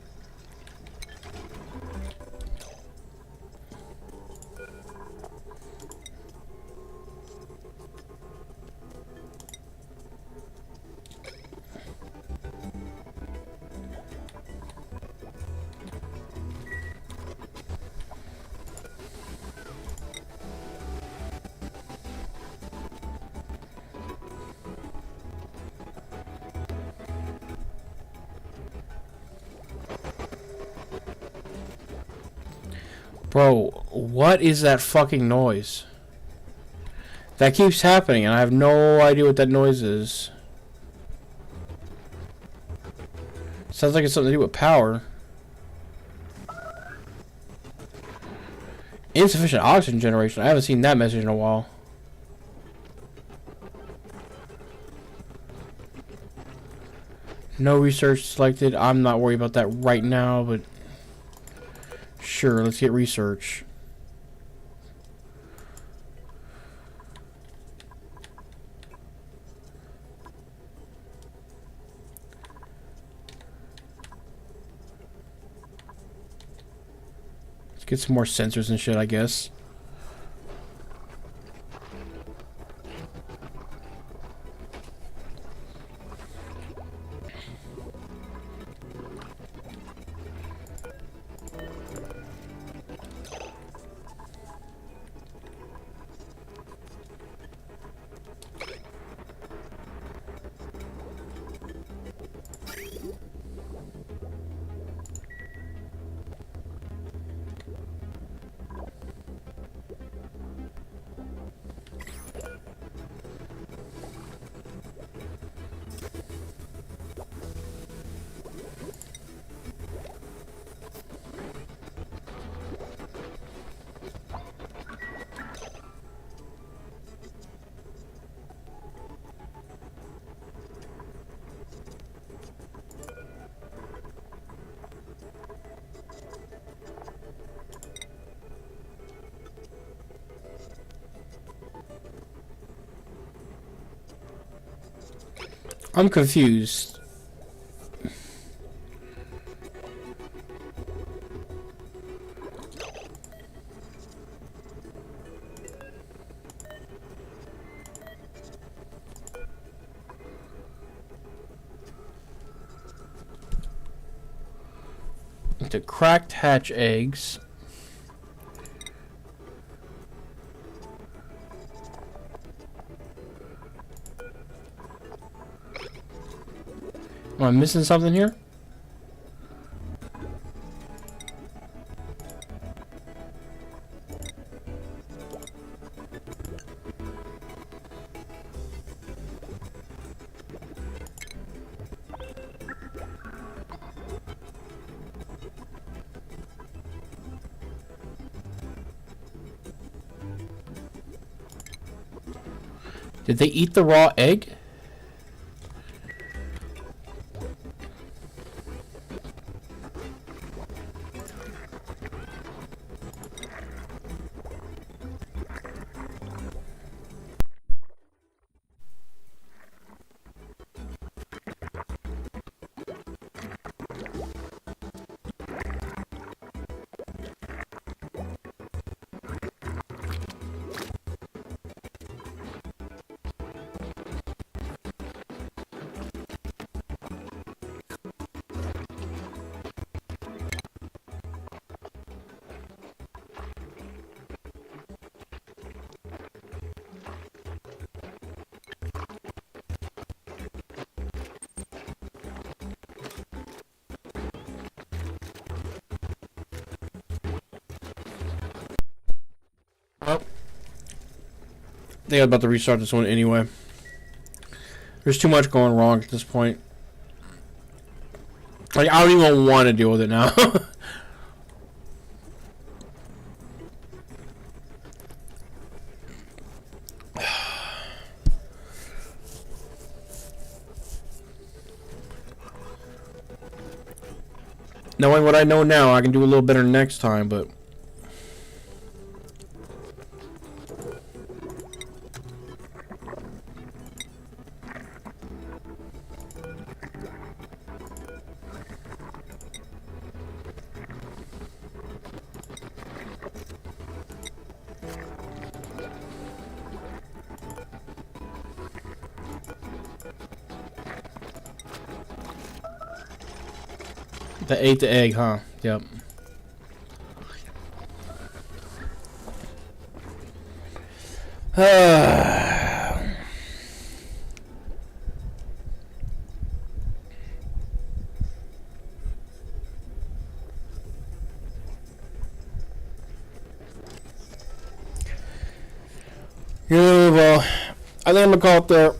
S1: Bro, what is that fucking noise? That keeps happening and I have no idea what that noise is. Sounds like it's something to do with power. Insufficient oxygen generation. I haven't seen that message in a while. No research selected. I'm not worried about that right now, but sure, let's get research. Let's get some more sensors and shit, I guess. I'm confused. The cracked hatch eggs. Am I missing something here? Did they eat the raw egg? Oh. They are about to restart this one anyway. There's too much going wrong at this point. Like, I don't even want to deal with it now. Knowing what I know now, I can do a little better next time, but... They ate the egg, huh? Yep. Yeah, well, I think I'm gonna call it there.